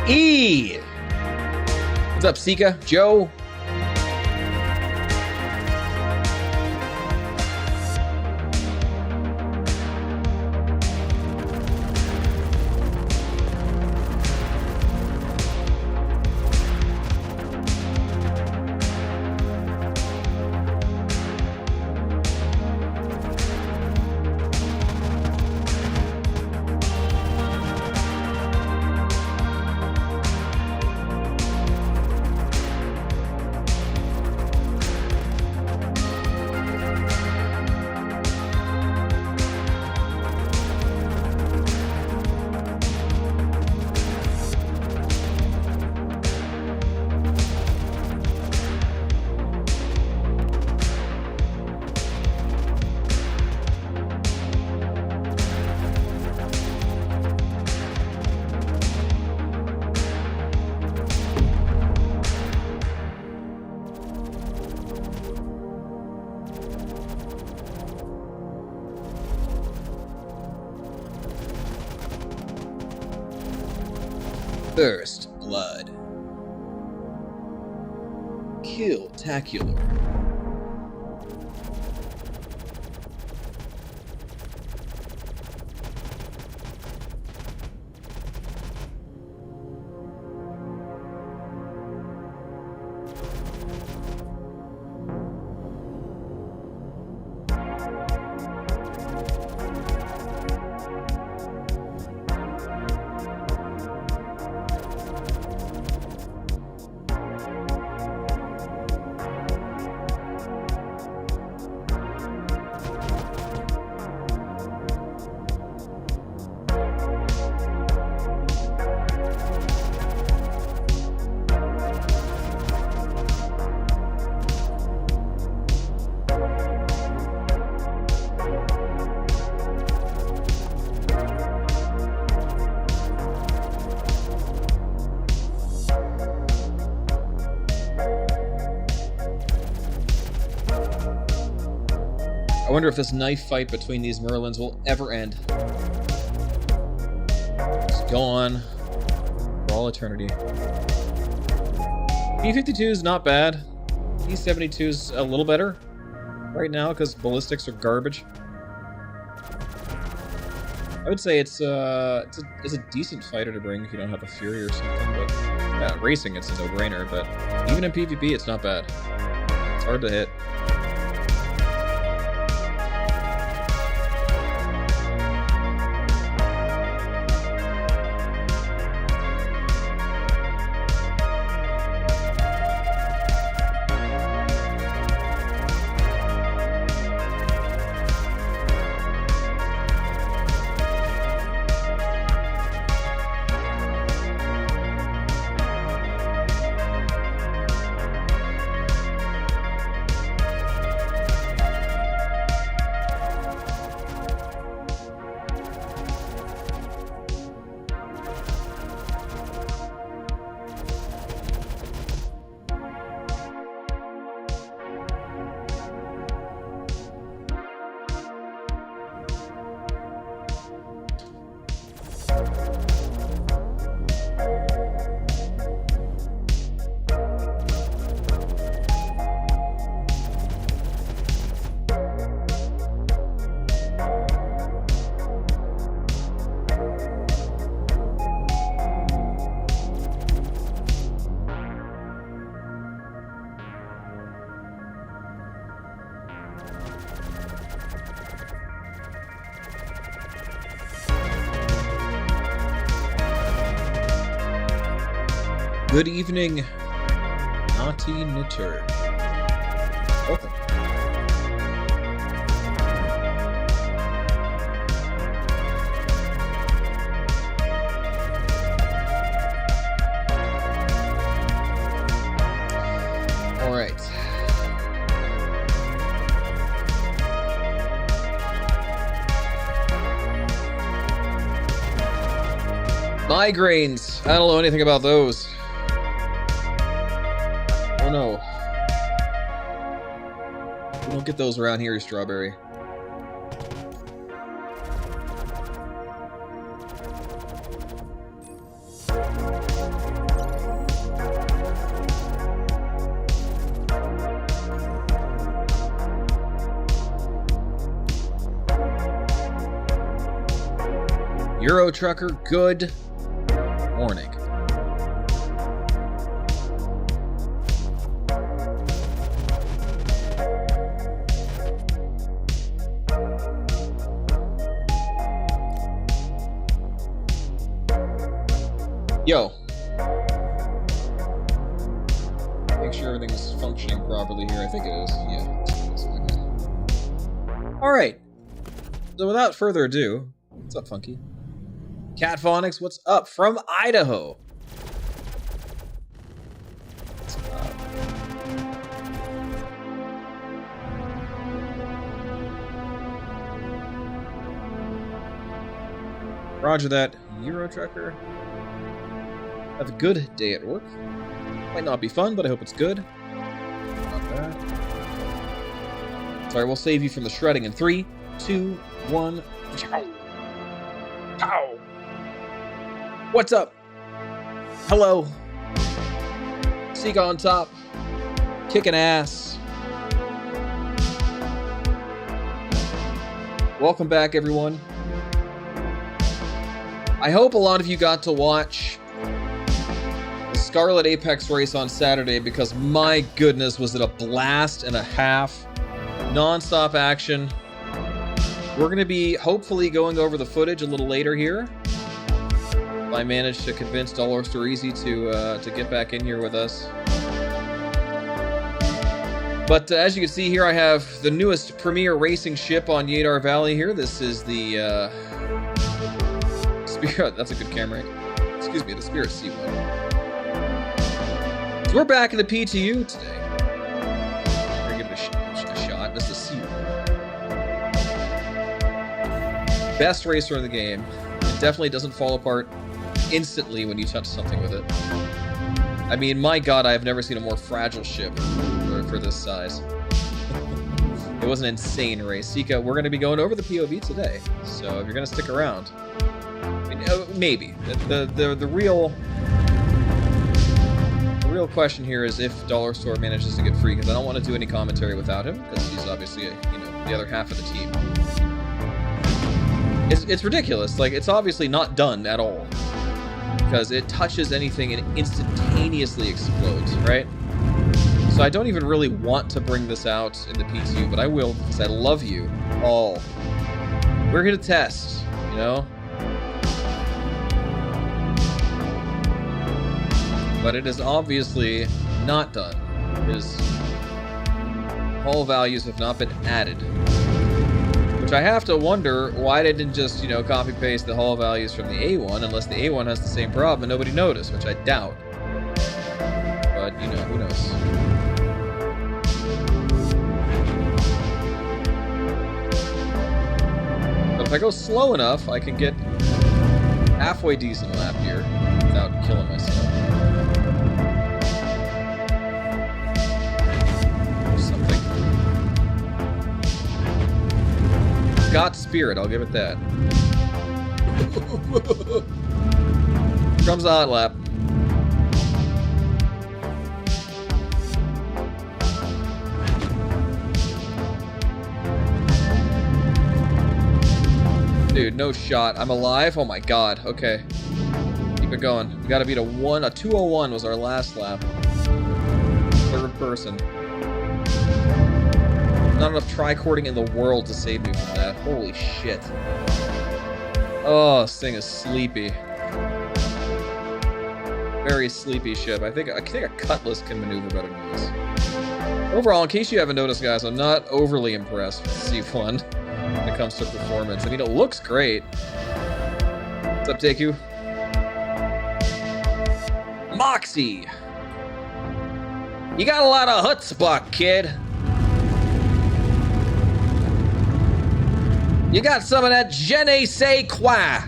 E. What's up, Sika? Joe? First blood. Kill-tacular. I wonder if this knife fight between these Merlins will ever end. Just go on for all eternity. P-52 is not bad. P-72 is a little better right now because ballistics are garbage. I would say it's a decent fighter to bring if you don't have a Fury or something, but racing it's a no-brainer, but even in PvP it's not bad. It's hard to hit. Good evening, Naughty Knitter. Welcome. All right. Migraines. I don't know anything about those. Oh no. We don't get those around here, Strawberry. Euro Trucker, good morning. Yo. Make sure everything's functioning properly here. I think it is. Yeah. Alright. So without further ado, what's up, Funky? Cat Phonics, what's up from Idaho? Roger that, Euro Trucker. Have a good day at work. Might not be fun, but I hope it's good. Not bad. Sorry, we'll save you from the shredding in 3, 2, 1. Pow! What's up? Hello. Seek on top. Kicking ass. Welcome back, everyone. I hope a lot of you got to watch the Scarlet Apex race on Saturday, because my goodness, was it a blast and a half. Non-stop action. We're going to be hopefully going over the footage a little later here. I managed to convince Dollar Store Easy to get back in here with us. But as you can see here, I have the newest premier racing ship on Yadar Valley here. This is the Spirit. That's a good camera. Excuse me, the Spirit C1. So we're back in the PTU today. We're gonna give it a shot. This is C1. Best racer in the game. It definitely doesn't fall apart instantly when you touch something with it. I mean, my god, I've never seen a more fragile ship for this size. It was an insane race. Sika, we're going to be going over the POV today, so if you're going to stick around, I mean, maybe. The real question here is if Dollar Store manages to get free, because I don't want to do any commentary without him, because he's obviously the other half of the team. It's ridiculous. Like, it's obviously not done at all, because it touches anything and it instantaneously explodes, right? So I don't even really want to bring this out in the PTU, but I will, because I love you all. We're here to test, you know? But it is obviously not done, because hull values have not been added. Which I have to wonder why they didn't just, copy-paste the hull values from the A1, unless the A1 has the same problem and nobody noticed, which I doubt. But, who knows. But if I go slow enough, I can get halfway decent lap here without killing myself. Got spirit, I'll give it that. Comes the hot lap. Dude, no shot. I'm alive? Oh my god. Okay. Keep it going. We gotta beat a 201 was our last lap. Third person. Not enough tricording in the world to save me from that. Holy shit. Oh, this thing is sleepy. Very sleepy ship. I think a Cutlass can maneuver better than this. Overall, in case you haven't noticed, guys, I'm not overly impressed with C1 when it comes to performance. I mean, it looks great. What's up, Deku? Moxie! You got a lot of chutzpah, kid. You got some of that je ne sais quoi.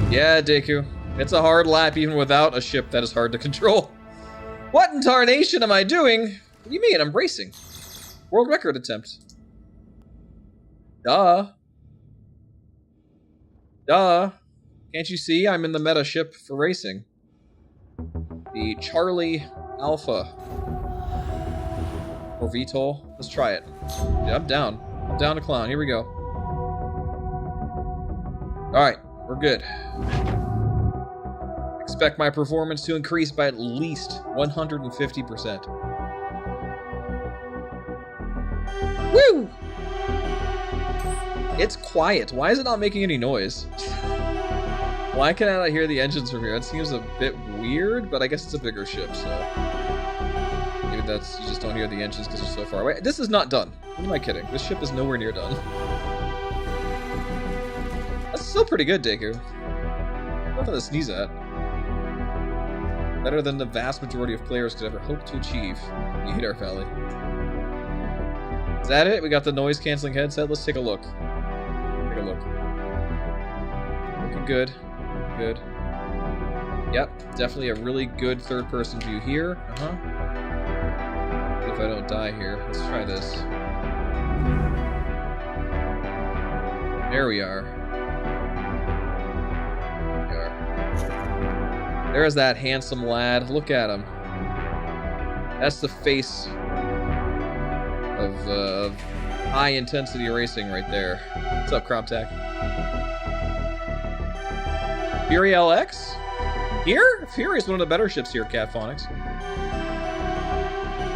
Yeah, Deku. It's a hard lap even without a ship that is hard to control. What in tarnation am I doing? What do you mean? I'm racing. World record attempt. Duh. Duh. Can't you see I'm in the meta ship for racing? The Charlie Alpha. Or VTOL. Let's try it. Yeah, I'm down. I'm down to clown. Here we go. Alright, we're good. Expect my performance to increase by at least 150%. Woo! It's quiet. Why is it not making any noise? Why can I not hear the engines from here? That seems a bit weird, but I guess it's a bigger ship, so... maybe that's... you just don't hear the engines because they're so far away. This is not done. Who am I kidding? This ship is nowhere near done. That's still pretty good, Deku. Nothing to sneeze at. Better than the vast majority of players could ever hope to achieve. You hate our valley. Is that it? We got the noise-canceling headset? Let's take a look. Take a look. Looking good. Good. Yep, definitely a really good third-person view here. If I don't die here. Let's try this. There we are. There's that handsome lad. Look at him. That's the face of high-intensity racing right there. What's up, Croptac? Fury LX? Here? Fury is one of the better ships here, Catphonics.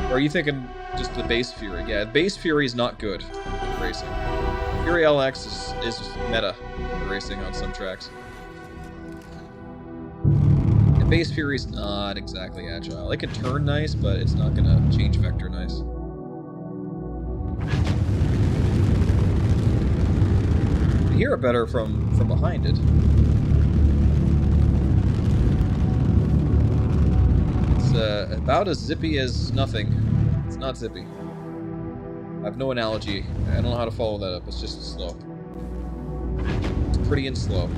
Or are you thinking just the base Fury? Yeah, base Fury is not good at racing. Fury LX is meta for racing on some tracks. Base Fury's not exactly agile. It can turn nice, but it's not gonna change vector nice. You hear it better from behind it. It's about as zippy as nothing. It's not zippy. I have no analogy. I don't know how to follow that up. It's just slow. It's pretty and slow.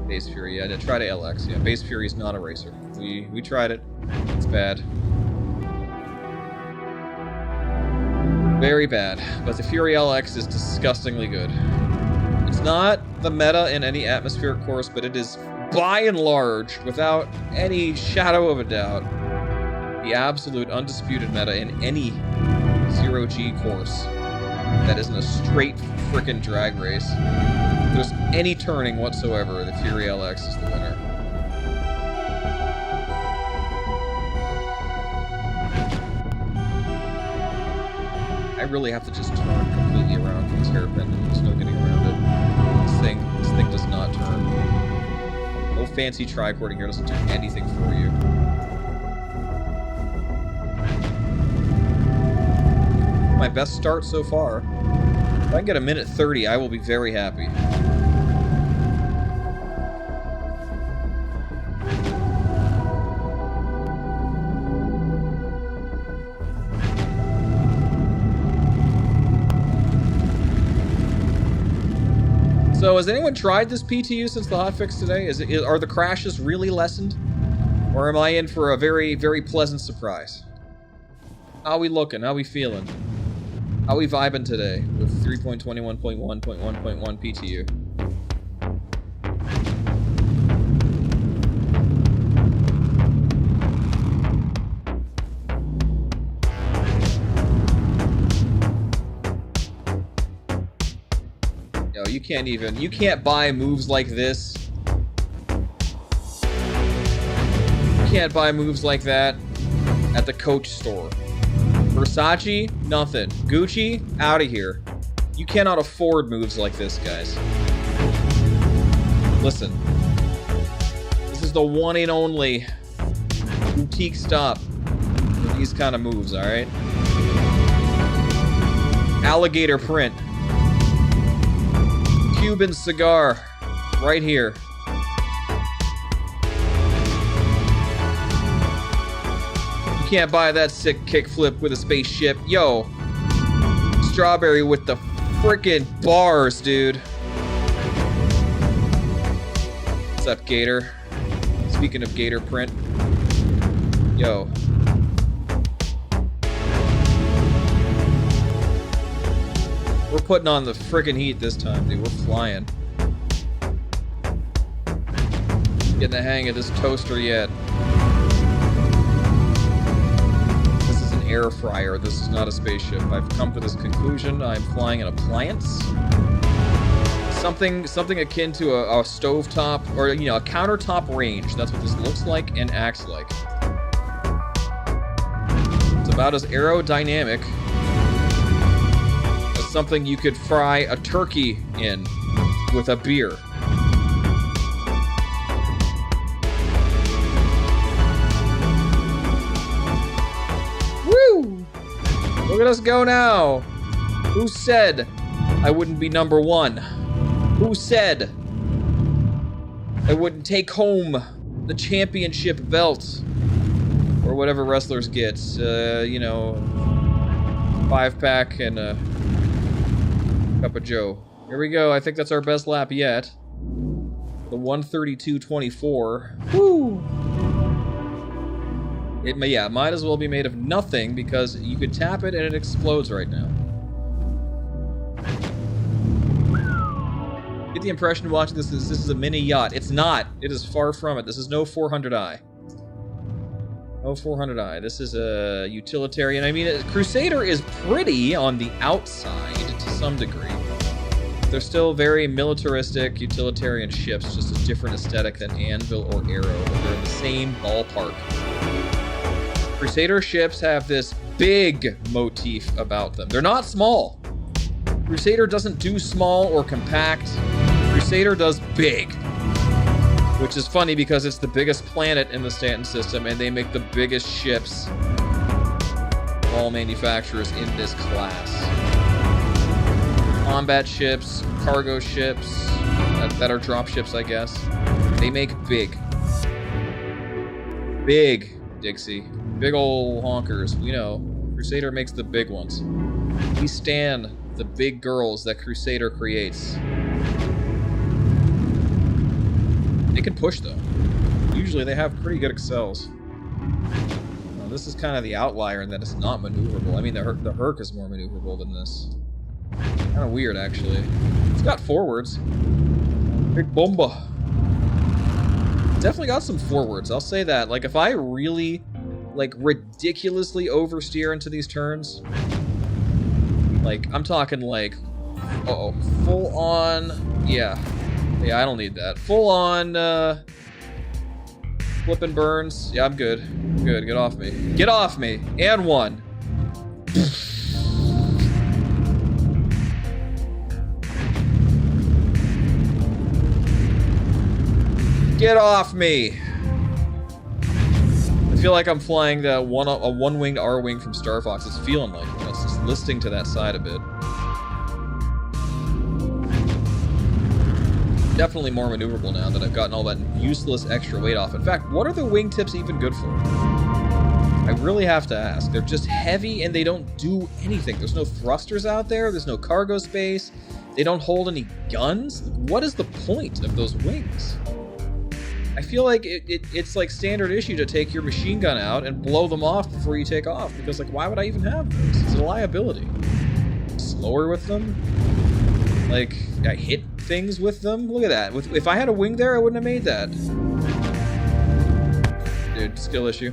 Base Fury, yeah, try to LX. Yeah, Base Fury is not a racer. We tried it. It's bad. Very bad. But the Fury LX is disgustingly good. It's not the meta in any atmospheric course, but it is, by and large, without any shadow of a doubt, the absolute undisputed meta in any zero-G course that isn't a straight frickin' drag race. If there's any turning whatsoever, the Fury LX is the winner. I really have to just turn completely around from this hairpin, and there's no getting around it. This thing does not turn. No fancy tricording here, doesn't do anything for you. My best start so far. If I can get a minute 30, I will be very happy. So, has anyone tried this PTU since the hotfix today? Are the crashes really lessened? Or am I in for a very, very pleasant surprise? How we looking? How we feeling? How we vibing today with 3.21.1.1.1 PTU? Yo, you can't buy moves like this. You can't buy moves like that at the Coach store. Versace, nothing. Gucci, out of here. You cannot afford moves like this, guys. Listen. This is the one and only boutique stop for these kind of moves, alright? Alligator print. Cuban cigar. Right here. You can't buy that sick kickflip with a spaceship. Yo. Strawberry with the frickin' bars, dude. What's up, Gator? Speaking of Gator print. Yo. We're putting on the frickin' heat this time, dude. We're flying. Getting the hang of this toaster yet. This is an air fryer. This is not a spaceship. I've come to this conclusion. I'm flying an appliance. Something akin to a stovetop, or, you know, a countertop range. That's what this looks like and acts like. It's about as aerodynamic as something you could fry a turkey in with a beer. Woo! Look at us go now. Who said I wouldn't be number one? Who said I wouldn't take home the championship belt? Or whatever wrestlers get. You know, 5-pack and a cup of joe. Here we go. I think that's our best lap yet. The 132.24. Woo! It might as well be made of nothing because you could tap it and it explodes right now. Get the impression watching this is a mini yacht. It's not. It is far from it. This is no 400i. No 400i. This is a utilitarian. I mean, Crusader is pretty on the outside to some degree. They're still very militaristic, utilitarian ships, just a different aesthetic than Anvil or Arrow, but they're in the same ballpark. Crusader ships have this big motif about them. They're not small. Crusader doesn't do small or compact. Crusader does big. Which is funny because it's the biggest planet in the Stanton system and they make the biggest ships of all manufacturers in this class. Combat ships, cargo ships, that are drop ships, I guess. They make big. Big, Dixie. Big ol' honkers. We know. Crusader makes the big ones. We stan the big girls that Crusader creates. They can push, though. Usually they have pretty good accels. Now, this is kind of the outlier in that it's not maneuverable. I mean, the Herc is more maneuverable than this. Kind of weird, actually. It's got forwards. Big bomba. Definitely got some forwards, I'll say that. Like, if I really, like, ridiculously oversteer into these turns, like, I'm talking, like, full on, yeah, I don't need that. Full on, flipping burns, yeah, I'm good. Good, get off me. Get off me! And one. Get off me! I feel like I'm flying a one-winged R-wing from Star Fox. It's feeling like it. It's just listing to that side a bit. Definitely more maneuverable now that I've gotten all that useless extra weight off. In fact, what are the wingtips even good for? I really have to ask. They're just heavy and they don't do anything. There's no thrusters out there. There's no cargo space. They don't hold any guns. What is the point of those wings? I feel like it's like standard issue to take your machine gun out and blow them off before you take off. Because, like, why would I even have those? It's a liability. Slower with them? Like, I hit things with them? Look at that. If I had a wing there, I wouldn't have made that. Dude, skill issue.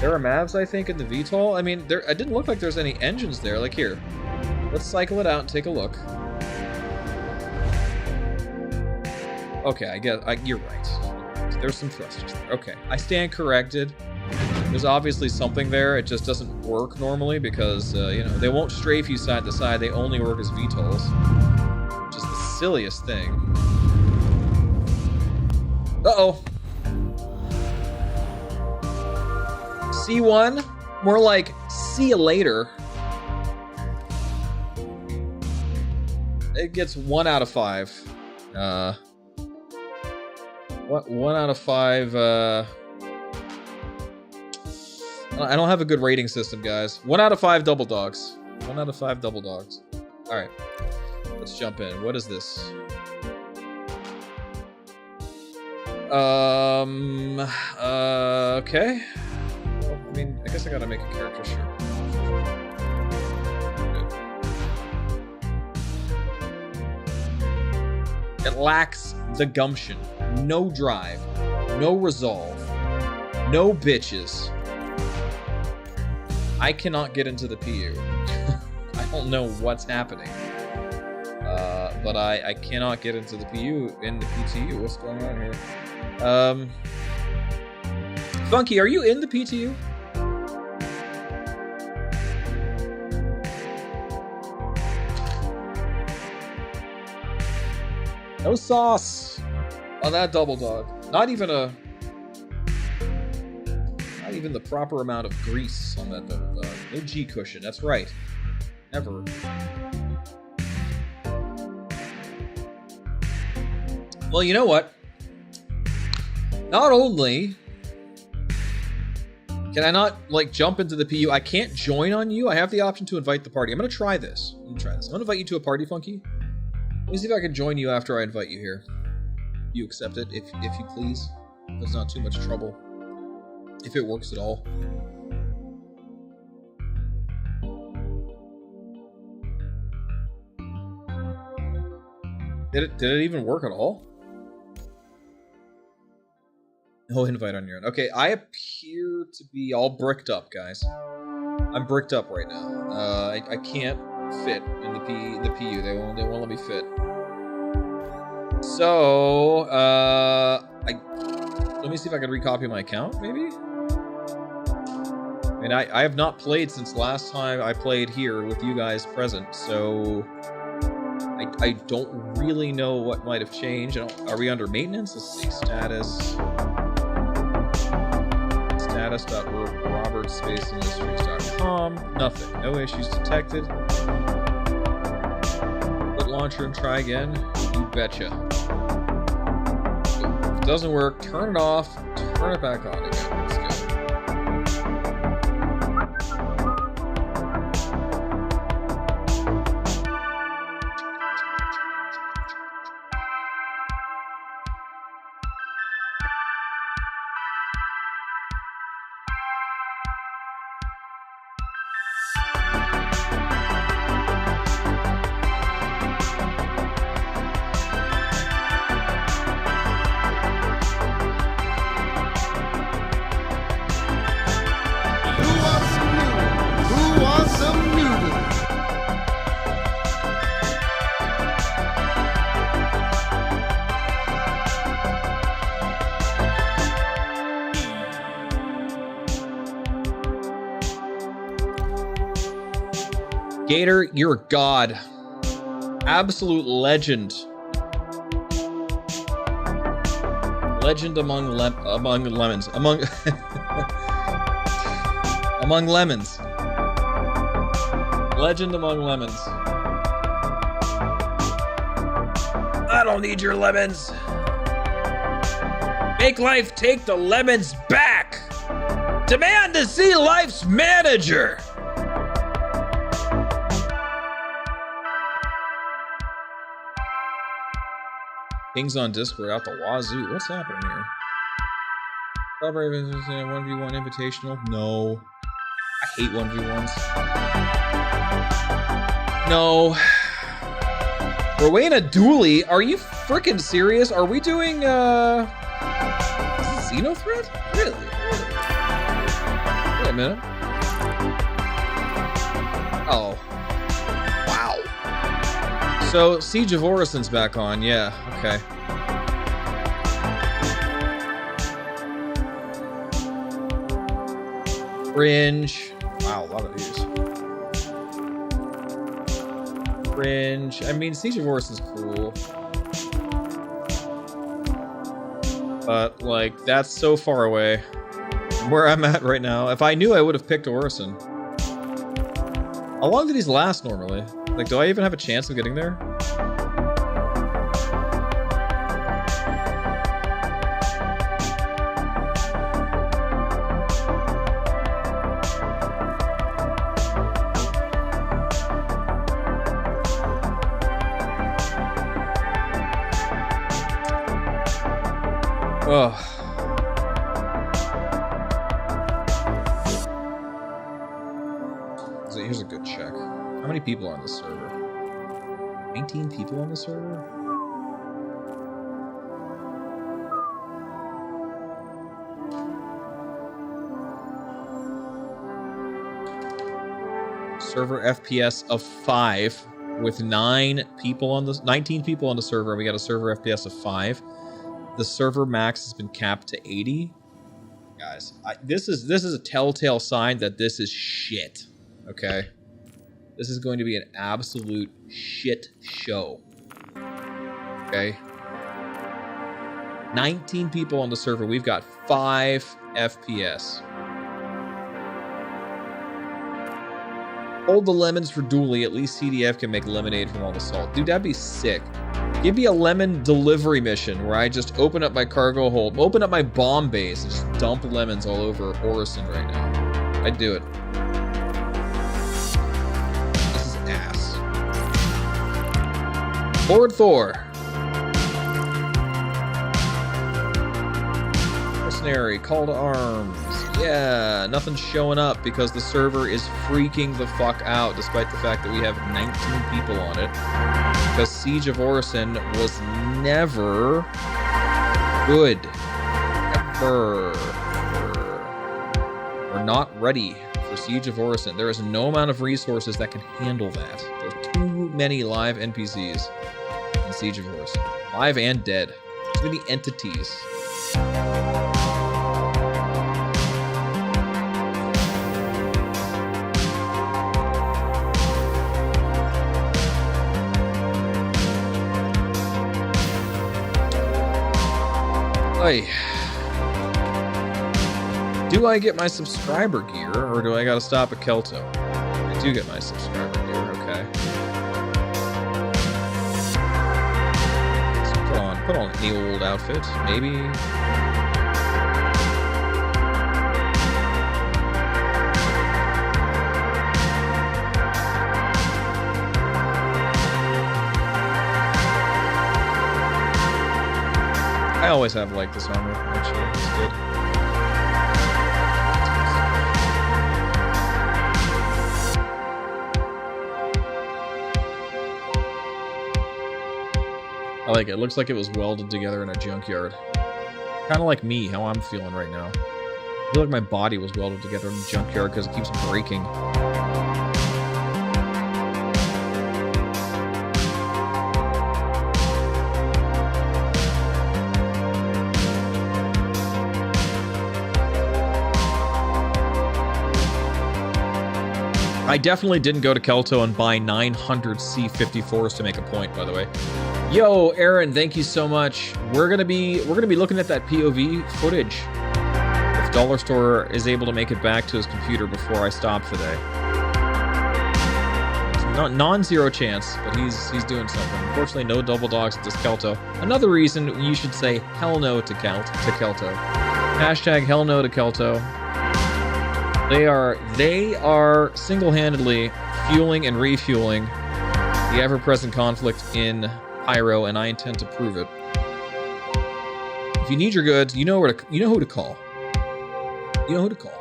There are Mavs, I think, in the VTOL. I mean, it didn't look like there's any engines there. Like, here. Let's cycle it out and take a look. Okay, I guess you're right. There's some thrusters there. Okay, I stand corrected. There's obviously something there. It just doesn't work normally because, you know, they won't strafe you side to side. They only work as VTOLs, which is the silliest thing. Uh-oh. C1? More like, see you later. It gets 1 out of 5. What? 1 out of 5, I don't have a good rating system, guys. 1 out of 5 double dogs. 1 out of 5 double dogs. Alright. Let's jump in. What is this? Okay. Well, I mean, I guess I gotta make a character, sure. Good. It lacks the gumption. no drive, no resolve, no bitches. I cannot get into the PU. I don't know what's happening. But I cannot get into the PU in the PTU. What's going on here? Funky, are you in the PTU? No sauce on that double dog. Not even the proper amount of grease on that double dog. No G cushion. That's right. Never. Well, you know what? Not only can I not, like, jump into the PU, I can't join on you. I have the option to invite the party. I'm going to try this. I'm going to invite you to a party, Funky. Let me see if I can join you after I invite you here. You accept it, if you please. If it's not too much trouble. If it works at all. Did it even work at all? No invite on your end. Okay, I appear to be all bricked up, guys. I'm bricked up right now. I can't fit in the PU. They won't let me fit. So, let me see if I can recopy my account, maybe? I mean, I have not played since last time I played here with you guys present, so I don't really know what might have changed. Are we under maintenance? Let's see, status. Status.robertspaceindustries.com. Nothing. No issues detected. Quit launcher and try again. You betcha. If it doesn't work, turn it off. Turn it back on again. Let's go. Gator, you're a god. Absolute legend. Legend among lemons. Among lemons. Legend among lemons. I don't need your lemons. Make life take the lemons back. Demand to see life's manager. Things on Discord out the wazoo. What's happening here? Celebrate 1v1 invitational. No. I hate 1v1s. No. Rowena Dooley, are you freaking serious? Are we doing Xenothreat? Really? Wait a minute. Oh. Wow. So Siege of Orison's back on, yeah, okay. Fringe. Wow, a lot of these. Fringe. I mean, Siege of Orison's cool. But, like, that's so far away from where I'm at right now. If I knew, I would have picked Orison. How long do these last normally? Like, do I even have a chance of getting there? Oh. So here's a good check. How many people are on the server? 19 people on the server? server FPS of 5 with 19 people on the server. We got a server FPS of 5. The server max has been capped to 80. Guys, this is a telltale sign that this is shit. Okay, this is going to be an absolute shit show. Okay, 19 people on the server. We've got 5 FPS. Hold the lemons for Dooley. At least CDF can make lemonade from all the salt. Dude, that'd be sick. Give me a lemon delivery mission where I just open up my cargo hold, open up my bomb base, and just dump lemons all over Orison right now. I'd do it. This is ass. Lord Thor. Mercenary, call to arms. Yeah, nothing's showing up because the server is freaking the fuck out, despite the fact that we have 19 people on it. Because Siege of Orison was never good. Ever. We're not ready for Siege of Orison. There is no amount of resources that can handle that. There's too many live NPCs in Siege of Orison. Live and dead. Too many entities. Do I get my subscriber gear, or do I gotta stop at Kelto? I do get my subscriber gear, okay. So put on any old outfit, maybe. I always have liked this armor, actually. It's good. I like it. It looks like it was welded together in a junkyard. Kind of like me, how I'm feeling right now. I feel like my body was welded together in a junkyard because it keeps breaking. I definitely didn't go to Kelto and buy 900 C54s to make a point, by the way. Yo, Aaron, thank you so much. We're gonna be looking at that POV footage. If Dollar Store is able to make it back to his computer before I stop today. Not non-zero chance, but he's doing something. Unfortunately, no double dogs at this Kelto. Another reason you should say hell no to Kelto. Hashtag hell no to Kelto. They are single-handedly fueling and refueling the ever-present conflict in Pyro, and I intend to prove it. If you need your goods, you know who to call. You know who to call.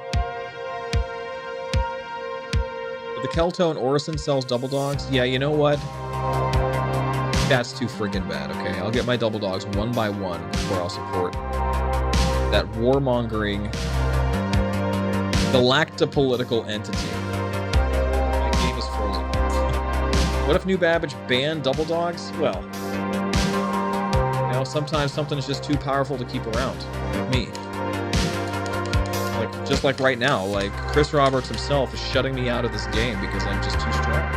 But the Kelto and Orison sells double dogs. Yeah, you know what? That's too friggin' bad. Okay, I'll get my double dogs one by one before I'll support that warmongering galactopolitical entity. My game is frozen. What if New Babbage banned double dogs? Well, you know, sometimes something is just too powerful to keep around. Like me. Just like right now, like Chris Roberts himself is shutting me out of this game because I'm just too strong.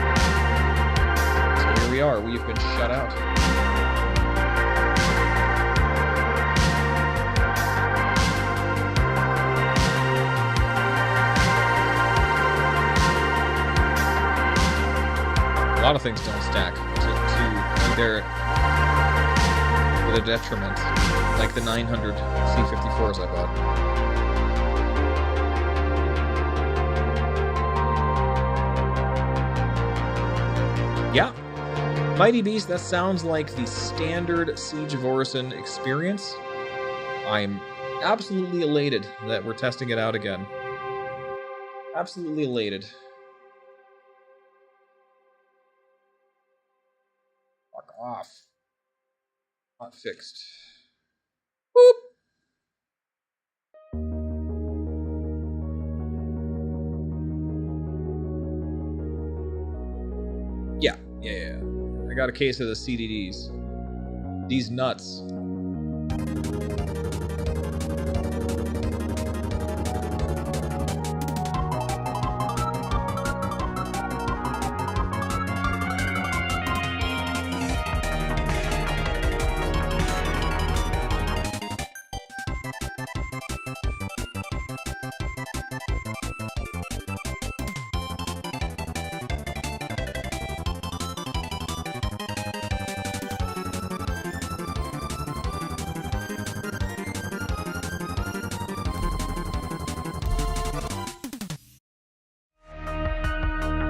So here we are. We've been shut out. A lot of things don't stack to their detriment, like the 900 C54s I bought. Yeah, Mighty Beast, that sounds like the standard Siege of Orison experience. I'm absolutely elated that we're testing it out again. Absolutely elated. Off. Not fixed. Boop. got a case of the CDDs. These nuts.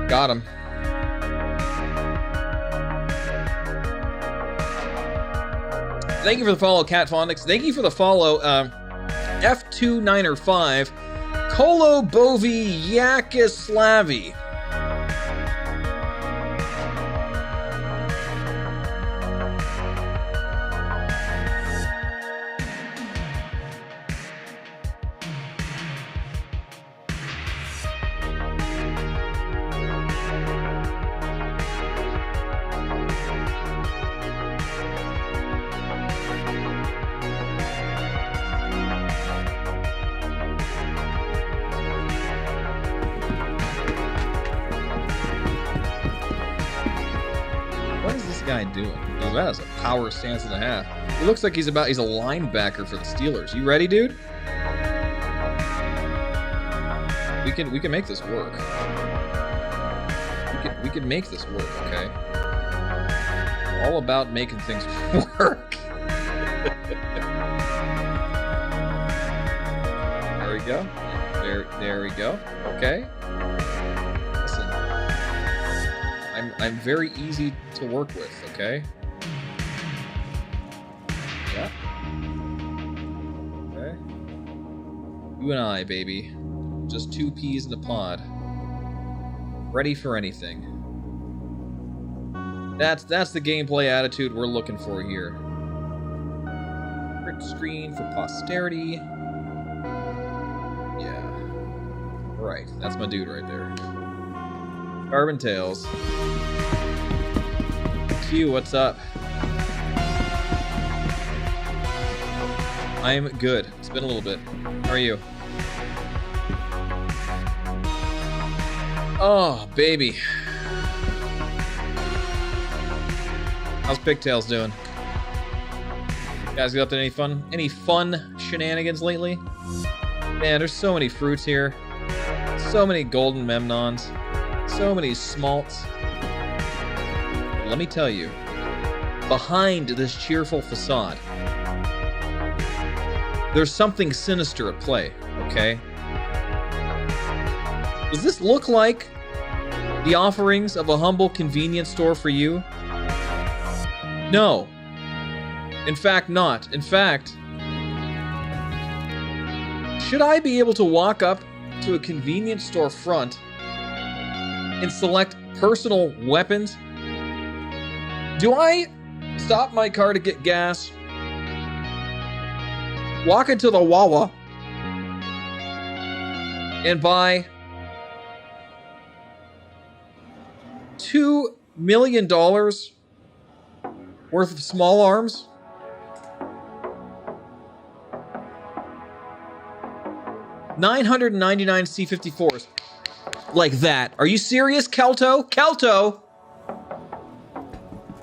Got him. Thank you for the follow, Cat Phonics. Thank you for the follow, F29er5, Kolo Bovi Yakislavi. Doing? Oh, that is a power stance and a half. It looks like he's a linebacker for the Steelers. You ready, dude? We can make this work. We can make this work, okay? All about making things work. There we go. There we go. Okay. Listen. I'm very easy to work with, okay? Yeah. Okay. You and I, baby. Just two peas in a pod. Ready for anything. That's the gameplay attitude we're looking for here. Print screen for posterity. Yeah. Right, that's my dude right there. Carbon Tails. Q, what's up? I'm good. It's been a little bit. How are you? Oh, baby. How's Pigtails doing? You guys get up to any fun shenanigans lately? Man, there's so many fruits here. So many golden memnons. So many smalts. Let me tell you, behind this cheerful facade, there's something sinister at play, okay? Does this look like the offerings of a humble convenience store for you? No. In fact, not. In fact, should I be able to walk up to a convenience store front and select personal weapons? Do I stop my car to get gas, walk into the Wawa, and buy $2 million worth of small arms? $999 C-54s. Like that. Are you serious, Kelto? Kelto!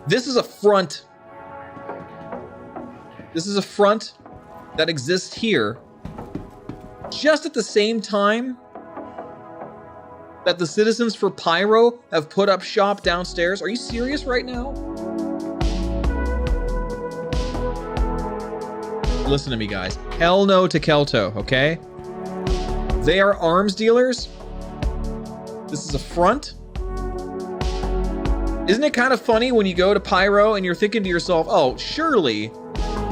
This is a front. This is a front that exists here just at the same time that the citizens for Pyro have put up shop downstairs. Are you serious right now? Listen to me, guys. Hell no to Kelto, okay? They are arms dealers. This is a front. Isn't it kind of funny when you go to Pyro and you're thinking to yourself, oh, surely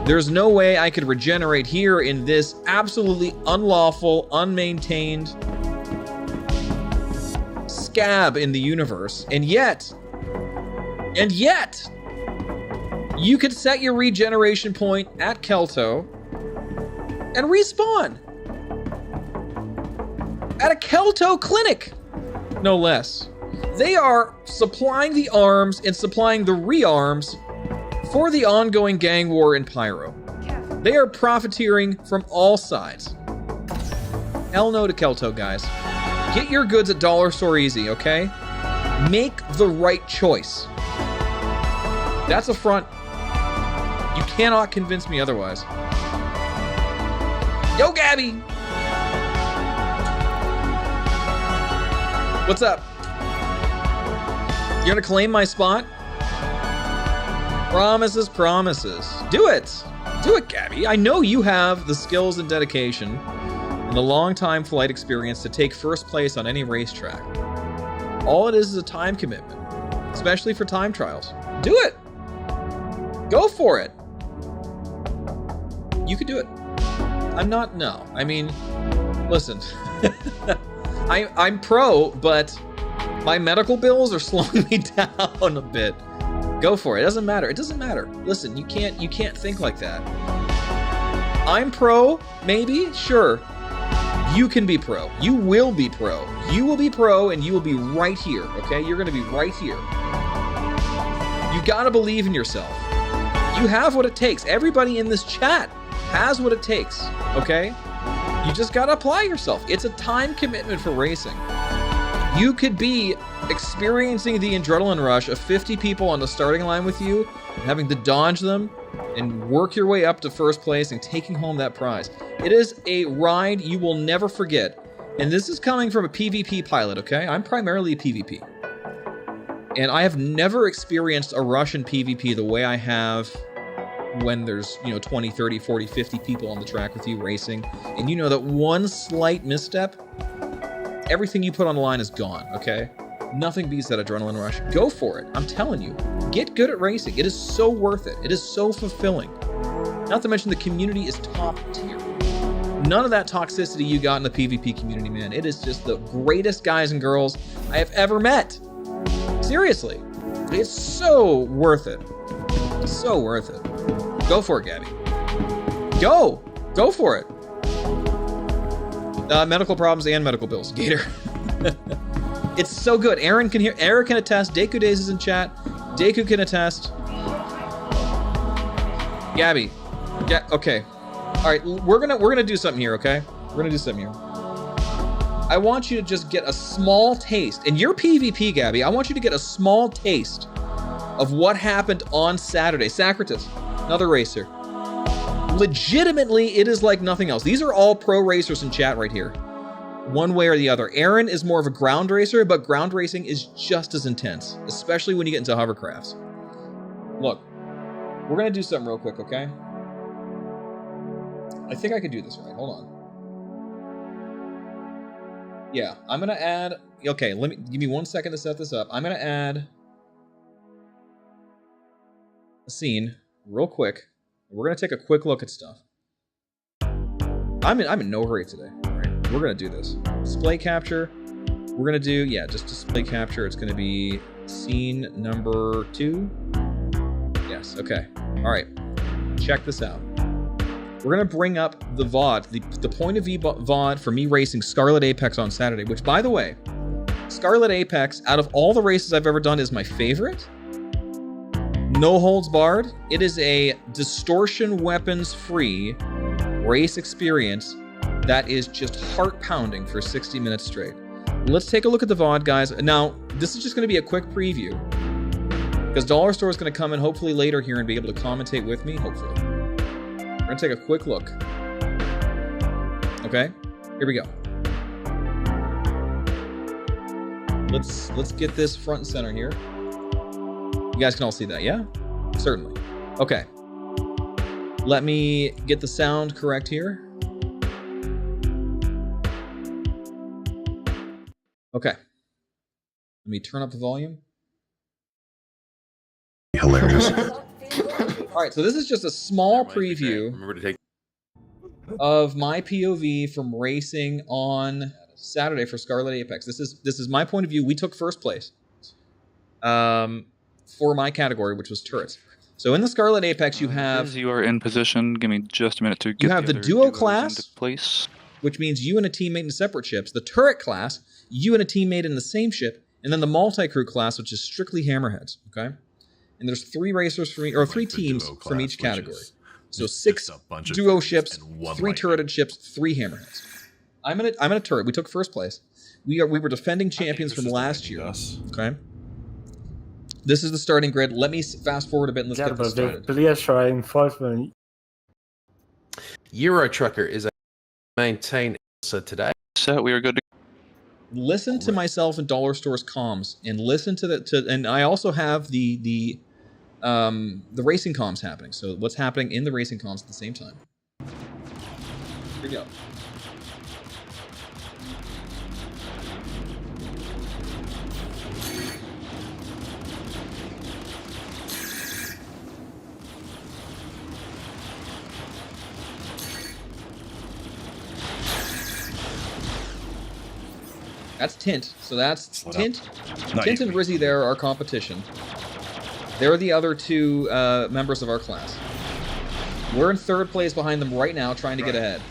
there's no way I could regenerate here in this absolutely unlawful, unmaintained scab in the universe. And yet, you could set your regeneration point at Kelto and respawn at a Kelto clinic, no less. They are supplying the arms and supplying the rearms for the ongoing gang war in Pyro. They are profiteering from all sides. Hell no to Kelto, guys. Get your goods at Dollar Store Easy, okay? Make the right choice. That's a front. You cannot convince me otherwise. Yo, Gabby! What's up? You're gonna claim my spot? Promises, promises. Do it! Do it, Gabby. I know you have the skills and dedication and the long-time flight experience to take first place on any racetrack. All it is a time commitment, especially for time trials. Do it! Go for it! You could do it. I'm not, no. I mean, listen. I'm pro, but my medical bills are slowing me down a bit. Go for it. It doesn't matter. It doesn't matter. Listen, you can't think like that. I'm pro, maybe, sure. You can be pro. You will be pro. You will be pro, and you will be right here, okay? You're gonna be right here. You gotta believe in yourself. You have what it takes. Everybody in this chat has what it takes, okay? You just gotta apply yourself. It's a time commitment for racing. You could be experiencing the adrenaline rush of 50 people on the starting line with you, having to dodge them, and work your way up to first place and taking home that prize. It is a ride you will never forget. And this is coming from a PvP pilot, okay? I'm primarily a PvP. And I have never experienced a rush in PvP the way I have when there's, 20, 30, 40, 50 people on the track with you racing. And you know that one slight misstep, everything you put on the line is gone, okay? Nothing beats that adrenaline rush. Go for it. I'm telling you. Get good at racing. It is so worth it. It is so fulfilling. Not to mention the community is top tier. None of that toxicity you got in the PvP community, man. It is just the greatest guys and girls I have ever met. Seriously. It's so worth it. So worth it. Go for it, Gabby. Go! Go for it. Medical problems and medical bills. Gator. It's so good. Aaron can hear. Eric can attest. Deku Days is in chat. Deku can attest. Gabby. Yeah. Okay. All right. We're gonna do something here. Okay. We're gonna do something here. I want you to just get a small taste. In your PvP, Gabby, I want you to get a small taste of what happened on Saturday. Socrates, another racer. Legitimately, it is like nothing else. These are all pro racers in chat right here. One way or the other. Aaron is more of a ground racer, but ground racing is just as intense, especially when you get into hovercrafts. Look, we're gonna do something real quick, okay? I think I could do this right. Hold on. Yeah, I'm gonna add. Okay, give me 1 second to set this up. I'm gonna add a scene real quick. We're gonna take a quick look at stuff. I'm in no hurry today. We're gonna do this. Display capture. We're gonna do, just display capture. It's gonna be scene number 2. Yes, okay. All right, check this out. We're gonna bring up the VOD, the point of view VOD for me racing Scarlet Apex on Saturday, which, by the way, Scarlet Apex, out of all the races I've ever done, is my favorite. No holds barred. It is a distortion weapons free race experience that is just heart-pounding for 60 minutes straight. Let's take a look at the VOD, guys. Now, this is just going to be a quick preview, because Dollar Store is going to come in hopefully later here and be able to commentate with me, hopefully. We're going to take a quick look. Okay, here we go. Let's get this front and center here. You guys can all see that, yeah? Certainly. Okay. Let me get the sound correct here. Okay. Let me turn up the volume. Hilarious. All right, so this is just a small preview of my POV from racing on Saturday for Scarlet Apex. This is my point of view. We took first place for my category, which was turrets. So in the Scarlet Apex, you have... As you are in position, give me just a minute to get you have the duo class, into place. Which means you and a teammate in separate ships. The turret class, you and a teammate in the same ship. And then the multi-crew class, which is strictly hammerheads, okay? And there's 3 racers from or 3 teams from each category. So 6 duo ships, 3 turreted ships, 3 hammerheads. I'm in a turret. We took first place. We were defending champions from last year. Okay. This is the starting grid. Let me fast forward a bit and let's get this started. Euro Trucker is a maintain so today. So we are good to Listen to myself and Dollar Store's comms, and listen to and I also have the racing comms happening. So what's happening in the racing comms at the same time? Here we go. That's Tint. So that's Tint. Tint and Rizzy there are our competition. They're the other 2 members of our class. We're in 3rd place behind them right now, trying to get ahead.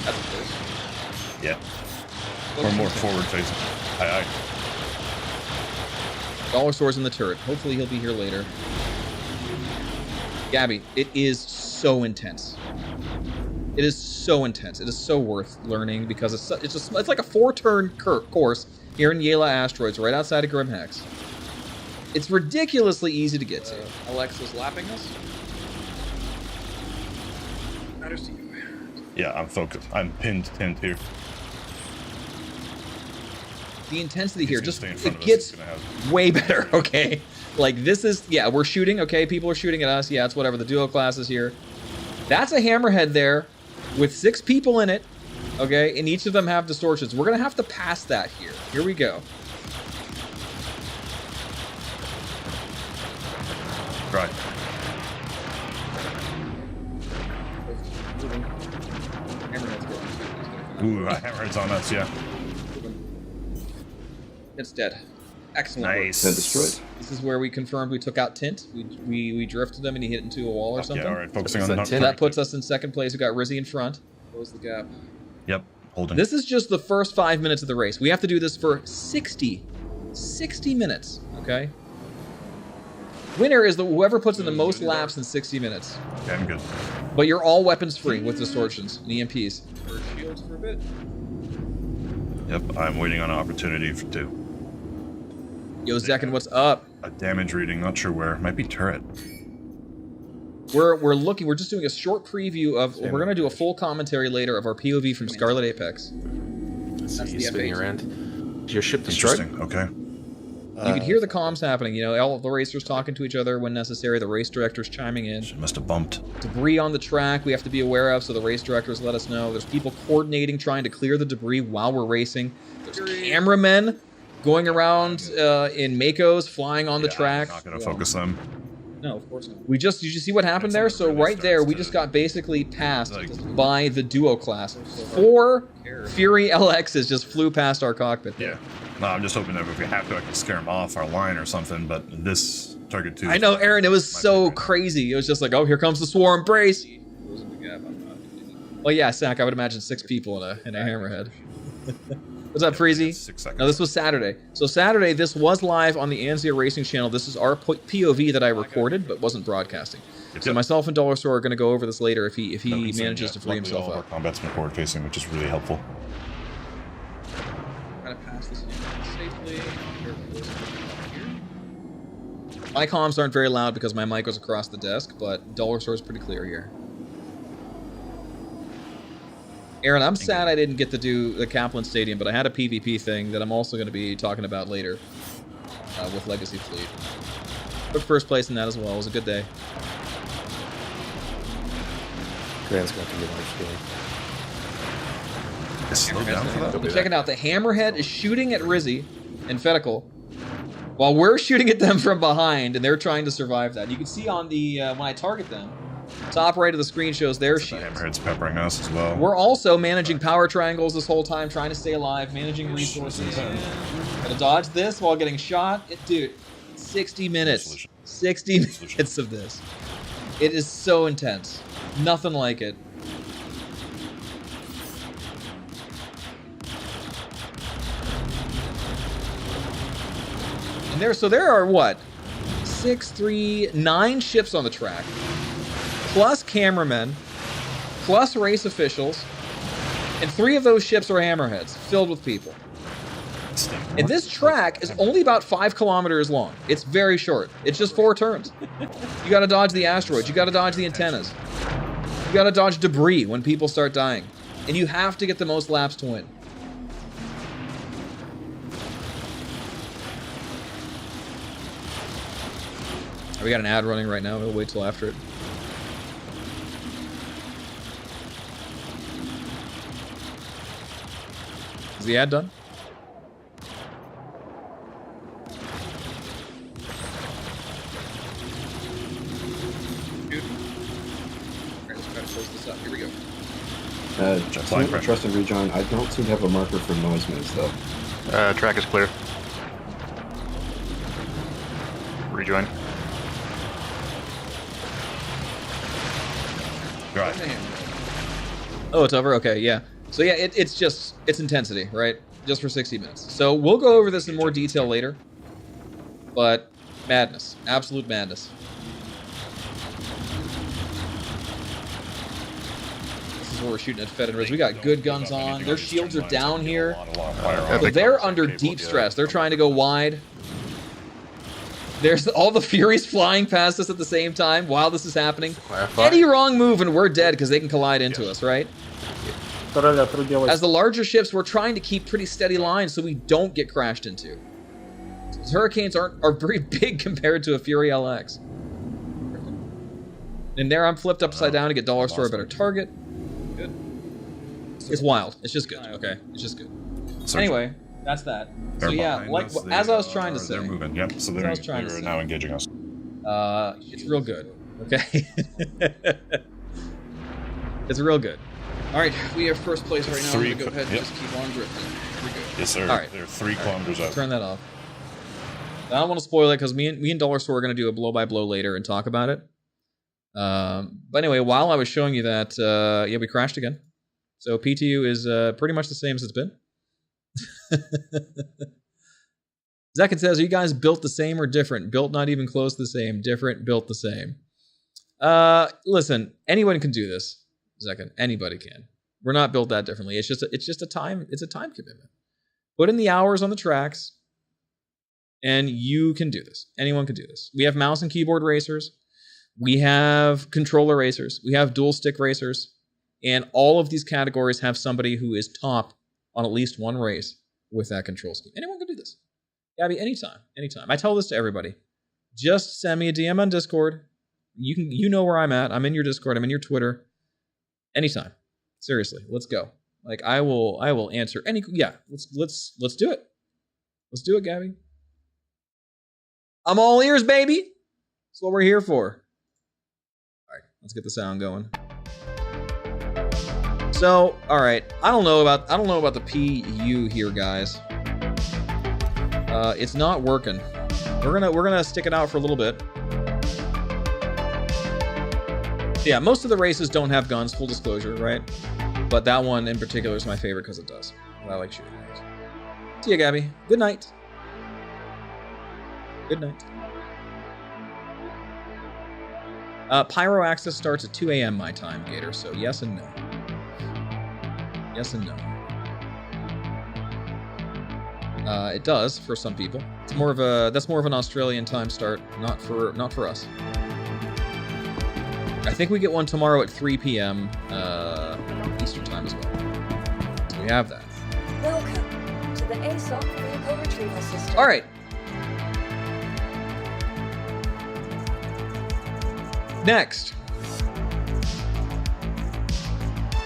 That's close. Yeah. We're more forward facing. Aye, aye. Dollar Store's in the turret. Hopefully he'll be here later. Gabby, it is so intense. It is so intense. It is so worth learning because it's like a 4-turn course here in Yela Asteroids, right outside of Grimhex. It's ridiculously easy to get to. Alexa's lapping us. Matters to you. Yeah, I'm focused. I'm pinned Tint here. The intensity here it gets way better. Okay, like this is we're shooting. Okay, people are shooting at us. Yeah, it's whatever. The duo class is here. That's a hammerhead there, with 6 people in it. Okay, and each of them have distortions. We're gonna have to pass that here. Here we go. Right. Ooh, hammerhead's on us, yeah. It's dead. Excellent. Nice. Destroyed. This is where we confirmed we took out Tint. We drifted him and he hit into a wall or something. Yeah, all right. Focusing on the So that puts us in 2nd place. We got Rizzy in front. Close the gap. Yep. Holding. This is just the first 5 minutes of the race. We have to do this for 60 minutes. Okay. Winner is whoever puts in the most laps in 60 minutes. Okay, I'm good. But you're all weapons free with distortions and EMPs. Or shields for a bit. Yep, I'm waiting on an opportunity to. Yo, Zekin, what's up? A damage reading, not sure where. Might be turret. We're looking. We're just doing a short preview of. We're gonna do a full commentary later of our POV from Scarlet Apex. That's the spinning around. Is your ship destroyed? Interesting. Okay. You can hear the comms happening. You know, all the racers talking to each other when necessary. The race directors chiming in. She must have bumped. Debris on the track we have to be aware of, so the race directors let us know. There's people coordinating, trying to clear the debris while we're racing. There's cameramen going around in Makos, flying on the track. I'm not gonna focus them. No, of course not. Did you see what happened there? So right there, we just got basically passed by the duo class. 4 Fury LXs just flew past our cockpit. Yeah. No, I'm just hoping that if we have to, I can scare them off our line or something, but this target 2... I know, Aaron, it was so crazy. It was just like, oh, here comes the swarm, brace! Well, yeah, Sack, I would imagine 6 people in a hammerhead. What's up, Freezy? 6 seconds. No, this was Saturday. So Saturday, this was live on the Anzia Racing channel. This is our POV that I recorded, but wasn't broadcasting. So myself and Dollar Store are going to go over this later if he manages to free himself up. Our combat's been forward facing, which is really helpful. Trying to pass this safely. My comms aren't very loud because my mic was across the desk, but Dollar Store is pretty clear here. Aaron, I'm sad I didn't get to do the Kaplan Stadium, but I had a PvP thing that I'm also going to be talking about later with Legacy Fleet. Took first place in that as well. It was a good day. Grant's going to get much game. Slow down for that. But check it out. The Hammerhead is shooting at Rizzy and Fedical while we're shooting at them from behind, and they're trying to survive that. You can see on the when I target them, top right of the screen shows their shields. The Hammerhead's peppering us as well. We're also managing power triangles this whole time, trying to stay alive, managing resources. Gotta dodge this while getting shot. Dude, 60 minutes. 60 minutes of this. It is so intense. Nothing like it. And there are what? 9 ships on the track, plus cameramen, plus race officials, and 3 of those ships are hammerheads filled with people. And this track is only about 5 kilometers long. It's very short. It's just 4 turns. You gotta dodge the asteroids. You gotta dodge the antennas. You gotta dodge debris when people start dying. And you have to get the most laps to win. We got an ad running right now. We'll wait till after it. Is the ad done? Here we go. Trust and rejoin. I don't seem to have a marker for noise minutes though. Track is clear. Rejoin. Right. Oh, it's over? Okay, yeah. So yeah, it's intensity, right? Just for 60 minutes. So we'll go over this in more detail later. But madness. Absolute madness. Where we're shooting at Fed and Ridge. We got good guns on. Their shields are down here. So they're under deep stress. They're trying to go wide. There's all the Furies flying past us at the same time while this is happening. Any wrong move and we're dead because they can collide into us, right? As the larger ships, we're trying to keep pretty steady lines so we don't get crashed into. These Hurricanes are very big compared to a Fury LX. And there I'm flipped upside down to get Dollar Store a better target. Good. It's wild. It's just good. Okay. It's just good. Anyway, that's that. So yeah, like as I was trying to say. They're moving. Yep. So they're now engaging us. It's real good. Okay. It's real good. All right, we have first place right now. I'm gonna go ahead and just keep on drifting. We're good. Yes, sir. All right. They're 3 kilometers out. Turn that off. I don't want to spoil it because me and Dollar Store are gonna do a blow by blow later and talk about it. But anyway, while I was showing you that, yeah, we crashed again. So PTU is pretty much the same as it's been. Zekin says, are you guys built the same or different? Built not even close to the same. Different, built the same. Listen, anyone can do this, Zekin. Anybody can. We're not built that differently. It's just a time commitment. Put in the hours on the tracks, and you can do this. Anyone can do this. We have mouse and keyboard racers. We have controller racers. We have dual stick racers. And all of these categories have somebody who is top on at least one race with that control scheme. Anyone can do this. Gabby, anytime. I tell this to everybody. Just send me a DM on Discord. You know where I'm at. I'm in your Discord. I'm in your Twitter. Anytime. Seriously, let's go. Like I will answer any. Yeah, let's do it. Let's do it, Gabby. I'm all ears, baby. That's what we're here for. All right, let's get the sound going. So, all right, I don't know about the PU here, guys. It's not working. We're gonna stick it out for a little bit. Yeah, most of the races don't have guns, full disclosure, right? But that one in particular is my favorite because it does. I like shooting things. See ya, Gabby. Good night. Good night. Pyro access starts at 2 a.m. my time, Gator, so yes and no. Yes and no. It does for some people. That's more of an Australian time start, not for us. I think we get one tomorrow at 3 p.m. Eastern time as well. So we have that. Welcome to the ASOC vehicle retrieval system. All right. Next.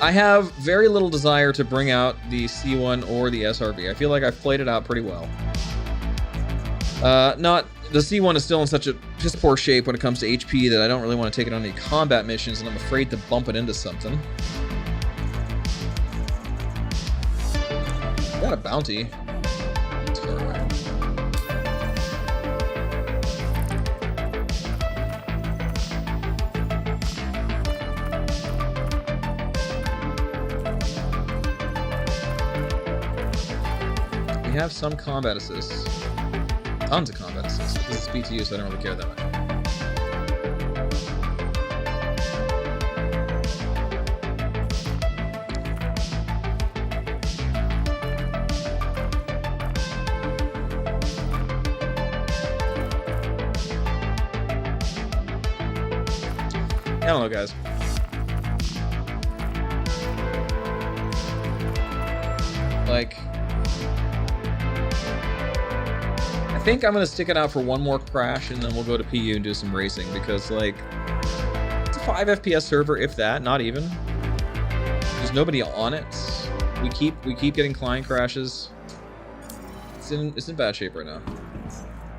I have very little desire to bring out the C1 or the SRV. I feel like I've played it out pretty well. The C1 is still in such a piss poor shape when it comes to HP that I don't really want to take it on any combat missions, and I'm afraid to bump it into something. Got a bounty. Let's go away. We have some combat assists. tons of combat assist. This is PTU, so I don't really care that much. I don't know, guys. Like, I think I'm gonna stick it out for one more crash, and then we'll go to PU and do some racing, because like it's a 5 FPS server, if that, not even. There's nobody on it. We keep getting client crashes. It's in bad shape right now.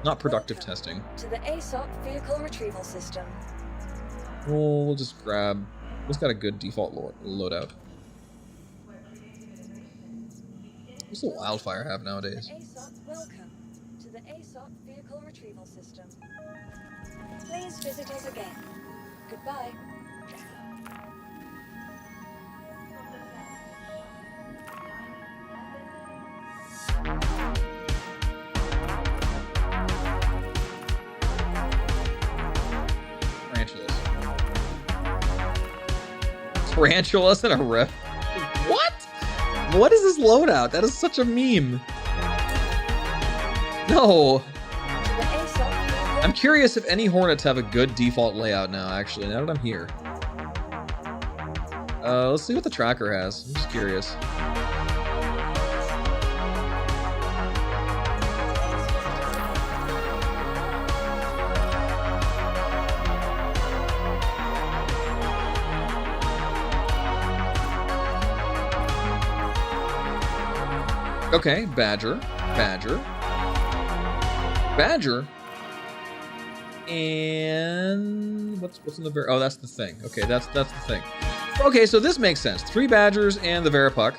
Not productive testing. To the ASOC vehicle retrieval system. We'll just grab. What's got a good default loadout? What's the Wildfire have nowadays? ASOC, welcome to the ASOC vehicle retrieval system. Please visit us again. Goodbye. Tarantulas and a rip. What? What is this loadout? That is such a meme. No. I'm curious if any Hornets have a good default layout now, actually, now that I'm here. Let's see what the tracker has. I'm just curious. Okay, Badger, and what's in the oh, that's the thing. Okay, that's the thing. Okay, so this makes sense. 3 Badgers and the Verapuck,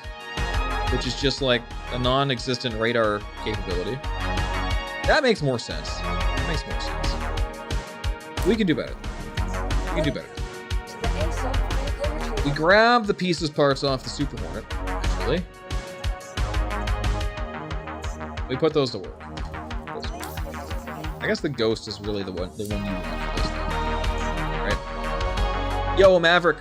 which is just like a non-existent radar capability. That makes more sense. That makes more sense. We can do better. We can do better. We grab the pieces parts off the Super Hornet, actually. We put those to work. I guess the Ghost is really the one you want for this thing. Right? Yo, Maverick.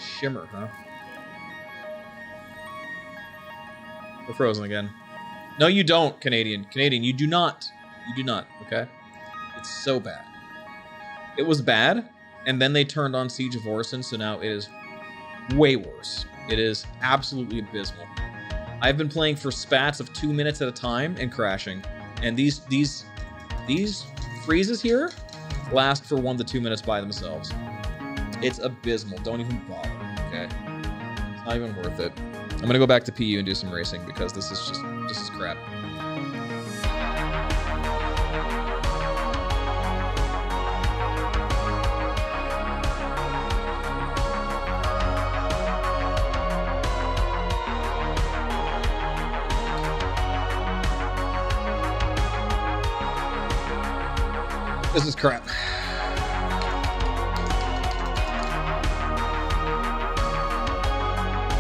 Shimmer, huh? We're frozen again. No, you don't, Canadian. Canadian, you do not. You do not, okay? It's so bad. It was bad, and then they turned on Siege of Orison, so now it is way worse. It is absolutely abysmal. I've been playing for spats of 2 minutes at a time and crashing. And these freezes here last for 1 to 2 minutes by themselves. It's abysmal. Don't even bother. Okay, it's not even worth it. I'm gonna go back to PU and do some racing because this is crap. This is crap.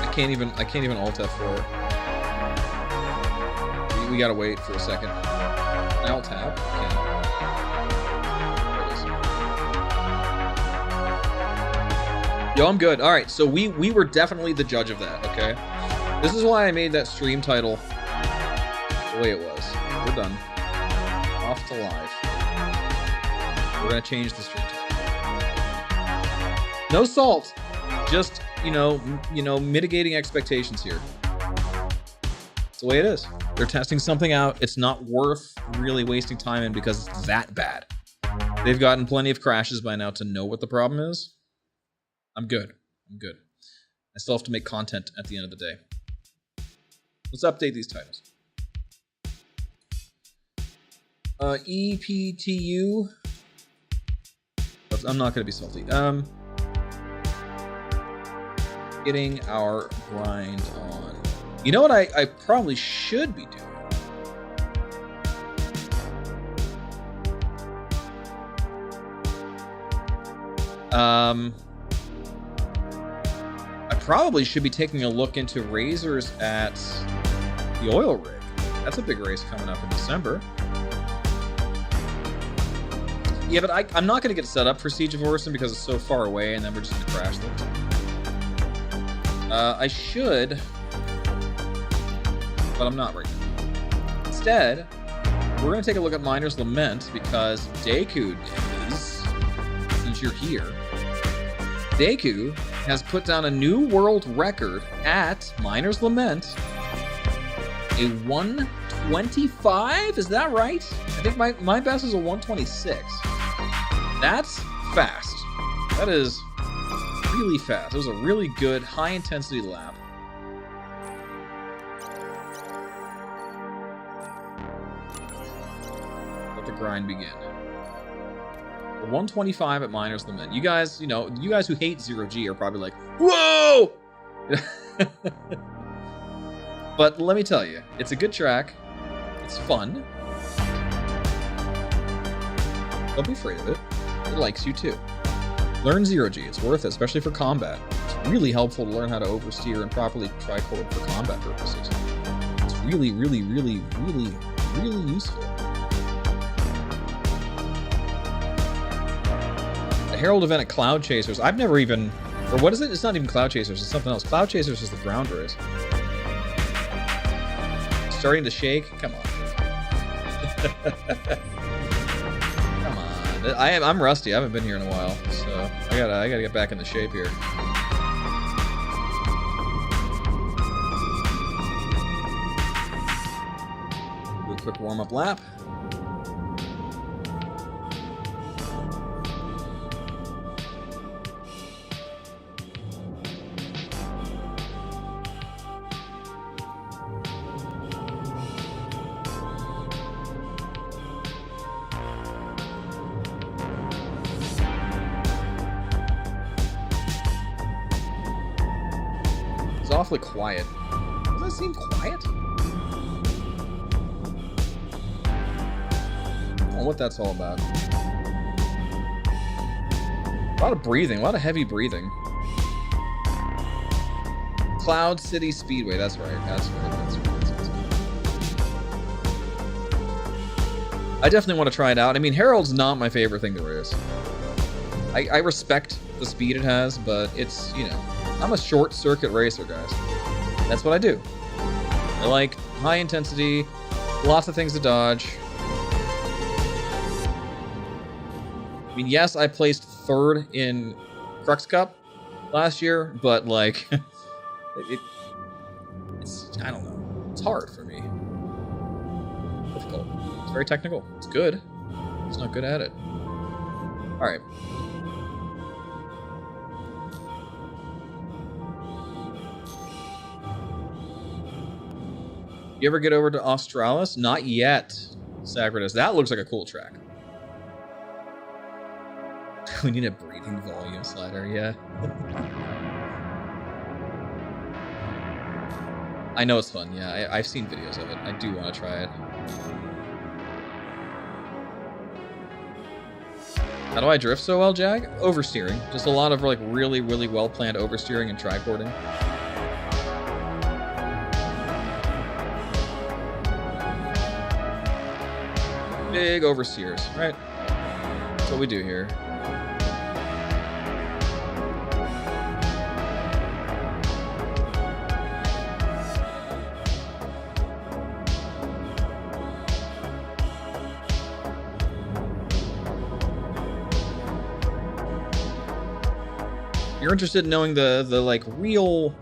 I can't even alt F4. We gotta wait for a second. Can I alt tab? Okay. Yo, I'm good. All right, so we were definitely the judge of that. Okay, this is why I made that stream title the way it was. We're done. Off to live. We're gonna change the stream title. No salt. Just you know, mitigating expectations here. It's the way it is. They're testing something out. It's not worth really wasting time in because it's that bad. They've gotten plenty of crashes by now to know what the problem is. I'm good. I'm good. I still have to make content at the end of the day. Let's update these titles. EPTU. I'm not gonna be salty. getting our grind on. You know what I probably should be doing? I probably should be taking a look into razors at the oil rig. That's a big race coming up in December. Yeah, but I'm not going to get set up for Siege of Orison because it's so far away, and then we're just going to crash things. I should, but I'm not right now. Instead, we're going to take a look at Miner's Lament because Deku is, since you're here, Deku has put down a new world record at Miner's Lament. A 125? Is that right? I think my best is a 126. That's fast. That is really fast. It was a really good, high-intensity lap. Let the grind begin. 125 at Miner's Lament. You guys, you guys who hate 0G are probably like, whoa! But let me tell you, it's a good track. It's fun. Don't be afraid of it. It likes you too. Learn 0G. It's worth it, especially for combat. It's really helpful to learn how to oversteer and properly tricord for combat purposes. It's really, really, really, really, really useful. The Herald event at Cloud Chasers. I've never even... Or what is it? It's not even Cloud Chasers. It's something else. Cloud Chasers is the ground race. Starting to shake? Come on. Come on. I'm rusty. I haven't been here in a while, so I gotta get back into shape here. Do a quick warm-up lap. Awfully quiet. Does that seem quiet? I don't know what that's all about. A lot of breathing, a lot of heavy breathing. Cloud City Speedway, that's right. That's right. I definitely want to try it out. I mean, Herald's not my favorite thing there is. I respect the speed it has, but it's, I'm a short circuit racer, guys. That's what I do. I like high intensity, lots of things to dodge. I mean, yes, I placed 3rd in Crux Cup last year, but like, it's I don't know. It's hard for me. Difficult. It's very technical. It's good. It's not good at it. All right. You ever get over to Australis? Not yet, Sacratus. That looks like a cool track. We need a breathing volume slider, yeah. I know it's fun, yeah. I've seen videos of it. I do want to try it. How do I drift so well, Jag? Oversteering. Just a lot of like really, really well-planned oversteering and tricording. Big oversteers, right? That's what we do here. If you're interested in knowing the like real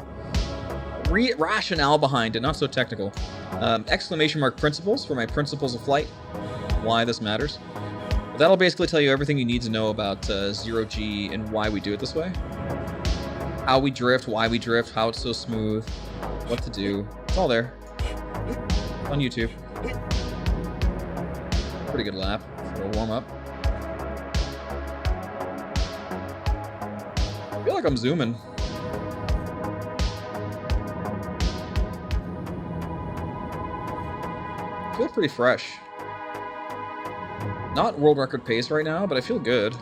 rationale behind it, not so technical, exclamation mark principles for my principles of flight. Why this matters. But that'll basically tell you everything you need to know about 0G and why we do it this way. How we drift, why we drift, how it's so smooth, what to do. It's all there. On YouTube. Pretty good lap for a warm-up. I feel like I'm zooming. pretty fresh. Not world record pace right now, but I feel good.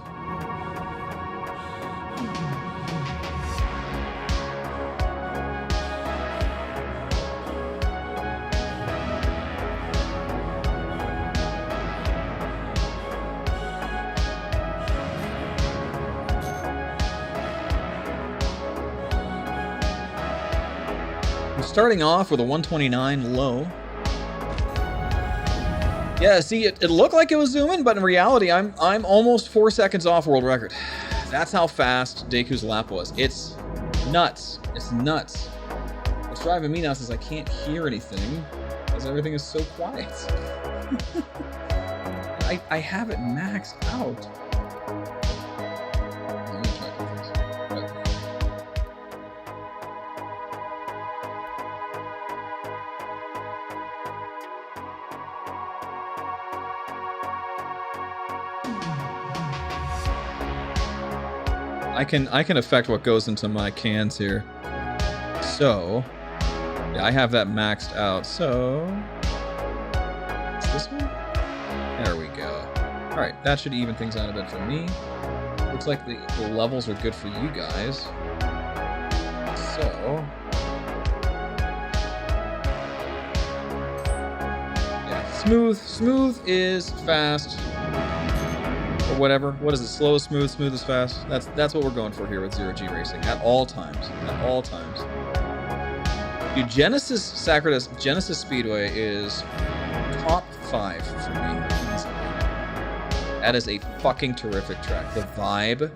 Starting off with a 129 low. Yeah, see, it looked like it was zooming, but in reality, I'm almost 4 seconds off world record. That's how fast Deku's lap was. It's nuts. It's nuts. What's driving me nuts is I can't hear anything because everything is so quiet. I have it maxed out. Let me check this. I can affect what goes into my cans here. So, yeah, I have that maxed out. So, is this one? There we go. All right, that should even things out a bit for me. Looks like the levels are good for you guys. So, yeah, smooth is fast. Or whatever. What is it? Slow is smooth, smooth is fast. That's what we're going for here with Zero G Racing. At all times. At all times. Dude, Genesis Speedway is top 5 for me. That is a fucking terrific track. The vibe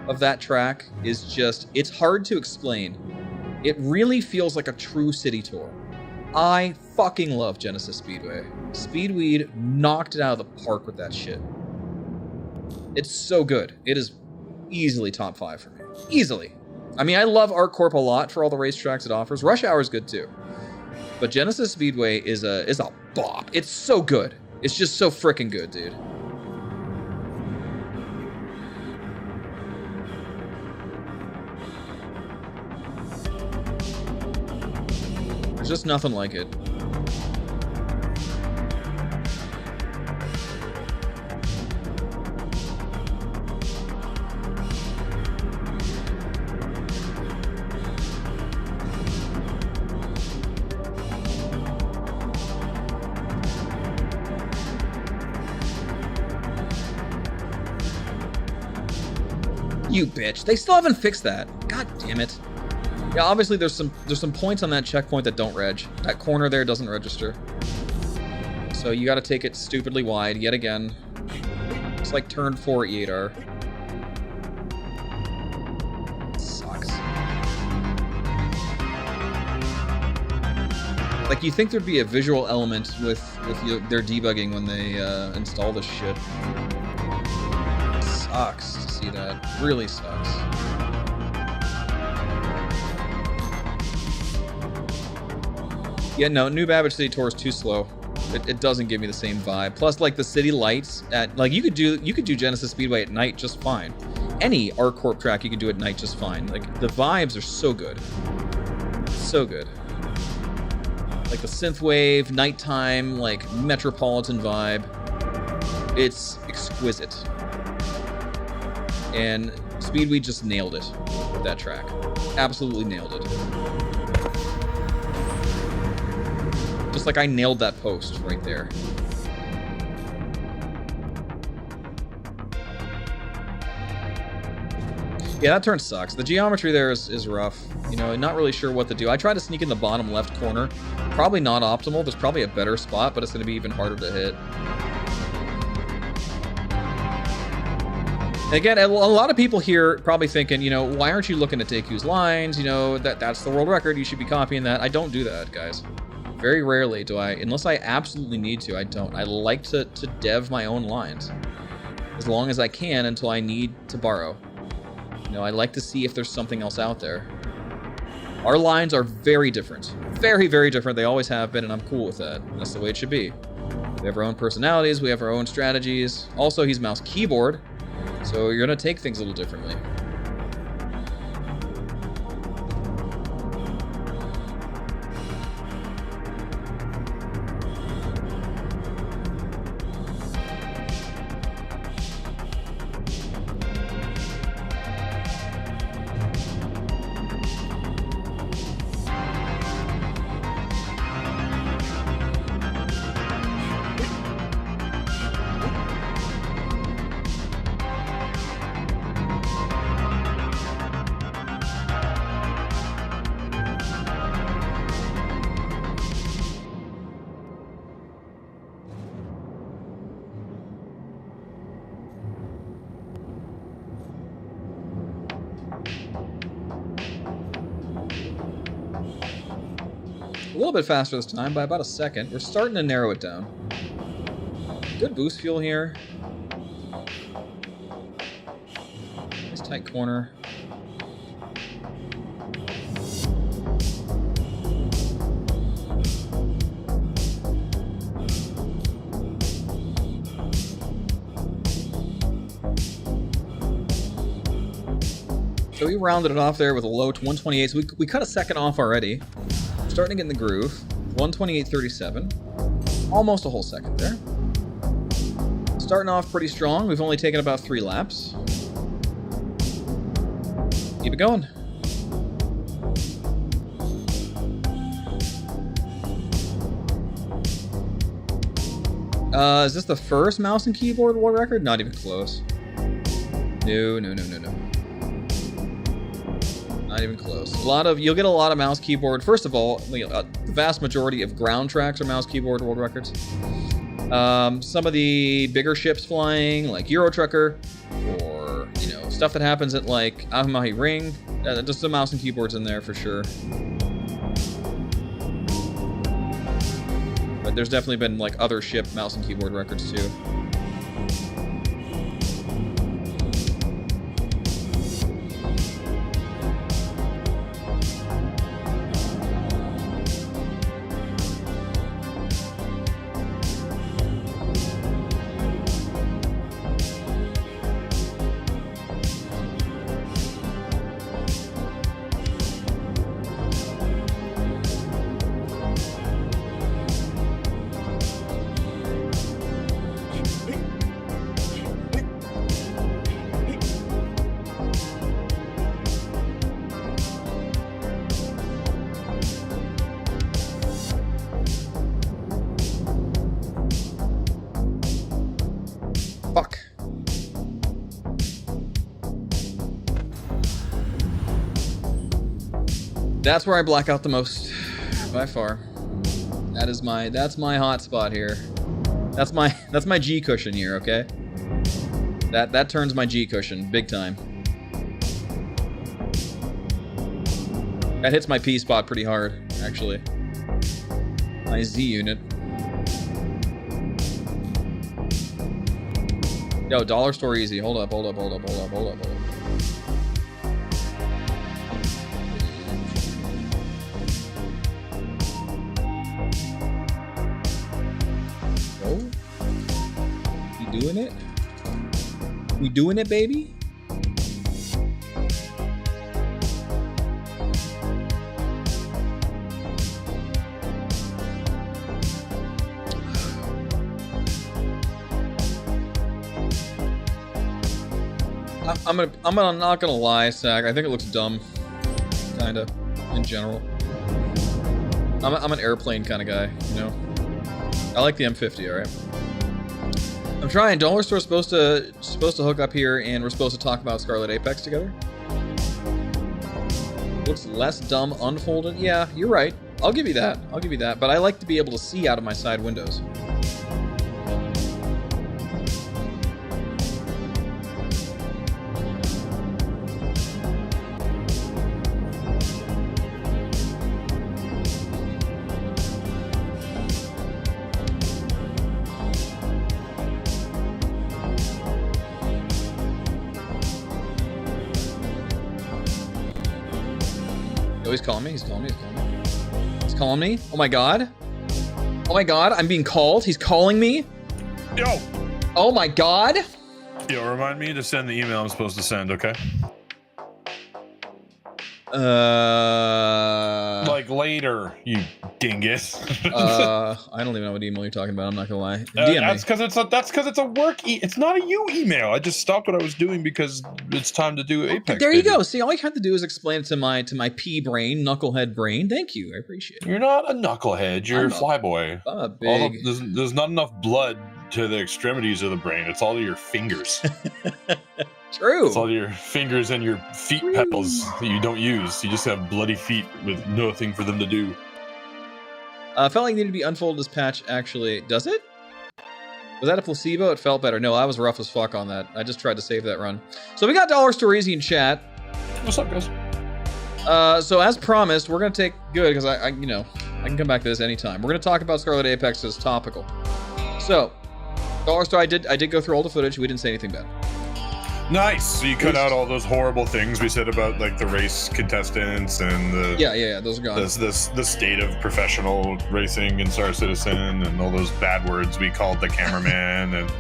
of that track is just, it's hard to explain. It really feels like a true city tour. I fucking love Genesis Speedway. Speedweed knocked it out of the park with that shit. It's so good. It is easily top 5 for me. Easily. I mean, I love ArcCorp a lot for all the racetracks it offers. Rush Hour is good too. But Genesis Speedway is a bop. It's so good. It's just so freaking good, dude. There's just nothing like it. You bitch. They still haven't fixed that. God damn it. Yeah, obviously there's some points on that checkpoint that don't reg. That corner there doesn't register. So you gotta take it stupidly wide yet again. It's like turn 4 EAR. Sucks. Like, you think there'd be a visual element with their debugging when they install this shit. Sucks to see that. Really sucks. Yeah, no, New Babbage City Tour is too slow. It doesn't give me the same vibe. Plus, like, the city lights at, like, you could do Genesis Speedway at night just fine. Any ArcCorp track you can do at night just fine. Like, the vibes are so good. So good. Like the synthwave, nighttime, like metropolitan vibe. It's exquisite. And Speedweed just nailed it with that track. Absolutely nailed it. Just like I nailed that post right there. Yeah, that turn sucks. The geometry there is rough. You know, not really sure what to do. I tried to sneak in the bottom left corner. Probably not optimal. There's probably a better spot, but it's going to be even harder to hit. And again, a lot of people here probably thinking, you know, why aren't you looking at Deku's lines? You know, that's the world record. You should be copying that. I don't do that, guys. Very rarely do I, unless I absolutely need to, I don't. I like to dev my own lines as long as I can until I need to borrow. You know, I like to see if there's something else out there. Our lines are very different. Very, very different. They always have been, and I'm cool with that. That's the way it should be. We have our own personalities. We have our own strategies. Also, he's mouse keyboard, so you're going to take things a little differently. A little bit faster this time, by about a second. We're starting to narrow it down. Good boost fuel here. Nice tight corner. So we rounded it off there with a low 128. So we cut a second off already. Starting to get in the groove. 128.37. Almost a whole second there. Starting off pretty strong. We've only taken about 3 laps. Keep it going. Is this the first mouse and keyboard world record? Not even close. No. Not even close. You'll get a lot of mouse keyboard. First of all, the vast majority of ground tracks are mouse keyboard world records. Some of the bigger ships flying, like Euro Trucker, or stuff that happens at like Ahamahi Ring, just the mouse and keyboards in there for sure. But there's definitely been like other ship mouse and keyboard records too. Fuck. That's where I black out the most, by far. That's my hot spot here. That's my G cushion here, okay? That turns my G cushion big time. That hits my P spot pretty hard, actually. My Z unit. Yo, dollar store easy. Hold up. Yo, we doing it? We doing it, baby? I'm not gonna lie, Sag. I think it looks dumb, kinda, in general. I'm an airplane kind of guy, you know. I like the M50, all right. I'm trying. Dollar Store's supposed to hook up here, and we're supposed to talk about Scarlet Apex together. Looks less dumb unfolded. Yeah, you're right. I'll give you that. But I like to be able to see out of my side windows. He's calling me. He's calling me. Oh my god. I'm being called. He's calling me. Yo. Oh my god. Yo, remind me to send the email I'm supposed to send, okay? Like later, you dingus. I don't even know what email you're talking about. I'm not gonna lie. DM that's because it's a work. It's not a you email. I just stopped what I was doing because it's time to do Apex. There you go. See, all you have to do is explain it to my P brain, knucklehead brain. Thank you. I appreciate it. You're not a knucklehead. You're a flyboy. I'm a big. There's not enough blood to the extremities of the brain. It's all your fingers. True. It's all your fingers and your feet pedals that you don't use. You just have bloody feet with nothing for them to do. Felt like it needed to be unfolded this patch, actually. Does it? Was that a placebo? It felt better. No, I was rough as fuck on that. I just tried to save that run. So we got Dollar Store Easy in chat. What's up, guys? So as promised, we're going to take... Good, because I I can come back to this anytime. We're going to talk about Scarlet Apex as topical. So, Dollar Store, I did go through all the footage. We didn't say anything bad. Nice. So you cut out all those horrible things we said about like the race contestants and the yeah, those are gone. The state of professional racing in Star Citizen and all those bad words we called the cameraman and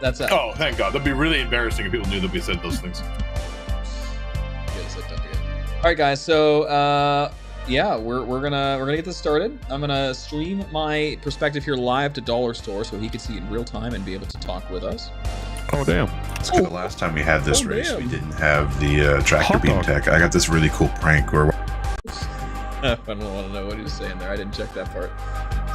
that's it. Oh, thank God. That'd be really embarrassing if people knew that we said those things. All right, guys. So we're gonna get this started. I'm gonna stream my perspective here live to Dollar Store so he can see it in real time and be able to talk with us. Oh damn! It's good. The last time we had this race, we didn't have the tractor beam tech. I got this really cool prank where I don't want to know what he was saying there. I didn't check that part.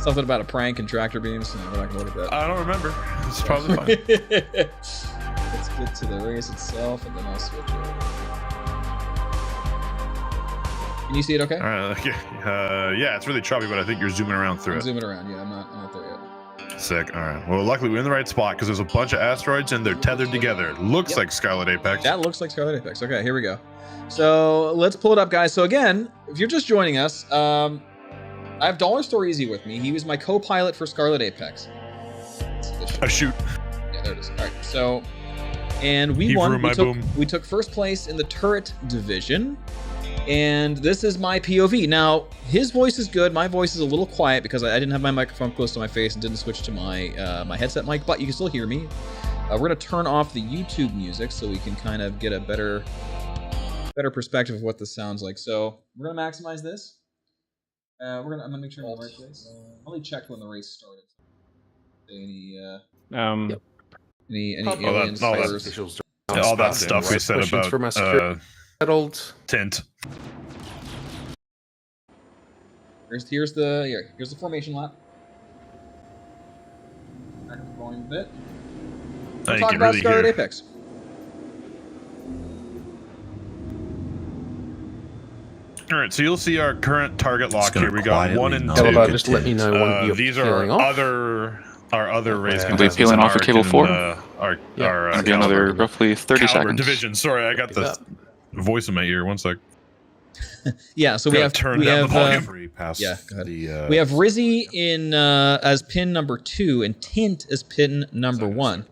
Something about a prank and tractor beams. No, we're not gonna look at that. I don't remember. It's probably fine. Let's get to the race itself, and then I'll switch over. Can you see it okay? All right. Okay. Yeah, it's really choppy, but I think you're zooming around through I'm it. zooming around. Yeah, I'm not there yet. Sick. All right. Well, luckily we're in the right spot because there's a bunch of asteroids and they're tethered together. Looks like Scarlet Apex. That looks like Scarlet Apex. Okay, here we go. So let's pull it up, guys. So again, if you're just joining us, I have Dollar Store Easy with me. He was my co-pilot for Scarlet Apex. Shoot. Yeah, there it is. All right. So, and we won. We took first place in the turret division. And this is my POV. Now, his voice is good. My voice is a little quiet because I didn't have my microphone close to my face and didn't switch to my my headset mic, but you can still hear me. We're going to turn off the YouTube music so we can kind of get a better perspective of what this sounds like. So we're going to maximize this. I'm going to make sure I'm in the right place. I only checked when the race started. Any aliens, fires. All that stuff we said about tint. Here's the formation lap. Back up the volume a bit. We'll talk about Scarlet Apex. All right, so you'll see our current target lock here. We got 1 and 2. Just let me know when these are our other race We'll be peeling off of cable 4. Our be another roughly 30 seconds. Division. Sorry, I got the voice in my ear. 1 sec. Yeah, so we have the volume. We have Rizzy in as pin number 2 and Tint as pin number 1.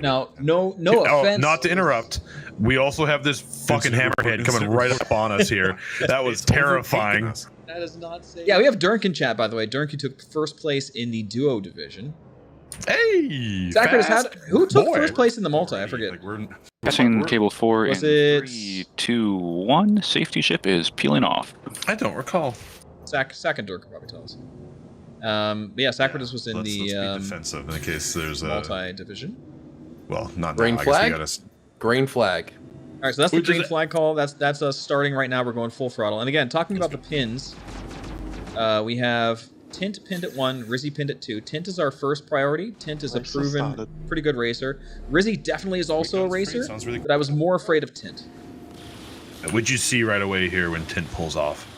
Now, no offense. Not to interrupt. We also have this fucking hammerhead coming right up on us here. That was terrifying. That is not safe. Yeah, we have Durnk in chat, by the way. Durnk took first place in the duo division. Hey! Who took first place in the multi? I forget. Catching cable 4 Was in it 3, 2, 1. Safety ship is peeling off. I don't recall. Sack and Durnk can probably tell us. Yeah, Sacratus was in let's the be defensive in case there's a multi division. Well, not green now. flag. I guess Green flag. All right, so that's the green flag call. That's us starting right now. We're going full throttle. And again, talking about the pins, we have Tint pinned at 1, Rizzy pinned at 2. Tint is our first priority. Tint is a proven, pretty good racer. Rizzy definitely is also a racer, but I was more afraid of Tint. What'd you see right away here when Tint pulls off?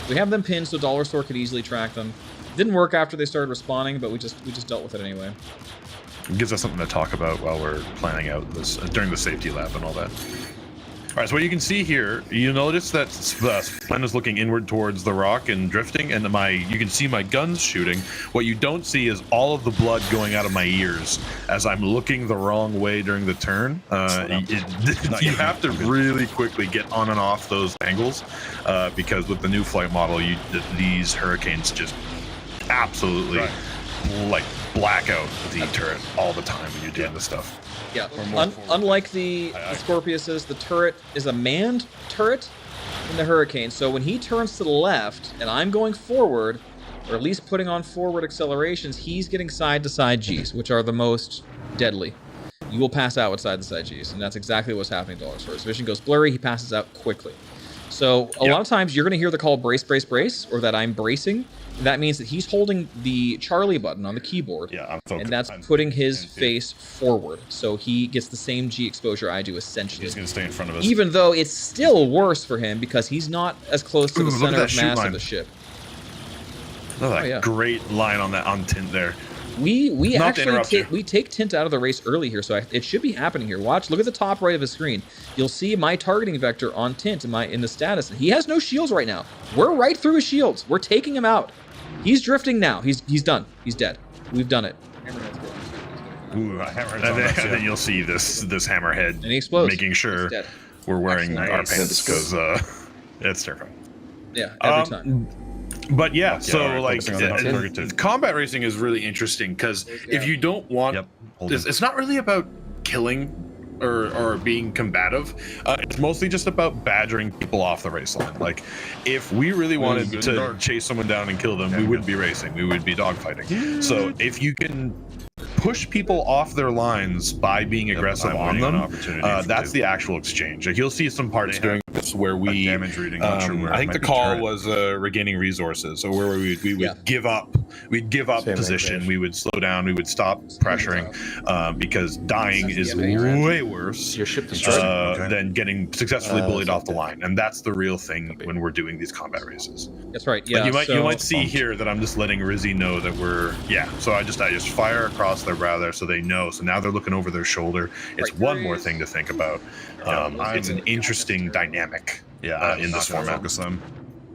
We have them pinned so Dollar Store could easily track them. Didn't work after they started respawning, but we just dealt with it anyway. It gives us something to talk about while we're planning out this during the safety lap and all that. All right, so what you can see here, you notice that Splend is looking inward towards the rock and drifting, and you can see my guns shooting. What you don't see is all of the blood going out of my ears as I'm looking the wrong way during the turn. You have to really quickly get on and off those angles because with the new flight model, these hurricanes just absolutely like black out the turret all the time when you're doing this stuff. Yeah, unlike the Scorpiuses, the turret is a manned turret in the Hurricane. So when he turns to the left, and I'm going forward, or at least putting on forward accelerations, he's getting side-to-side Gs, which are the most deadly. You will pass out with side-to-side Gs, and that's exactly what's happening to Dollar Store. His vision goes blurry, he passes out quickly. So a lot of times you're going to hear the call brace, brace, brace, or that I'm bracing. That means that he's holding the Charlie button on the keyboard, and that's putting his face forward. So he gets the same G exposure I do, essentially. He's going to stay in front of us. Even though it's still worse for him because he's not as close to the center of mass of the ship. Look at that great line on Tint there. We Not to actually interrupt you. we take Tint out of the race early here, so it should be happening here. Watch, look at the top right of his screen. You'll see my targeting vector on Tint in the status. He has no shields right now. We're right through his shields. We're taking him out. He's drifting now. He's done. He's dead. We've done it. Ooh, and then you'll see this hammerhead And he explodes. making sure we're wearing our pants because it's terrifying. Yeah, every time. But yeah, so right, like focusing on the combat racing is really interesting because if you don't want, it's not really about killing or being combative. It's mostly just about badgering people off the race line. Like, if we really wanted to chase someone down and kill them, we wouldn't be racing. We would be dogfighting. So if you can push people off their lines by being aggressive on them, that's the actual exchange. Like, you'll see some parts during this where we damage reading. I think the call was regaining resources, so where we would give up. We'd give up position. We would slow down. We would stop pressuring because dying is way worse than getting successfully bullied off the line, and that's the real thing when we're doing these combat races. That's right. Yeah. But you might see here that I'm just letting Rizzy know that we're So I just fire across their brow there so they know. So now they're looking over their shoulder. It's one more thing to think about. It's an interesting dynamic in this format. Focus them.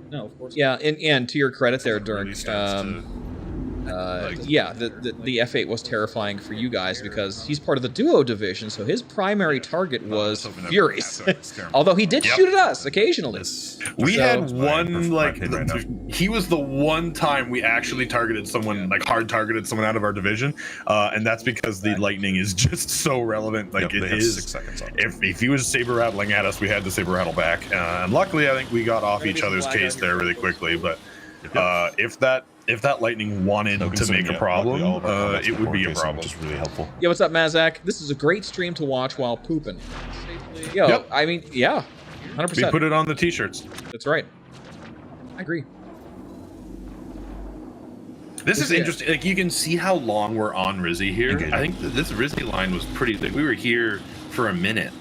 No, of course. Yeah, and to your credit there, Dirk. The F8 was terrifying for you guys because he's part of the duo division, so his primary target was Furies. Although he did shoot at us occasionally. We had one, he was the one time we actually targeted someone, hard targeted someone out of our division, and that's because the lightning is just so relevant. Like, it is 6 seconds on. If he was saber rattling at us, we had to saber rattle back, and luckily I think we got off each other's case there really quickly. But if that lightning wanted to make a problem, it would be a problem. Which is really helpful. Yo, what's up, Mazak? This is a great stream to watch while pooping. Yo, I mean, 100%. We put it on the t-shirts. That's right. I agree. This is interesting. Like, you can see how long we're on Rizzy here. I think this Rizzy line was pretty big. We were here for a minute.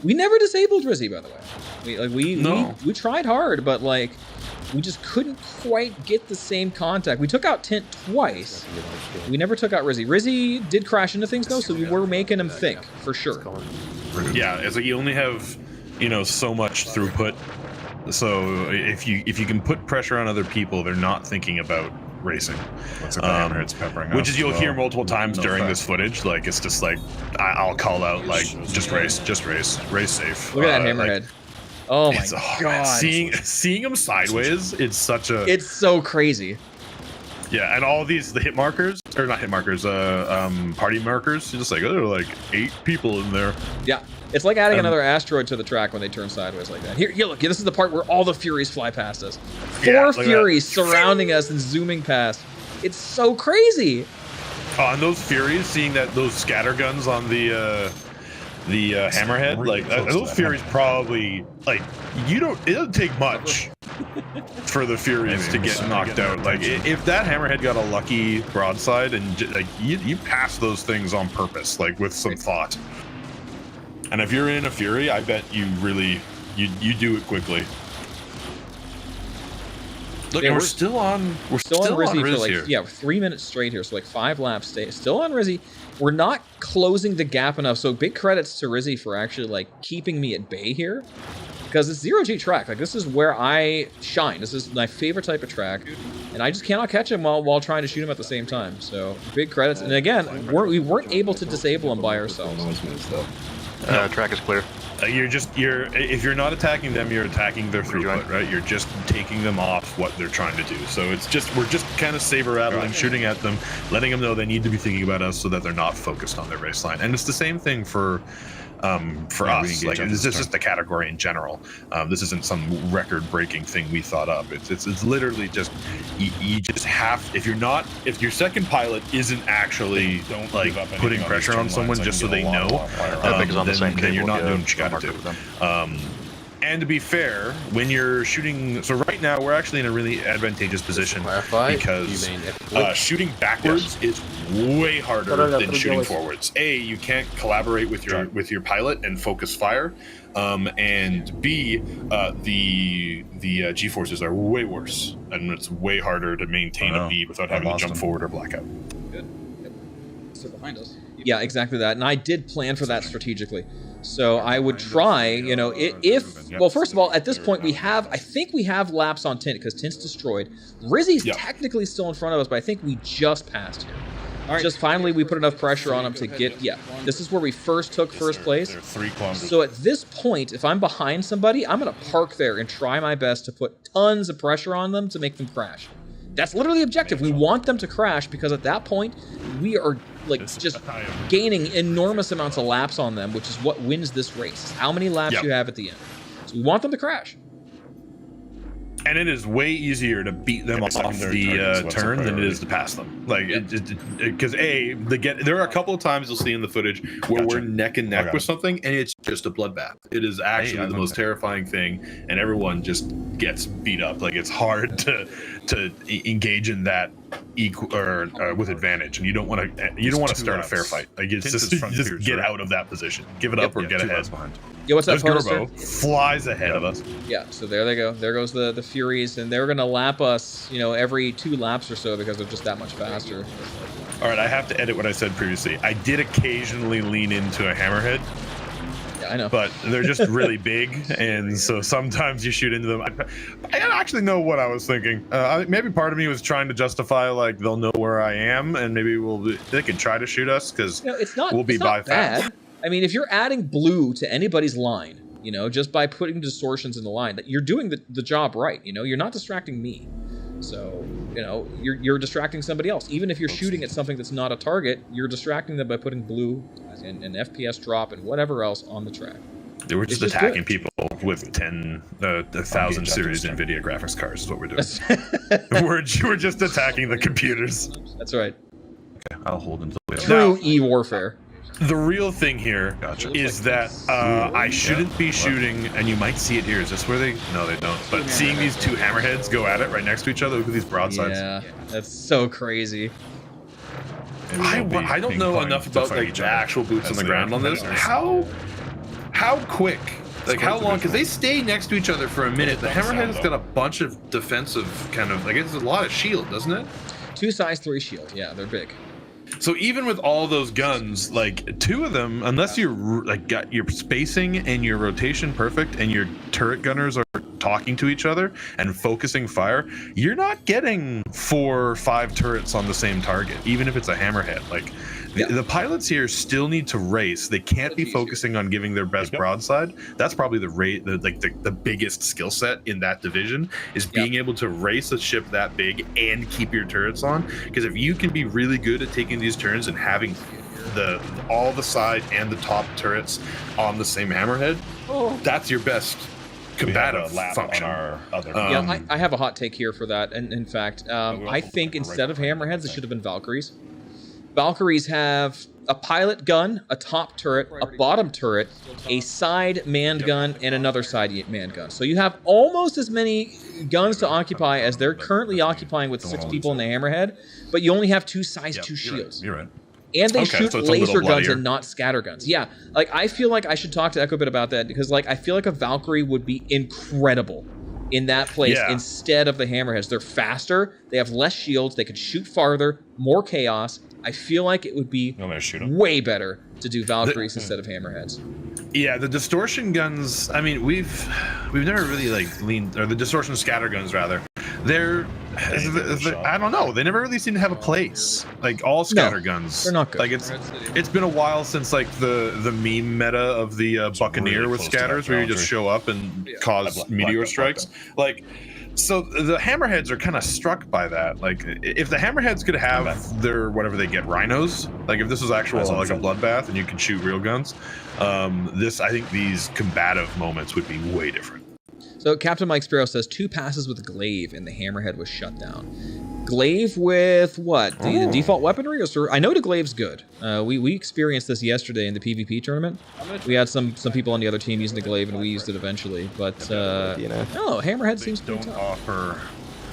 We never disabled Rizzy, by the way. We tried hard, but we just couldn't quite get the same contact. We took out Tint twice. We never took out Rizzy. Rizzy did crash into things though, so we were making him think for sure. Yeah, it's like you only have, so much throughput. So if you can put pressure on other people, they're not thinking about racing. Which is you'll hear multiple times during this footage. Like, it's just like I'll call out just race safe. Look at that hammerhead. Oh my god! Seeing him sideways, it's so crazy. Yeah, and all the hit markers, or not hit markers, party markers. You're just like, there are like 8 people in there. Yeah, it's like adding another asteroid to the track when they turn sideways like that. Here, look. This is the part where all the Furies fly past us. 4 Furies surrounding us and zooming past. It's so crazy. Oh, and those Furies, seeing those scatter guns on the hammerhead, those Furies probably it doesn't take much for the Furies to get knocked out. Like, if that hammerhead got a lucky broadside and you pass those things on purpose, with some thought. And if you're in a Fury, I bet you really you do it quickly. Look, we're still on Rizzy for 3 minutes straight here, so 5 laps. Still on Rizzy. We're not closing the gap enough, so big credits to Rizzy for actually keeping me at bay here, because it's 0G track. This is where I shine. This is my favorite type of track, and I just cannot catch him while trying to shoot him at the same time. So big credits. And again, we weren't able to disable him by ourselves. Track is clear. If you're not attacking them, you're attacking their throughput, right? You're just taking them off what they're trying to do. So we're just kind of saber rattling, shooting at them, letting them know they need to be thinking about us so that they're not focused on their race line. And it's the same thing for us. This is just a category in general. This isn't some record-breaking thing we thought up. It's literally just you just have, if your second pilot isn't actually putting pressure on someone just so they know, then you're not doing what you got to do. And to be fair, when you're shooting, so right now we're actually in a really advantageous position because shooting backwards is way harder than shooting forwards. A, you can't collaborate with your pilot and focus fire, and B, the G-forces are way worse, and it's way harder to maintain a bead without having to jump forward or blackout. Good. they're behind us. Yeah, exactly that. And I did plan for that strategically. So I would try, you know, well, first of all, at this point I think we have laps on Tint because Tint's destroyed. Rizzy's technically still in front of us, but I think we just passed him. All right. Just finally we put enough pressure on him to get, this is where we first took first place. So at this point, if I'm behind somebody, I'm going to park there and try my best to put tons of pressure on them to make them crash. That's literally the objective. We want them to crash because at that point, we are like just gaining enormous amounts of laps on them, which is what wins this race. How many laps you have at the end. So we want them to crash. And it is way easier to beat them off the turn than it is to pass them. Like, because there are a couple of times you'll see in the footage where we're neck and neck with something, and it's just a bloodbath. It is actually the most terrifying thing, and everyone just gets beat up. Like, it's hard to engage in that equal or with advantage, and you don't want to start a fair fight. Like, it's just get out of that position, give it up, or get ahead. Yeah, what's that? Gerbo flies ahead of us. Yeah, so there they go. There goes the Furies, and they're gonna lap us, you know, every 2 laps or so because they're just that much faster. All right, I have to edit what I said previously. I did occasionally lean into a hammerhead. Yeah, I know. But they're just really big, and so sometimes you shoot into them. I don't actually know what I was thinking. Maybe part of me was trying to justify, like, they'll know where I am, and maybe they could try to shoot us because we'll be by fast. I mean, if you're adding blue to anybody's line, you know, just by putting distortions in the line, that you're doing the job right. You know, you're not distracting me. So, you know, you're distracting somebody else. Even if you're shooting at something that's not a target, you're distracting them by putting blue and FPS drop and whatever else on the track. They were just attacking people with 1,000 series NVIDIA graphics cards is what we're doing. we're just attacking the computers. That's right. Okay, I'll hold until we have True E-warfare. The real thing here is that I shouldn't be shooting, and you might see it here. Is this where they? No, they don't. But seeing these 2 hammerheads go at it right next to each other, look at these broadsides. Yeah, that's so crazy. I don't know enough about like the actual boots on the ground on this. How quick? Like how long? Because they stay next to each other for a minute. The hammerhead has got a bunch of defensive kind of. Like it's a lot of shield, doesn't it? 2 size 3 shield. Yeah, they're big. So even with all those guns, like 2 of them, unless you're like got your spacing and your rotation perfect and your turret gunners are talking to each other and focusing fire, you're not getting 4 or 5 turrets on the same target, even if it's a hammerhead. Like the pilots here still need to race. They can't be focusing on giving their best broadside. That's probably the biggest skill set in that division is being able to race a ship that big and keep your turrets on. Because if you can be really good at taking these turns and having all the side and the top turrets on the same hammerhead, that's your best combative function. I have a hot take here for that, and in fact, I think instead of hammerheads, it should have been Valkyries. Valkyries have a pilot gun, a top turret, a bottom turret, a side manned gun, and another side manned gun. So you have almost as many guns to occupy as they're currently occupying with 6 people in the hammerhead, but you only have 2 size 2 shields. You're right. And they shoot laser guns and not scatter guns. Yeah, like I feel like I should talk to Echo a bit about that because like I feel like a Valkyrie would be incredible in that place instead of the hammerheads. They're faster, they have less shields, they can shoot farther, more chaos. I feel like it would be way better to do Valkyries instead of hammerheads. Yeah, the distortion guns. I mean, we've never really like leaned, or the distortion scatter guns rather. They're I don't know. They never really seem to have a place. Like all scatter guns, they're not good. Like it's been a while since like the meme meta of the Buccaneer with scatters, where you just show up and cause meteor strikes. Like. So the hammerheads are kind of struck by that. Like, if the hammerheads could have their whatever they get rhinos, like if this was actual like a bloodbath and you could shoot real guns, I think these combative moments would be way different. So Captain Mike Sparrow says 2 passes with Glaive and the hammerhead was shut down. Glaive with what? The default weaponry? Or I know the Glaive's good. We experienced this yesterday in the PvP tournament. We had some people on the other team using the Glaive and we used it eventually. But no, hammerhead seems to don't offer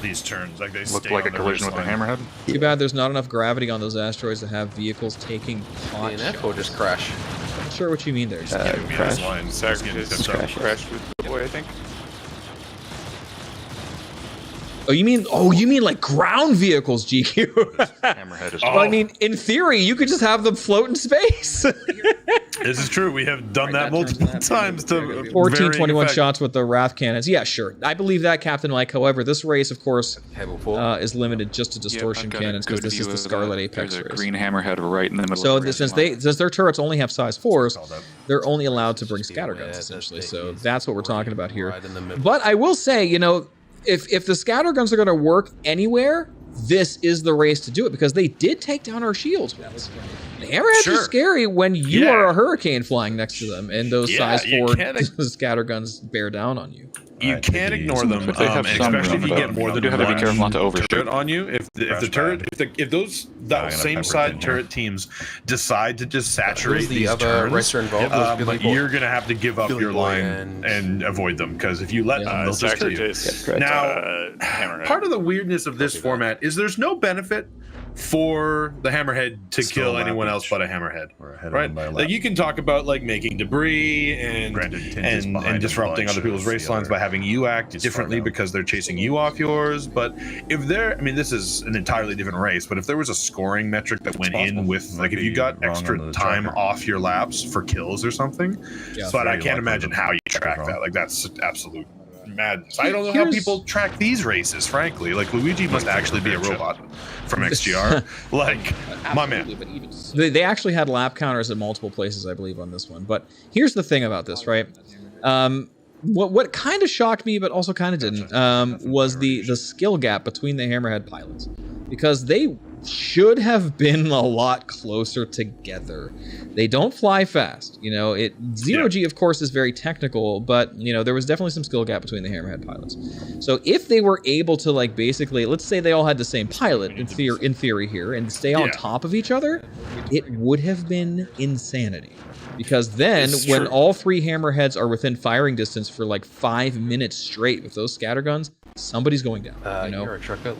these turns. Like they looked like a collision with the hammerhead. Too bad there's not enough gravity on those asteroids to have vehicles taking pot shots. Or just crash. Not sure what you mean there. Crash with the boy, I think. Oh, you mean like ground vehicles, GQ? Hammerhead is Well, I mean, in theory, you could just have them float in space. This is true. We have done that multiple times to 14, 21 effect. shots with the Wrath cannons. Yeah, sure. I believe that, Captain Mike. However, this race, of course, is limited just to distortion cannons because this is the Scarlet Apex There's a race. green Hammerhead right in the middle. So of the since their turrets only have size 4s, they're only allowed to bring scatterguns essentially. So that's what we're talking about here. But I will say, you know, if the scatterguns are going to work anywhere, this is the race to do it because they did take down our shields once. The Hammerheads are scary when you are a hurricane flying next to them, and those size 4 scatterguns bear down on you. You can't ignore them, especially if you get more than have to be careful not to overshoot turret on you. If the turret, if those same side turret teams decide to just saturate these turns, you're gonna have to give up your line and avoid them because if you let them, they'll just kill you. Now, part of the weirdness of this format is there's no benefit for the Hammerhead to kill anyone else but a Hammerhead, right? Like you can talk about like making debris and disrupting other people's race lines by having you act differently because they're chasing you off yours. But if they're, I mean, this is an entirely different race. But if there was a scoring metric that went in with, like, if you got extra time off your laps for kills or something, but I can't imagine how you track that. Like that's absolute madness. I don't know how people track these races, frankly. Like Luigi must actually be a robot from XGR. Like, my man. They actually had lap counters at multiple places, I believe, on this one. But here's the thing about this, right? What kind of shocked me, but also kind of didn't, was the skill gap between the Hammerhead pilots, because they should have been a lot closer together. They don't fly fast, you know. Zero G, of course, is very technical, but you know there was definitely some skill gap between the Hammerhead pilots. So if they were able to, like, basically, let's say they all had the same pilot in theory here, and stay on top of each other, it would have been insanity. Because then, when all 3 Hammerheads are within firing distance for like 5 minutes straight with those scatterguns, somebody's going down. You know,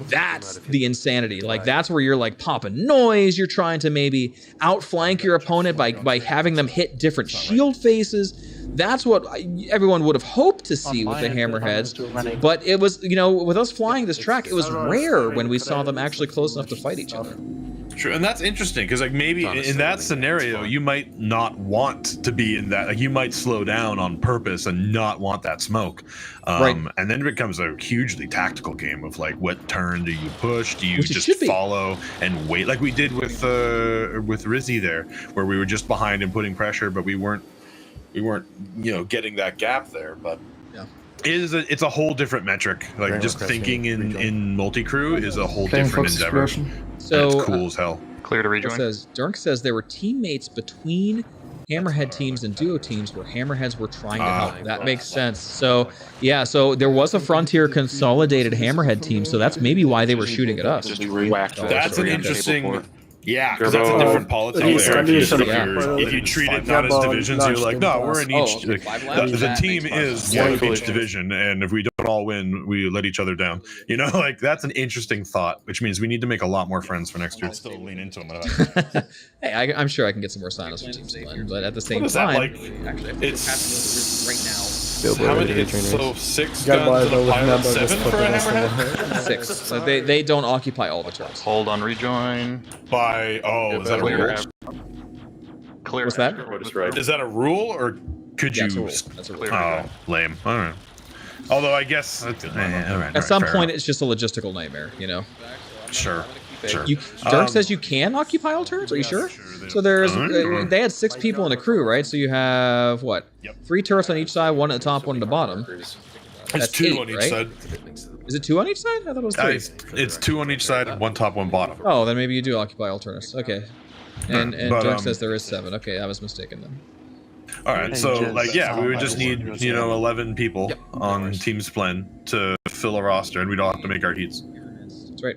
that's the insanity. Like that's where you're like popping noise. You're trying to maybe outflank your opponent by having them hit different shield faces. That's what everyone would have hoped to see with the Hammerheads. But it was, you know, with us flying this track, it was rare when we saw them actually close enough to fight each other. True, and that's interesting because, like, maybe in that scenario you might not want to be in that. Like, you might slow down on purpose and not want that smoke. And then it becomes a hugely tactical game of like, what turn do you push? Do you just follow and wait, like we did with Rizzy there, where we were just behind and putting pressure, but we weren't, you know, getting that gap there. But it's a whole different metric. Like just thinking in multi-crew is a whole different endeavor. So it's cool as hell. Clear to rejoin. Dirk says there were teammates between Hammerhead teams and duo teams where Hammerheads were trying to help. That makes sense. So yeah, so there was a Frontier consolidated Hammerhead team, so that's maybe why they were shooting at us. That's an interesting. Yeah, because that's a different politics there. If you treat it not as divisions, you're like, no, we're in each. The team is one of each division, and if we don't all win, we let each other down. You know, like that's an interesting thought, which means we need to make a lot more friends for next year. I'll still lean into them. Hey, I'm sure I can get some more sign-ups for Team Blend, but at the same time, it's right now. How many? So 6 guns and a pilot, 7 for a Hammerhead? 6. So they don't occupy all the turrets. Hold on, rejoin. By is that a rule? Clear. What's that? Is that a rule, or could you? That's a rule. Oh, lame. All right. Although I guess at some point it's just a logistical nightmare, you know. Sure. Dirk says you can occupy all turrets. Are you sure? So there's they had 6 people in a crew, right? So you have what? 3 turrets on each side, 1 at the top, 1 at the bottom. It's 2 on each side. Is it 2 on each side? I thought it was 3. It's 2 on each side, 1 top, 1 bottom. Oh, then maybe you do occupy all turrets. Okay. And Dirk says there is 7. Okay, I was mistaken then. All right, so like, yeah, we would just need, you know, 11 people on Team Splen to fill a roster, and we'd all have to make our heats. That's right.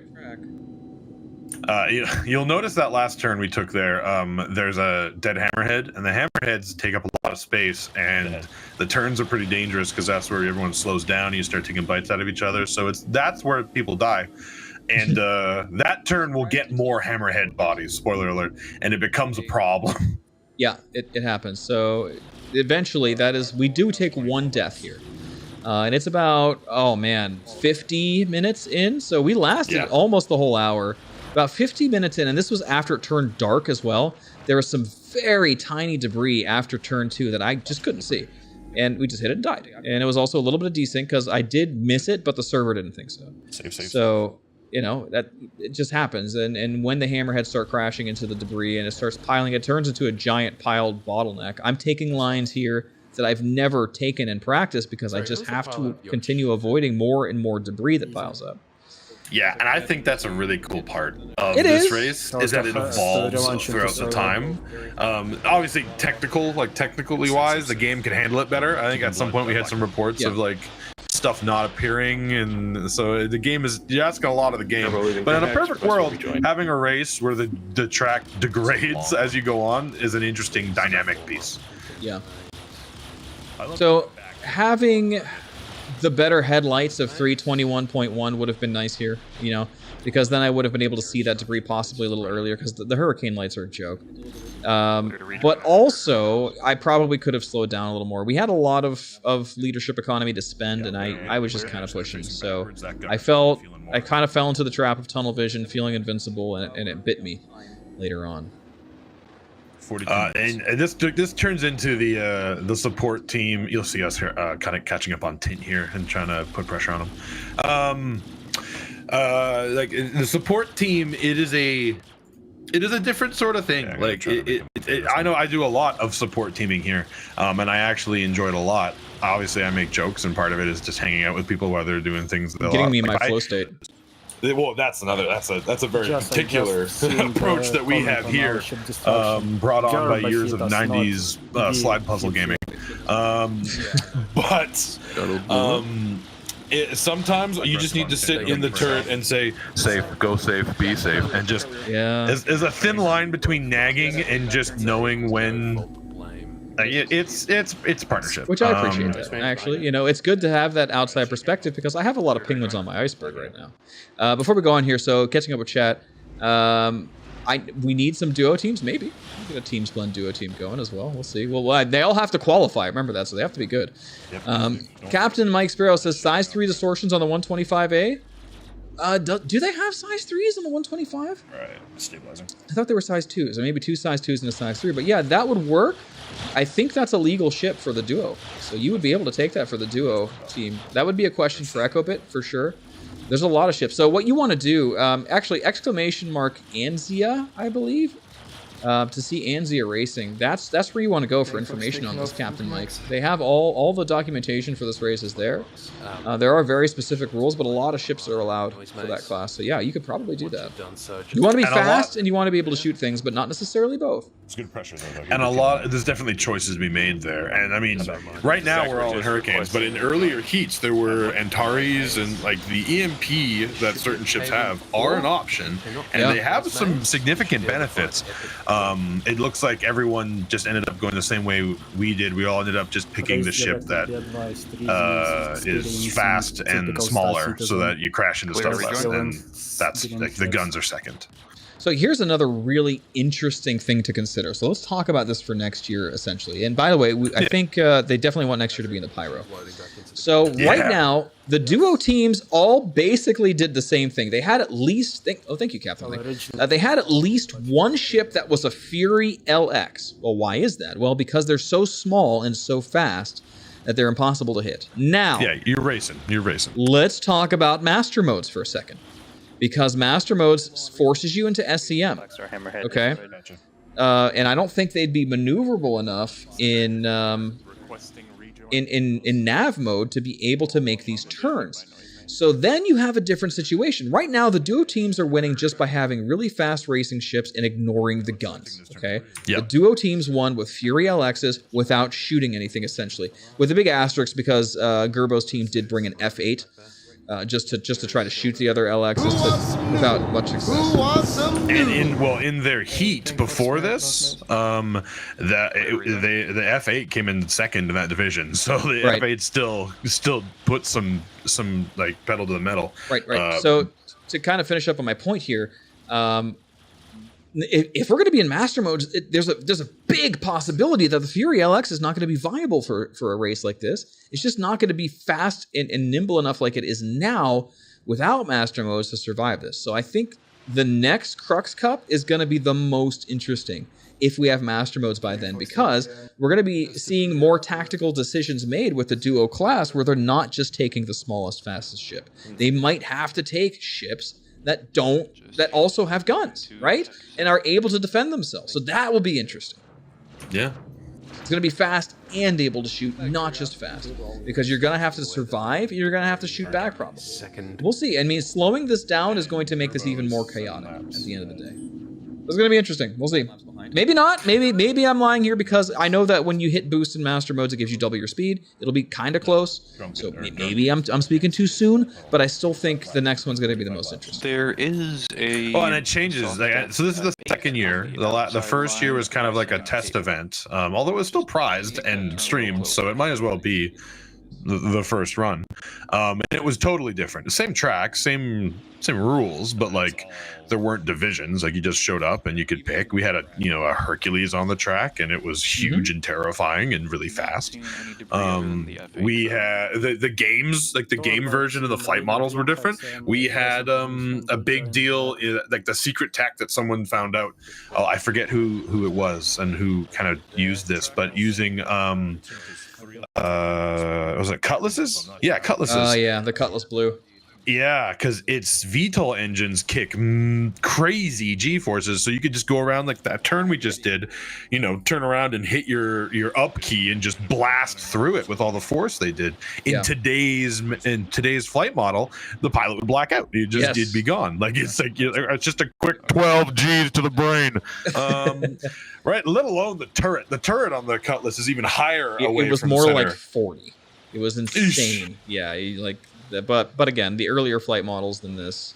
You'll notice that last turn we took there, there's a dead Hammerhead, and the Hammerheads take up a lot of space, and the turns are pretty dangerous because that's where everyone slows down and you start taking bites out of each other. So that's where people die. And that turn will get more Hammerhead bodies, spoiler alert, and it becomes a problem. Yeah, it happens. So eventually we do take 1 death here. And it's about, 50 minutes in. So we lasted almost the whole hour. About 50 minutes in, and this was after it turned dark as well. There was some very tiny debris after turn 2 that I just couldn't see. And we just hit it and died. And it was also a little bit of desync because I did miss it, but the server didn't think so. Safe. So, that it just happens. And when the hammerheads start crashing into the debris and it starts piling, it turns into a giant piled bottleneck. I'm taking lines here that I've never taken in practice because I just have to continue avoiding more and more debris that piles up. Yeah, and I think that's a really cool part of this race is that it evolves throughout the time. Obviously, technically wise, the game could handle it better. I think at some point we had some reports of like stuff not appearing, and so the game is asking a lot of the game. But in a perfect world, having a race where the track degrades as you go on is an interesting dynamic piece. Yeah. So having the better headlights of 321.1 would have been nice here, because then I would have been able to see that debris possibly a little earlier, because the hurricane lights are a joke. But also, I probably could have slowed down a little more. We had a lot of leadership economy to spend, and I was just kind of pushing. So I kind of fell into the trap of tunnel vision, feeling invincible, and it bit me later on. And this turns into the support team. You'll see us here kind of catching up on Tint here and trying to put pressure on them. Like the support team, it is a different sort of thing. I know I do a lot of support teaming here, and I actually enjoy it a lot. Obviously, I make jokes, and part of it is just hanging out with people while they're doing things. Getting me in my flow state. Well, that's a very particular approach that we have here, brought on by years of 90s slide puzzle gaming. Sometimes you just need to sit in the turret and say, safe, go safe, be safe, and just, there's a thin line between nagging and just knowing when. It's partnership, which I appreciate. That actually, it's good to have that outside perspective because I have a lot of penguins on my iceberg right now. Before we go on here, so catching up with chat, we need some duo teams. Maybe we'll get a team blend duo team going as well. We'll see. Well, they all have to qualify. Remember that, so they have to be good. Captain Mike Sparrow says size 3 distortions on the 125A. Do they have size 3s on the 125? Right, stabilizing. I thought they were size 2s, or maybe 2 size 2s and a size 3. But yeah, that would work. I think that's a legal ship for the duo, so you would be able to take that for the duo team. That would be a question for EchoBit for sure. There's a lot of ships. So what you want to do, actually, ! Anzia, I believe, to see Anzia racing. That's where you want to go for information on this, Captain Mike. They have all the documentation for this race is there. There are very specific rules, but a lot of ships are allowed for that class. So yeah, you could probably do that. You want to be fast and you want to be able to shoot things, but not necessarily both. It's good pressure though. And there's definitely choices to be made there. And I mean, right now we're all in hurricanes, but in earlier heats there were Antares and like the EMP that certain ships have are an option, and they have some significant benefits. It looks like everyone just ended up going the same way we did. We all ended up just picking the ship that is fast and smaller, so that you crash into stuff less, and that's like the guns are second. So here's another really interesting thing to consider. So let's talk about this for next year, essentially. And by the way, I think they definitely want next year to be in the Pyro. So right now, the duo teams all basically did the same thing. They had at least, thank you, Captain. They had at least one ship that was a Fury LX. Well, why is that? Well, because they're so small and so fast that they're impossible to hit. Now, you're racing. Let's talk about master modes for a second. Because master modes forces you into SCM, okay? And I don't think they'd be maneuverable enough in nav mode to be able to make these turns. So then you have a different situation. Right now, the duo teams are winning just by having really fast racing ships and ignoring the guns, okay? The duo teams won with Fury LXs without shooting anything, essentially. With a big asterisk because Gerbo's team did bring an F8. Just to try to shoot the other LXs without much success. And in their heat before this, the F8 came in second in that division, so the F8 still put some like pedal to the metal. Right. So to kind of finish up on my point here, if we're going to be in master mode, there's a big possibility that the Fury LX is not going to be viable for a race like this. It's just not going to be fast and nimble enough like it is now without master modes to survive this. So I think the next Crux Cup is going to be the most interesting if we have master modes by then, because we're going to be seeing more tactical decisions made with the duo class where they're not just taking the smallest, fastest ship. They might have to take ships that also have guns, right? And are able to defend themselves. So that will be interesting. Yeah. It's going to be fast and able to shoot, not just fast. Because you're going to have to survive, you're going to have to shoot back probably. We'll see. I mean, slowing this down is going to make this even more chaotic at the end of the day. It's going to be interesting. We'll see. Maybe not. Maybe I'm lying here because I know that when you hit boost in master modes, it gives you double your speed. It'll be kind of close. So maybe I'm speaking too soon, but I still think the next one's going to be the most interesting. There is a... Oh, and it changes. So this is the second year. The first year was kind of like a test event, although it was still prized and streamed, so it might as well be the first run. And it was totally different. The same track, same rules, but like there weren't divisions. Like you just showed up and you could pick. We had a Hercules on the track, and it was huge and terrifying and really fast. We had the games, like the game version of the flight models were different. We had a big deal, like the secret tech that someone found out. Oh, I forget who it was and who kind of used this, but using was it cutlasses? Yeah, cutlasses. Oh yeah, the Cutlass Blue. Yeah, because its VTOL engines kick crazy G-forces, so you could just go around like that turn we just did, turn around and hit your up key and just blast through it with all the force they did. In today's flight model, the pilot would black out. You'd be gone. Like it's it's just a quick 12 G's to the brain. Right, let alone the turret. The turret on the Cutlass is even higher away from center. It was more like 40. It was insane. Yeah, but again, the earlier flight models than this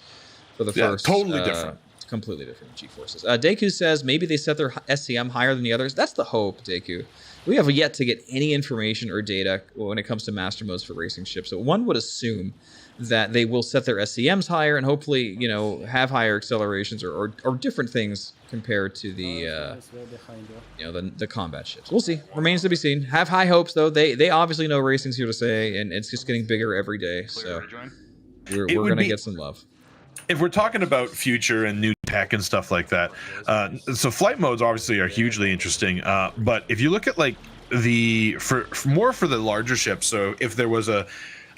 for the first totally different. Completely different G-forces. Deku says maybe they set their SCM higher than the others. That's the hope, Deku. We have yet to get any information or data when it comes to master modes for racing ships. So one would assume that they will set their SCMs higher and hopefully, have higher accelerations or different things compared to the the combat ships. We'll see. Remains to be seen. Have high hopes though. They obviously know racing's here to stay, and it's just getting bigger every day. So we're gonna get some love. If we're talking about future and new tech and stuff like that, so flight modes obviously are hugely interesting. But if you look at like for the larger ships, so if there was a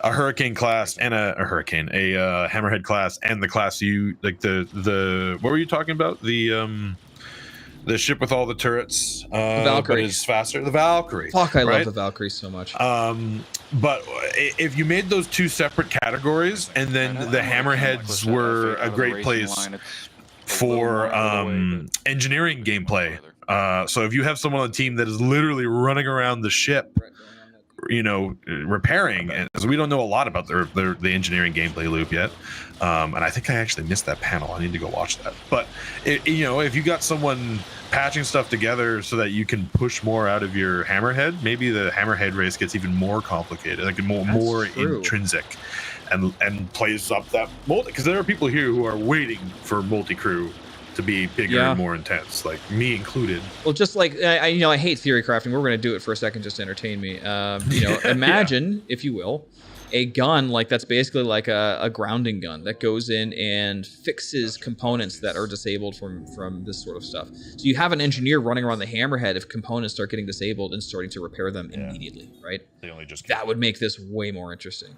Hurricane class and a Hammerhead class and the class the what were you talking about? The ship with all the turrets, Valkyrie is faster. The Valkyrie. Fuck, I love the Valkyrie so much. But if you made those two separate categories, and then the Hammerheads were a great place for engineering gameplay. So if you have someone on the team that is literally running around the ship, repairing, and so we don't know a lot about the engineering gameplay loop yet, and I think I actually missed that panel. I need to go watch that. But if you got someone patching stuff together so that you can push more out of your Hammerhead, maybe the Hammerhead race gets even more complicated, like more intrinsic, and plays up that multi, because there are people here who are waiting for multi-crew to be bigger and more intense, like me included. Well, just like I hate theory crafting. We're going to do it for a second just to entertain me. Imagine, if you will, a gun that's basically like a grounding gun that goes in and fixes components that are disabled from this sort of stuff. So you have an engineer running around the Hammerhead if components start getting disabled and starting to repair them immediately, right? That would make this way more interesting.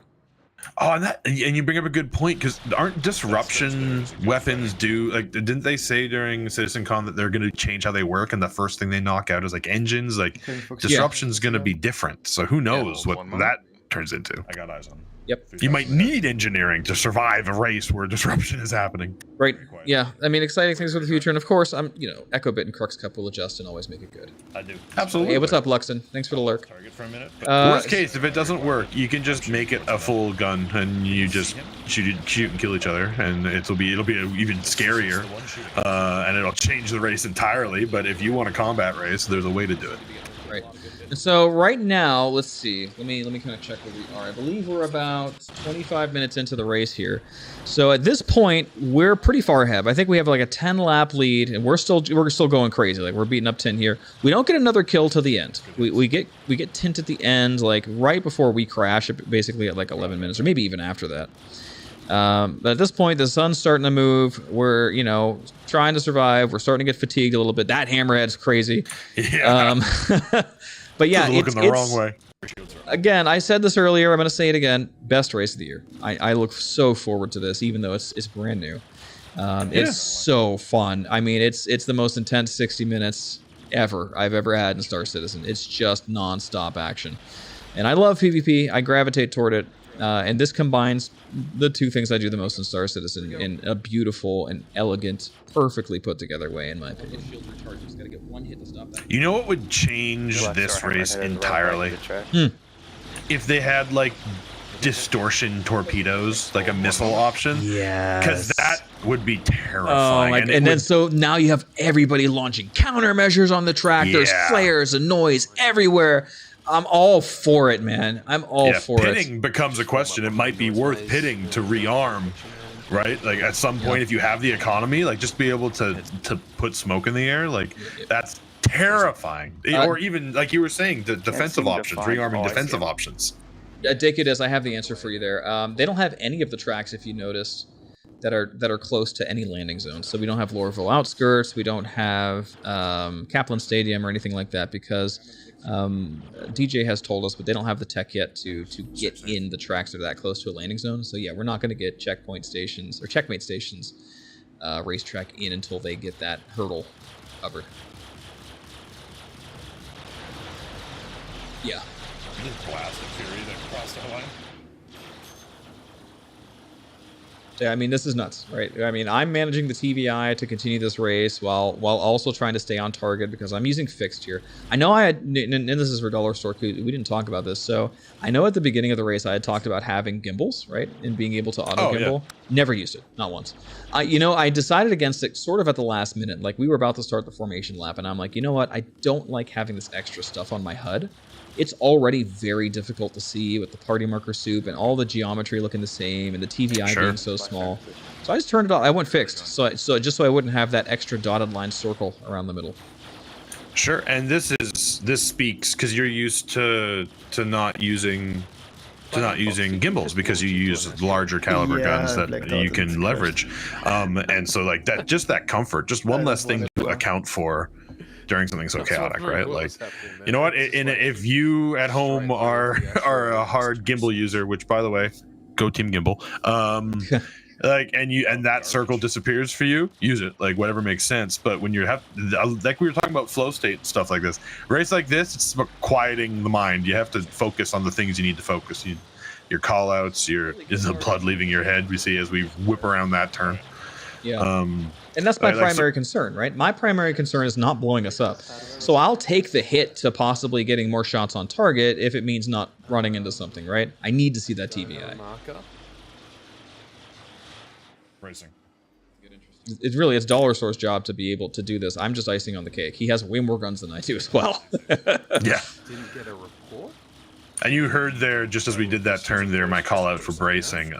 Oh, and you bring up a good point, because aren't disruption weapons didn't they say during CitizenCon that they're going to change how they work, and the first thing they knock out is like engines? Like disruption's going to be different, so who knows what that turns into. I got eyes on it. Yep. You might need engineering to survive a race where disruption is happening. Right. Yeah. I mean, exciting things for the future, and of course, EchoBit and Crux Cup will adjust and always make it good. I do. Absolutely. Hey, what's up, Luxon? Thanks for the lurk. Target for a minute. Worst case, if it doesn't work, you can just make it a full gun, and you just shoot and kill each other, and it'll be even scarier, and it'll change the race entirely. But if you want a combat race, there's a way to do it. Right. So right now, let's see. Let me kind of check where we are. I believe we're about 25 minutes into the race here. So at this point, we're pretty far ahead. I think we have like a 10 lap lead, and we're still going crazy. Like we're beating up 10 here. We don't get another kill till the end. We get tint at the end, like right before we crash, basically at like 11 minutes, or maybe even after that. But at this point, the sun's starting to move. We're, trying to survive. We're starting to get fatigued a little bit. That hammerhead's crazy. Yeah. But yeah, looking the wrong way. Again, I said this earlier. I'm going to say it again. Best race of the year. I look so forward to this, even though it's brand new. It's so fun. I mean, it's the most intense 60 minutes I've ever had in Star Citizen. It's just non-stop action, and I love PvP. I gravitate toward it. And this combines the two things I do the most in Star Citizen in a beautiful and elegant, perfectly put together way, in my opinion. You know what would change this race entirely? If they had like distortion torpedoes, like a missile option. Yeah. Because that would be terrifying. Oh, and then so now you have everybody launching countermeasures on the track. Yeah. There's flares and noise everywhere. I'm all for it, man. I'm all for it. Pitting becomes a question. It might be worth pitting to rearm, right? Like at some point, if you have the economy, like just be able to put smoke in the air, like that's terrifying. Or even like you were saying, the defensive options, rearming defensive options. Decudus, I have the answer for you there. They don't have any of the tracks, if you notice, that are close to any landing zones. So we don't have Lorville Outskirts. We don't have Kaplan Stadium or anything like that because DJ has told us, but they don't have the tech yet to get in the tracks that are that close to a landing zone. So yeah, we're not going to get checkmate stations racetrack in until they get that hurdle covered. Yeah. This blast of fury that crossed our line. Yeah, I mean, this is nuts, right? I mean, I'm managing the TVI to continue this race while also trying to stay on target because I'm using fixed here. I know I had, and this is for Dollar Store, we didn't talk about this, so I know at the beginning of the race I had talked about having gimbals, right? And being able to auto-gimbal. Yeah. Never used it, not once. I decided against it sort of at the last minute. Like, we were about to start the formation lap, and I'm like, you know what? I don't like having this extra stuff on my HUD. It's already very difficult to see with the party marker soup and all the geometry looking the same and the TVI being so small. So I just turned it off. I went fixed, so just so I wouldn't have that extra dotted line circle around the middle. Sure, and this speaks because you're used to not using gimbals because you use larger caliber guns that you can leverage, and so like that, just that comfort, just one less thing to account for during something so chaotic, right? Like, you know what? If you at home are a hard gimbal user, which by the way, go Team Gimbal, like, and that circle disappears for you, use it, like whatever makes sense. But when you have, like we were talking about flow state and stuff like this, race like this, it's about quieting the mind. You have to focus on the things you need to focus. Your call outs, the blood leaving your head. We see as we whip around that turn. Yeah. And that's my primary concern, right? My primary concern is not blowing us up. So I'll take the hit to possibly getting more shots on target if it means not running into something, right? I need to see that TVI. Racing. It's Dollar Store's job to be able to do this. I'm just icing on the cake. He has way more guns than I do as well. Yeah. Didn't get a report? And you heard there, just as we did that turn there, my call out for bracing.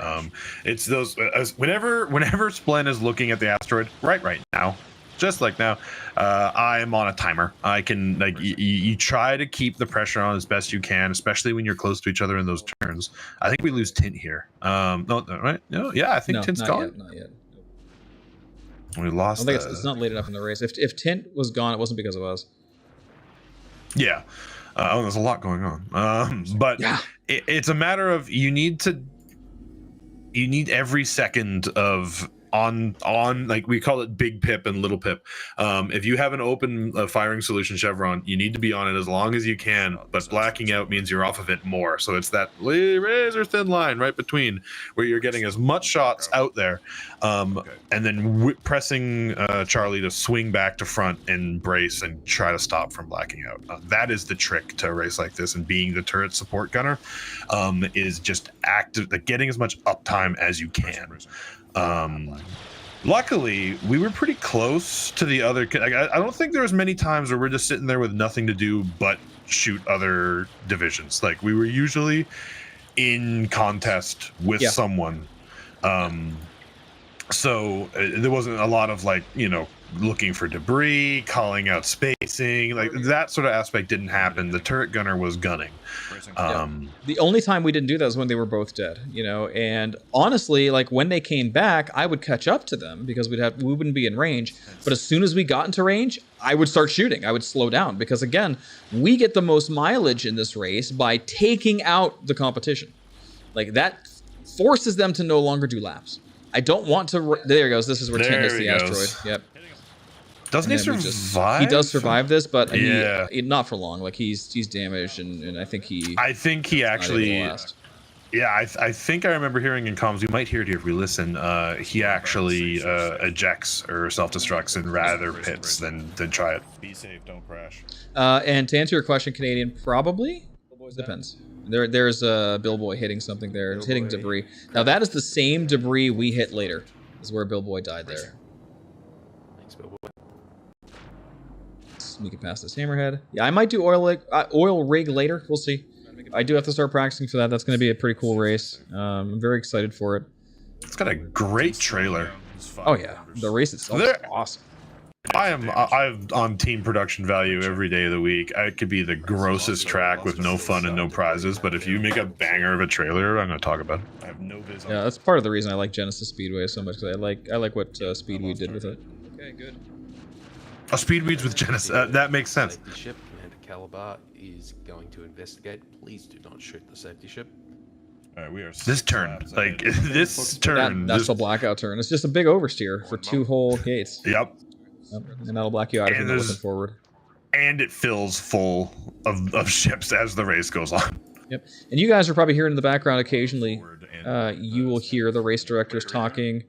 It's those, whenever Splen is looking at the asteroid, right now, just like now, I am on a timer. I can, like, you try to keep the pressure on as best you can, especially when you're close to each other in those turns. I think we lose Tint here. No, right? No, yeah, I think Tint's gone. Not yet. We lost. I think it's not late enough in the race. If Tint was gone, it wasn't because of us. Yeah. There's a lot going on. But yeah. It's a matter of you need every second of on like we call it big pip and little pip. If you have an open firing solution chevron, you need to be on it as long as you can, but blacking out means you're off of it more. So it's that razor thin line right between where you're getting as much shots out there, and then pressing Charlie to swing back to front and brace and try to stop from blacking out. That is the trick to a race like this, and being the turret support gunner is just active, like getting as much uptime as you can. Luckily, we were pretty close to the other. I don't think there was many times where we're just sitting there with nothing to do but shoot other divisions. Like we were usually in contest with someone. So there wasn't a lot of like, you know, looking for debris, calling out spacing, like that sort of aspect didn't happen. The turret gunner was gunning. The only time we didn't do that was when they were both dead, you know, and honestly, like when they came back, I would catch up to them because we wouldn't be in range. But as soon as we got into range, I would start shooting. I would slow down because again, we get the most mileage in this race by taking out the competition. Like that forces them to no longer do laps. I don't want to. There he goes. This is where Tim hits the asteroid. Yep. Doesn't he survive? He does survive this, but he, not for long. Like he's damaged, and I think he. I think he actually. Yeah, I think I remember hearing in comms. We might hear it here if we listen. He actually ejects or self-destructs in rather pits than try it. Be safe, don't crash. And to answer your question, Canadian, probably depends. There's a Billboy hitting something there. It's hitting debris. Now that is the same debris we hit later. This is where Billboy died there. Thanks, Billboy. We can pass this hammerhead. Yeah, I might do oil rig later. We'll see. I do have to start practicing for that. That's going to be a pretty cool race. I'm very excited for it. It's got a great trailer. Oh yeah, the race itself is awesome. I'm on team production value every day of the week. It could be the grossest track with no fun and no prizes, but if you make a banger of a trailer, I'm going to talk about it. I have no vision. Yeah, that's part of the reason I like Genesis Speedway so much, because I like what Speedweed did with it. Okay, good. Oh, Speedweeds with Genesis. That makes sense. The ship, Commander Calabar is going to investigate. Please do not shoot the safety ship. All right, we are this turn, like this turn. That's the blackout turn. It's just a big oversteer for 2 whole gates. Yep. And that'll black you out if you're looking forward. And it fills full of ships as the race goes on. Yep. And you guys are probably hearing in the background occasionally. You will hear the race directors talking,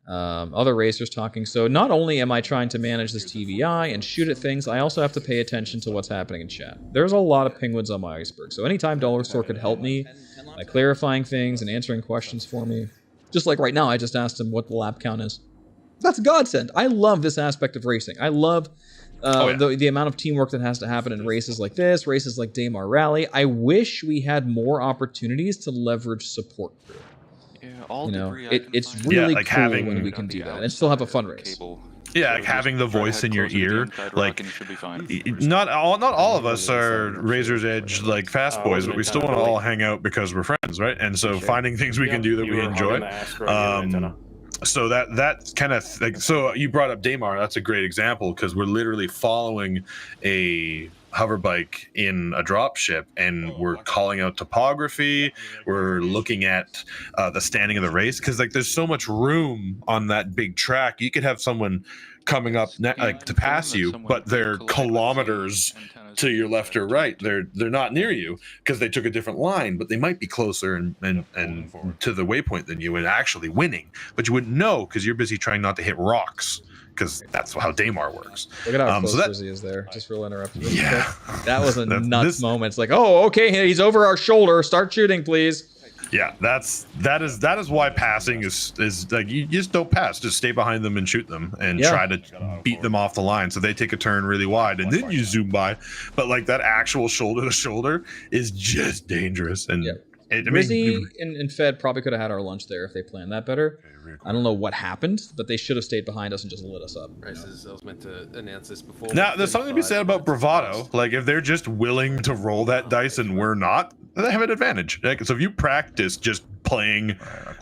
other racers talking. So not only am I trying to manage this TVI and shoot at things, I also have to pay attention to what's happening in chat. There's a lot of penguins on my iceberg. So anytime Dollar Store could help me by clarifying things and answering questions for me, just like right now, I just asked him what the lap count is. That's a godsend. I love this aspect of racing. I love the amount of teamwork that has to happen in races like this, races like Daymar Rally. I wish we had more opportunities to leverage support crew. Yeah, all it's really like cool having, when we can do that and still have a fun race. Yeah, like having the voice in your ear, like not all of us are Razor's Edge like fast boys, but we still want to all hang out because we're friends, right? And so finding things we can do that we enjoy. So that kind of like, so you brought up Daymar. That's a great example because we're literally following a hover bike in a drop ship and we're calling out topography. We're looking at the standing of the race because like there's so much room on that big track. You could have someone coming up like to pass you, but they're kilometers to your left or right. They're not near you because they took a different line, but they might be closer and to the waypoint than you and actually winning. But you wouldn't know because you're busy trying not to hit rocks because that's how Daymar works. Look at how close Rizzy is there. Just real interrupted. Yeah, that was a nuts moment. It's like, oh, okay, he's over our shoulder. Start shooting, please. Yeah, that is why passing is like you just don't pass, just stay behind them and shoot them and try to beat them off the line so they take a turn really wide and then you zoom by. But like that actual shoulder to shoulder is just dangerous. And Rizzy and Fed probably could have had our lunch there if they planned that better. I don't know what happened, but they should have stayed behind us and just lit us up. I was meant to announce this before. Now, there's something to be said about bravado. Like, if they're just willing to roll that dice and we're not, they have an advantage. Like, so if you practice just playing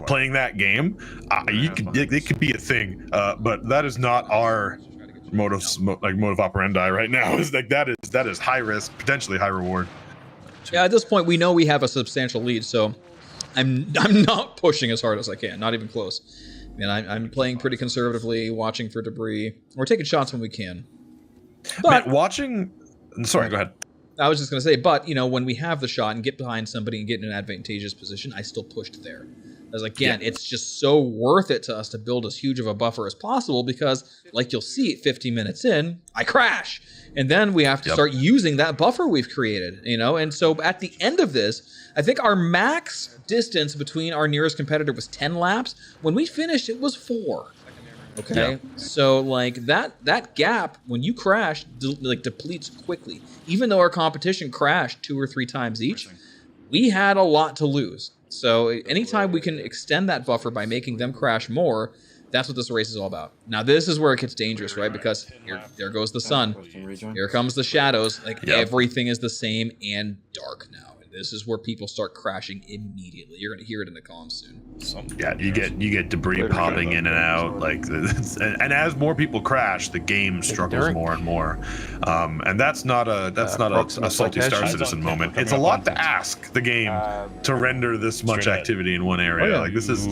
that game, it could be a thing. But that is not our motive operandi right now. Is like that is high risk, potentially high reward. Yeah, at this point, we know we have a substantial lead, so I'm not pushing as hard as I can, not even close. And I'm playing pretty conservatively, watching for debris. We're taking shots when we can. But Sorry, go ahead. I was just going to say, but, you know, when we have the shot and get behind somebody and get in an advantageous position, I still pushed there. As again, it's just so worth it to us to build as huge of a buffer as possible because, like you'll see, 50 minutes in, I crash. And then we have to start using that buffer we've created, you know? And so at the end of this, I think our max distance between our nearest competitor was 10 laps. When we finished, it was 4. Okay, so like that gap when you crash depletes quickly. Even though our competition crashed 2 or 3 times each, we had a lot to lose. So anytime we can extend that buffer by making them crash more, that's what this race is all about. Now this is where it gets dangerous, right? Because there goes the sun, here comes the shadows. Like everything is the same and dark now. This is where people start crashing immediately. You're gonna hear it in the comms soon. Yeah, you get debris popping in and out, like, and as more people crash, the game struggles more and more. And that's not a salty Star Citizen moment. It's a lot to ask the game to render this much activity in one area. Like this is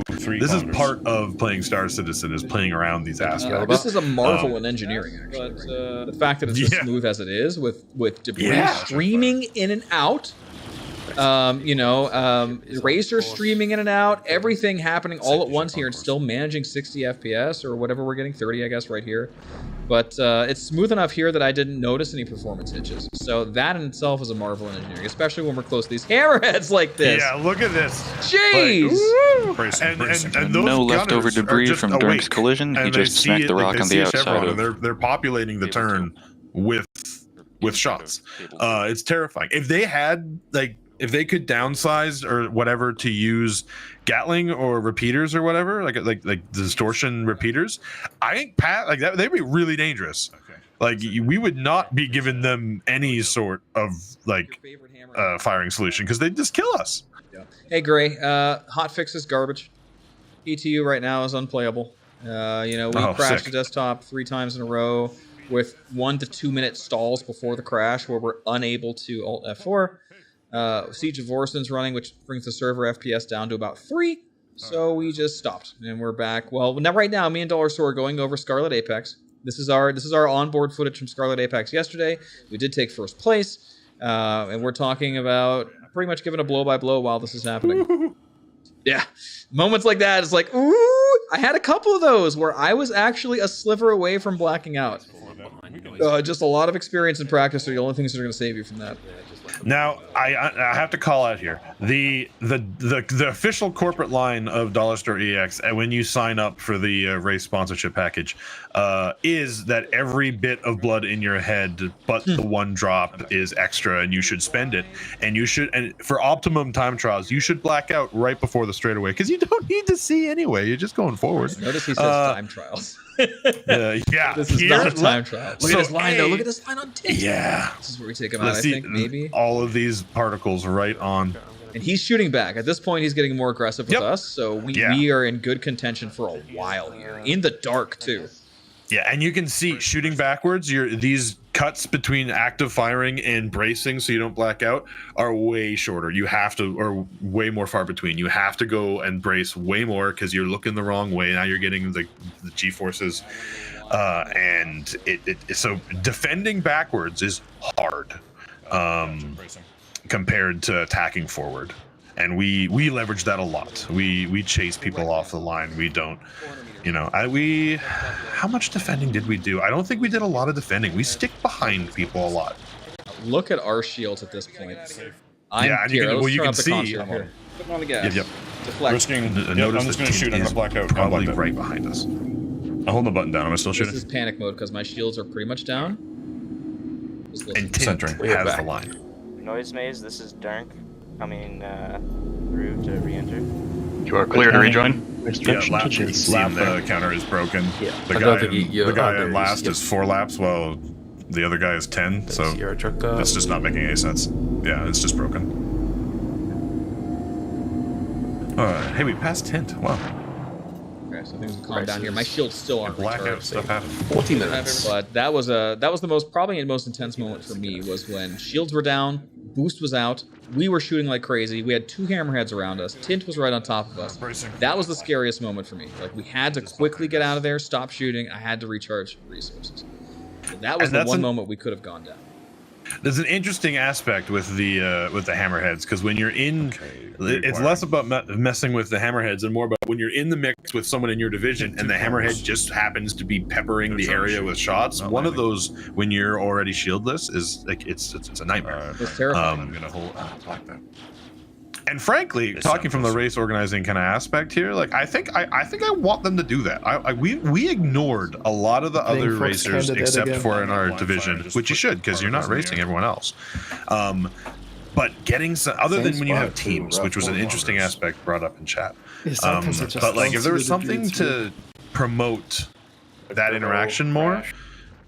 part of playing Star Citizen, is playing around these aspects. This is a marvel in engineering, actually. But the fact that it's as smooth as it is, with debris streaming in and out. Racer streaming in and out, everything happening all at once here, and still managing 60 FPS or whatever we're getting, 30 I guess right here. But it's smooth enough here that I didn't notice any performance hitches. So that in itself is a marvel in engineering, especially when we're close to these hammerheads like this. Yeah, look at this. Jeez! Like, and those no leftover debris from Dirk's collision. He just smacked the rock on the outside. They're populating the turn with shots. It's terrifying. If they had if they could downsize or whatever to use Gatling or repeaters or whatever, like distortion repeaters, I think they'd be really dangerous. Okay. Like we would not be giving them any sort of firing solution because they'd just kill us. Yeah. Hey Gray, hotfix is garbage. ETU right now is unplayable. We crashed the desktop 3 times in a row with 1 to 2 minute stalls before the crash where we're unable to Alt F4. Siege of Orson's running, which brings the server FPS down to about 3. So we just stopped and we're back. Well, now right now, me and Dollar Store are going over Scarlet Apex. This is our onboard footage from Scarlet Apex yesterday. We did take first place, and we're talking about pretty much giving a blow by blow while this is happening. Yeah, moments like that, it's like, ooh! I had a couple of those where I was actually a sliver away from blacking out. Just a lot of experience and practice are the only things that are going to save you from that. Now, I have to call out here the official corporate line of Dollar Store EX, and when you sign up for the race sponsorship package, is that every bit of blood in your head but the 1 drop is extra, and you should spend it. And for optimum time trials, you should black out right before the straightaway because you don't need to see anyway. You're just going forward. Notice he says time trials. Yeah, this is not a time trial. Look at this line, though. Look at this line on TikTok. Yeah, this is where we take him out. I think maybe all of these particles right on. And he's shooting back. At this point, he's getting more aggressive with us. So we are in good contention for a while here, in the dark too. Yeah, and you can see shooting backwards. These cuts between active firing and bracing, so you don't black out, are way shorter. You have to, or way more far between. You have to go and brace way more because you're looking the wrong way. Now you're getting the G-forces, and so defending backwards is hard compared to attacking forward. And we leverage that a lot. We chase people off the line. We don't. How much defending did we do? I don't think we did a lot of defending. We stick behind people a lot. Look at our shields at this point. You can see. Here. Put on the gas. Yep. Deflect. I'm just going to shoot. I'm going to black out. Probably right behind us. I'll hold the button down. I'm still shooting. This is panic mode because my shields are pretty much down. And Centering has the line. Noise maze. This is Dirk coming through to re-enter. You are clear to rejoin. The counter is broken. Yeah. The guy in last is 4 laps, while the other guy is 10. So that's just not making any sense. Yeah, it's just broken. Alright, hey, we passed Tint. Wow. Okay, so things will calm down here. My shields still aren't blackout stuff happened. 14 minutes. But that was the probably the most intense moment for me was when shields were down, boost was out, we were shooting like crazy. We had 2 hammerheads around us. Tint was right on top of us. That was the scariest moment for me. Like we had to quickly get out of there, stop shooting. I had to recharge resources. So that was the one moment we could have gone down. There's an interesting aspect with the hammerheads because when you're in, it's less about messing with the hammerheads and more about when you're in the mix with someone in your division and the hammerhead just happens to be peppering the area with shots. One of those when you're already shieldless is like it's a nightmare. It's terrifying. I'm gonna hold like that. And frankly, talking from the race organizing kind of aspect here, like I think I want them to do that. We ignored a lot of the other racers except for in our division, which you should because you're not racing everyone else. But getting some, other than when you have teams, which was an interesting aspect brought up in chat. But like if there was something to promote that interaction more,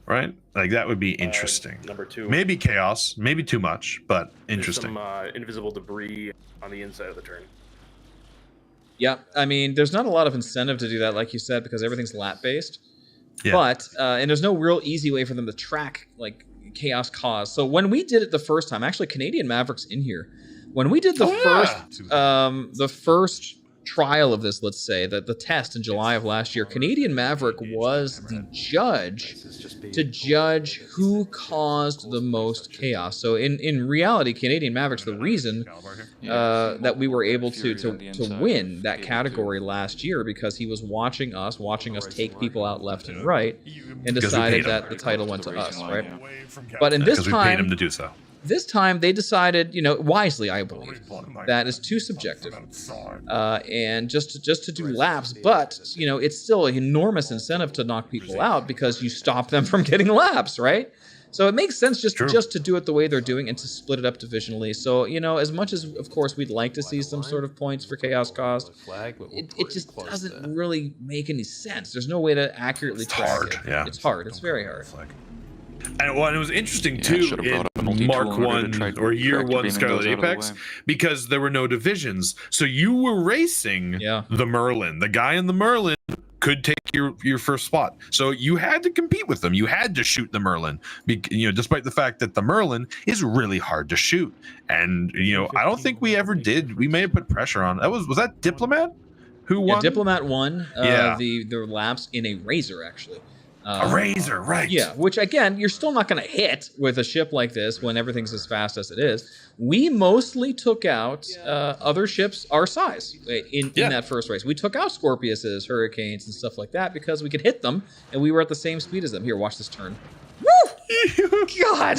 right? Like that would be interesting. Number 2. Maybe chaos, maybe too much, but interesting. There's some invisible debris on the inside of the turn. Yeah, I mean, there's not a lot of incentive to do that, like you said, because everything's lap based. Yeah. But and there's no real easy way for them to track like chaos cause. So when we did it the first time, actually Canadian Maverick's in here. When we did the first trial of this, let's say, the test in July of last year, Canadian Maverick was the judge to judge who caused the most chaos. So in reality, Canadian Maverick's the reason that we were able to win that category last year, because he was watching us take people out left and right, and decided that the title went to us, right? But in this time, we paid him to do so. This time they decided, wisely, I believe, that is too subjective, and just to do laps. But it's still an enormous incentive to knock people out because you stop them from getting laps, right? So it makes sense just to do it the way they're doing and to split it up divisionally. So as much as of course we'd like to see some sort of points for chaos cost, it just doesn't really make any sense. There's no way to accurately track it. Yeah. It's hard. It's very hard. And it was interesting too in Mark 1 or Year 1 Scarlet Apex, because there were no divisions. So you were racing the Merlin. The guy in the Merlin could take your first spot. So you had to compete with them. You had to shoot the Merlin, despite the fact that the Merlin is really hard to shoot. And I don't think we ever did. We may have put pressure on. Was that Diplomat who won? Yeah, Diplomat won the laps in a Razor, actually. A Razor, right? Yeah, which again, you're still not going to hit with a ship like this when everything's as fast as it is. We mostly took out other ships our size in that first race. We took out Scorpiuses, Hurricanes, and stuff like that because we could hit them, and we were at the same speed as them. Here, watch this turn. Woo! God,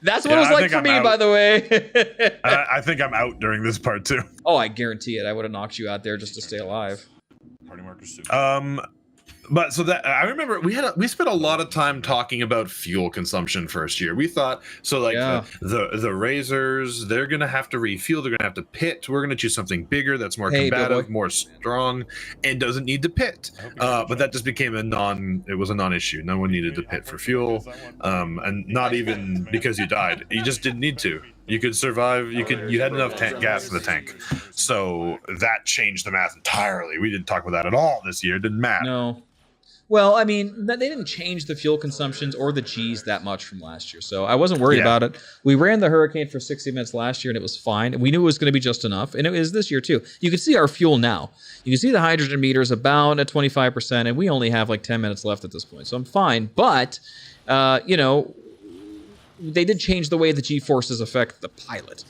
that's what it was like for me, by the way. I think I'm out during this part too. Oh, I guarantee it. I would have knocked you out there just to stay alive. Party markers too. But so that I remember we spent a lot of time talking about fuel consumption first year. We thought the Razors, they're gonna have to refuel, they're gonna have to pit. We're gonna choose something bigger that's more combative, more strong, and doesn't need to pit. But that just became a non-issue. No one needed to pit for fuel, and not even because you died. You just didn't need to. You could survive. You had enough gas in the tank, so that changed the math entirely. We didn't talk about that at all this year. It didn't matter. No. Well, I mean, they didn't change the fuel consumptions or the Gs that much from last year, so I wasn't worried about it. We ran the Hurricane for 60 minutes last year, and it was fine. We knew it was going to be just enough, and it is this year, too. You can see our fuel now. You can see the hydrogen meters about at 25%, and we only have like 10 minutes left at this point, so I'm fine. But, they did change the way the G-forces affect the pilot.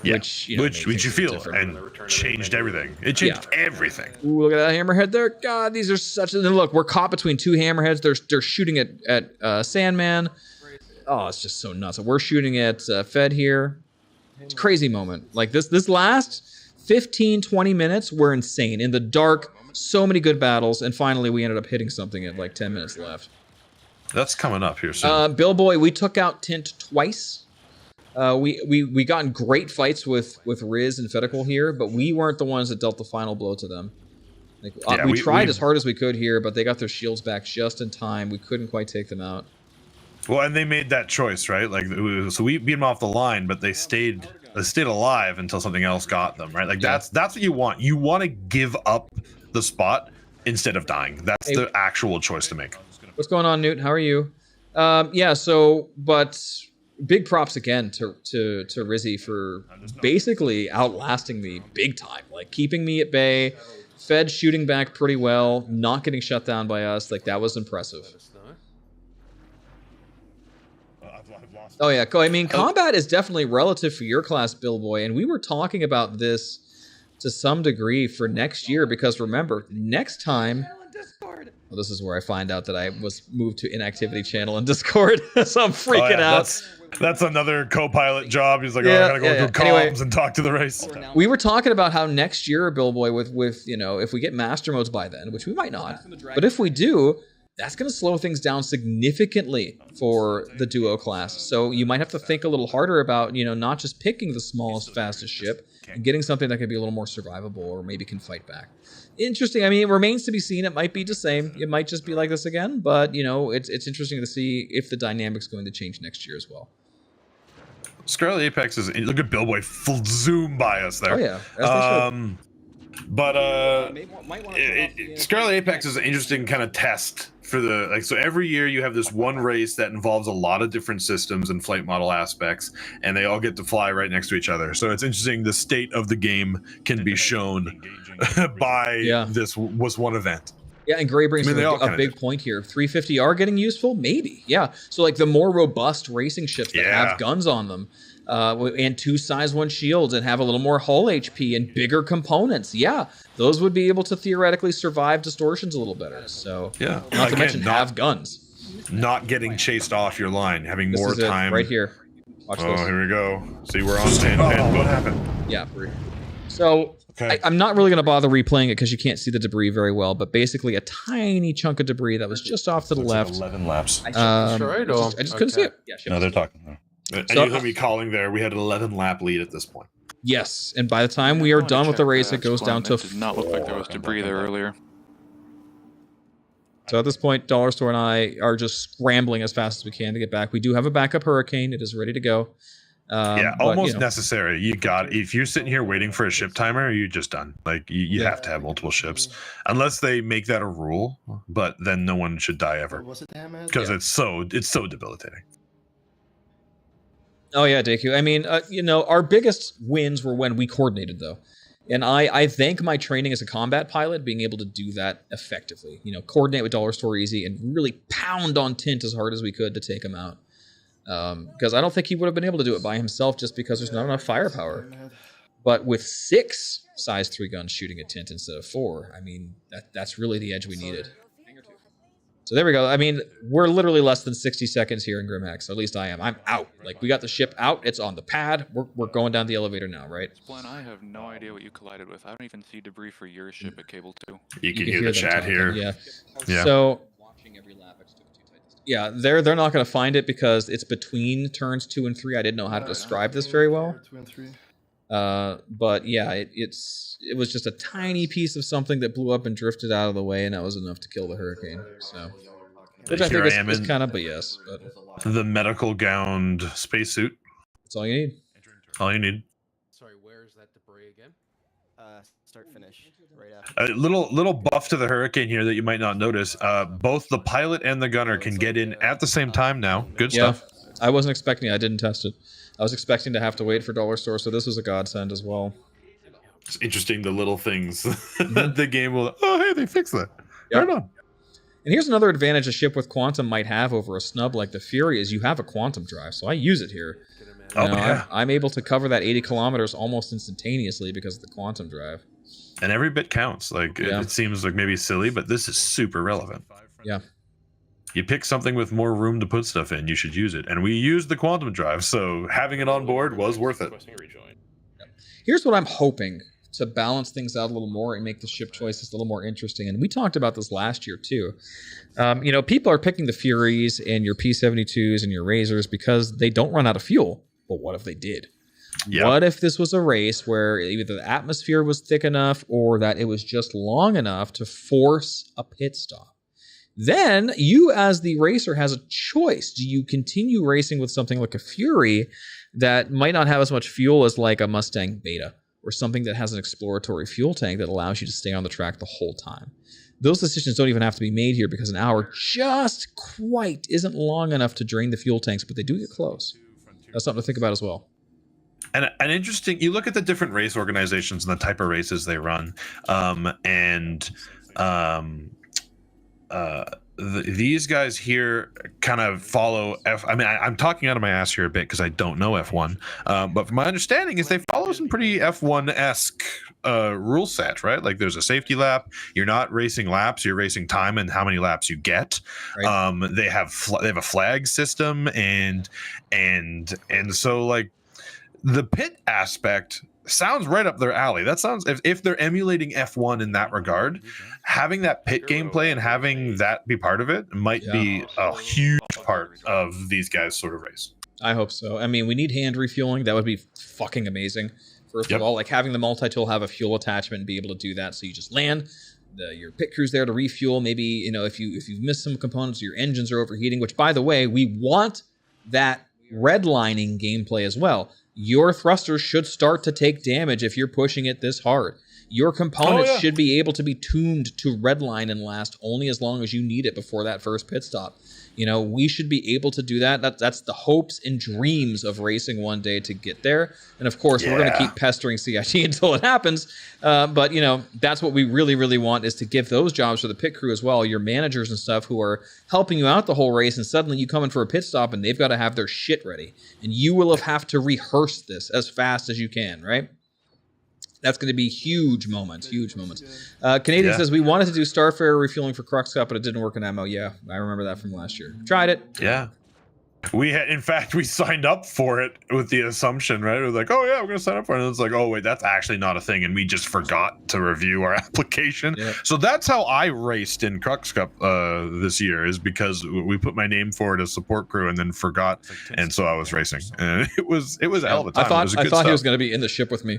Yeah, which you feel and changed everything. It changed everything. Ooh, look at that hammerhead there. God, these are such. And look, we're caught between two hammerheads. They're shooting at Sandman. Oh, it's just so nuts. We're shooting at Fed here. It's a crazy moment. Like this last 15, 20 minutes were insane. In the dark, so many good battles, and finally we ended up hitting something at like 10 minutes left. That's coming up here soon. Bill Boy, we took out Tint twice. We got in great fights with Riz and Fedical here, but we weren't the ones that dealt the final blow to them. We tried as hard as we could here, but they got their shields back just in time. We couldn't quite take them out. Well, and they made that choice, right? So we beat them off the line, but they stayed alive until something else got them, right? That's what you want. You want to give up the spot instead of dying. That's the actual choice to make. What's going on, Newt? How are you? But big props again to Rizzy for basically outlasting me big time, like keeping me at bay, Fed shooting back pretty well, not getting shut down by us. Like that was impressive. Oh yeah, I mean, combat is definitely relative for your class, Billboy, and we were talking about this to some degree for next year because remember, next time. Well, this is where I find out that I was moved to inactivity channel in Discord, so I'm freaking out. That's another co-pilot job. He's like, Yeah, oh, I gotta go yeah, through yeah. Anyway. comms and talk to the race. We were talking about how next year, Billboy, with if we get master modes by then, which we might not, but if we do, that's going to slow things down significantly for the duo class. So you might have to think a little harder about, not just picking the smallest, fastest ship and getting something that can be a little more survivable or maybe can fight back. Interesting. I mean, it remains to be seen. It might be the same. It might just be like this again, but it's interesting to see if the dynamic's going to change next year as well. Scarlet Apex is, look at Billboy full zoom by us there. Oh yeah. As they should. But Scarlet Apex is an interesting kind of test for the so every year you have this one race that involves a lot of different systems and flight model aspects, and they all get to fly right next to each other. So it's interesting the state of the game can be shown by this was one event. Yeah, and Gray brings a big point here. 350R getting useful? Maybe. Yeah. So like the more robust racing ships that have guns on them, and 2 size 1 shields and have a little more hull HP and bigger components. Yeah, those would be able to theoretically survive distortions a little better. So not to mention have guns. Not getting chased off your line, having more time. Right here. Watch this. Here we go. See, we're on 10. What happened? Yeah. So I'm not really going to bother replaying it because you can't see the debris very well, but basically a tiny chunk of debris that was just off to the left. 11 laps. I just couldn't see it. Yeah, no, they're talking. And you heard me calling there. We had an 11 lap lead at this point. Yes, and by the time we are done with the race, it goes down to. It did not look like there was debris there earlier. So at this point, Dollar Store and I are just scrambling as fast as we can to get back. We do have a backup Hurricane. It is ready to go. Almost necessary. If you're sitting here waiting for a ship timer, you're just done. Like you have to have multiple ships, unless they make that a rule. But then no one should die ever, because it's so debilitating. Oh yeah, Deku. I mean, our biggest wins were when we coordinated, though, and I thank my training as a combat pilot being able to do that effectively. Coordinate with Dollar Store Easy and really pound on Tint as hard as we could to take him out. Because I don't think he would have been able to do it by himself just because there's not enough firepower. But with 6 size 3 guns shooting at Tint instead of 4, I mean, that's really the edge we needed. So there we go. I mean, we're literally less than 60 seconds here in Grimhex. At least I am. I'm out. Like, we got the ship out. It's on the pad. We're going down the elevator now, right? Glenn, I have no idea what you collided with. I don't even see debris for your ship at Cable 2. You can hear the chat here. Yeah. So, yeah, they're not going to find it because it's between turns 2 and 3. I didn't know how to describe this very well. 2 and 3. But yeah, it was just a tiny piece of something that blew up and drifted out of the way, and that was enough to kill the Hurricane. So, which I think is kind of BS. But the medical gowned spacesuit. That's all you need. All you need. Sorry, where is that debris again? Start finish. Right A after. little buff to the Hurricane here that you might not notice. Both the pilot and the gunner can get in at the same time now. Good stuff. I wasn't expecting it. I didn't test it. I was expecting to have to wait for Dollar Store, so this was a godsend as well. It's interesting the little things the game will. Oh, hey, they fixed that. Right on. And here's another advantage a ship with quantum might have over a snub like the Fury is you have a quantum drive, so I use it here. I'm able to cover that 80 kilometers almost instantaneously because of the quantum drive. And every bit counts. Like it seems like maybe silly, but this is super relevant. Yeah. You pick something with more room to put stuff in, you should use it. And we used the quantum drive, so having it on board was worth it. Here's what I'm hoping to balance things out a little more and make the ship choices a little more interesting. And we talked about this last year too. People are picking the Furies and your P-72s and your Razors because they don't run out of fuel. But what if they did? Yep. What if this was a race where either the atmosphere was thick enough or that it was just long enough to force a pit stop? Then you as the racer has a choice. Do you continue racing with something like a Fury that might not have as much fuel as like a Mustang Beta or something that has an exploratory fuel tank that allows you to stay on the track the whole time? Those decisions don't even have to be made here because an hour just quite isn't long enough to drain the fuel tanks, but they do get close. That's something to think about as well. And interesting, you look at the different race organizations and the type these guys here kind of follow I'm talking out of my ass here a bit because I don't know F1, but from my understanding is they follow some pretty F1-esque rule set, right? Like there's a safety lap. You're not racing laps, you're racing time and how many laps you get. Right. They have a flag system, and so like the pit aspect sounds right up their alley. That sounds, if they're emulating F1 in that regard, having that pit gameplay and having that be part of it might be a huge part of these guys' sort of race. I hope so. I mean, we need hand refueling. That would be fucking amazing. First of all, like having the multi-tool have a fuel attachment and be able to do that, so you just land. Your pit crew's there to refuel. Maybe, you know, if you've missed some components, your engines are overheating. Which, by the way, we want that redlining gameplay as well. Your thrusters should start to take damage if you're pushing it this hard. Your components should be able to be tuned to redline and last only as long as you need it before that first pit stop. You know, we should be able to do that. That's the hopes and dreams of racing one day to get there. And of course, we're going to keep pestering CIT until it happens. But, you know, that's what we really, really want, is to give those jobs for the pit crew as well. Your managers and stuff who are helping you out the whole race, and suddenly you come in for a pit stop and they've got to have their shit ready. And you will have to rehearse this as fast as you can, right? That's going to be huge moments, huge moments. Canadian says, we wanted to do Starfare refueling for Crux Cup, but it didn't work in ammo. Yeah, I remember that from last year. Tried it. Yeah. In fact, we signed up for it with the assumption, right? It was like, oh yeah, we're going to sign up for it. And it's like, oh wait, that's actually not a thing. And we just forgot to review our application. Yeah. So that's how I raced in Crux Cup this year, is because we put my name forward as support crew and then forgot. And so I was racing. And it was a hell of a time. I thought he was going to be in the ship with me,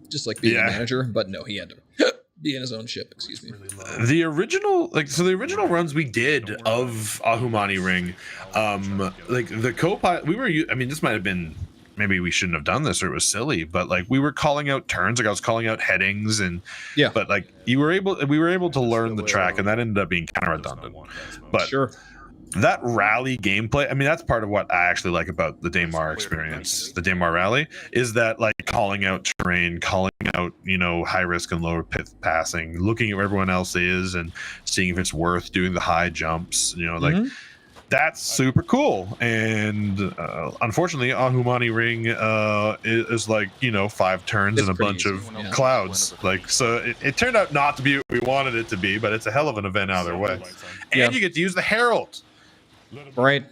just like being a manager, but no, he had to be in his own ship, excuse me. The original runs we did of Ahumani Ring, like the co-pilot, this might have been, maybe we shouldn't have done this or it was silly, but like we were calling out turns, like I was calling out headings, and but like we were able to learn the track, and that ended up being kind of redundant. But sure. That rally gameplay, I mean, that's part of what I actually like about the Daymar experience, the Daymar rally, is that like calling out terrain, calling out, you know, high risk and low pit passing, looking at where everyone else is and seeing if it's worth doing the high jumps, you know, like that's super cool. And unfortunately, Ahumani Ring is like, you know, 5 turns and a bunch of clouds. Like, so it turned out not to be what we wanted it to be, but it's a hell of an event either way. And you get to use the Herald. Right.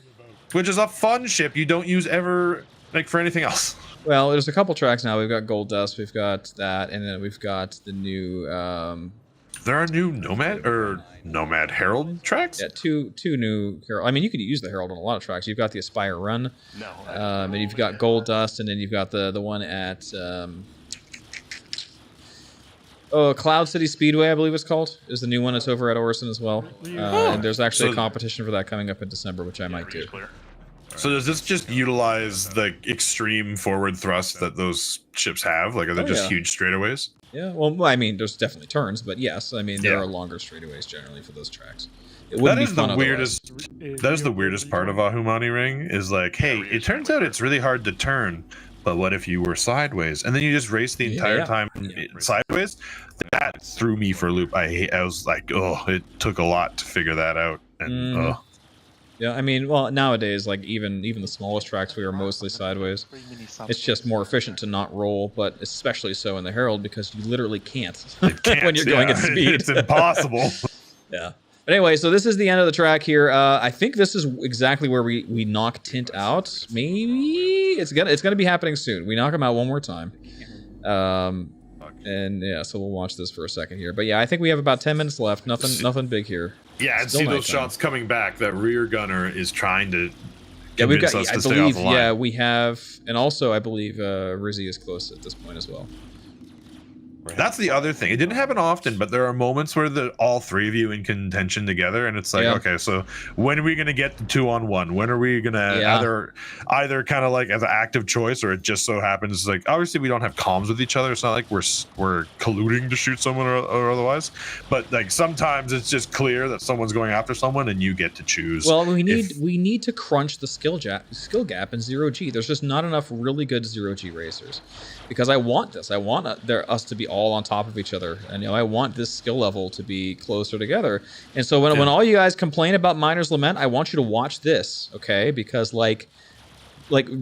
Which is a fun ship you don't use ever, like, for anything else. Well, there's a couple tracks now. We've got Gold Dust, we've got that, and then we've got the new... there are new Nomad Herald tracks? Yeah, two new Herald. I mean, you could use the Herald on a lot of tracks. You've got the Aspire Run, and you've got Gold Dust, and then you've got the one at... Cloud City Speedway, I believe it's called, is the new one that's over at Orison as well. And there's actually a competition for that coming up in December, which I might do. So does this just utilize the extreme forward thrust that those ships have? Like, are they just huge straightaways? Yeah, well, I mean, there's definitely turns, but yes, I mean, there are longer straightaways generally for those tracks. That is the weirdest part of Ahumani Ring, is like, hey, it turns out it's really hard to turn, but what if you were sideways? And then you just race the entire time sideways? That threw me for a loop. I was like, oh, it took a lot to figure that out. And yeah, I mean, well, nowadays, like even the smallest tracks, we are mostly sideways. It's just more efficient to not roll, but especially so in the Herald, because you literally can't when you're going at speed. It's impossible. Yeah. But anyway, so this is the end of the track here. I think this is exactly where we knock Tint out. Maybe it's gonna be happening soon. We knock him out one more time. And yeah, so we'll watch this for a second here. But yeah, I think we have about 10 minutes left. Nothing big here. Yeah, and see those shots coming back. That rear gunner is trying to convince us to stay off the line. Yeah, we have, and also I believe Rizzy is close at this point as well. That's the other thing. It didn't happen often, but there are moments where all three of you in contention together, and it's like, okay, so when are we going to get the 2-on-1? When are we going to either kind of like as an active choice, or it just so happens like obviously we don't have comms with each other. It's not like we're colluding to shoot someone or otherwise, but like sometimes it's just clear that someone's going after someone, and you get to choose. Well, we need to crunch the skill gap in 0G. There's just not enough really good 0G racers, because I want this. I want us to be all all on top of each other. And I want this skill level to be closer together. And so when all you guys complain about Miner's Lament, I want you to watch this, okay? Because like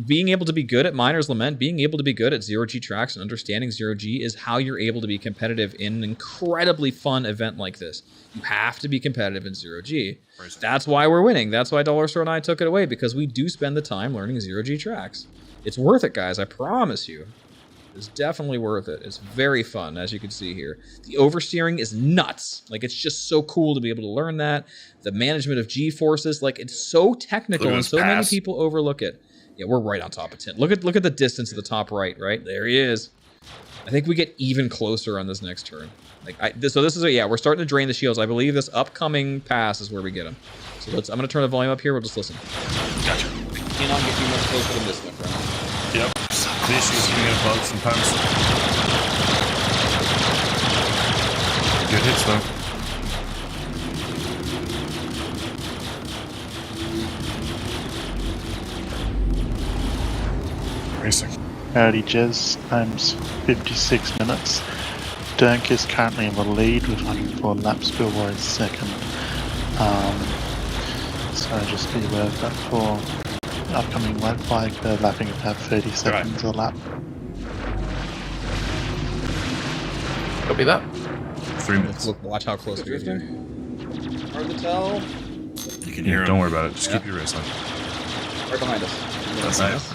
being able to be good at Miner's Lament, being able to be good at zero-G tracks and understanding zero-G is how you're able to be competitive in an incredibly fun event like this. You have to be competitive in zero-G. That's why we're winning. That's why Dollar Store and I took it away, because we do spend the time learning zero-G tracks. It's worth it, guys. I promise you. It's definitely worth it. It's very fun, as you can see here. The oversteering is nuts. Like, it's just so cool to be able to learn that. The management of G-forces, like, it's so technical and so many people overlook it. Yeah, we're right on top of 10. Look at the distance at the top right, right? There he is. I think we get even closer on this next turn. So this is we're starting to drain the shields. I believe this upcoming pass is where we get them. So I'm going to turn the volume up here. We'll just listen. Gotcha. Cannot get too much closer than this stuff, right? Yep. The issues can get bugged sometimes. Good hits though. Racing. Howdy, Jez. Time's 56 minutes. Dunk is currently in the lead with 104 laps. Bill War is second. So just be aware of that for upcoming lap flag. They're lapping about 30 seconds a lap. Copy that. 3 minutes. Look, watch how close we are. Hard to tell. You can hear him. Don't worry about it. Just keep your race on. Right behind us. That's nice.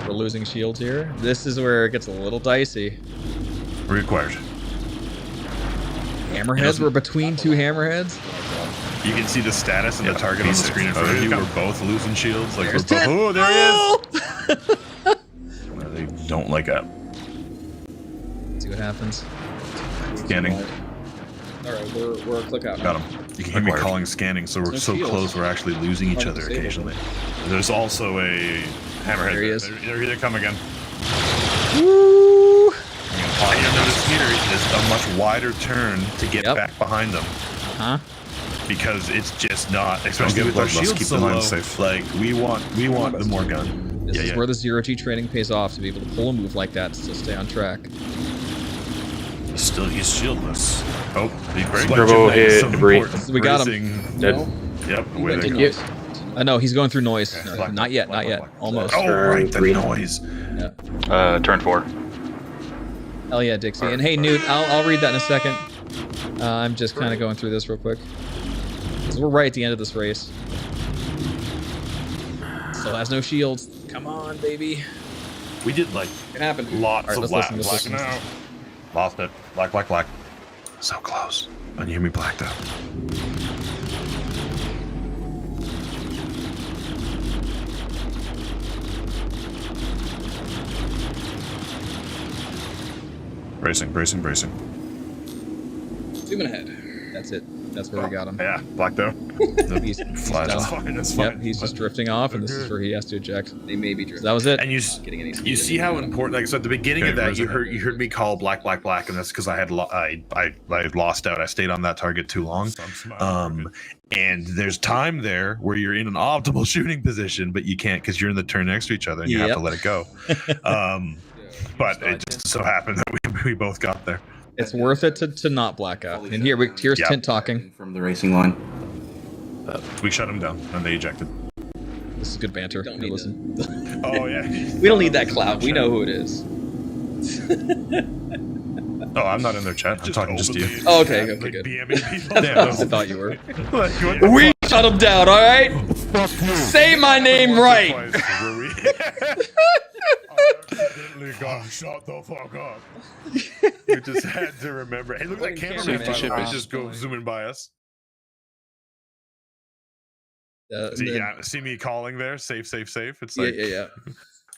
We're losing shields here. This is where it gets a little dicey. Required. Hammerheads? We're between two hammerheads? You can see the status and the target on the screen in front of you. We're both losing shields. Like, we're both, oh, there he is! No, they don't like that. See what happens. Scanning. Alright, we're a click out. Got him. You can hear me calling scanning, so we're so close we're actually losing each other occasionally. There's also a hammerhead. There he is. There they come again. Woo! And you'll notice here is a much wider turn to get back behind them. Because it's just not, especially with our shields so low, like, we want the more gun. This is where the zero-G training pays off, to be able to pull a move like that to stay on track. He's shieldless. Oh, the Turbo hit, debris. We got him. Dead. Yep, away they go. No, he's going through noise. Okay. No, not yet. Almost. Oh, right, the noise. Yeah. Turn 4. Hell yeah, Dixie. And hey, Newt, I'll read that in a second. I'm just kind of going through this real quick. So we're right at the end of this race. Still has no shields. Come on, baby. We did like it happened. Lots of laps. Listen. No. Lost it. Black. So close. And you hear me blacked out. Bracing. 2 minutes ahead. That's it. That's where we got him. Yeah, blacked out. He's fine. That's fine. Yep, he's just drifting off, and this is where he has to eject. They may be drifting. So that was it. And you see how important. Like, so at the beginning of that, you heard me call black, and that's because I had lost out. I stayed on that target too long. And there's time there where you're in an optimal shooting position, but you can't because you're in the turn next to each other, and you have to let it go. But it just so happened that we both got there. It's worth it to not black out. And here's Tint talking from the racing line. We shut him down and they ejected. This is good banter. Listen. Oh yeah. We don't need that clout. We know who it is. Oh, I'm not in their chat. I'm talking just to you. Oh, okay, good. Damn, I thought you were. We shut him down, all right? Say my name right. Shut the fuck up. We just had to remember. Hey, look at that cameraman. Just go zooming by us. See me calling there. Safe. It's like, yeah.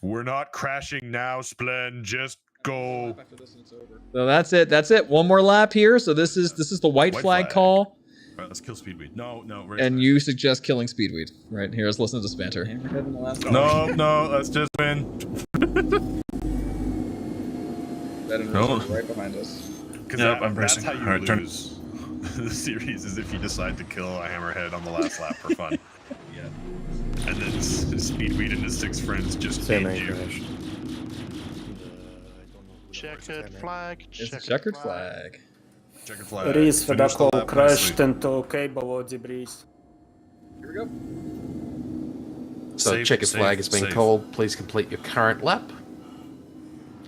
We're not crashing now, Splen. Just go. So that's it. One more lap here. So this is the white flag call. All right, let's kill Speedweed. No. And you suggest killing Speedweed. Right, here, let's listen to Spanter. No, let's just win. Right behind us. Because that's how you lose the series, is if you decide to kill a hammerhead on the last lap for fun. Yeah. And then Speedweed and his 6 friends just end you. Checkered flag. It's a checkered flag. Checkered flag. Reese for the Finish call lap crashed nicely. into cable or debris. Here we go. So Safe, checkered safe, flag has been safe. called. Please complete your current lap.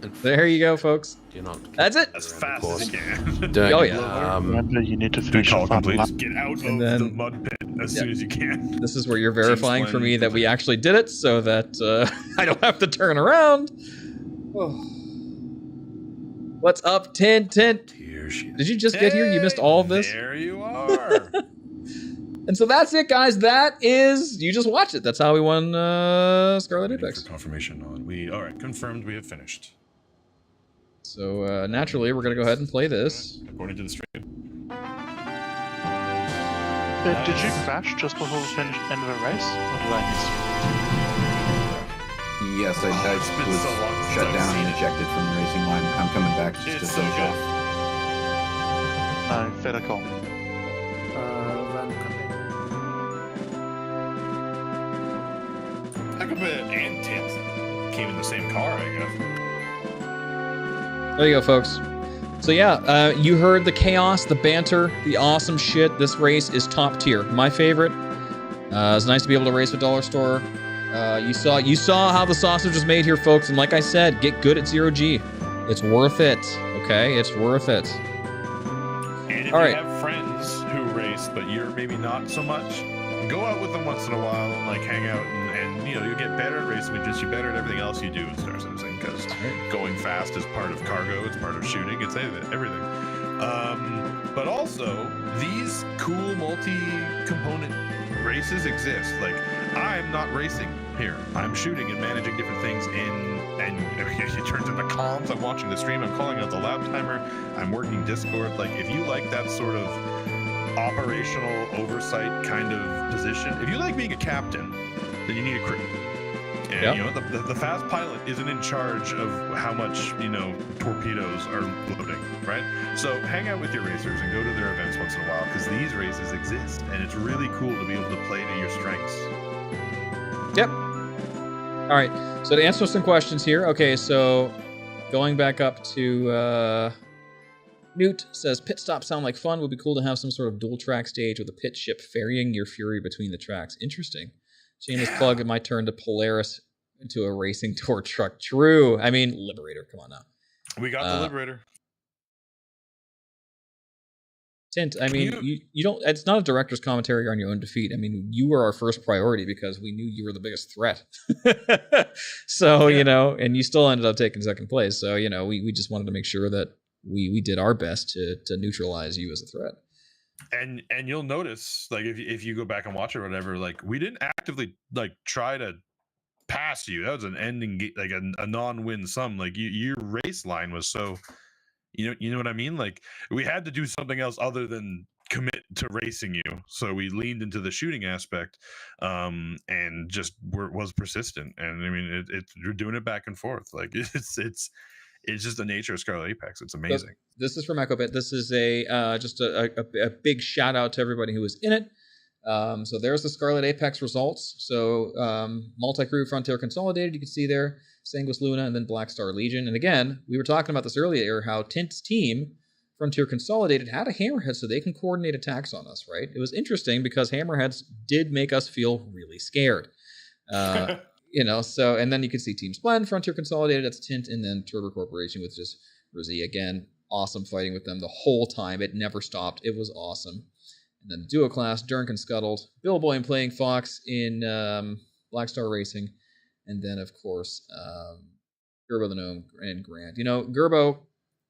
And There you go, folks. do not That's it. As around the fast as course. you can. Don't, Oh, yeah. Remember, you need to Good finish call your final complete. lap. Just get out of And the then- mud pit as soon as you can. This is where you're verifying for me Splend that we complete. actually did it, so that I don't have to turn around. Oh. What's up, Tint? Here she is. Did you just get here? You missed all of this? There you are. And so that's it, guys. That is, you just watched it. That's how we won Scarlet Waiting Apex. for confirmation on. All right, confirmed we have finished. So naturally, we're going to go ahead and play this. According to the stream. Did you crash just before we finished end of a race? Or did I miss Yes, I It's been was so long since shut I've down seen and it. ejected from the racing line. I'm coming back just It's to so finish good. off. you? No, fair call. Van Akabit and Tint came in the same car, I guess. There you go, folks. So yeah, you heard the chaos, the banter, the awesome shit. This race is top tier. My favorite. It's nice to be able to race with Dollar Store. You saw how the sausage was made here, folks. And like I said, get good at 0G. It's worth it. Okay, it's worth it. And if All you right. have friends who race, but you're maybe not so much, go out with them once in a while and like hang out and you know, you get better at racing, but just you better at everything else you do in Star Citizen because going fast is part of cargo, it's part of shooting, it's everything. But also these cool multi-component races exist. Like I'm not racing here. I'm shooting and managing different things and it turns into comms. I'm watching the stream. I'm calling out the lap timer. I'm working Discord. Like if you like that sort of operational oversight kind of position, if you like being a captain, then you need a crew. And Yeah. you know the fast pilot isn't in charge of how much torpedoes are loading, right? So hang out with your racers and go to their events once in a while because these races exist and it's really cool to be able to play to your strengths. Yep. All right. So to answer some questions here. Okay, so going back up to Newt says pit stops sound like fun. Would be cool to have some sort of dual track stage with a pit ship ferrying your Fury between the tracks. Interesting. Shameless plug. It might turn to Polaris into a racing tour truck. True. I mean, Liberator. Come on now. We got the Liberator. Tint, I mean, you don't. It's not a director's commentary on your own defeat. I mean, you were our first priority because we knew you were the biggest threat. So and you still ended up taking second place. So we just wanted to make sure that we did our best to neutralize you as a threat. And you'll notice, like if you go back and watch it or whatever, like we didn't actively like try to pass you. That was an ending, like a non-win sum. Like your race line was so. You know what I mean? Like we had to do something else other than commit to racing you. So we leaned into the shooting aspect, and just was persistent. And I mean, you're doing it back and forth. Like it's just the nature of Scarlet Apex. It's amazing. This is from EchoBit. This is just a big shout out to everybody who was in it. So there's the Scarlet Apex results. So multi-crew Frontier Consolidated, you can see there. Sanguis Luna, and then Black Star Legion. And again, we were talking about this earlier, how Tint's team, Frontier Consolidated, had a Hammerhead so they can coordinate attacks on us, right? It was interesting because Hammerheads did make us feel really scared. So, and then you can see Team Splend, Frontier Consolidated, that's Tint, and then Turbo Corporation with just Rosie. Again, awesome fighting with them the whole time. It never stopped. It was awesome. And then Duo Class, Durnk and Scuttled, Billboy and Playing Fox in Black Star Racing. And then, of course, Gerbo the Gnome and Grant. Gerbo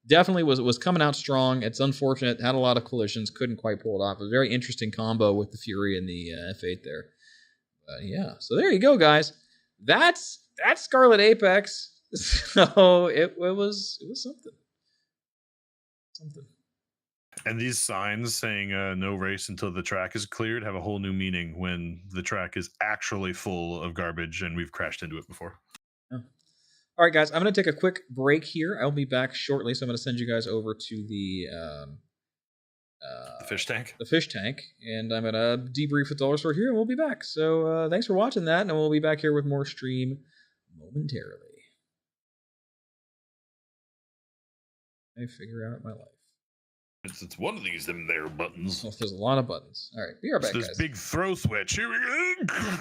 definitely was coming out strong. It's unfortunate. Had a lot of collisions. Couldn't quite pull it off. It was a very interesting combo with the Fury and the F8 there. But yeah, so there you go, guys. That's Scarlet Apex. So it was something. Something. And these signs saying no race until the track is cleared have a whole new meaning when the track is actually full of garbage and we've crashed into it before. Yeah. All right, guys, I'm going to take a quick break here. I'll be back shortly, so I'm going to send you guys over to the fish tank. The fish tank, and I'm going to debrief with Dollar Store here, and we'll be back. So thanks for watching that, and we'll be back here with more stream momentarily. I figure out my life. It's one of these them there buttons. Oh, there's a lot of buttons. All right, be right back, This guys. big throw switch. Here we go.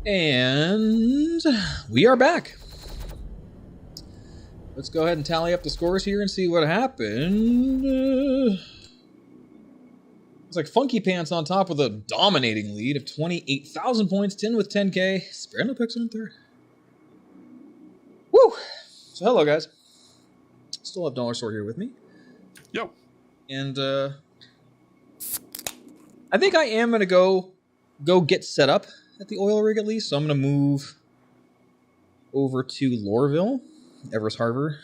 And we are back. Let's go ahead and tally up the scores here and see what happened. It's like Funky Pants on top with a dominating lead of 28,000 points, 10 with 10k. Sparrow picks on third. Woo! So hello, guys. Still have Dollar Store here with me. Yo. And I think I am gonna go get set up at the oil rig at least. So I'm gonna move over to Lorville, Everest Harbor.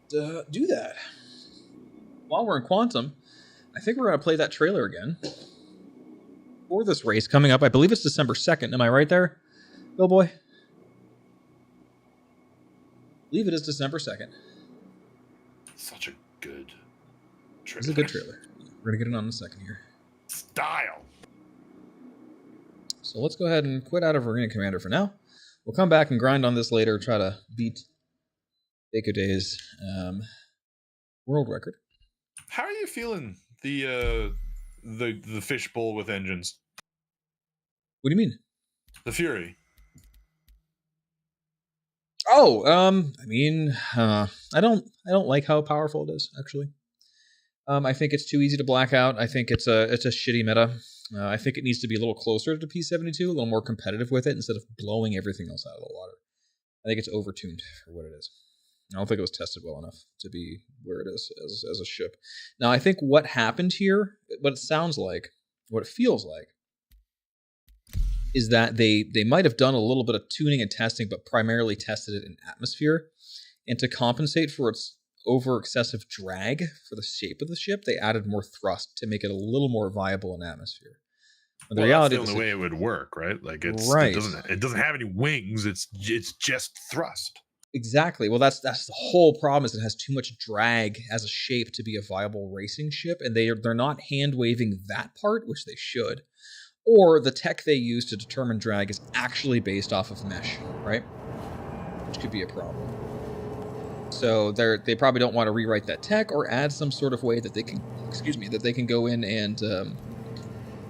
Do that. While we're in Quantum, I think we're gonna play that trailer again for this race coming up. I believe it's December 2nd. Am I right there, Bill Boy? I believe it is December 2nd. Such a good trailer. It's a good trailer. We're gonna get it on in a second here. Style. So let's go ahead and quit out of Arena Commander for now. We'll come back and grind on this later, try to beat Baker Day's world record. How are you feeling the fishbowl with engines? What do you mean? The Fury. Oh, I mean, I don't like how powerful it is, actually. I think it's too easy to black out. I think it's a shitty meta. I think it needs to be a little closer to P72, a little more competitive with it instead of blowing everything else out of the water. I think it's overtuned for what it is. I don't think it was tested well enough to be where it is as a ship. Now, I think what happened here, what it sounds like, what it feels like, is that they might have done a little bit of tuning and testing, but primarily tested it in atmosphere. And to compensate for its over excessive drag for the shape of the ship, they added more thrust to make it a little more viable in atmosphere. But the reality that's the only way it would work, right? Like it doesn't have any wings. It's just thrust. Exactly. Well, that's the whole problem, is it has too much drag as a shape to be a viable racing ship, and they're not hand waving that part, which they should. Or the tech they use to determine drag is actually based off of mesh, right? Which could be a problem. So they probably don't want to rewrite that tech or add some sort of way that they can go in and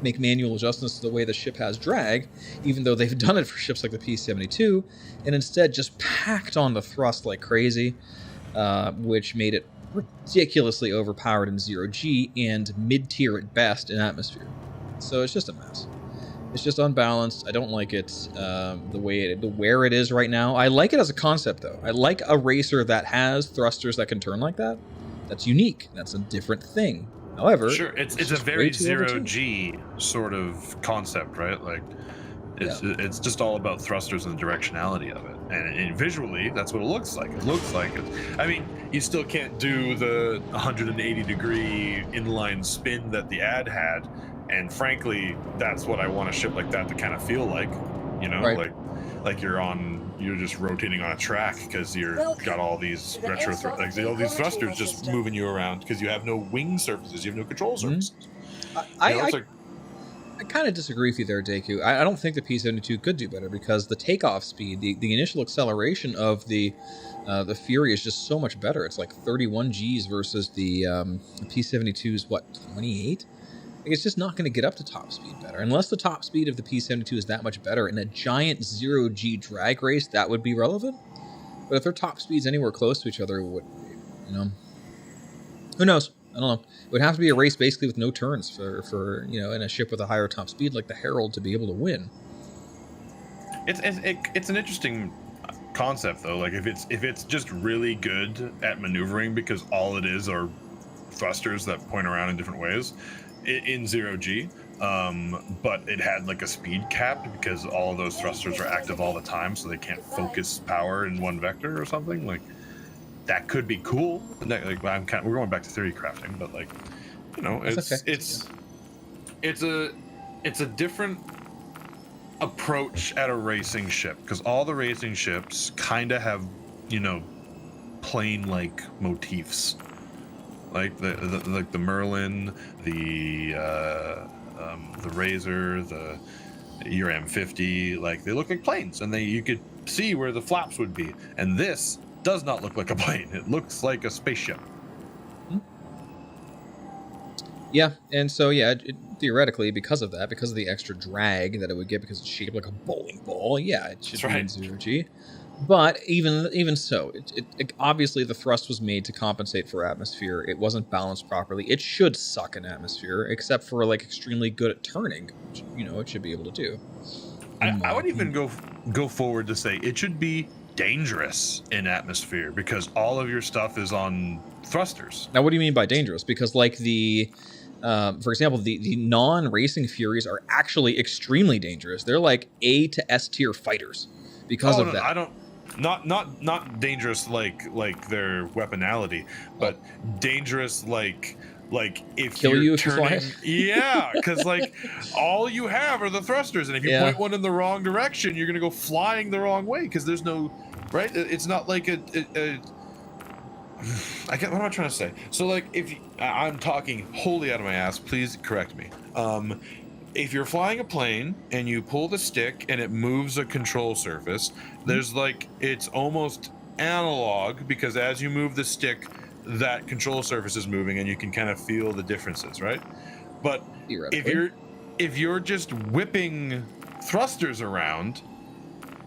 make manual adjustments to the way the ship has drag, even though they've done it for ships like the P-72, and instead just packed on the thrust like crazy, which made it ridiculously overpowered in 0G and mid-tier at best in atmosphere. So it's just a mess. It's just unbalanced. I don't like it where it is right now. I like it as a concept, though. I like a racer that has thrusters that can turn like that. That's unique. That's a different thing. However, sure, it's a very 0G sort of concept, right? Like it's just all about thrusters and the directionality of it. And visually, that's what it looks like. It looks like it. I mean, you still can't do the 180-degree inline spin that the ad had. And frankly, that's what I want a ship like that to kind of feel like, you know, right. like you're just rotating on a track because got all these all these thrusters just moving you around because you have no wing surfaces, you have no control surfaces. I kind of disagree with you there, Deku. I don't think the P-72 could do better because the takeoff speed, the initial acceleration of the Fury is just so much better. It's like 31 Gs versus the P-72's 28. Like, it's just not going to get up to top speed better. Unless the top speed of the P-72 is that much better in a giant 0G drag race, that would be relevant. But if their top speeds anywhere close to each other, it wouldn't be, you know? Who knows? I don't know. It would have to be a race basically with no turns for in a ship with a higher top speed like the Herald to be able to win. It's an interesting concept, though. Like, if it's just really good at maneuvering because all it is are thrusters that point around in different ways, in 0G, but it had like a speed cap because all of those thrusters are active all the time, so they can't focus power in one vector or something. Like, that could be cool. Like, we're going back to theory crafting, but like, you know, it's a different approach at a racing ship because all the racing ships kind of have, you know, plane like motifs. Like the Merlin, the Razor, the ERM-50, like they look like planes, and you could see where the flaps would be. And this does not look like a plane; it looks like a spaceship. Yeah, and so yeah, theoretically, because of that, because of the extra drag that it would get, because it's shaped like a bowling ball, yeah, it should be in 0G. But even so, obviously the thrust was made to compensate for atmosphere. It wasn't balanced properly. It should suck in atmosphere, except for like extremely good at turning, which, you know, it should be able to do. I would even go forward to say it should be dangerous in atmosphere because all of your stuff is on thrusters. Now, what do you mean by dangerous? Because like for example, the non-racing Furies are actually extremely dangerous. They're like A to S tier fighters because of that. I don't. Not dangerous like their weaponality, but dangerous like if kill you if turning, you fly. Yeah, because like all you have are the thrusters, and if you point one in the wrong direction, you're gonna go flying the wrong way because there's no right. It's not like I get what am I trying to say? So like if I'm talking wholly out of my ass, please correct me. If you're flying a plane and you pull the stick and it moves a control surface, there's like, it's almost analog because as you move the stick, that control surface is moving and you can kind of feel the differences, right? But if you're just whipping thrusters around,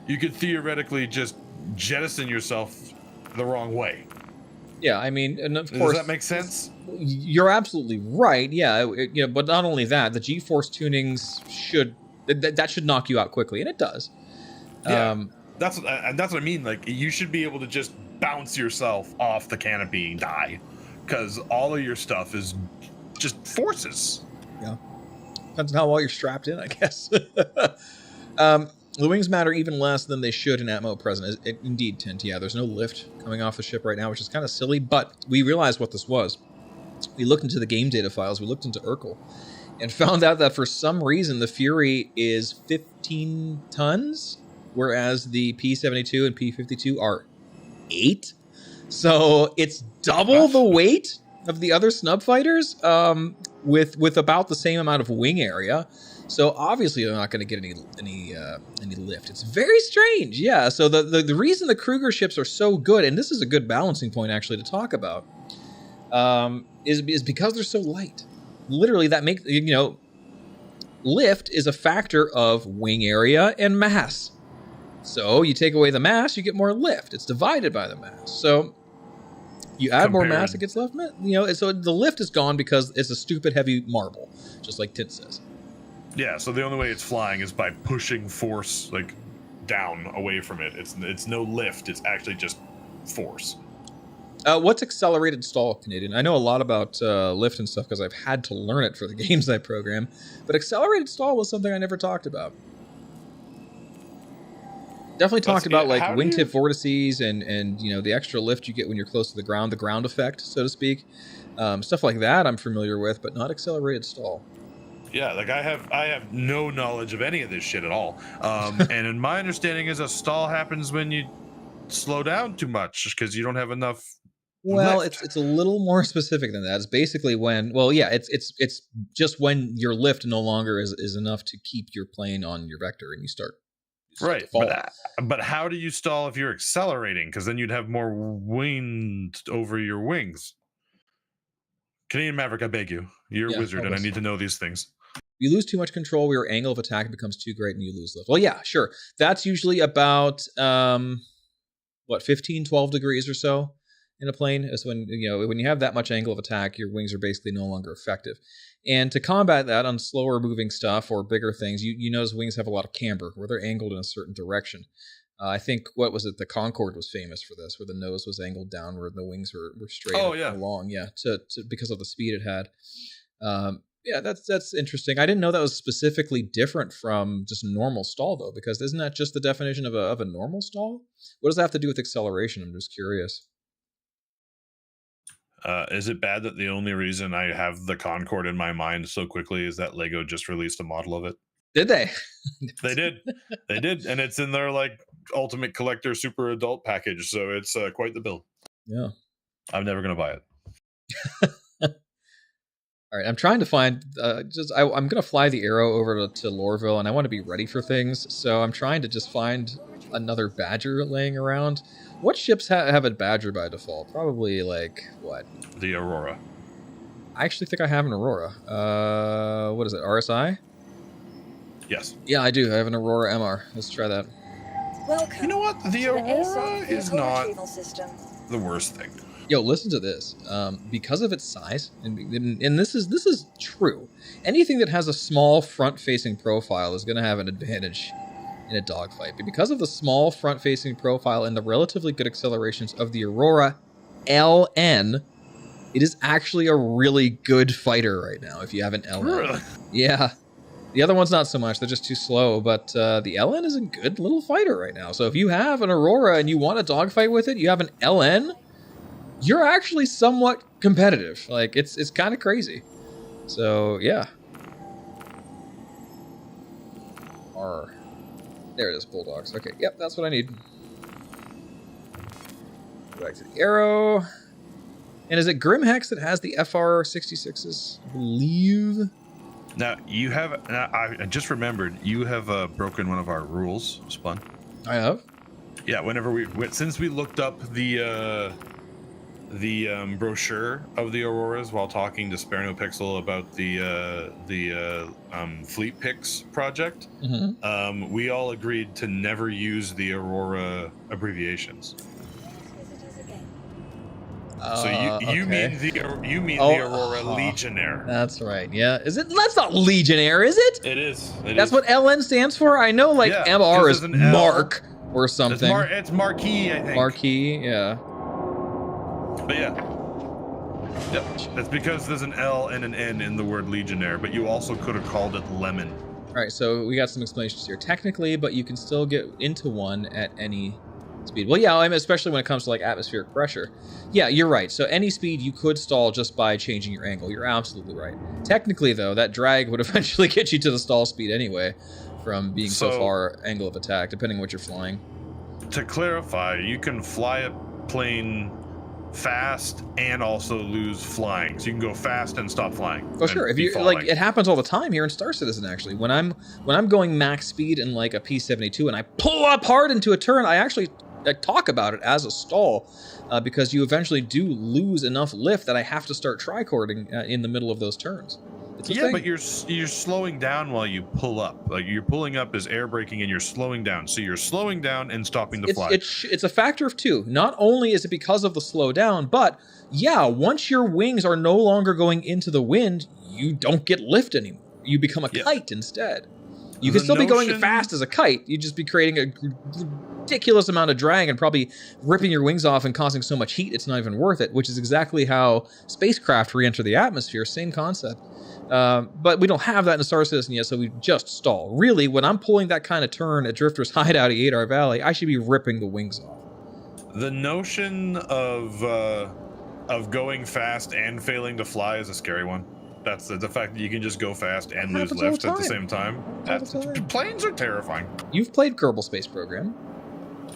you could theoretically just jettison yourself the wrong way. Yeah, I mean, and of course, does that make sense? You're absolutely right. Yeah, but not only that, the G-force tunings should knock you out quickly, and it does. Yeah, that's what I mean. Like, you should be able to just bounce yourself off the canopy and die, because all of your stuff is just forces. Yeah, depends on how well you're strapped in, I guess. The wings matter even less than they should in Atmo present. Indeed, Tint. Yeah, there's no lift coming off the ship right now, which is kind of silly, but we realized what this was. We looked into the game data files, we looked into Urkel, and found out that for some reason the Fury is 15 tons, whereas the P-72 and P-52 are 8. So it's double the weight of the other snub fighters, with about the same amount of wing area. So obviously they're not going to get any lift. It's very strange. Yeah. So the reason the Kruger ships are so good, and this is a good balancing point actually to talk about, is because they're so light. Literally, that makes, lift is a factor of wing area and mass. So you take away the mass, you get more lift. It's divided by the mass. So you add more mass, it gets left. So the lift is gone because it's a stupid heavy marble, just like Tint says. Yeah, so the only way it's flying is by pushing force like down away from it. It's no lift. It's actually just force. What's accelerated stall, Canadian? I know a lot about lift and stuff because I've had to learn it for the games I program. But accelerated stall was something I never talked about. Definitely talked about like wingtip vortices and the extra lift you get when you're close to the ground effect, so to speak. Stuff like that I'm familiar with, but not accelerated stall. Yeah, like I have no knowledge of any of this shit at all. And in my understanding is a stall happens when you slow down too much because you don't have enough. Well, lift. it's a little more specific than that. It's basically when, it's just when your lift no longer is enough to keep your plane on your vector and you start right. to fall. But how do you stall if you're accelerating? Because then you'd have more wind over your wings. Canadian Maverick, I beg you. You're a wizard, and I need to know these things. You lose too much control where your angle of attack becomes too great and you lose lift. Well, yeah, sure. That's usually about, 15, 12 degrees or so in a plane. Is when you have that much angle of attack, your wings are basically no longer effective. And to combat that on slower moving stuff or bigger things, you notice wings have a lot of camber where they're angled in a certain direction. I think, the Concorde was famous for this, where the nose was angled downward and the wings were straight along. Yeah, because of the speed it had. Yeah, that's interesting. I didn't know that was specifically different from just normal stall, though, because isn't that just the definition of a normal stall? What does that have to do with acceleration? I'm just curious. Is it bad that the only reason I have the Concorde in my mind so quickly is that Lego just released a model of it? Did they? They did, and it's in their like Ultimate Collector Super Adult package, so it's quite the bill. Yeah, I'm never gonna buy it. All right, I'm trying to find. I'm gonna fly the Arrow over to Lorville, and I want to be ready for things. So I'm trying to just find another Badger laying around. What ships have a Badger by default? Probably like what? The Aurora. I actually think I have an Aurora. What is it? RSI? Yes. Yeah, I do. I have an Aurora MR. Let's try that. Welcome. You know what? The Aurora is not System. the worst thing. Yo, listen to this. Because of its size, and this is true. Anything that has a small front-facing profile is going to have an advantage in a dogfight. But because of the small front-facing profile and the relatively good accelerations of the Aurora LN, it is actually a really good fighter right now. If you have an LN, Really? yeah. The other one's not so much. They're just too slow. But the LN is a good little fighter right now. So if you have an Aurora and you want a dogfight with it, you have an LN. You're actually somewhat competitive. Like, it's kind of crazy. So, yeah. There it is, Bulldogs. Okay, yep, that's what I need. Go back to the arrow. And is it Grimhex that has the FR66s? I believe. Now, you have... Now, I just remembered, you have broken one of our rules, Splun. I have? Yeah, since we looked up the brochure of the Auroras while talking to SpareNoPixel about the Fleet Pix project, we all agreed to never use the Aurora abbreviations. So you mean the Aurora Legionnaire? That's right. Yeah, is it? That's not Legionnaire, is it? It is. That's what LN stands for. I know, like MR is Mark or something. It's Marquis, I think. Marquis, yeah. But yeah. Yep. That's because there's an L and an N in the word Legionnaire, but you also could have called it Lemon. All right, so we got some explanations here. Technically, but you can still get into one at any speed. Well, yeah, I mean, especially when it comes to like atmospheric pressure. Yeah, you're right. So any speed you could stall just by changing your angle. You're absolutely right. Technically, though, that drag would eventually get you to the stall speed anyway from being so far angle of attack, depending on what you're flying. To clarify, you can fly a plane fast and also lose flying, so you can go fast and stop flying. Oh sure, if you like, it happens all the time here in Star Citizen. Actually, when I'm going max speed in like a P-72 and I pull up hard into a turn, I actually talk about it as a stall because you eventually do lose enough lift that I have to start tricording in the middle of those turns. Yeah, but you're slowing down while you pull up. Like, you're pulling up as air braking and you're slowing down. So you're slowing down and stopping the fly. It's a factor of two. Not only is it because of the slow down, but yeah, once your wings are no longer going into the wind, you don't get lift anymore. You become a kite instead. You can still be going fast as a kite. You'd just be creating a ridiculous amount of drag and probably ripping your wings off and causing so much heat it's not even worth it, which is exactly how spacecraft re-enter the atmosphere. Same concept. But we don't have that in Star Citizen yet, so we just stall. Really, when I'm pulling that kind of turn at Drifter's Hideout at Adar Valley, I should be ripping the wings off. The notion of going fast and failing to fly is a scary one. That's the fact that you can just go fast and lose lift at the same time. Planes are terrifying. You've played Kerbal Space Program.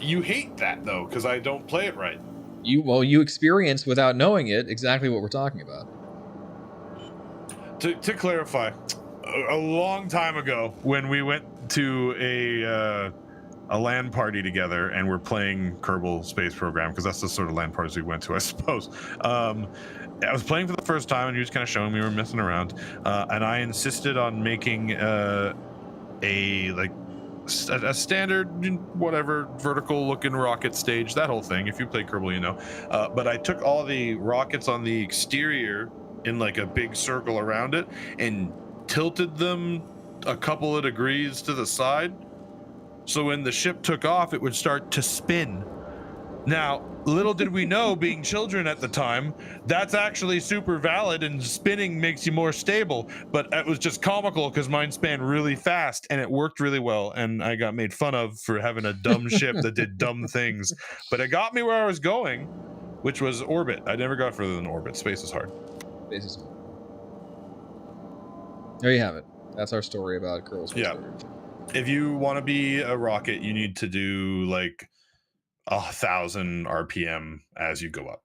You hate that, though, because I don't play it right. You experience, without knowing it, exactly what we're talking about. To clarify, a long time ago, when we went to a LAN party together and we're playing Kerbal Space Program, because that's the sort of LAN parties we went to, I suppose. I was playing for the first time and he was kind of showing me we were messing around, and I insisted on making a standard, whatever, vertical looking rocket stage, that whole thing. If you play Kerbal, you know. But I took all the rockets on the exterior in like a big circle around it and tilted them a couple of degrees to the side, so when the ship took off it would start to spin. Now, little did we know, being children at the time, that's actually super valid and spinning makes you more stable, but it was just comical because mine span really fast and it worked really well, and I got made fun of for having a dumb ship that did dumb things, but it got me where I was going, which was orbit. I never got further than orbit. Space is hard. There you have it. That's our story about Kerbal Space Program. If you want to be a rocket, you need to do like 1,000 RPM as you go up.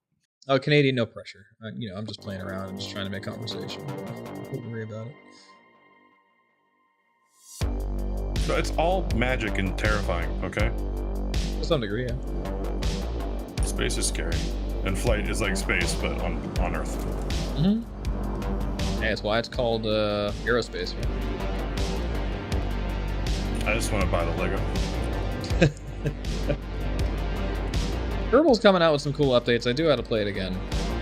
Oh, Canadian, no pressure. I'm just playing around and just trying to make conversation. Don't worry about it. So it's all magic and terrifying, okay? To some degree, yeah. Space is scary. And flight is like space, but on Earth. Mm-hmm. Hey, that's why it's called aerospace, right? I just want to buy the Lego. Kerbal's coming out with some cool updates. I do have to play it again.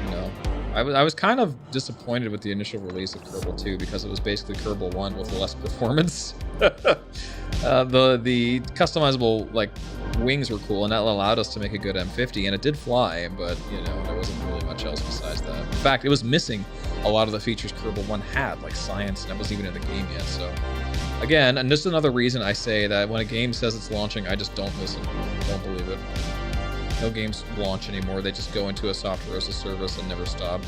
You know, I was kind of disappointed with the initial release of Kerbal 2 because it was basically Kerbal 1 with less performance. The customizable like wings were cool, and that allowed us to make a good M50, and it did fly, but you know there wasn't really much else besides that. In fact, it was missing a lot of the features Kerbal 1 had, like science, and that wasn't even in the game yet. So again, and this is another reason I say that when a game says it's launching, I just don't listen, don't believe it. No games launch anymore. They just go into a software as a service and never stop.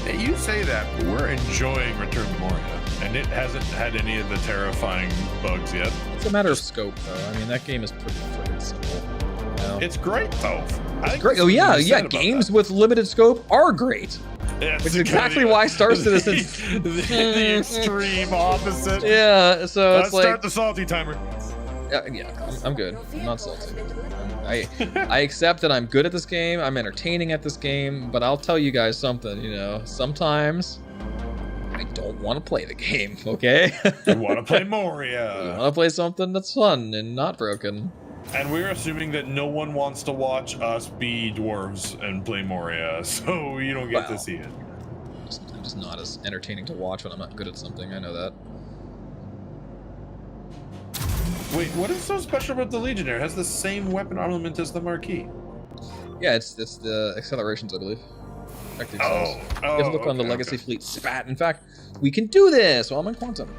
Hey, you say that, but we're enjoying Return to Moria, and it hasn't had any of the terrifying bugs yet. It's a matter of scope, though. I mean, that game is pretty freaking simple. You know? It's great, though. It's great. Oh yeah, yeah. Games with limited scope are great. That's which is exactly why Star Citizen the extreme opposite. Yeah, so Let's it's like start the salty timer. Yeah, I'm good. I'm not salty. I accept that I'm good at this game. I'm entertaining at this game, but I'll tell you guys something. You know, sometimes I don't want to play the game. Okay. You want to play Moria. You want to play something that's fun and not broken. And we're assuming that no one wants to watch us be dwarves and play Moria, so you don't get to see it. I'm just not as entertaining to watch when I'm not good at something. I know that. Wait, what is so special about the Legionnaire? It has the same weapon armament as the Marquis. Yeah, it's the accelerations, I believe. You have to look on the Legacy Fleet spat. In fact, we can do this while I'm in Quantum.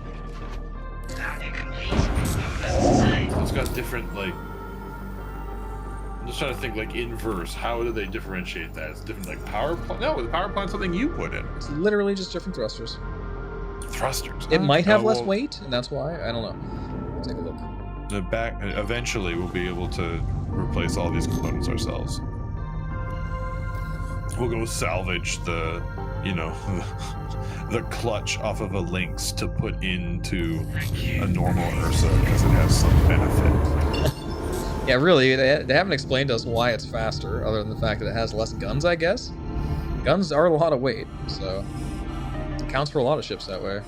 It's got different, like... I'm just trying to think, like, inverse. How do they differentiate that? It's different, like, power plant? No, the power plant's something you put in. It's literally just different thrusters. Thrusters? It might have less weight, and that's why. I don't know. Take a look. Eventually, we'll be able to replace all these components ourselves. We'll go salvage the, you know, the clutch off of a Lynx to put into a normal Ursa because it has some benefit. Yeah, really, they haven't explained to us why it's faster, other than the fact that it has less guns, I guess. Guns are a lot of weight, so it counts for a lot of ships that way.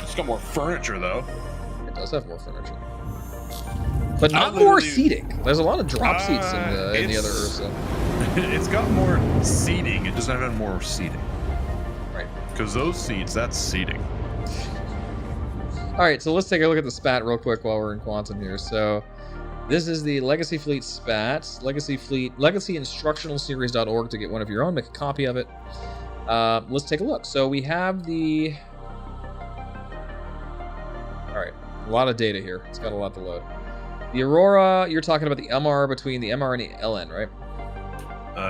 It's got more furniture, though. It does have more furniture. But not more seating. There's a lot of drop seats in the other Ursa. It's got more seating. It doesn't have more seating. Right. Because those seats, that's seating. All right, so let's take a look at the spat real quick while we're in Quantum here. So this is the Legacy Fleet spat. Legacy instructionalseries.org to get one of your own. Make a copy of it. Let's take a look. So we have the... All right, a lot of data here. It's got a lot to load. The Aurora, you're talking about the MR between the MR and the LN, right?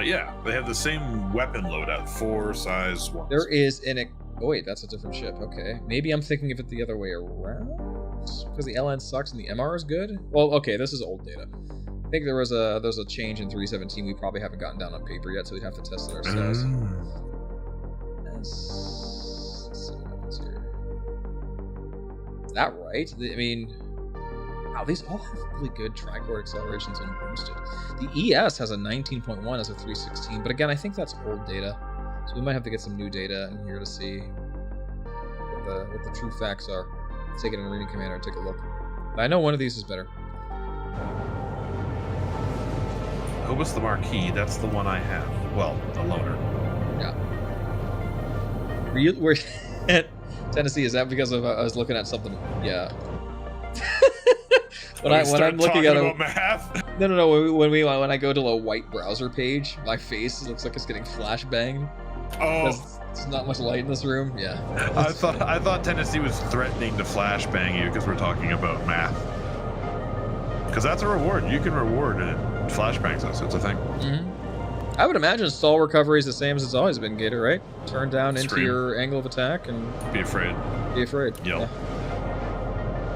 Yeah, they have the same weapon loadout, 4 size 1s. There is an... Oh, wait, that's a different ship. Okay. Maybe I'm thinking of it the other way around? Because the LN sucks and the MR is good? Well, okay, this is old data. I think there's a change in 317 we probably haven't gotten down on paper yet, so we'd have to test it ourselves. Let's see what happens here. Is that right? I mean... Wow, these all have really good tricord accelerations and boosted. The ES has a 19.1 as a 316, but again, I think that's old data. So we might have to get some new data in here to see what the true facts are. Let's take it in a reading commander and take a look. But I know one of these is better. Hobus the Marquis, that's the one I have. Well, the loaner. Yeah. Where Tennessee, is that because of I was looking at something? Yeah. when I'm looking at about math? No. When I go to a white browser page, my face looks like it's getting flashbanged. Oh, there's not much light in this room. Yeah. I thought Tennessee was threatening to flashbang you because we're talking about math. Because that's a reward. You can reward it. Flashbangs us. It's a thing. Mm-hmm. I would imagine stall recovery is the same as it's always been, Gator, right? Turn down into your angle of attack and be afraid. Be afraid. Yep. Yeah.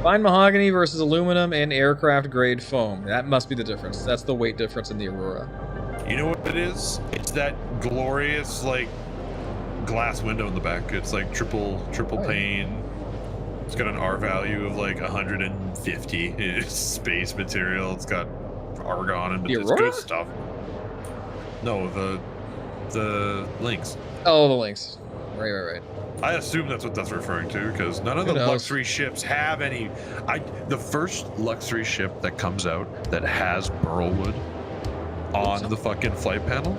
Fine mahogany versus aluminum and aircraft grade foam. That must be the difference. That's the weight difference in the Aurora. You know what it is? It's that glorious like glass window in the back. It's like triple pane. It's got an R value of like 150. It's space material. It's got argon and it's good stuff. No, the Lynx. Oh, the Lynx. Right. I assume that's what that's referring to, because none of Who the knows? Lux 3 ships have any. The first Lux 3 ship that comes out that has Burlwood on the fucking flight panel.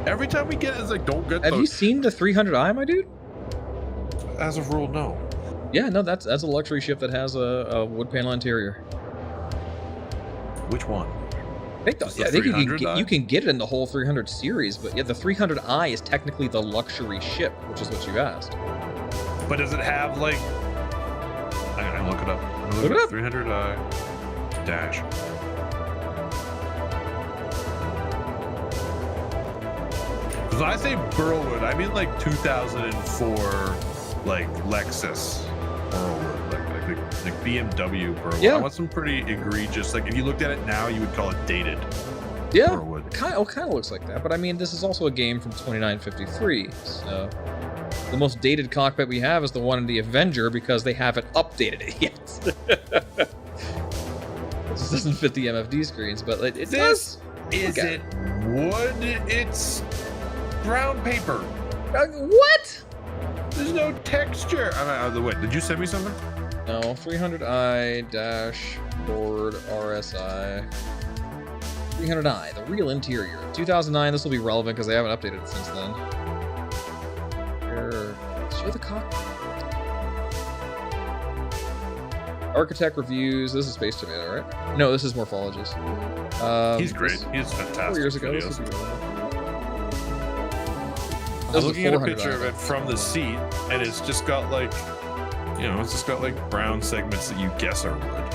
Every time we get it, it's like, don't get. Have you seen the 300i, my dude? As of rule, no. Yeah, no, that's a luxury ship that has a wood panel interior. Which one? I think you can get it in the whole 300 series, but yeah, the 300i is technically the luxury ship, which is what you asked. But does it have like? I'm gonna look it up. Look it up. 300i dash. Because when I say Burlwood, I mean like 2004, like Lexus Burlwood, like BMW Burlwood. Yeah. I want some pretty egregious. Like if you looked at it now, you would call it dated. Yeah, Burlwood. it kind of looks like that, but I mean, this is also a game from 2953, so the most dated cockpit we have is the one in the Avenger because they haven't updated it yet. This doesn't fit the MFD screens, but it does. Is it wood? It's brown paper. What? There's no texture. Wait, did you send me something? No, 300i dashboard RSI. 300i, the real interior. 2009, this will be relevant because they haven't updated it since then. Here, show the cockpit. Architect reviews. This is Space Tomato, right? No, this is Morphologies. He's great. He's fantastic. 4 years ago. videos. This would be relevant. I was looking at a picture of it from the seat, and it's just got like, it's just got like brown segments that you guess are wood.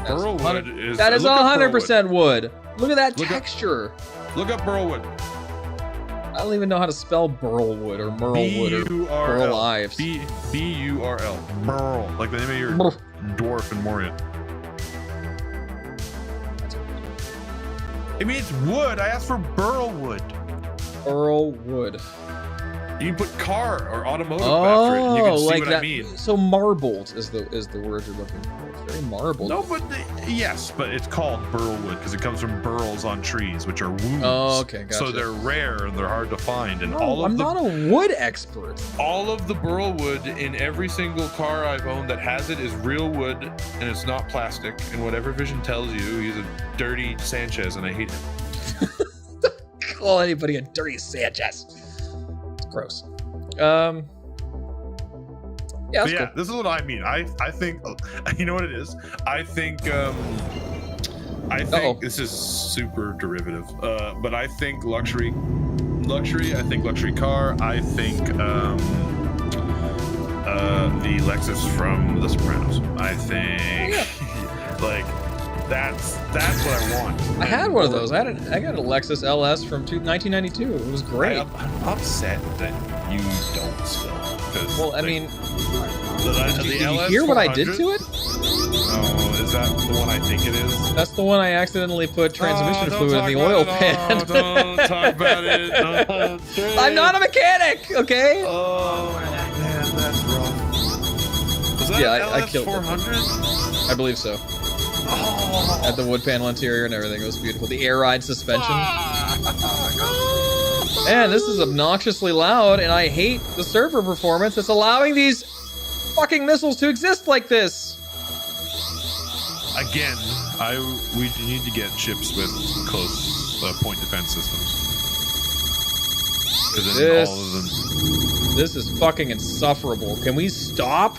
Burlwood is. That is look up 100% wood. Look at that Look up- texture. Look up Burlwood. I don't even know how to spell Burlwood or Merlewood or Burl Ives. B-U-R-L. Burl. Like the name of your dwarf in Moria. I mean, it's wood. I asked for Burlwood. Burlwood. You can put car or automotive after it, and you can see like what that. I mean. So marbled is the word you're looking for. It's very marbled. No, but yes, but it's called Burlwood because it comes from burls on trees, which are wounds. Oh, okay, gotcha. So they're rare and they're hard to find. And I'm not a wood expert. all of the Burlwood in every single car I've owned that has it is real wood, and it's not plastic. And whatever Vision tells you, he's a dirty Sanchez, and I hate him. Call anybody a dirty Sanchez. It's gross. Yeah, that's cool. This is what I mean. I think you know what it is. I think this is super derivative. But I think luxury. I think luxury car. I think the Lexus from The Sopranos. I think like that's what I want. I had one of those. I got a Lexus LS from 1992. It was great. I'm upset that you don't still. Well, I mean, did you hear what I did to it? Oh, is that the one I think it is? That's the one I accidentally put transmission fluid in the oil pan. Don't talk about it. I'm not a mechanic, okay? Oh man, that's rough. Was that I killed it. 400? I believe so. Oh. Had the wood panel interior and everything. It was beautiful. The air ride suspension. Man, this is obnoxiously loud, and I hate the server performance that's allowing these fucking missiles to exist like this. Again, we need to get ships with close point defense systems. This, all of them. This is fucking insufferable. Can we stop?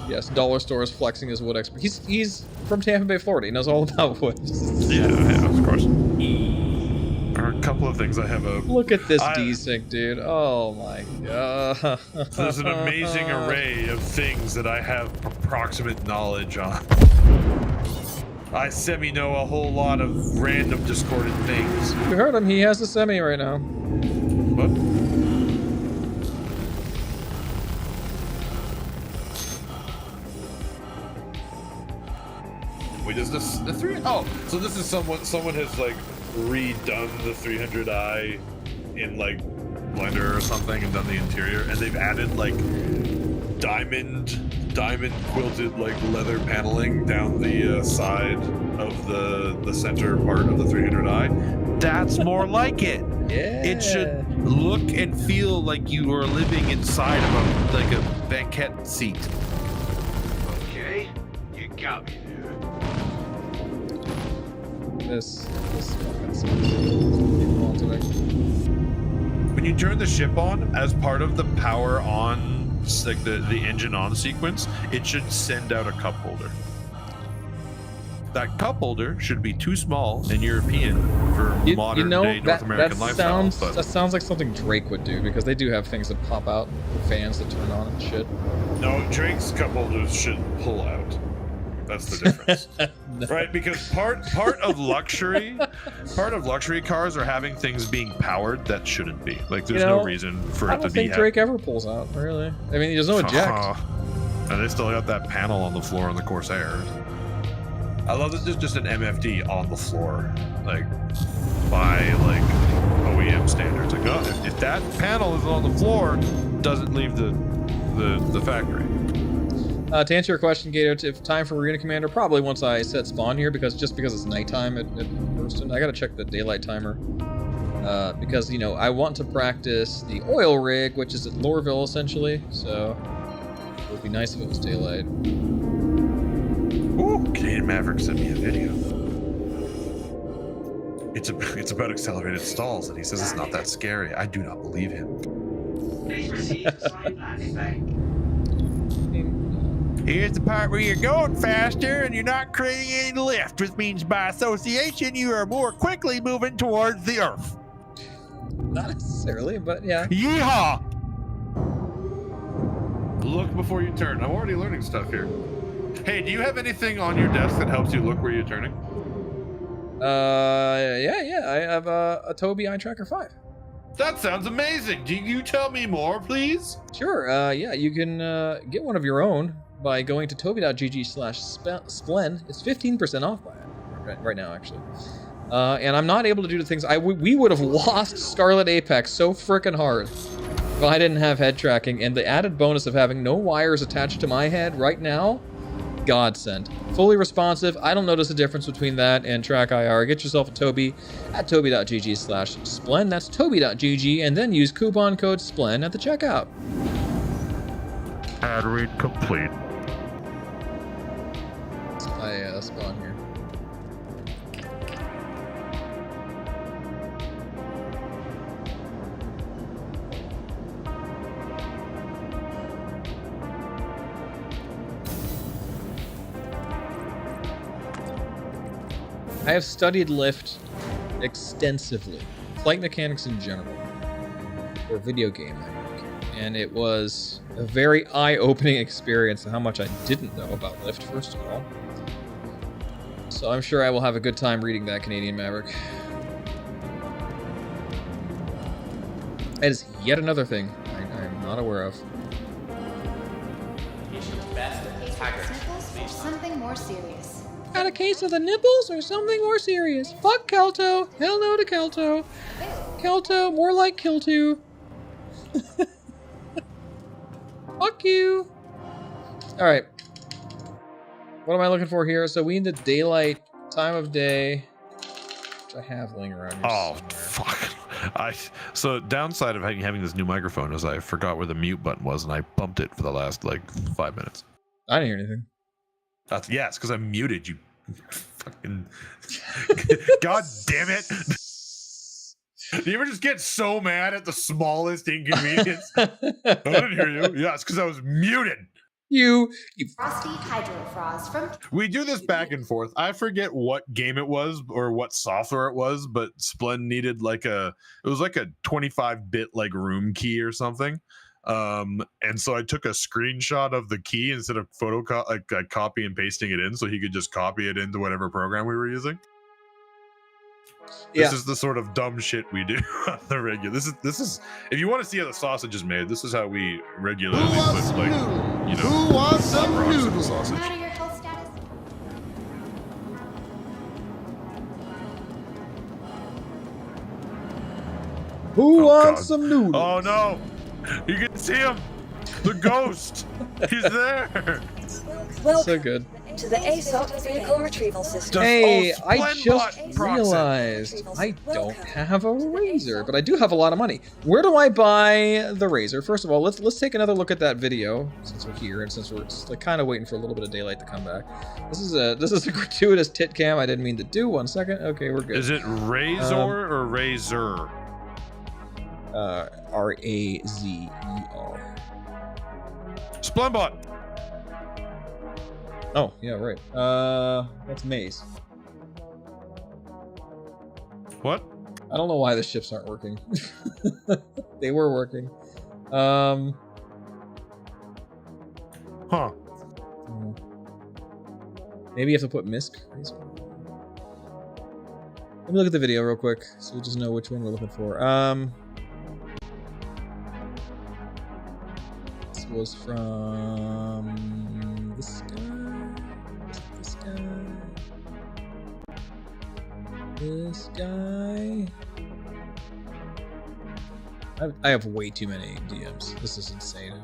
Yes, Dollar Store is flexing his wood expert. He's from Tampa Bay, Florida. He knows all about wood. Yeah, of course. There are a couple of things I have a... Look at this desync, dude. Oh my god. There's an amazing array of things that I have approximate knowledge on. I semi-know a whole lot of random discordant things. You heard him. He has a semi right now. What? Wait, is this the 3? Oh, so this is someone has like redone the 300i in like Blender or something and done the interior, and they've added like diamond diamond quilted like leather paneling down the side of the center part of the 300i. That's more like it. Yeah. It should look and feel like you are living inside of a banquet seat. Okay, you got me there. This fucking sucks. When you turn the ship on, as part of the power on, like the engine on sequence, it should send out a cup holder. That cup holder should be too small and European for modern day North American lifestyle. That sounds like something Drake would do, because they do have things that pop out, fans that turn on and shit. No, Drake's cup holders should pull out. That's the difference. No. Right? Because part of luxury cars are having things being powered that shouldn't be. Like, there's no reason for it to be. I don't think Drake ever pulls out, really. I mean, there's no eject. And they still got that panel on the floor on the Corsair. I love that there's just an MFD on the floor, like, by like OEM standards. Like, oh, if that panel is on the floor, doesn't leave the factory. To answer your question, Gato, if time for Arena Commander, probably once I set spawn here, because it's nighttime at Burston. I gotta check the daylight timer. Because, I want to practice the oil rig, which is at Lorville, essentially, so it would be nice if it was daylight. Ooh, Canadian Maverick sent me a video. It's about accelerated stalls, and he says it's not that scary. I do not believe him. Here's the part where you're going faster and you're not creating any lift, which means by association you are more quickly moving towards the Earth. Not necessarily, but yeah. Yeehaw! Look before you turn. I'm already learning stuff here. Hey, do you have anything on your desk that helps you look where you're turning? Yeah. I have a Tobii Eye Tracker 5. That sounds amazing. Do you tell me more, please? Sure. Yeah, you can get one of your own by going to tobii.gg/splen. It's 15% off right now, actually. And I'm not able to do the things we would have lost Scarlet Apex so freaking hard if I didn't have head tracking, and the added bonus of having no wires attached to my head right now. Godsend. Fully responsive. I don't notice a difference between that and Track IR. Get yourself a Tobii at tobii.gg/splen. That's tobii.gg, and then use coupon code SPLEN at the checkout. Ad read complete. I spawn here. I have studied lift extensively, flight mechanics in general, for a video game I make, and it was a very eye-opening experience on how much I didn't know about lift, first of all. So I'm sure I will have a good time reading that, Canadian Maverick. That is yet another thing I'm not aware of. Something more serious. Got a case of the nipples or something more serious? Fuck Kelto. Hell no to Kelto. Kelto, more like Kilto. Fuck you. Alright. What am I looking for here? So we need the daylight time of day, which I have laying around here. Oh, fuck. So downside of having this new microphone is I forgot where the mute button was, and I bumped it for the last, 5 minutes. I didn't hear anything. It's because I'm muted, you fucking... God damn it! Do you ever just get so mad at the smallest inconvenience? I didn't hear you. Yeah, it's because I was muted. You Frosty Hydrofrost from... We do this back and forth. I forget what game it was or what software it was, but Splen needed it was like a 25-bit room key or something. And so I took a screenshot of the key instead of copy and pasting it in, so he could just copy it into whatever program we were using. This is the sort of dumb shit we do on the regular. This is if you want to see how the sausage is made, this is how we regularly put who wants some noodles? No matter your health status. Who wants some noodles? Oh no! You can see him. The ghost! He's there! Welcome So good. to the ASOP vehicle retrieval system. Hey, I Splendbot just proxy. realized I don't have a razor, but I do have a lot of money. Where do I buy the razor? First of all, let's take another look at that video since we're here and since we're like kind of waiting for a little bit of daylight to come back. This is a gratuitous tit cam I didn't mean to do. 1 second. Okay, we're good. Is it razor or razor? R-A-Z-E-R. Splendbot. Oh, yeah, right. That's Maze. What? I don't know why the ships aren't working. They were working. Huh. Maybe you have to put MISC. Let me look at the video real quick so we just know which one we're looking for. This was from this guy. This guy. This guy. I have way too many DMs. This is insane.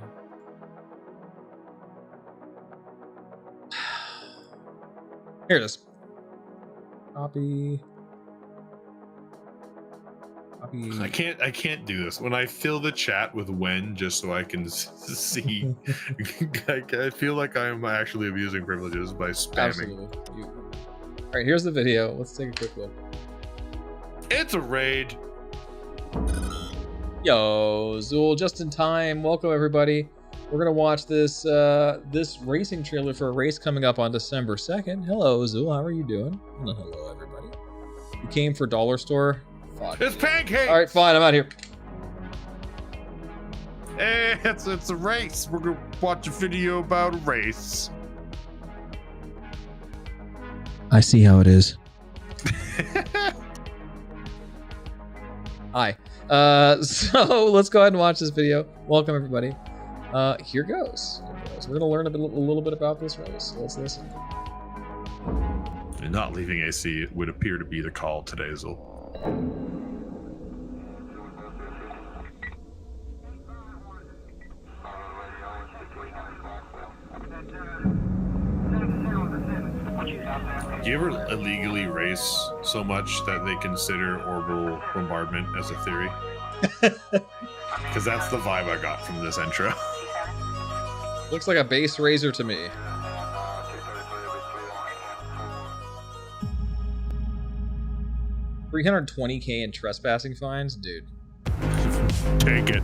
Here it is. Copy. I can't do this. When I fill the chat with when just so I can see, I feel like I'm actually abusing privileges by spamming. Absolutely. All right, here's the video. Let's take a quick look. It's a raid. Yo, Zool, just in time. Welcome everybody. We're gonna watch this this racing trailer for a race coming up on December 2nd. Hello, Zool. How are you doing? Hello, everybody. You came for Dollar Store. Fuck. It's pancake. All right, fine. I'm out here. Hey, it's a race. We're gonna watch a video about a race. I see how it is. Hi. So let's go ahead and watch this video. Welcome everybody. Here goes. We're gonna learn a little bit about this race. So let's listen. And not leaving AC would appear to be the call today, Zul. Do you ever illegally race so much that they consider orbital bombardment as a theory? Because that's the vibe I got from this intro. Looks like a base razor to me. $320K in trespassing fines, dude. Take it.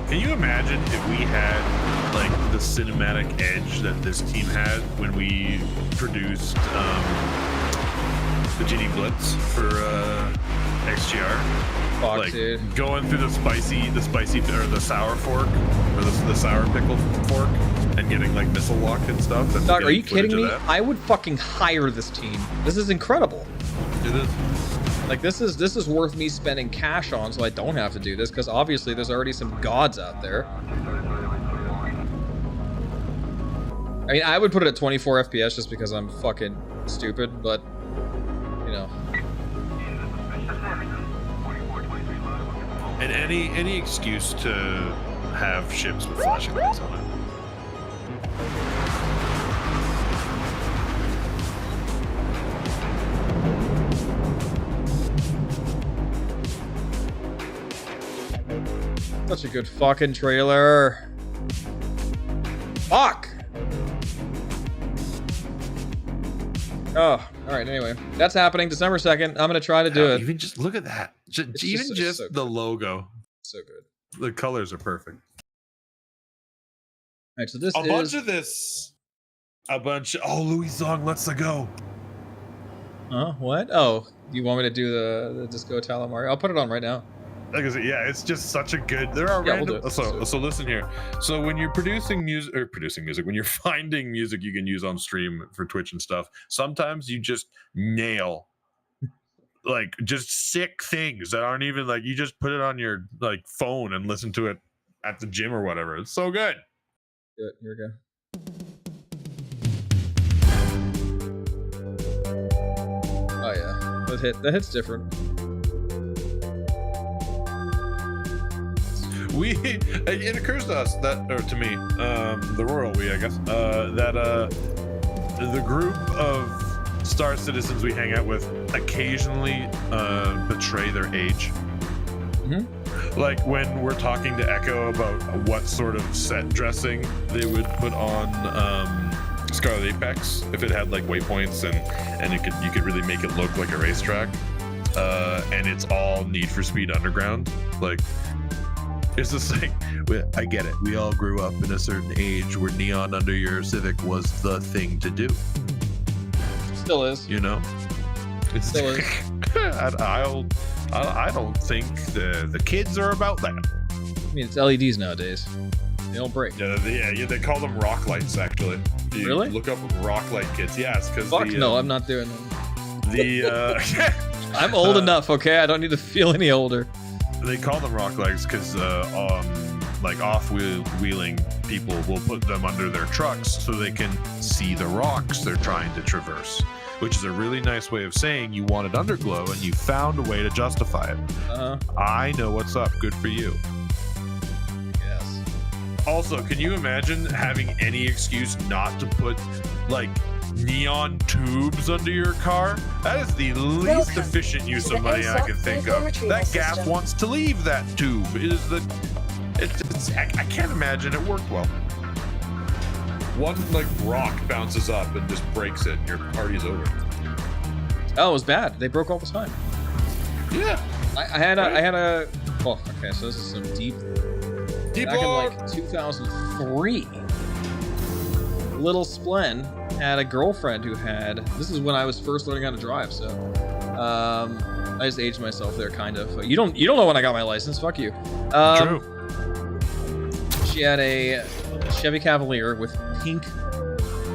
Can you imagine if we had like the cinematic edge that this team had when we produced the Genie Blitz for XGR? Fuck, like dude. Going through the spicy or the sour fork or the sour pickle fork and getting like missile locked and stuff. And Dog, are you kidding me? I would fucking hire this team. This is incredible. It is. Like this is worth me spending cash on, so I don't have to do this because obviously there's already some gods out there. I mean, I would put it at 24 FPS just because I'm fucking stupid, but you know. And any excuse to have ships with flashing lights on it. Such a good fucking trailer. Fuck! Oh, alright, anyway. That's happening December 2nd. I'm gonna try to do it. Even just look at that. Even just so the logo. So good. The colors are perfect. Alright, so this a is... bunch of this. Oh, Louis Zong, let's go. Huh? What? Oh, you want me to do the Disco Italo Mario? I'll put it on right now. Like I said, yeah, it's just such a good. There are random. So listen here. So when you're producing music, when you're finding music you can use on stream for Twitch and stuff, sometimes you just nail like just sick things that aren't even like you just put it on your like phone and listen to it at the gym or whatever. It's so good. Good. Here we go. The hit's different. It occurs to us that, or to me, the royal we, I guess, that the group of Star Citizens we hang out with occasionally betray their age. Like when we're talking to Echo about what sort of set dressing they would put on Scarlet Apex if it had like waypoints and you could really make it look like a racetrack, and it's all Need for Speed Underground. Like, it's just like, I get it. We all grew up in a certain age where neon under your Civic was the thing to do. Still is. You know? It still is. I don't think the kids are about that. I mean, it's LEDs nowadays. They don't break. Yeah, they call them rock lights, actually. You really? Look up rock light kits. Yes, because no, I'm not doing that. I'm old enough, okay? I don't need to feel any older. They call them rock lights because like off-wheeling people will put them under their trucks so they can see the rocks they're trying to traverse, which is a really nice way of saying you wanted underglow and you found a way to justify it. I know what's up. Good for you. Yes. Also, can you imagine having any excuse not to put like neon tubes under your car? That is the least efficient use of money I can think of. That gas wants to leave that tube. I can't imagine it worked well. One like rock bounces up and just breaks it and your party's over. Oh, it was bad. They broke all the time. Yeah. I had a oh, okay, so this is some deep back in like 2003. Little Splen had a girlfriend who had, this is when I was first learning how to drive, so I just aged myself there, kind of. You don't know when I got my license. Fuck you. True. She had a Chevy Cavalier with pink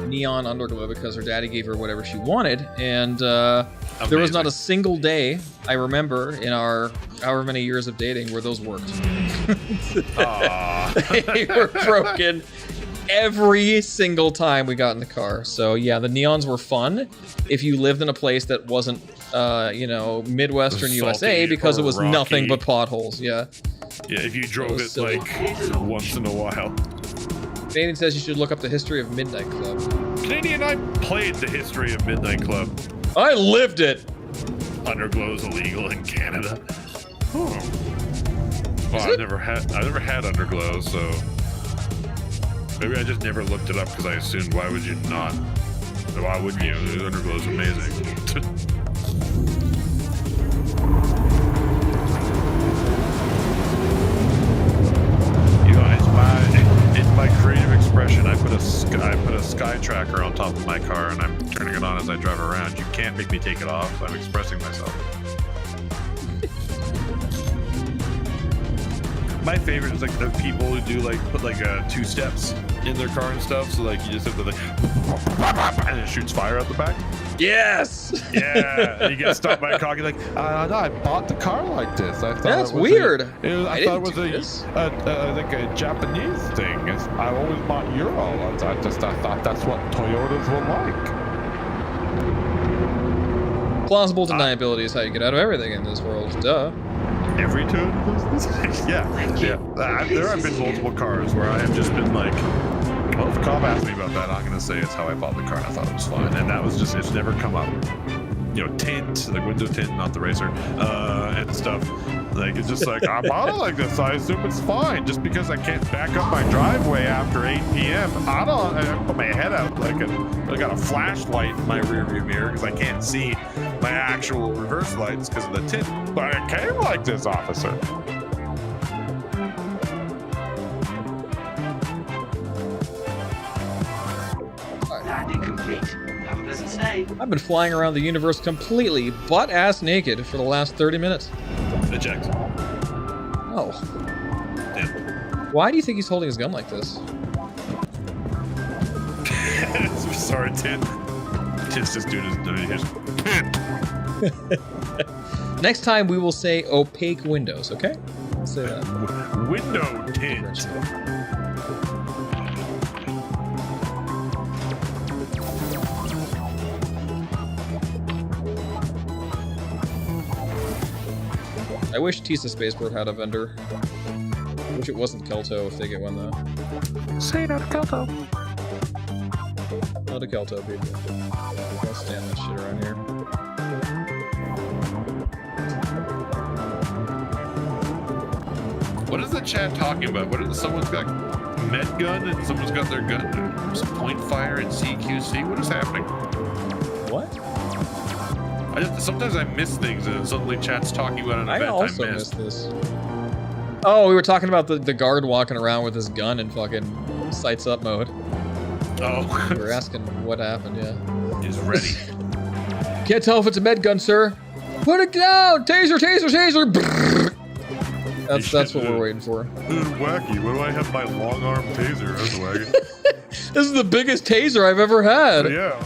neon underglow because her daddy gave her whatever she wanted, and there was not a single day I remember in our however many years of dating where those worked. They were broken every single time we got in the car. So yeah, the neons were fun if you lived in a place that wasn't Midwestern USA, because it was rocky. nothing but potholes. Yeah If you drove it like once in a while. Canadian says you should look up the history of Midnight Club. Canadian, I played the history of Midnight Club. I lived it. Underglow is illegal in Canada. Well, I've never had underglow, so maybe I just never looked it up because I assumed why would you not? Why wouldn't you? Underglow is amazing. My creative expression, I put a sky tracker on top of my car and I'm turning it on as I drive around. You can't make me take it off. I'm expressing myself. My favorite is like the people who do like put like 2 steps in their car and stuff. So like you just have to like and it shoots fire out the back. Yes. Yeah. And you get stopped by a car. You're like, no, I bought the car like this. I thought that's weird. I thought it was a Japanese thing. I always bought Euro. I thought that's what Toyotas were like. Plausible deniability is how you get out of everything in this world. Duh. Every tune? Yeah. There have been multiple cars where I have just been like, well, if the cop asked me about that, I'm going to say it's how I bought the car. I thought it was fine. And that was just, it's never come up. Tint, like window tint, not the racer, and stuff. Like, it's just like, I bought it like this, so I assume it's fine. Just because I can't back up my driveway after 8 p.m., I put my head out like I got a flashlight in my rearview mirror because I can't see my actual reverse lights because of the tint. But it came like this, officer. I've been flying around the universe completely butt-ass naked for the last 30 minutes. Eject. Oh. Damn. Why do you think he's holding his gun like this? Sorry, Tint. Tint's just doing his Next time we will say opaque windows, okay? Let's say that. Window tint. I wish Tisa Spaceport had a vendor. I wish it wasn't Kelto if they get one though. Say not Kelto. Not a Kelto, people. Can't stand that shit around here. What is the chat talking about? What is someone's got med gun and someone's got their gun? Some point fire and CQC. What is happening? What? Sometimes I miss things and suddenly chat's talking about an event I also missed. missed this. Oh, we were talking about the guard walking around with his gun in fucking sights up mode. Oh. We were asking what happened, yeah. He's ready. Can't tell if it's a med gun, sir. Put it down! Taser, taser, taser! That's what we're waiting for. Wacky, what do I have my long arm taser? That's wacky. This is the biggest taser I've ever had. Yeah.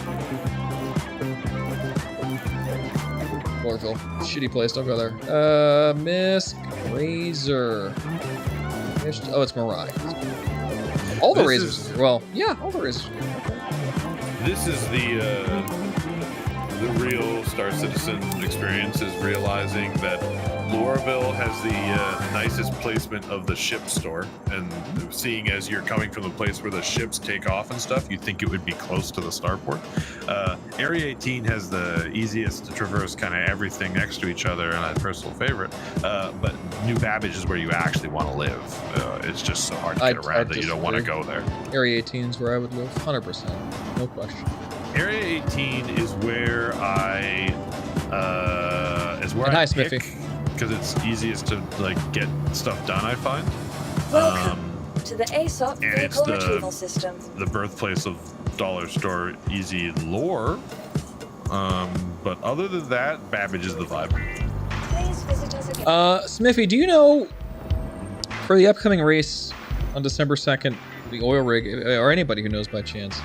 Warville. Shitty place, don't go there. Miss Razor. Oh, it's Mirai. All the razors. Well, yeah, all the razors. This is the real Star Citizen experience, is realizing that Lorville has the nicest placement of the ship store, and seeing as you're coming from the place where the ships take off and stuff, you'd think it would be close to the starport. Area 18 has the easiest to traverse kind of everything next to each other, and a personal favorite. But New Babbage is where you actually want to live. It's just so hard to get around that you don't want to go there. Area 18 is where I would live, 100%, no question. Area 18 is where I Hi, Smithy. Because it's easiest to like get stuff done, I find. Welcome to the ASOP and it's vehicle retrieval system. the birthplace of dollar store easy lore. But other than that, Babbage is the vibe. Please visit us again. Smithy, do you know for the upcoming race on December 2nd, the oil rig, or anybody who knows by chance,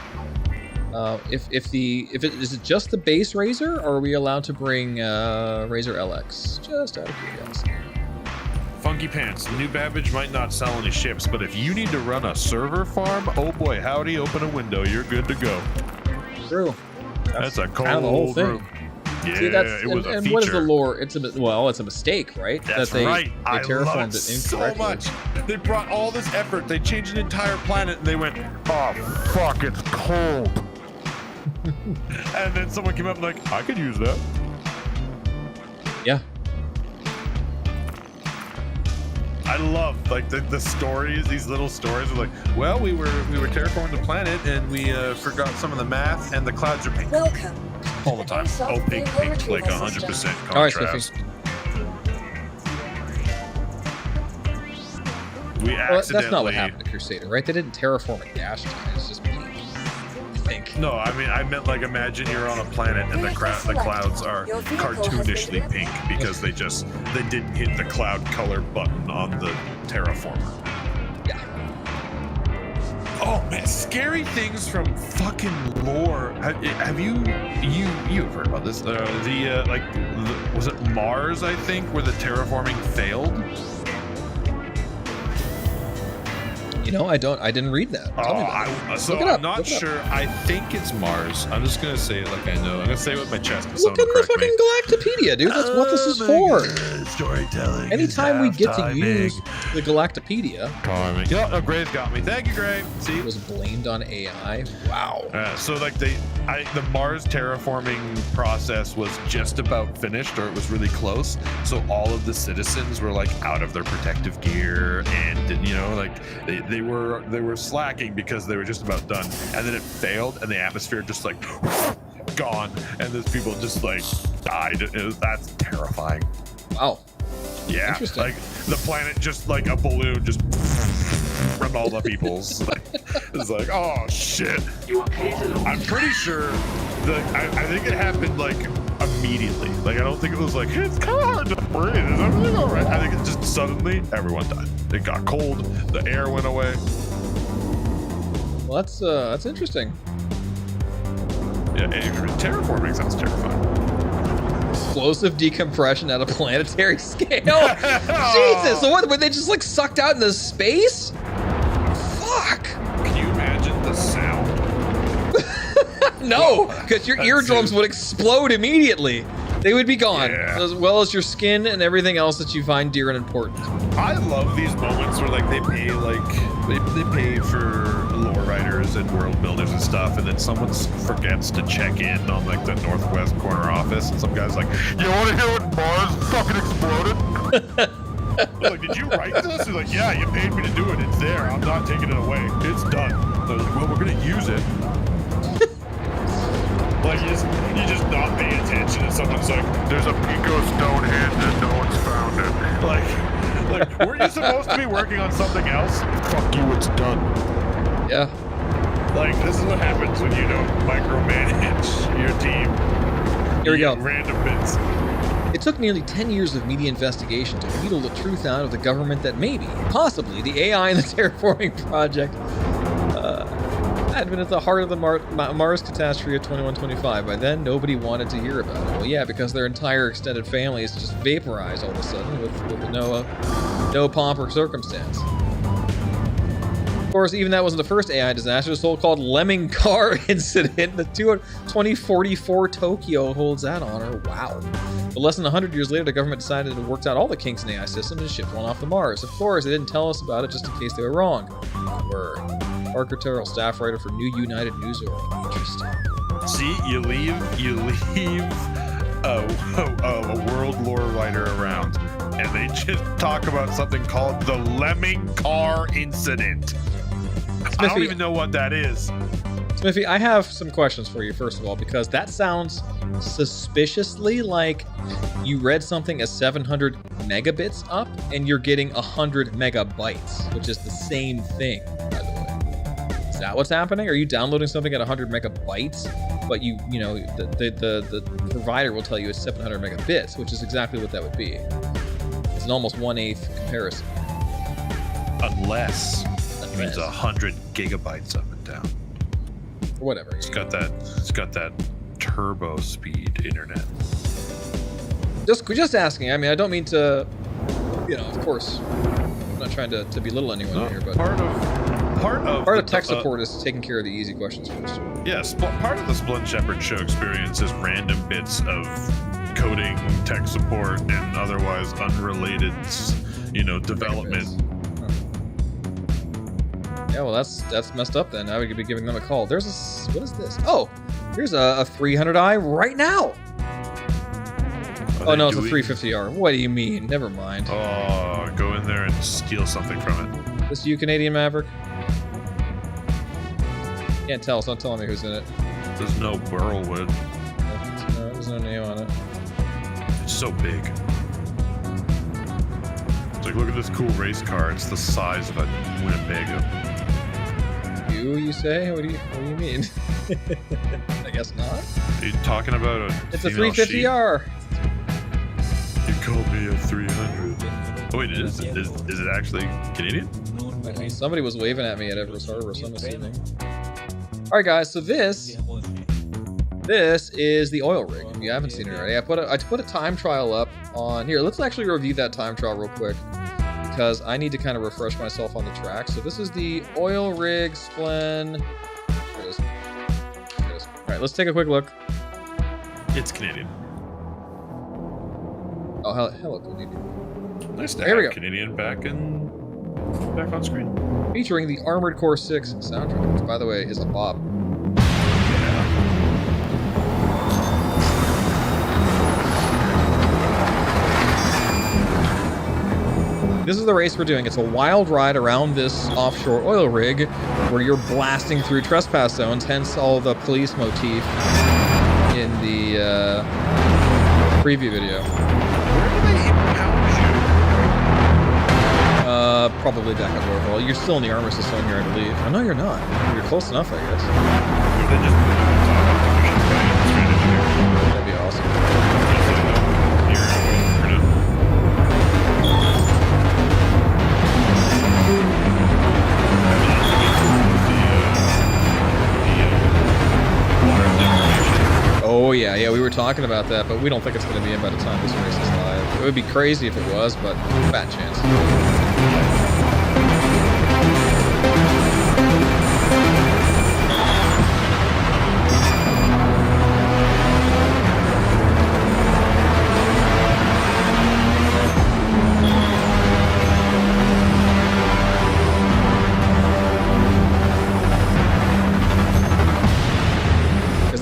is it just the base Razor, or are we allowed to bring Razor LX? Just out of curiosity. Funky Pants, New Babbage might not sell any ships, but if you need to run a server farm, oh boy, howdy, open a window, you're good to go. True. That's a cold kind of the whole thing. room. Yeah, See, it was a and feature. what is the lore? It's a mistake, right? That's that they, right. They I terraformed love it so incorrectly. much. They brought all this effort. They changed an entire planet, and they went, "Oh fuck, it's cold." And then someone came up and like, "I could use that." Yeah. I love like the stories. These little stories are like, well, we were terraforming the planet, and we forgot some of the math, and the clouds are pink. Welcome. All the time. Oh, pink, like 100% All right, contrast. Smithy. We Well, accidentally. that's not what happened to Crusader, right? They didn't terraform a gas giant. It's just pink. I think. No, I mean, I meant like imagine you're on a planet and the clouds are cartoonishly pink because they didn't hit the cloud color button on the terraformer. Yeah. Oh man, scary things from fucking lore. Have you've heard about this? Was it Mars? I think where the terraforming failed. You know, I didn't read that. Tell me about it. So Look it up, I'm not look it up. sure. I think it's Mars. I'm just gonna say it like I know. I'm gonna say it with my chest. Look in the fucking Galactopedia, dude. That's what this is for. Storytelling. Anytime we get to use the Galactopedia. Timing. Yeah, Gray's got me. Thank you, Gray. See, it was blamed on AI. Wow. So like the Mars terraforming process was just about finished, or it was really close. So all of the citizens were like out of their protective gear, and you know, like they were slacking because they were just about done, and then it failed, and the atmosphere just like gone, and those people just like died. That's terrifying. Wow. Yeah. Interesting. Like the planet just like a balloon just from all the people's. It's like, oh shit. I'm pretty sure I think it happened like immediately. Like I don't think it was like it's kind of hard to breathe. Is everything all right? I think it just suddenly everyone died. It got cold. The air went away. Well, that's interesting. Yeah, terraforming sounds terrifying. Explosive decompression at a planetary scale. Jesus, so what? Were they just like sucked out into space? Fuck. Can you imagine the sound? No, because your eardrums would explode immediately. They would be gone, as well as your skin and everything else that you find dear and important. I love these moments where like they pay for lore writers and world builders and stuff, and then someone forgets to check in on like the northwest corner office, and some guy's like, "You want to hear what Mars fucking exploded?" Like, did you write this? He's like, "Yeah, you paid me to do it. It's there. I'm not taking it away. It's done." They're like, "Well, we're gonna use it." Like you just not pay attention, and someone's like, "There's a Pico Stonehenge and no one's found it." Like, were you supposed to be working on something else? Fuck you, it's done. Yeah. Like, this is what happens when you don't micromanage your team. Here we go. Random bits. It took nearly 10 years of media investigation to wheedle the truth out of the government that maybe, possibly, the AI in the terraforming project had been at the heart of the Mars catastrophe of 2125. By then, nobody wanted to hear about it. Well, yeah, because their entire extended family is just vaporized all of a sudden with no pomp or circumstance. Of course, even that wasn't the first AI disaster. The so-called Lemming car incident, the 2044 Tokyo holds that honor. Wow. But less than 100 years later, the government decided it worked out all the kinks in the AI system and shipped one off to Mars. Of course, they didn't tell us about it just in case they were wrong. Word. Parker Terrell, staff writer for New United News Org. Interesting. See, you leave a world lore writer around, and they just talk about something called the Lemming car incident. Smithy, I don't even know what that is. Smithy, I have some questions for you, first of all, because that sounds suspiciously like you read something as 700 megabits up, and you're getting 100 megabytes, which is the same thing, by the way. Is that what's happening? Are you downloading something at 100 megabytes, but the provider will tell you it's 700 megabits, which is exactly what that would be. It's an almost 1/8 comparison. Unless it means 100 gigabytes up and down. Or whatever. It's got that turbo speed internet. Just asking. I mean, I don't mean to, of course, I'm not trying to belittle anyone here, but part of tech support is taking care of the easy questions first. Yes, part of the Splint Shepherd show experience is random bits of coding, tech support, and otherwise unrelated, development. Yeah, well, that's messed up then. I would be giving them a call. What is this? Oh, here's a 300i right now. Oh no, it's a 350R. What do you mean? Never mind. Oh, go in there and steal something from it. This you, Canadian Maverick? Can't tell. It's not telling me who's in it. There's no Burlwood. No, there's no name on it. It's so big. It's like, look at this cool race car. It's the size of a Winnebago. You say? What do you mean? I guess not. Are you talking about a It's a 350R. You called me a 300. Oh wait, is it actually Canadian? I mean, somebody was waving at me at Everest Harbor, so I'm assuming. All right, guys. So this is the oil rig. If you haven't seen it already, I put a time trial up on here. Let's actually review that time trial real quick, because I need to kind of refresh myself on the track. So this is the oil rig Splen. There it is. All right, let's take a quick look. It's Canadian. Oh, hello, Canadian. Nice to Here we have go. Canadian back on screen. Featuring the Armored Core 6 soundtrack, which, by the way, is a bop. This is the race we're doing. It's a wild ride around this offshore oil rig where you're blasting through trespass zones, hence all the police motif in the preview video. Where do they impound you? Probably back at Warhol. You're still in the armor system here, I believe. Oh, no, you're not. You're close enough, I guess. That'd be awesome. Oh yeah, we were talking about that, but we don't think it's going to be in by the time this race is live. It would be crazy if it was, but fat chance.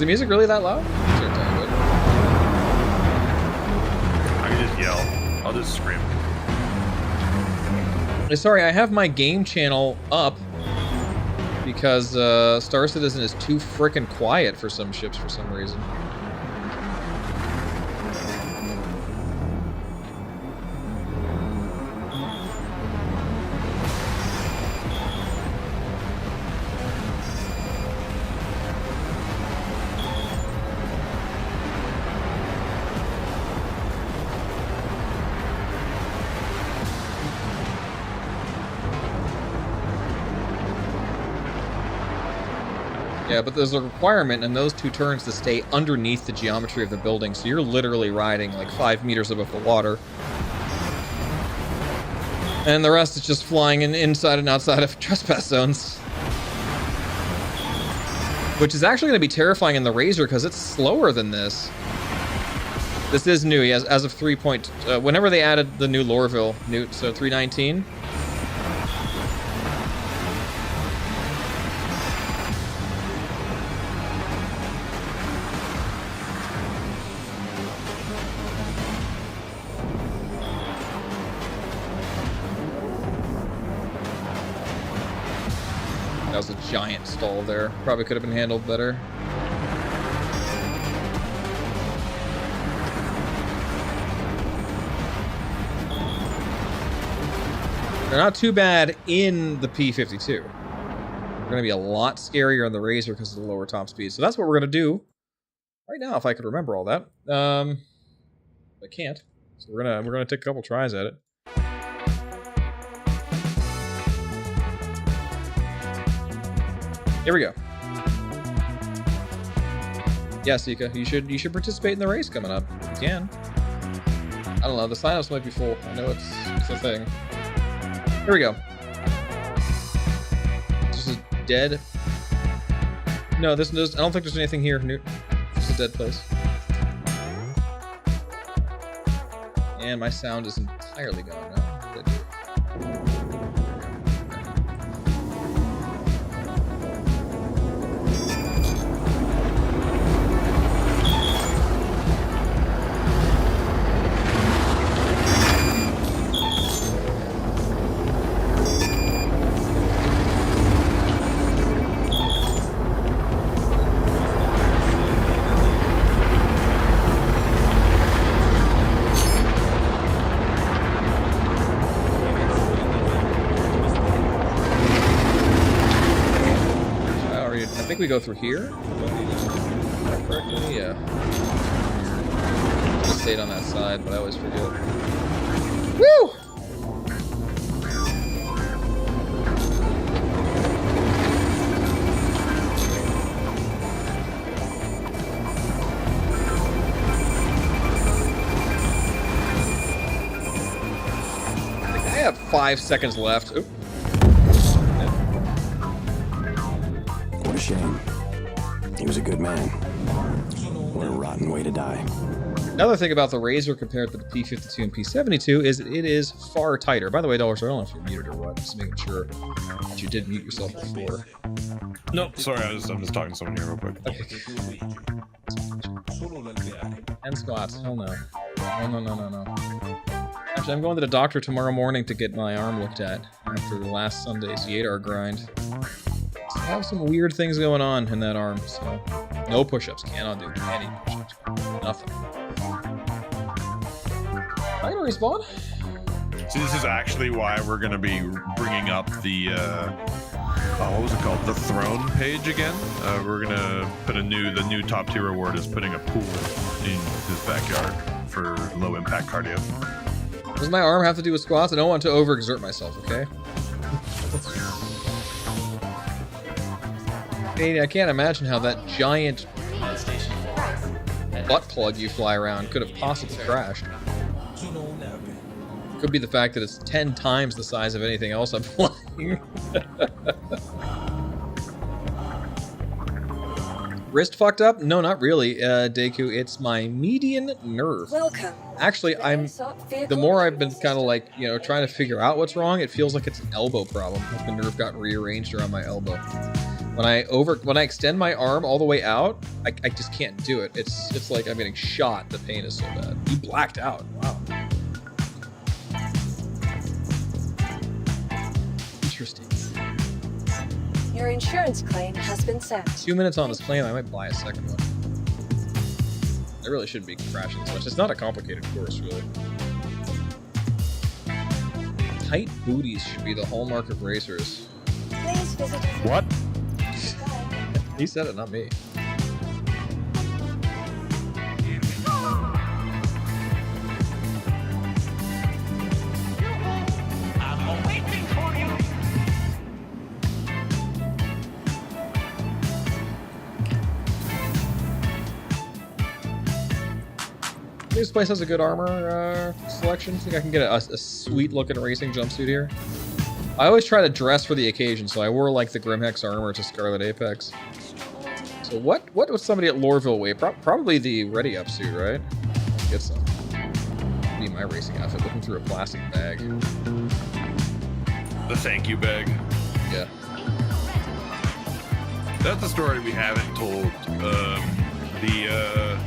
the music really that loud? Sure, I can just yell. I'll just scream. Sorry, I have my game channel up because Star Citizen is too frickin' quiet for some ships for some reason. Yeah, but there's a requirement in those 2 turns to stay underneath the geometry of the building, so you're literally riding like 5 meters above the water. And the rest is just flying in inside and outside of trespass zones. Which is actually going to be terrifying in the Razor because it's slower than this. This is new, yes, as of 3. Whenever they added the new Lorville, so 319. That was a giant stall there. Probably could have been handled better. They're not too bad in the P-52. They're going to be a lot scarier on the Razor because of the lower top speed. So that's what we're going to do right now, if I could remember all that. I can't. So we're gonna take a couple tries at it. Here we go. Yeah, Sika, you should participate in the race coming up. You can. I don't know, the sign-ups might be full. I know it's a thing. Here we go. This is dead. No, I don't think there's anything here, Newt. It's just a dead place. And my sound is entirely gone now. Good. We go through here. Correctly, yeah. I stayed on that side, but I always forget. Woo! I have 5 seconds left. Oop. What a shame. He was a good man. What a rotten way to die. Another thing about the Razor compared to the P-52 and P-72 is it is far tighter. By the way, Dollars, I don't know if you're muted or what. Just making sure that you did mute yourself before. Nope, sorry, I'm just talking to someone here real quick. Okay. And squats. Hell no. No. Actually, I'm going to the doctor tomorrow morning to get my arm looked at after last Sunday's Yadar grind. I have some weird things going on in that arm, so no push-ups. Cannot do any push-ups. Nothing. I'm gonna respawn. See, this is actually why we're gonna be bringing up the what was it called? The throne page again. We're gonna put the new top tier reward is putting a pool in his backyard for low impact cardio. Does my arm have to do with squats? I don't want to overexert myself, okay? I can't imagine how that giant butt plug you fly around could have possibly crashed. Could be the fact that it's 10 times the size of anything else I'm flying. Wrist fucked up? No, not really, Deku. It's my median nerve. Welcome. Actually, the more I've been kind of like, trying to figure out what's wrong, it feels like it's an elbow problem. Like the nerve got rearranged around my elbow. When I extend my arm all the way out, I just can't do it. It's like I'm getting shot. The pain is so bad. You blacked out. Wow. Interesting. Your insurance claim has been sent. 2 minutes on this claim, I might buy a second one. I really shouldn't be crashing so much. It's not a complicated course, really. Tight booties should be the hallmark of racers. Please visit. What? He said it, not me. This place has a good armor selection. Think I can get a sweet looking racing jumpsuit here. I always try to dress for the occasion, so I wore like the Grimhex armor to Scarlet Apex. So what would somebody at Loreville weigh? Probably the Ready Up suit, right? Get some. Be my racing outfit. Looking through a plastic bag. The thank you bag. Yeah. That's a story we haven't told. The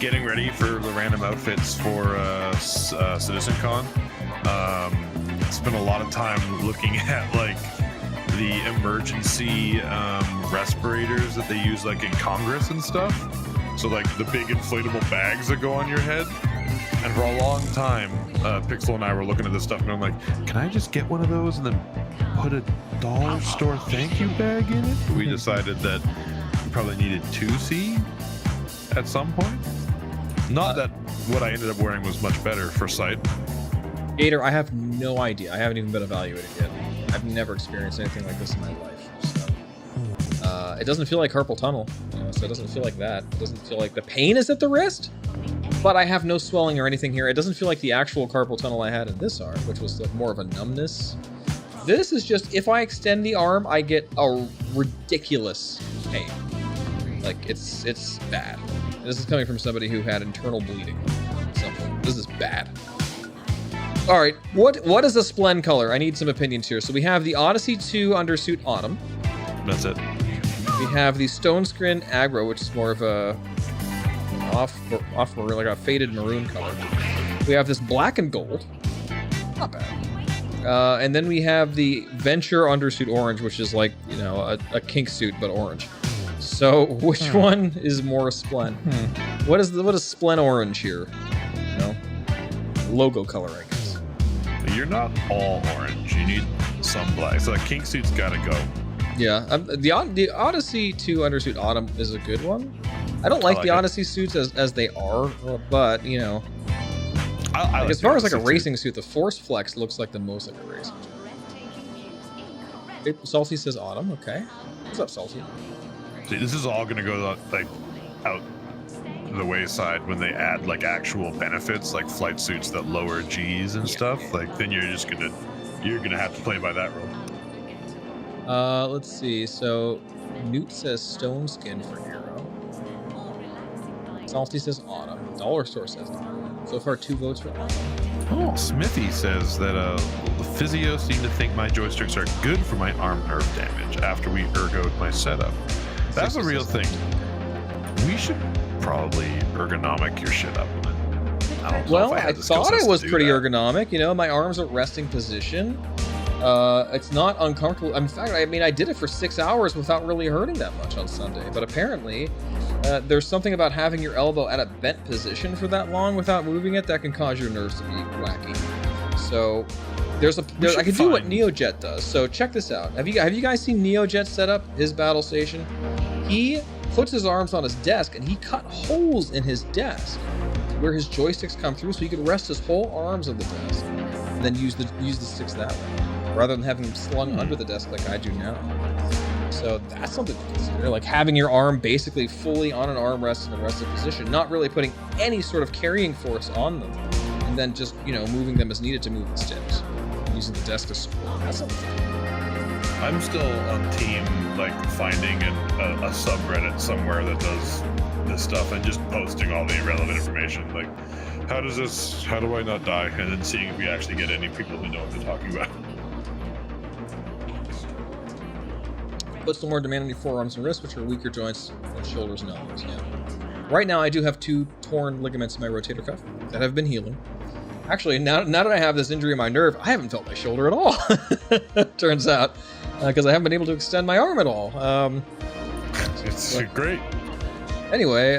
getting ready for the random outfits for CitizenCon. Spent a lot of time looking at like the emergency respirators that they use like in Congress and stuff. So like the big inflatable bags that go on your head. And for a long time, Pixel and I were looking at this stuff and I'm like, can I just get one of those and then put a dollar store thank you bag in it? We decided that we probably needed 2C at some point. Not that what I ended up wearing was much better for sight. Gator, I have no idea. I haven't even been evaluated yet. I've never experienced anything like this in my life. So. It doesn't feel like carpal tunnel, you know, so it doesn't feel like that. It doesn't feel like the pain is at the wrist, but I have no swelling or anything here. It doesn't feel like the actual carpal tunnel I had in this arm, which was like more of a numbness. This is just, if I extend the arm, I get a ridiculous pain. Like, it's bad. This is coming from somebody who had internal bleeding. Something. This is bad. All right, what is the Splen color? I need some opinions here. So we have the Odyssey 2 Undersuit Autumn. That's it. We have the Stone Screen Aggro, which is more of a off maroon, like a faded maroon color. We have this black and gold. Not bad. And then we have the Venture Undersuit Orange, which is like, you know, a kink suit, but orange. So which one is more Splen? What is Splen Orange here? You know? Logo color, I guess. You're not all orange. You need some black. So the kink suit's gotta go. Yeah, the Odyssey 2 Undersuit Autumn is a good one. I don't like the Odyssey suits as they are, but you know, like as far as like a racing suit, the Force Flex looks like the most like a racing suit. Salty says Autumn. Okay, what's up, Salty? See, this is all gonna go like out the wayside when they add like actual benefits, like flight suits that lower G's and stuff. Like then you're gonna have to play by that rule. Let's see. So, Newt says Stone Skin for Hero. Salty says Autumn. Dollar Store says Autumn. So far, 2 votes for Autumn. Oh, Smithy says that the physio seemed to think my joysticks are good for my arm nerve damage after we ergoed my setup. That's a real thing. We should probably ergonomic your shit up. I don't know if I thought it was pretty ergonomic. You know, my arms are resting position. It's not uncomfortable. In fact, I mean, I did it for 6 hours without really hurting that much on Sunday. But apparently, there's something about having your elbow at a bent position for that long without moving it that can cause your nerves to be wacky. So, I can do what NeoJet does. So check this out. Have you guys seen NeoJet set up his battle station? He puts his arms on his desk and he cut holes in his desk where his joysticks come through, so he could rest his whole arms on the desk and then use the sticks that way, rather than having them slung under the desk like I do now. So that's something to consider, like having your arm basically fully on an armrest in a rested position, not really putting any sort of carrying force on them, and then just, you know, moving them as needed to move the sticks, using the desk to support. That's something. I'm still on team like finding a subreddit somewhere that does this stuff and just posting all the irrelevant information, like how do I not die, and then seeing if we actually get any people who know what they're talking about. Put some more demand on your forearms and wrists, which are weaker joints than shoulders and elbows. Yeah. Right now, I do have 2 torn ligaments in my rotator cuff that have been healing. Actually, now that I have this injury in my nerve, I haven't felt my shoulder at all. Turns out, because I haven't been able to extend my arm at all. It's great. Anyway,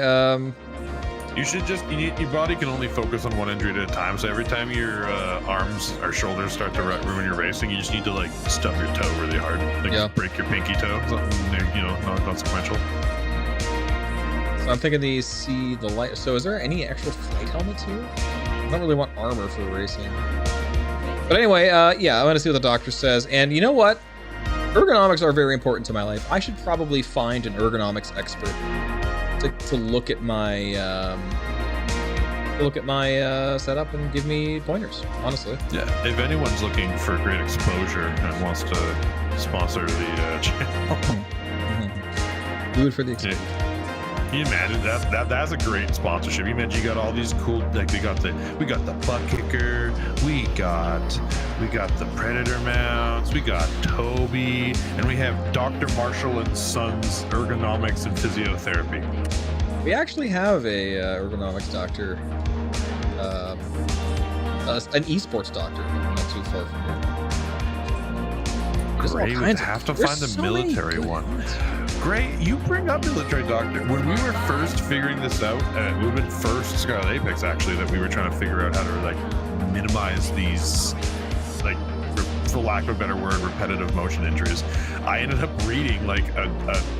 you should your body can only focus on one injury at a time. So every time your arms or shoulders start to ruin your racing, you just need to like stub your toe really hard, like just break your pinky toe, something non-consequential. So I'm thinking these see the light. So is there any actual flight helmets here? I don't really want armor for racing. But anyway, yeah, I want to see what the doctor says. And you know what? Ergonomics are very important to my life. I should probably find an ergonomics expert to look at my setup and give me pointers. Honestly. Yeah. If anyone's looking for great exposure and wants to sponsor the channel, do it for the exposure. Yeah. Can you imagine that's a great sponsorship? You imagine you got all these cool, like we got the butt kicker, we got the Predator mounts, we got Toby, and we have Dr. Marshall and Sons Ergonomics and Physiotherapy. We actually have a ergonomics doctor, an esports doctor, not too far from here. Great, we have to find the military one. Great, you bring up military doctor. When we were first figuring this out, it would have been first Scarlet Apex actually, that we were trying to figure out how to like minimize these, like, for lack of a better word, repetitive motion injuries. I ended up reading like a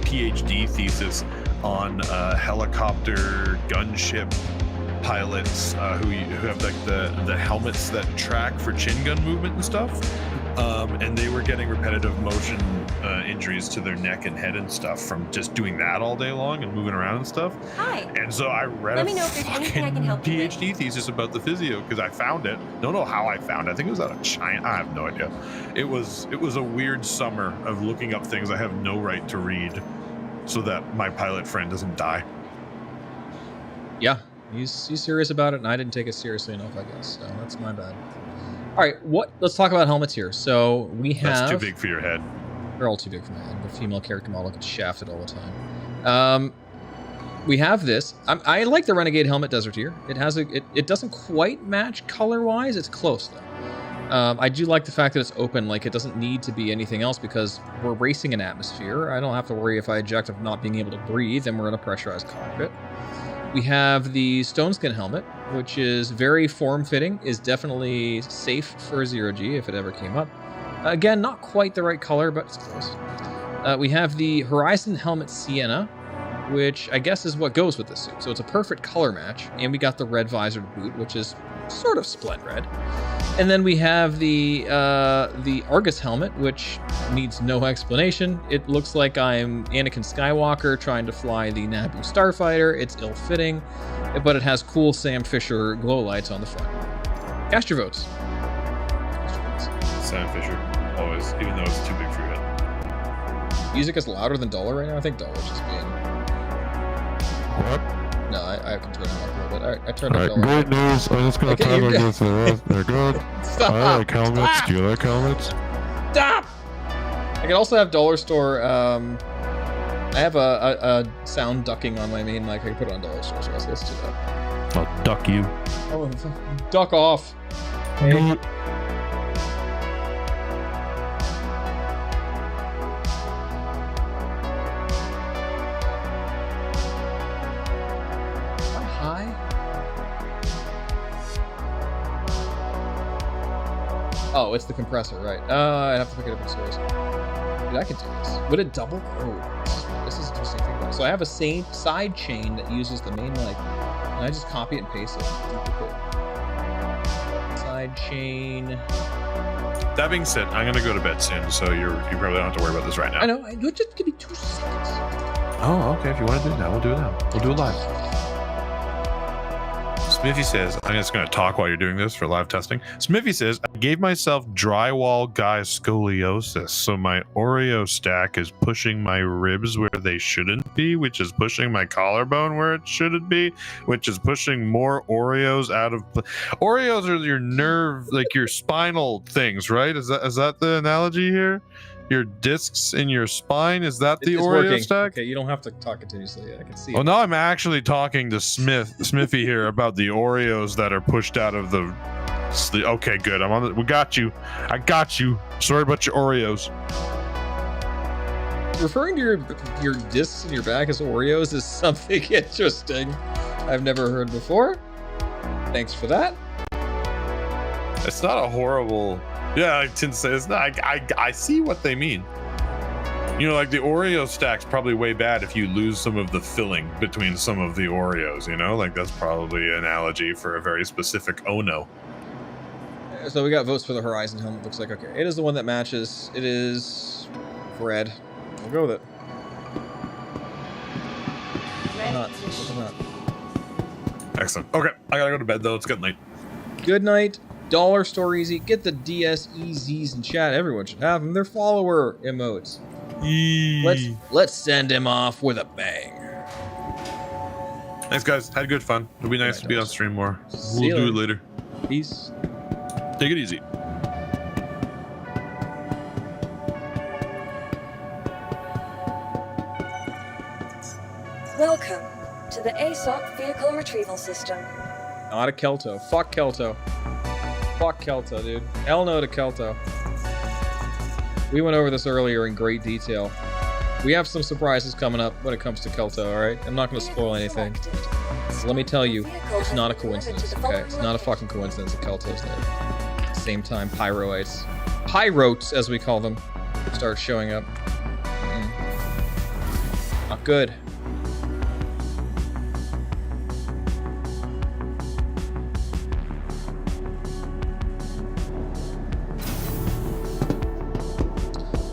PhD thesis on helicopter gunship pilots who have like the helmets that track for chin gun movement and stuff. And they were getting repetitive motion injuries to their neck and head and stuff from just doing that all day long and moving around and stuff. Hi. And so I read Let me know if there's anything I can help you with. PhD thesis about the physio because I found it. Don't know how I found it. I think it was out of China. I have no idea. It was a weird summer of looking up things I have no right to read so that my pilot friend doesn't die. Yeah, he's serious about it, and I didn't take it seriously enough, I guess. So that's my bad. All right, let's talk about helmets here. So we have... That's too big for your head. They're all too big for my head. The female character model gets shafted all the time. We have this. I like the Renegade helmet Desertier. It has it doesn't quite match color-wise. It's close, though. I do like the fact that it's open. Like, it doesn't need to be anything else because we're racing an atmosphere. I don't have to worry if I eject of not being able to breathe, and we're in a pressurized cockpit. We have the Stone Skin helmet, which is very form-fitting, is definitely safe for a 0G if it ever came up. Again, not quite the right color, but it's close. We have the Horizon helmet Sienna, which I guess is what goes with this suit. So it's a perfect color match. And we got the red visored boot, which is sort of splint red. And then we have the Argus helmet, which needs no explanation. It looks like I'm Anakin Skywalker trying to fly the Naboo starfighter. It's ill-fitting, but it has cool Sam Fisher glow lights on the front. Cast your votes. Sam Fisher, always, even though it's too big for your head. Music is louder than Dollar right now. I think Dollar's just being... What? No, I can turn it up a little bit. All right, I turned it up. Great news. I'm just gonna turn against the rest. They're good. Stop. I like helmets. Stop. Do you like helmets? Stop! I can also have Dollar Store. I have a sound ducking on my main mic. I can put it on Dollar Store, so let's do that. I'll duck you. Oh, duck off. Hey. Oh, it's the compressor, right. I'd have to pick it up in stores. Dude, I can do this. Would it double? Oh, this is interesting thing about it. So I have a side chain that uses the main mic. And I just copy it and paste it. Duplicate. Side chain. That being said, I'm gonna go to bed soon, so you probably don't have to worry about this right now. I know. Just give me 2 seconds. Oh, okay. If you want to do it now, we'll do it now. We'll do it live. Smithy says, I'm just going to talk while you're doing this for live testing. Smithy says, I gave myself drywall guy scoliosis, so my Oreo stack is pushing my ribs where they shouldn't be, which is pushing my collarbone where it shouldn't be, which is pushing more Oreos out of... Oreos are your nerve, like your spinal things, right? Is that the analogy here? your discs in your spine. Is that the It's Oreo working. stack? Okay, you don't have to talk continuously. I can see Well, it. now I'm actually talking to Smithy here about the Oreos that are pushed out of the. Okay, good. I'm on. We got you. I got you. Sorry about your Oreos. Referring to your discs in your back as Oreos is something interesting I've never heard before. Thanks for that. It's not a horrible. Yeah, I didn't say it's not. I see what they mean. You know, like the Oreo stack's probably way bad if you lose some of the filling between some of the Oreos. You know, like that's probably an analogy for a very specific Ono. So we got votes for the Horizon helmet. Looks like okay. It is the one that matches. It is red. We'll go with it. Why not? Excellent. Okay, I gotta go to bed though. It's getting late. Good night. Dollar Store Easy. Get the DSEZs in chat. Everyone should have them. They're follower emotes. Let's send him off with a bang. Thanks, guys. Had good fun. It'll be nice to be on stream more. See We'll you do it later. Peace. Take it easy. Welcome to the ASOC Vehicle Retrieval System. Not a Kelto. Fuck Kelto. Fuck Kelto, dude. Hell no to Kelto. We went over this earlier in great detail. We have some surprises coming up when it comes to Kelto, alright? I'm not going to spoil anything. So let me tell you, it's not a coincidence, okay? It's not a fucking coincidence that Kelto's there. At the same time, Pyroites. Pyrotes, as we call them, start showing up. Not good.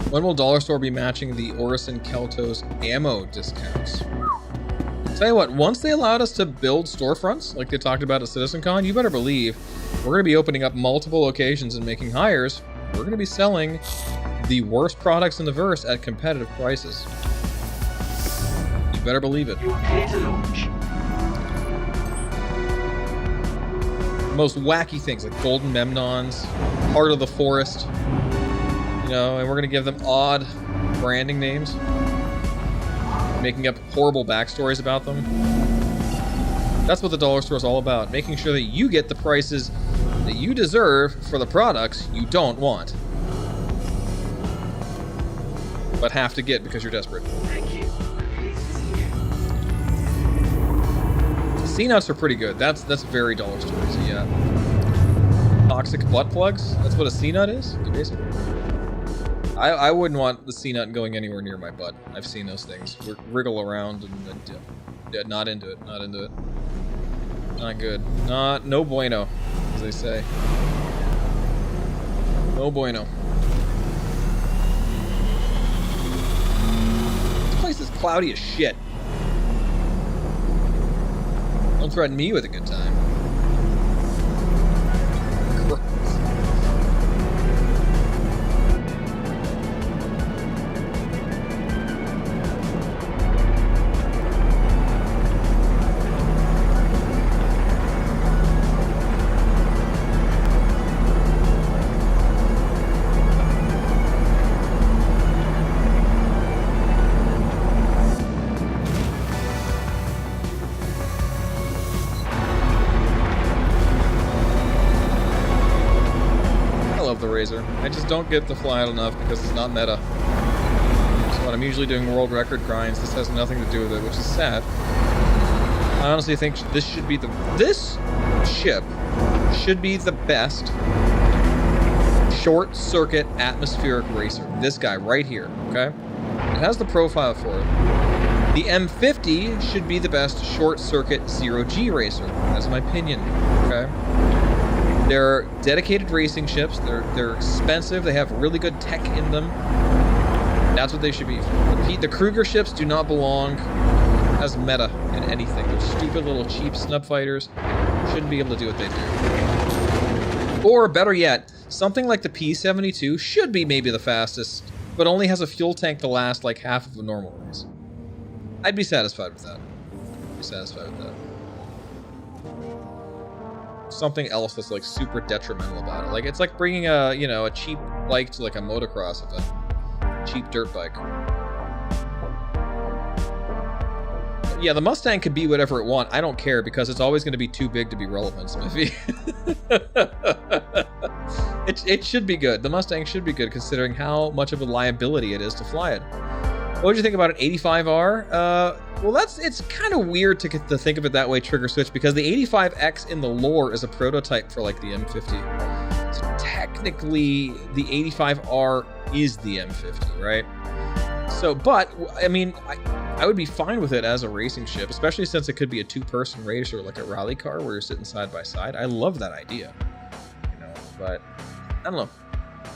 When will Dollar Store be matching the Orison Kelto's ammo discounts? Tell you what, once they allowed us to build storefronts, like they talked about at CitizenCon, you better believe we're going to be opening up multiple locations and making hires. We're going to be selling the worst products in the verse at competitive prices. You better believe it. Most wacky things like golden memnons, heart of the forest. You know, and we're going to give them odd branding names, making up horrible backstories about them. That's what the Dollar Store is all about, making sure that you get the prices that you deserve for the products you don't want, but have to get because you're desperate. Thank you. C-nuts are pretty good. That's very Dollar Store, yeah. Toxic butt plugs? That's what a C-nut is, basically. I wouldn't want the C-nut going anywhere near my butt. I've seen those things wriggle around and not into it. Not into it. Not good. No bueno, as they say. No bueno. This place is cloudy as shit. Don't threaten me with a good time. I just don't get to fly it enough because it's not meta. So when I'm usually doing world record grinds, this has nothing to do with it, which is sad. I honestly think this ship should be the best short circuit atmospheric racer. This guy right here, okay? It has the profile for it. The M50 should be the best short circuit zero-G racer. That's my opinion, okay? They're dedicated racing ships. They're expensive. They have really good tech in them. That's what they should be. The Kruger ships do not belong as meta in anything. They're stupid little cheap snub fighters. Shouldn't be able to do what they do. Or better yet, something like the P-72 should be maybe the fastest, but only has a fuel tank to last like half of a normal race. I'd be satisfied with that. Something else that's like super detrimental about it. Like it's like bringing a cheap bike to like a motocross event. cheap dirt bike. Yeah, the Mustang could be whatever it wants. I don't care because it's always going to be too big to be relevant, Smithy. It should be good. The Mustang should be good considering how much of a liability it is to fly it. What did you think about an 85R? Well, it's kind of weird to think of it that way, Trigger Switch, because the 85X in the lore is a prototype for like the M50. So technically, the 85R is the M50, right? So, but I mean, I would be fine with it as a racing ship, especially since it could be a two-person race or like a rally car where you're sitting side by side. I love that idea, you know. But I don't know.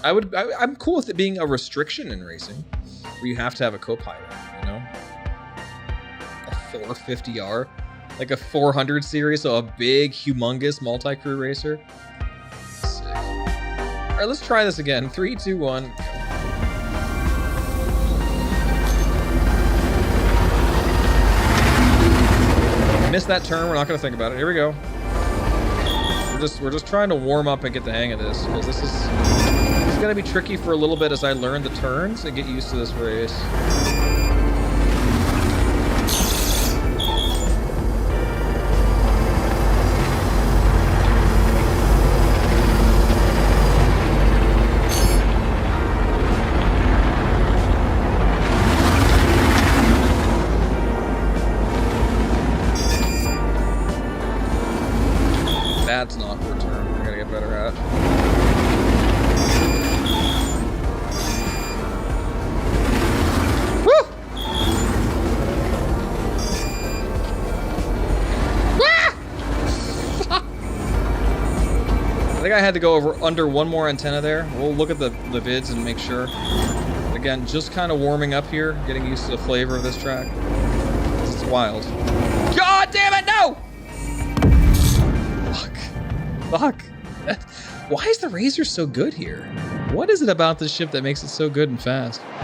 I'm cool with it being a restriction in racing, where you have to have a co-pilot, you know? A 450R, like a 400 series, so a big, humongous multi-crew racer. Sick. All right, let's try this again. 3, 2, 1. Missed that turn. We're not going to think about it. Here we go. We're just trying to warm up and get the hang of this, because this is going to be tricky for a little bit as I learn the turns and get used to this race. That's an awkward turn. I gotta get better at. Woo! I think I had to go under one more antenna there. We'll look at the vids and make sure. Again, just kind of warming up here, getting used to the flavor of this track. It's wild. God damn it, no! Fuck. Why is the Razor so good here? What is it about this ship that makes it so good and fast? What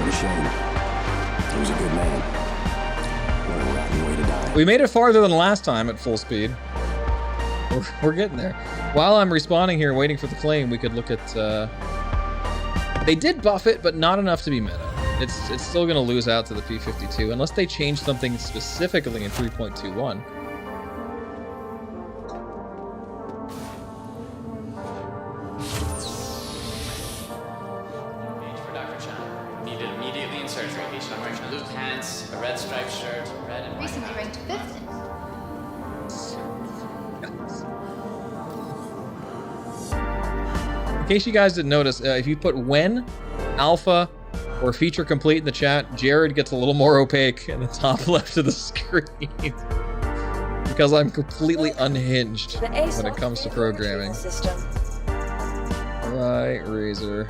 a shame. He was a good man. What a rotten way to die. We made it farther than last time at full speed. We're getting there. While I'm respawning here, waiting for the claim, we could look at... They did buff it, but not enough to be meta. It's still going to lose out to the P52, unless they change something specifically in 3.21. In case you guys didn't notice, if you put when, alpha, or feature complete in the chat, Jared gets a little more opaque in the top left of the screen. Because I'm completely unhinged when it comes to programming. Right, Razor.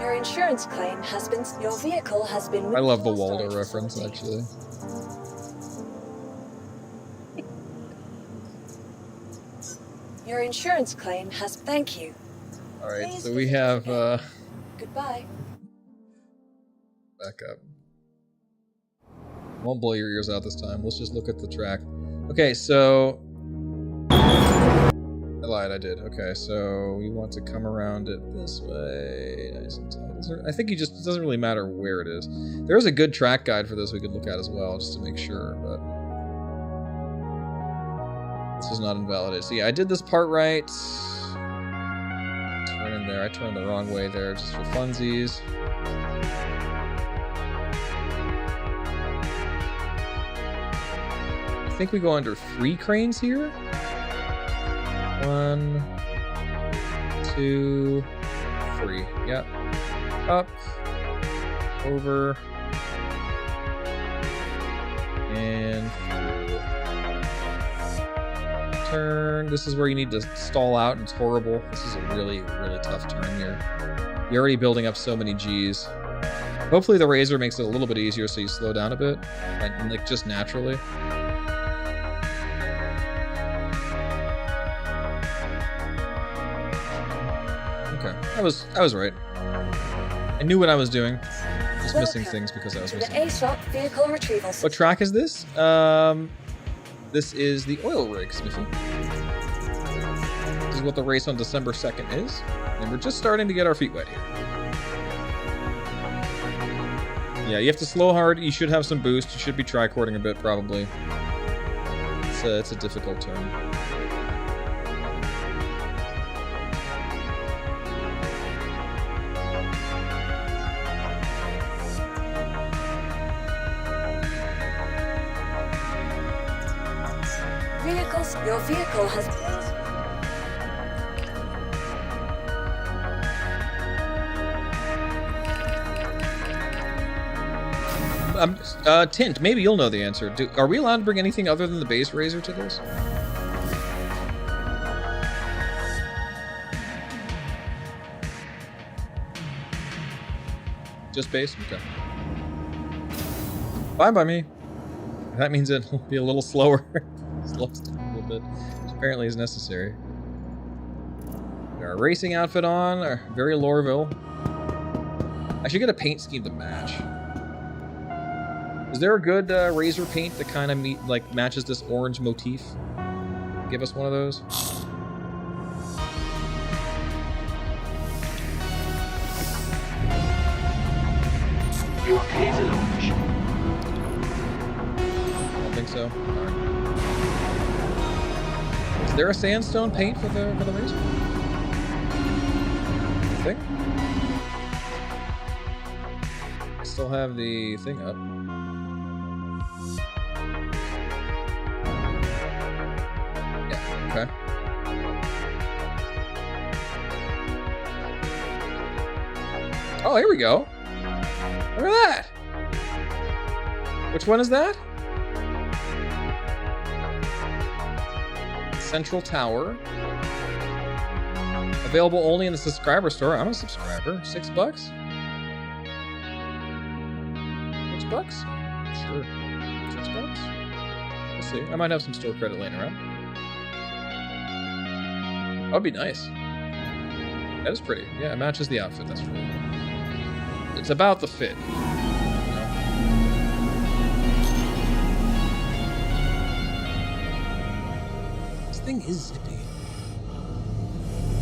Your insurance claim has been... Your vehicle has been... I love the Waldo reference, actually. Your insurance claim has... Thank you. Alright, so we have, Goodbye. Back up. Won't blow your ears out this time. Let's just look at the track. Okay, so... I lied, I did. Okay, so we want to come around it this way. Nice and tight. I think it doesn't really matter where it is. There is a good track guide for this we could look at as well, just to make sure, but... This is not invalidated. So yeah, I did this part right. Turn in there. I turned the wrong way there, just for funsies. I think we go under 3 cranes here. 1, 2, 3. Yep. Up. Over. And through. Turn. This is where you need to stall out, and it's horrible. This is a really, really tough turn here. You're already building up so many G's. Hopefully the Razor makes it a little bit easier so you slow down a bit, like just naturally. Okay, I was right. I knew what I was doing. Just missing things because I was missing. The ASOP vehicle retrieval system. What track is this? This is the oil rig, Smithy. This is what the race on December 2nd is. And we're just starting to get our feet wet here. Yeah, you have to slow hard. You should have some boost. You should be tricording a bit, probably. It's a difficult turn. Your vehicle has... Tint, maybe you'll know the answer. Are we allowed to bring anything other than the base razor to this? Just base? Okay. Fine by me. That means it'll be a little slower. Slows down a little bit, which apparently is necessary. Got our racing outfit on, very Lorville. I should get a paint scheme to match. Is there a good razor paint that kind of matches this orange motif? Give us one of those. You are clear to launch. I don't think so. All right. Is there a sandstone paint for the razor? I think. I still have the thing up. Yeah, okay. Oh, here we go. Look at that. Which one is that? Central Tower. Available only in the subscriber store. I'm a subscriber. $6? $6? Sure. $6? We'll see. I might have some store credit laying around. That would be nice. That is pretty. Yeah, it matches the outfit. That's really good. It's about the fit. Thing is zippy.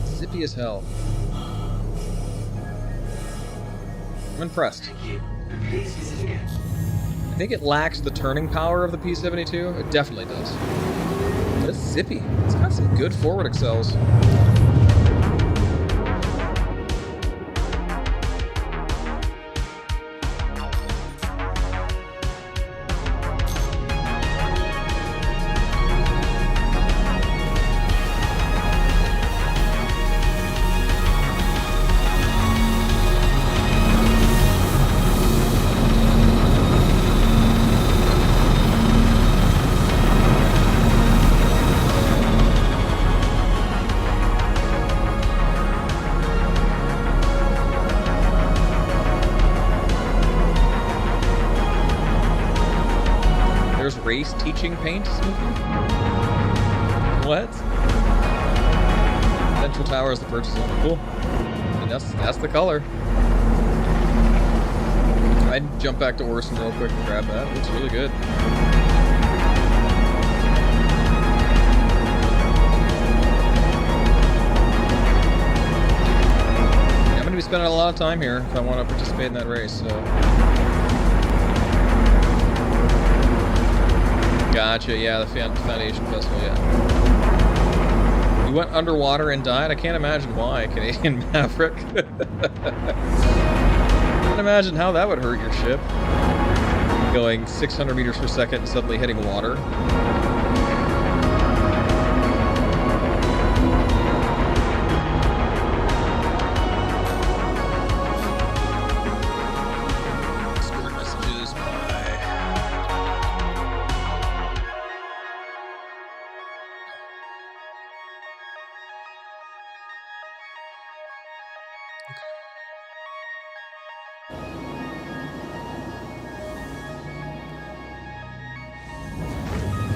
Zippy as hell. I'm impressed. I think it lacks the turning power of the P72. It definitely does. But it's zippy. It's got some good forward accels. Race teaching paint smoothing? What? Central Tower is the purchase order. Cool. And that's the color. I'd jump back to Orson real quick and grab that. It looks really good. Yeah, I'm gonna be spending a lot of time here if I want to participate in that race, so. Gotcha, yeah, the Foundation Festival, yeah. You went underwater and died? I can't imagine why, Canadian Maverick. I can't imagine how that would hurt your ship. Going 600 meters per second and suddenly hitting water.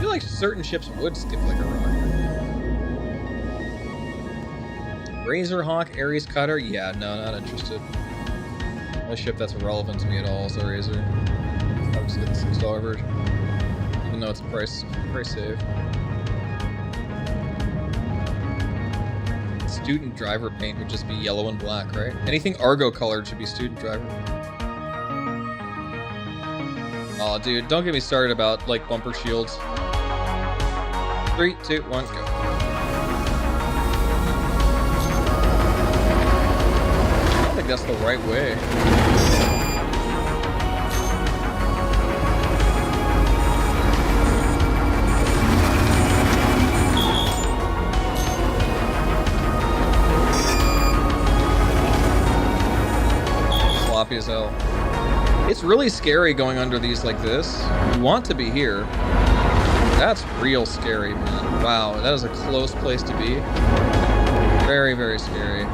Like certain ships would skip like a rock. Razorhawk, Ares Cutter? Yeah, no, not interested. No ship that's relevant to me at all is a Razor. I'll just get the $6 version. Even though it's a price save. student driver paint would just be yellow and black, right? Anything Argo colored should be student driver. Oh, dude, don't get me started about, like, bumper shields. 3, 2, 1, go. I don't think that's the right way. Sloppy as hell. It's really scary going under these like this. You want to be here. That's real scary, man. Wow, that is a close place to be. Very, very scary.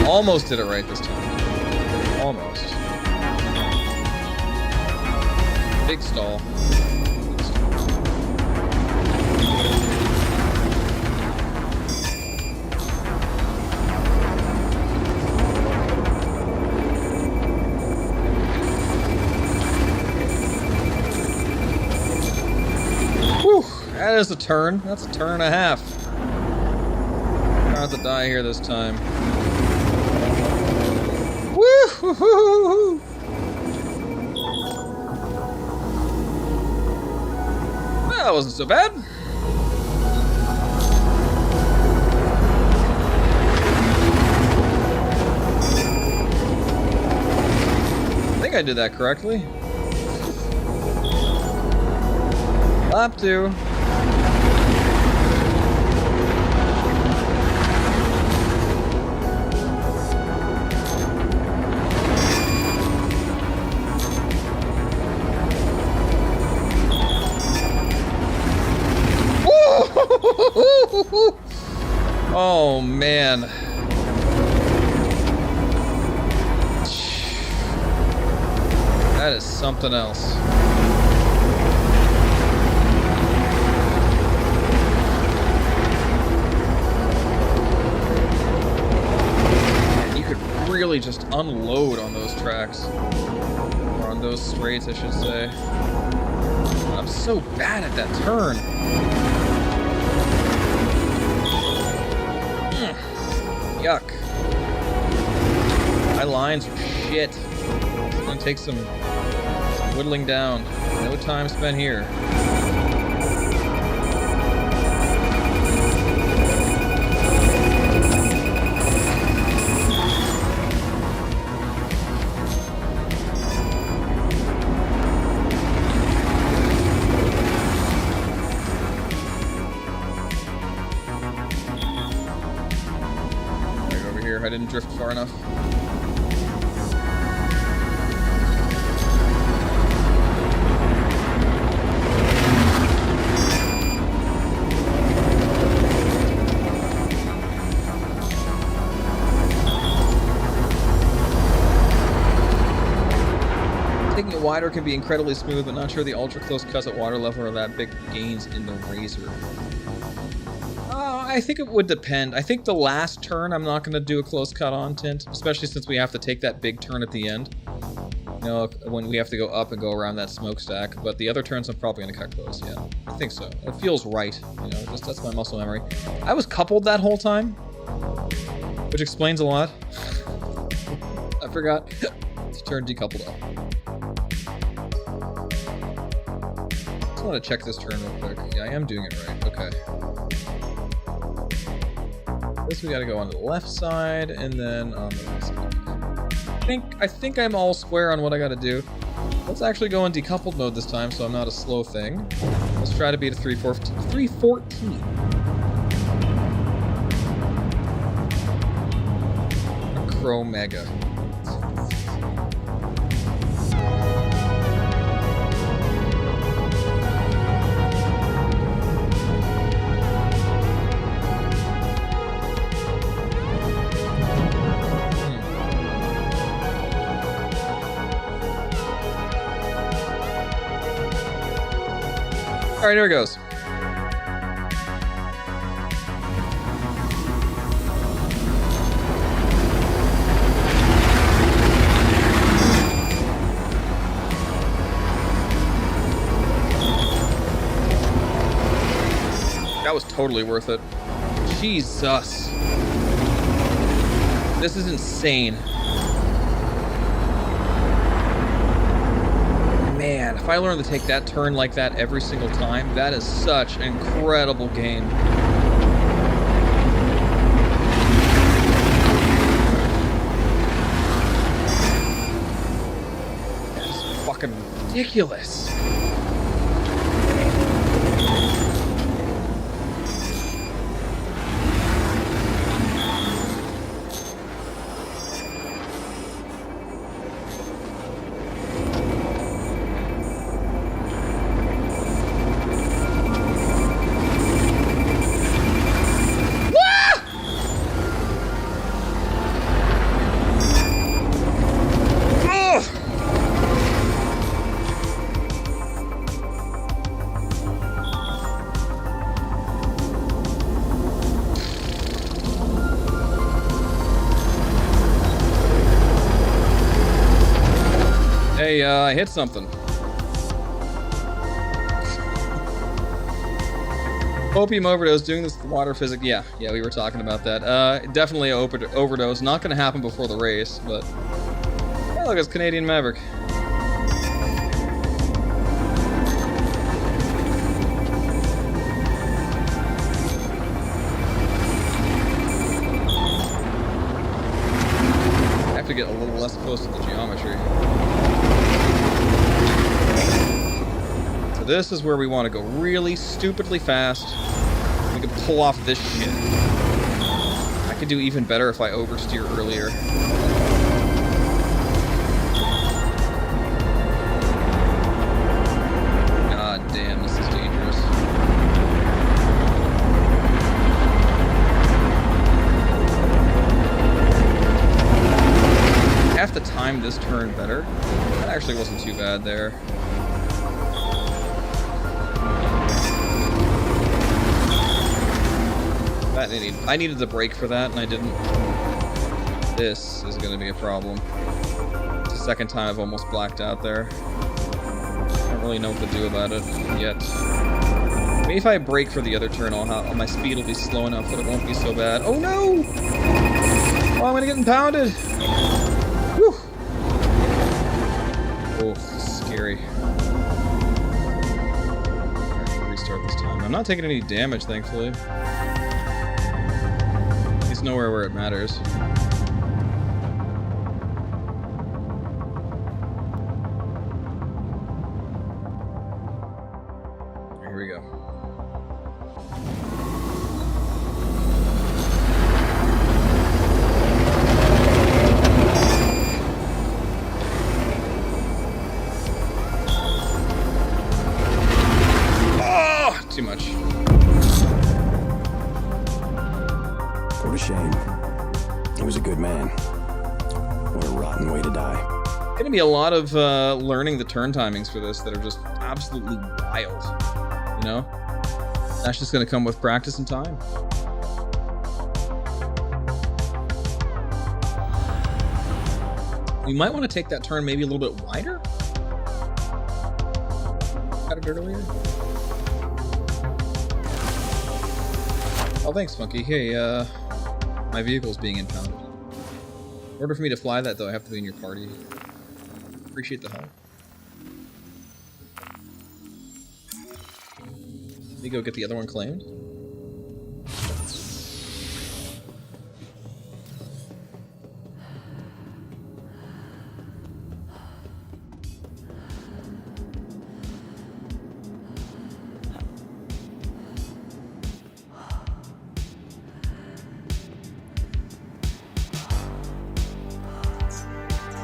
Almost did it right this time. Almost. Big stall. That is a turn. That's a turn and a half. I'm not to die here this time. Woo! That wasn't so bad. I think I did that correctly. Lap 2. Oh man. That is something else. And you could really just unload on those tracks. Or on those straights, I should say. I'm so bad at that turn. Yuck. My lines are shit. It's gonna take some whittling down. No time spent here. I didn't drift far enough. Taking it wider can be incredibly smooth, but not sure the ultra close cuts at water level are that big gains in the Razor. I think it would depend. I think the last turn I'm not going to do a close cut on tint, especially since we have to take that big turn at the end. You know, when we have to go up and go around that smokestack. But the other turns I'm probably going to cut close, yeah. I think so. It feels right, you know, just that's my muscle memory. I was coupled that whole time, which explains a lot. I forgot to turn decoupled off. Just want to check this turn real quick. Yeah, I am doing it right. Okay. This we gotta go on the left side and then on the right side. I think I'm all square on what I gotta do. Let's actually go in decoupled mode this time so I'm not a slow thing. Let's try to beat a 314. A Crow Mega. All right, here it goes. That was totally worth it. Jesus. This is insane. Man, if I learn to take that turn like that every single time, that is such an incredible game. That's fucking ridiculous. Hey, I hit something. Opium overdose, doing this water physics. Yeah, we were talking about that. Definitely overdose. Not going to happen before the race, but... Oh, look, it's Canadian Maverick. I have to get a little less close to the geometry. This is where we want to go really stupidly fast. We can pull off this shit. I could do even better if I oversteer earlier. God damn, this is dangerous. I have to time this turn better. That actually wasn't too bad there. I needed the brake for that, and I didn't. This is going to be a problem. It's the second time I've almost blacked out there. I don't really know what to do about it yet. Maybe if I brake for the other turn, my speed will be slow enough that it won't be so bad. Oh no! Oh, I'm going to get impounded! Whew! Oh, this is scary. Alright, restart this time. I'm not taking any damage, thankfully. Nowhere where it matters. Here we go. Oh, too much. What a shame. He was a good man. What a rotten way to die. Gonna be a lot of learning the turn timings for this that are just absolutely wild. You know? That's just gonna come with practice and time. We might want to take that turn maybe a little bit wider. Got it earlier. Oh, thanks, Funky. Hey, my vehicle's being impounded. In order for me to fly that, though, I have to be in your party. Appreciate the help. Let me go get the other one claimed.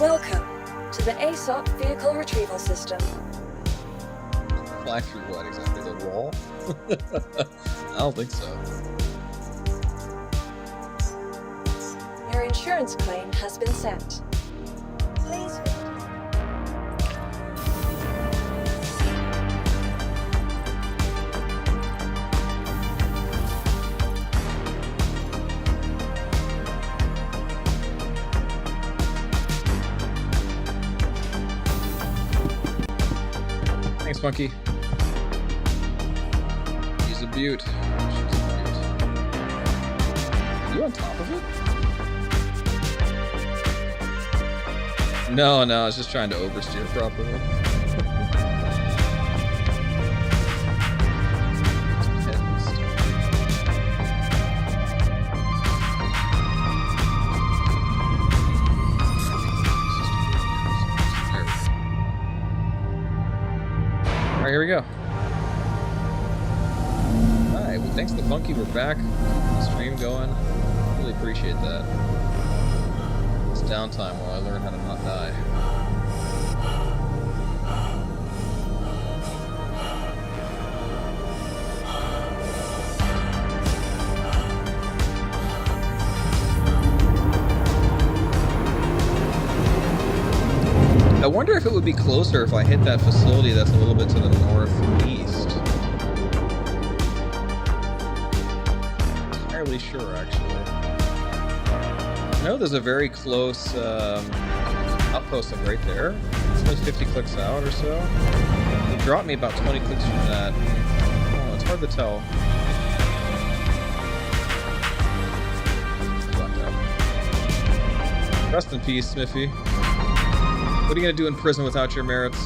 Welcome to the ASOP Vehicle Retrieval System. Fly through what exactly? The wall? I don't think so. Your insurance claim has been sent. Please. Thanks, Monkey. She's a beaut. She's a beaut. You on top of it? No, I was just trying to oversteer properly. Alright, here we go. Alright, well, thanks to Funky, we're back. The stream going. Really appreciate that. It's downtime while I learn how to not die. I wonder if it would be closer if I hit that facility that's a little bit to the northeast. Not entirely sure, actually. I know there's a very close outpost like right there. It's only 50 clicks out or so. It dropped me about 20 clicks from that. Oh, it's hard to tell. Rest in peace, Smithy. What are you gonna do in prison without your merits?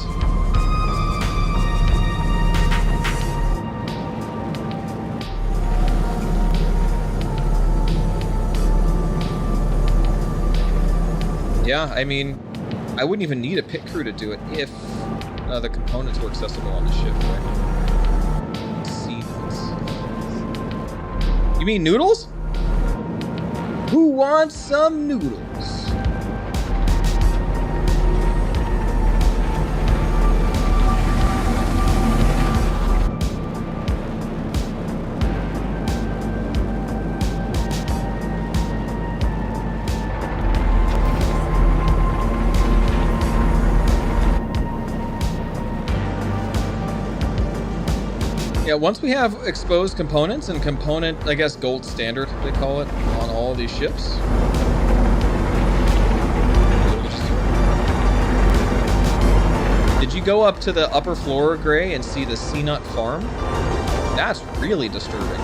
Yeah, I mean, I wouldn't even need a pit crew to do it if the components were accessible on the ship, right? C-nuts. You mean noodles? Who wants some noodles? Yeah, once we have exposed components and component, I guess, gold standard, they call it, on all of these ships. Did you go up to the upper floor, Gray, and see the C-nut farm? That's really disturbing.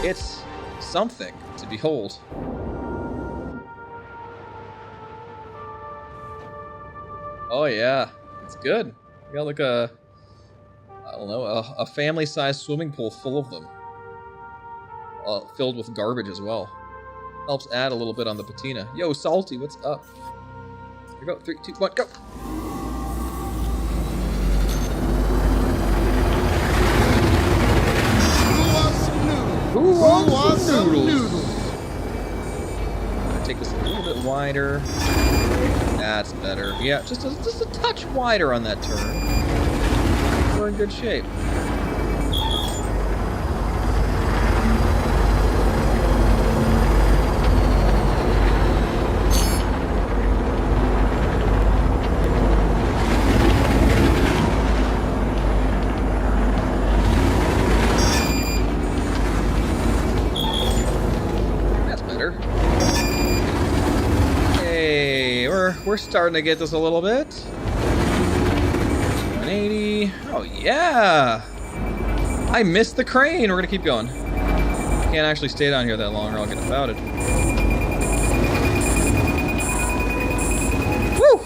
It's something to behold. Oh yeah, it's good. You got like a... I don't know, a family-sized swimming pool full of them. Filled with garbage as well. Helps add a little bit on the patina. Yo, Salty, what's up? Here we go, 3, 2, 1, go! Who wants some noodles? I'm gonna take this a little bit wider. That's better. Yeah, just a touch wider on that turn. We're in good shape. That's better. Hey, we're starting to get this a little bit. 180. Oh yeah! I missed the crane. We're gonna keep going. Can't actually stay down here that long or I'll get about it. Woo!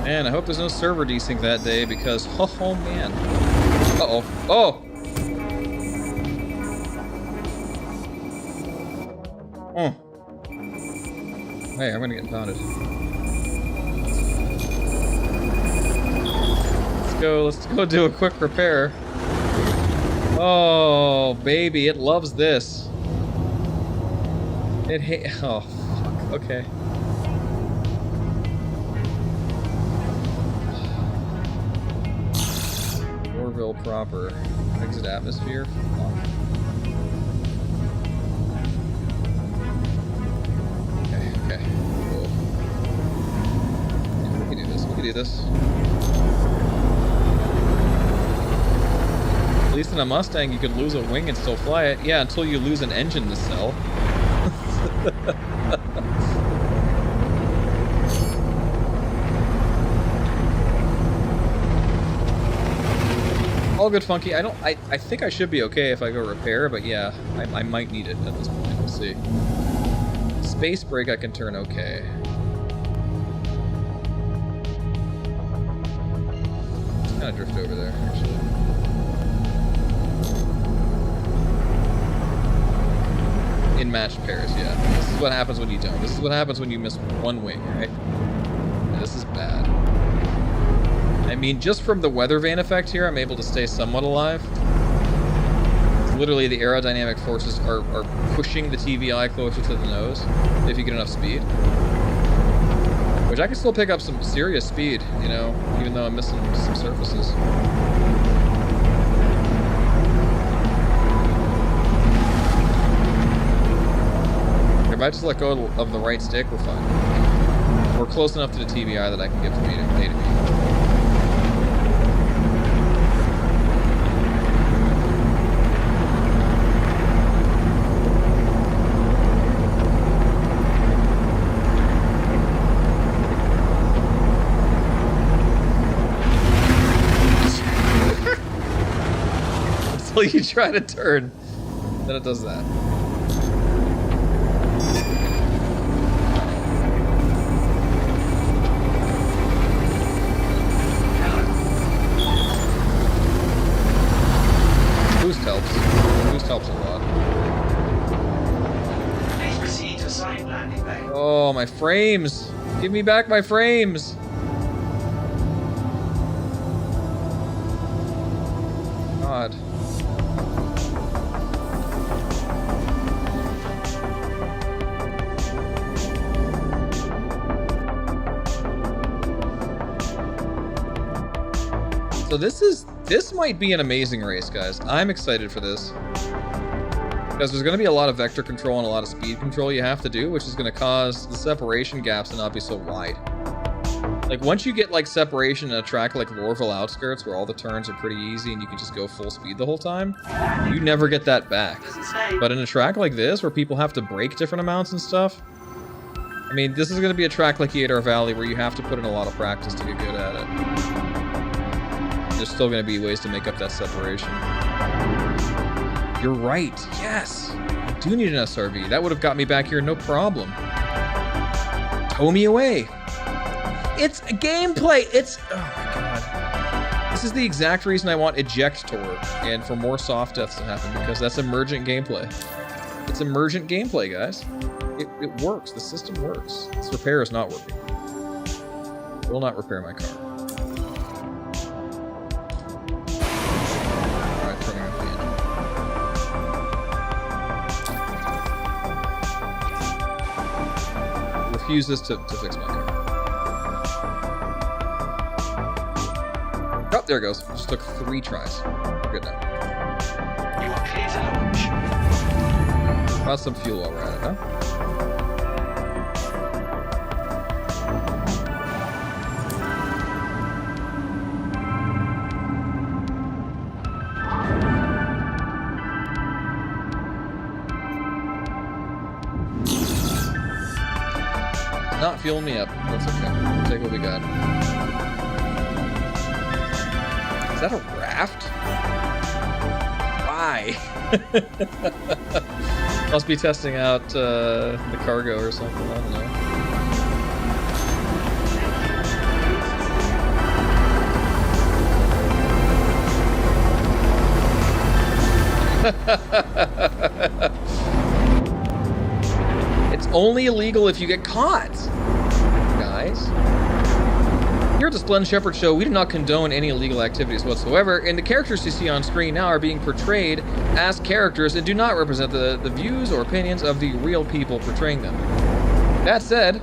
Man, I hope there's no server desync that day because, oh man. Uh-oh. Oh! Oh. Hey, I'm gonna get impounded. Let's go do a quick repair. Oh, baby, it loves this. Oh, fuck. Okay. Orville proper. Exit atmosphere. Fuck. Okay. Cool. Yeah, we can do this. We can do this. At least in a Mustang, you could lose a wing and still fly it. Yeah, until you lose an engine to sell. All good, Funky. I think I should be okay if I go repair, but yeah, I might need it at this point. We'll see. Space break I can turn okay. Just kind of drift over there, actually. In matched pairs, yeah. This is what happens when you don't. This is what happens when you miss one wing, right? Yeah, this is bad. I mean, just from the weather vane effect here, I'm able to stay somewhat alive. It's literally, the aerodynamic forces are pushing the TVI closer to the nose if you get enough speed. Which I can still pick up some serious speed, you know, even though I'm missing some surfaces. If I just let go of the right stick, we're fine. We're close enough to the TVI that I can get from A to B. Until you try to turn, then it does that. Boost helps. Boost helps a lot. Please proceed to side landing bay. Oh, my frames! Give me back my frames! God. So this might be an amazing race, guys. I'm excited for this. Because there's going to be a lot of vector control and a lot of speed control you have to do, which is going to cause the separation gaps to not be so wide. Like, once you get, like, separation in a track like Lorville Outskirts, where all the turns are pretty easy and you can just go full speed the whole time, you never get that back. But in a track like this, where people have to brake different amounts and stuff, I mean, this is going to be a track like Yadar Valley where you have to put in a lot of practice to get good at it. There's still going to be ways to make up that separation. You're right. Yes. I do need an SRV. That would have got me back here no problem. Tow me away. It's a gameplay. It's... Oh my god. This is the exact reason I want eject to work and for more soft deaths to happen, because that's emergent gameplay. It's emergent gameplay, guys. It works. The system works. This repair is not working. Will not repair my car. Refuses to fix my car. Oh, there it goes. Just took 3 tries. We're good now. You are clear to launch. Got some fuel while we're at it, huh? Not fueling me up. That's okay. We'll take what we got. Is that a raft? Why? Must be testing out the cargo or something. I don't know. It's only illegal if you get caught, guys. Here at the Splendid Shepherd Show, we do not condone any illegal activities whatsoever, and the characters you see on screen now are being portrayed as characters and do not represent the views or opinions of the real people portraying them. That said,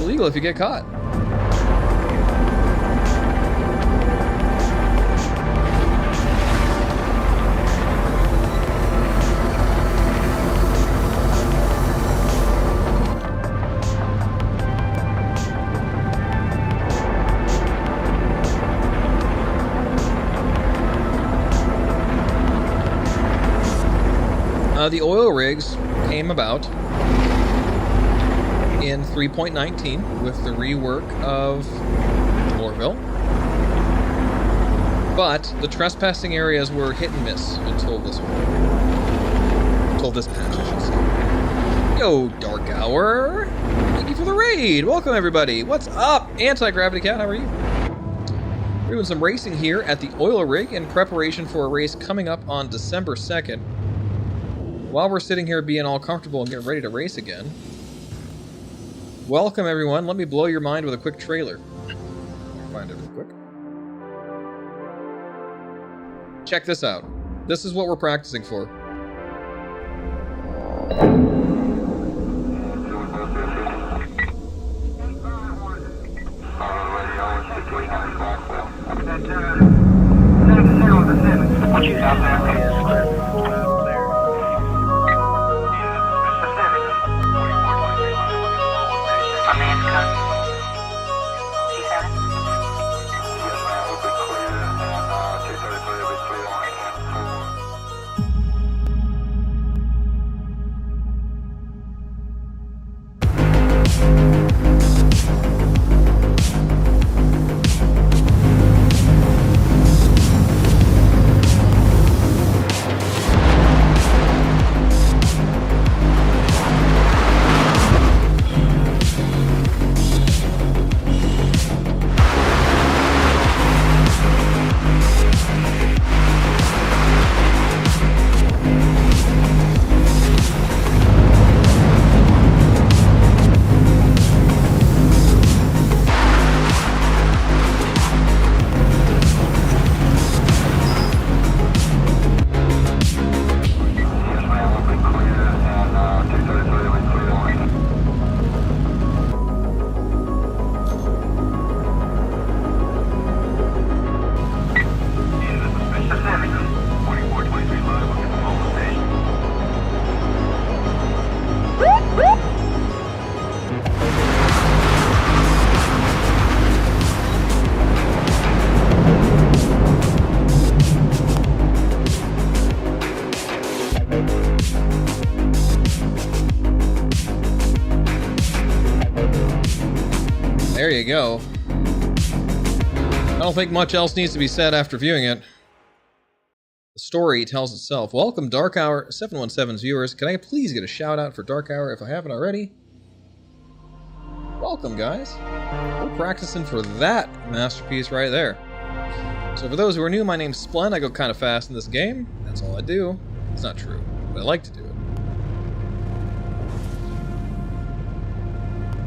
illegal if you get caught. The oil rigs came about in 3.19 with the rework of Orville. But the trespassing areas were hit and miss until this one. Until this patch, I should say. Yo, Dark Hour! Thank you for the raid! Welcome, everybody! What's up? Anti-Gravity Cat, how are you? We're doing some racing here at the oil rig in preparation for a race coming up on December 2nd. While we're sitting here being all comfortable and getting ready to race again, welcome, everyone. Let me blow your mind with a quick trailer. Find it real quick. Check this out. This is what we're practicing for. There you go. I don't think much else needs to be said after viewing it. The story tells itself. Welcome, Dark Hour 717's viewers. Can I please get a shout out for Dark Hour if I haven't already? Welcome, guys. We're practicing for that masterpiece right there. So for those who are new, my name's Splen. I go kind of fast in this game. That's all I do. It's not true, but I like to do it.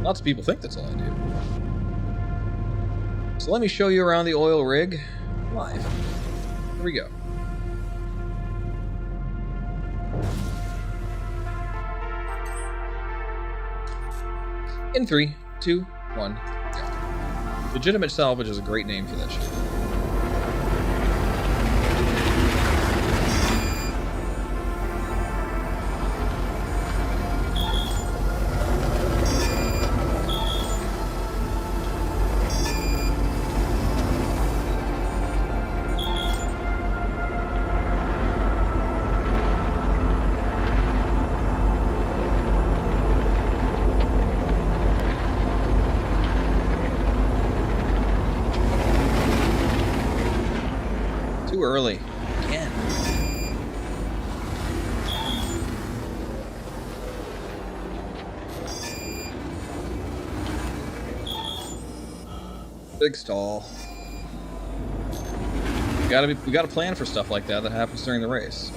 Lots of people think that's all I do. So let me show you around the oil rig live. Here we go. In 3, 2, 1, go. Legitimate Salvage is a great name for that shit. Too early. Again. Big stall. We gotta plan for stuff like that happens during the race.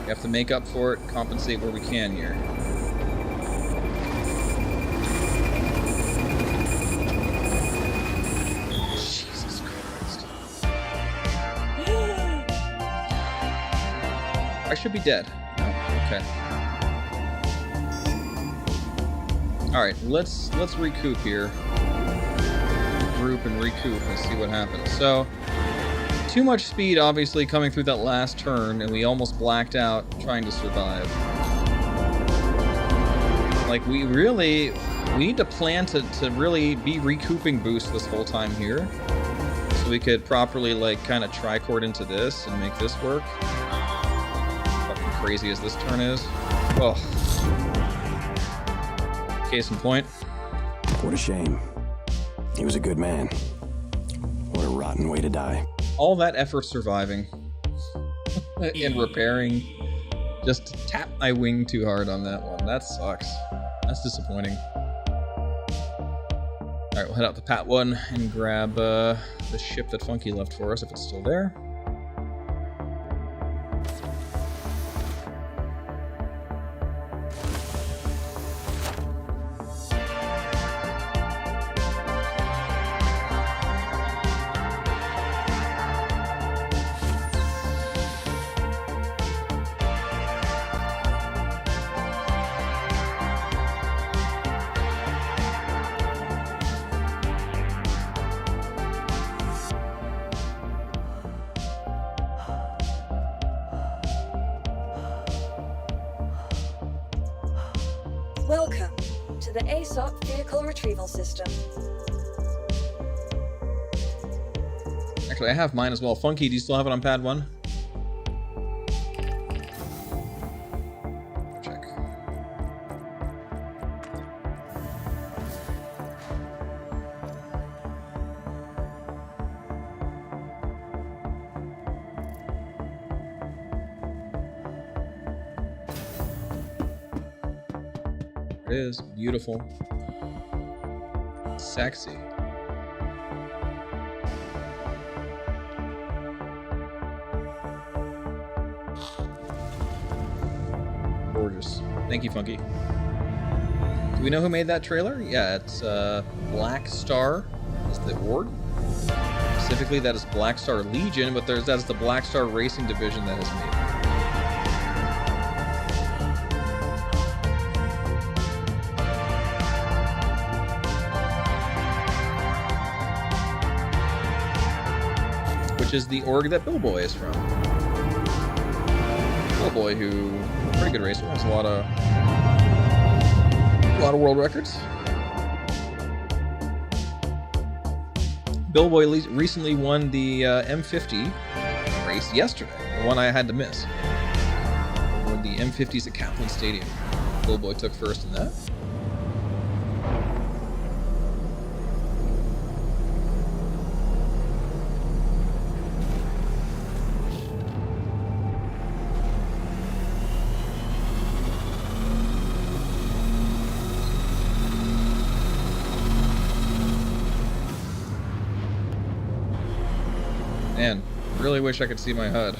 We have to make up for it, compensate where we can here. I should be dead. Oh, okay. Alright, let's recoup here. Group and recoup and see what happens. So, too much speed obviously coming through that last turn, and we almost blacked out trying to survive. Like, we need to plan to really be recouping boost this whole time here. So we could properly, like, kind of tricord into this and make this work. Crazy as this turn is. Oh. Case in point. What a shame. He was a good man. What a rotten way to die. All that effort surviving and repairing. Just tap my wing too hard on that one. That sucks. That's disappointing. Alright, we'll head out to Pat 1 and grab the ship that Funky left for us, if it's still there. Welcome to the ASOP Vehicle Retrieval System. Actually, I have mine as well. Funky, do you still have it on pad 1? Check. It is beautiful, sexy. Gorgeous. Thank you, Funky. Do we know who made that trailer? Yeah, it's Black Star is the org. Specifically, that is Black Star Legion, but that's the Black Star Racing Division that has made it. Which is the org that Billboy is from. Billboy, who pretty good racer, has a lot of world records. Billboy recently won the M50 race yesterday, the one I had to miss. Won the M50s at Kaplan Stadium. Billboy took first in that. Man, really wish I could see my HUD.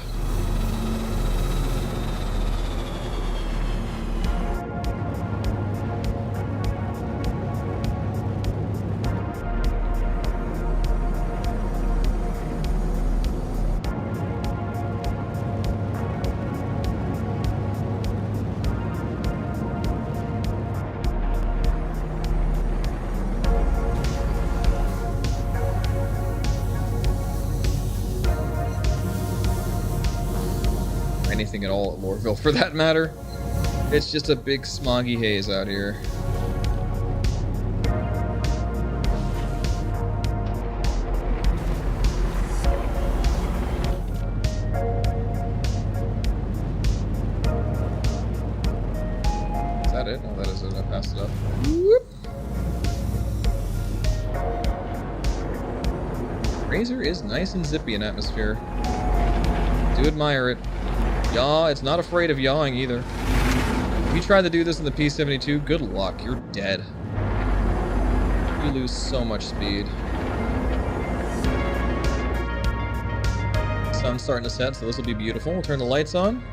Anything at all at Lorville, for that matter. It's just a big smoggy haze out here. Is that it? No, that is it. I passed it up. Whoop. Razor is nice and zippy in atmosphere. Do admire it. Yaw, it's not afraid of yawing either. If you tried to do this in the P-72, good luck, you're dead. You lose so much speed. Sun's starting to set, so this will be beautiful. We'll turn the lights on.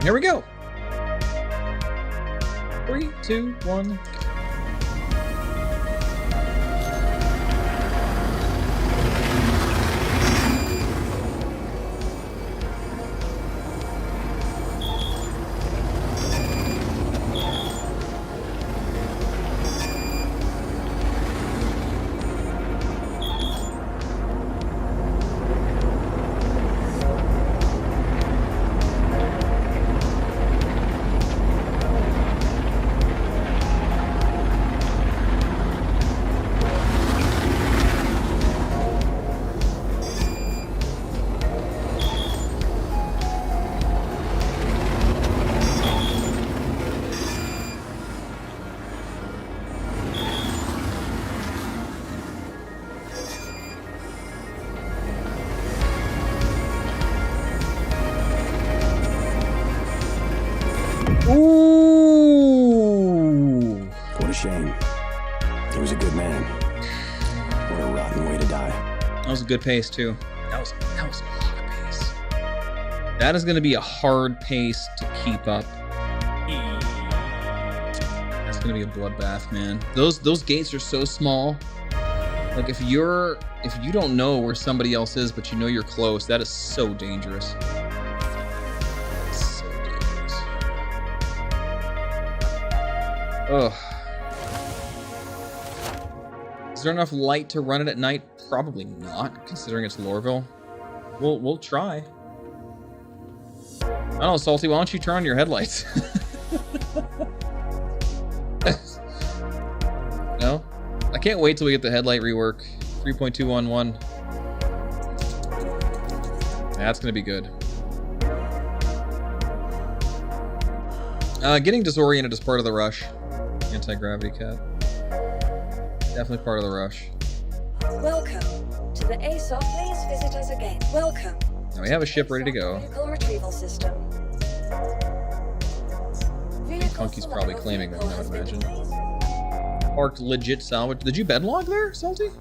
Here we go. 3, 2, 1. That was a good pace too. That was a lot of pace. That is going to be a hard pace to keep up. That's going to be a bloodbath, man. Those gates are so small. Like if you don't know where somebody else is, but you know you're close, that is so dangerous. So dangerous. Ugh. Is there enough light to run it at night? Probably not, considering it's Lorville. We'll try. I don't know, Salty, why don't you turn on your headlights? No? I can't wait till we get the headlight rework. 3.211. That's gonna be good. Getting disoriented is part of the rush. Anti-gravity cat. Definitely part of the rush. Welcome to the ASOP. Please visit us again. Welcome. Now we have a ship ready to go. Vehicle retrieval system. I think Funky's probably claiming that, I would imagine. Parked legit salvage. Did you bedlog there, Salty? Is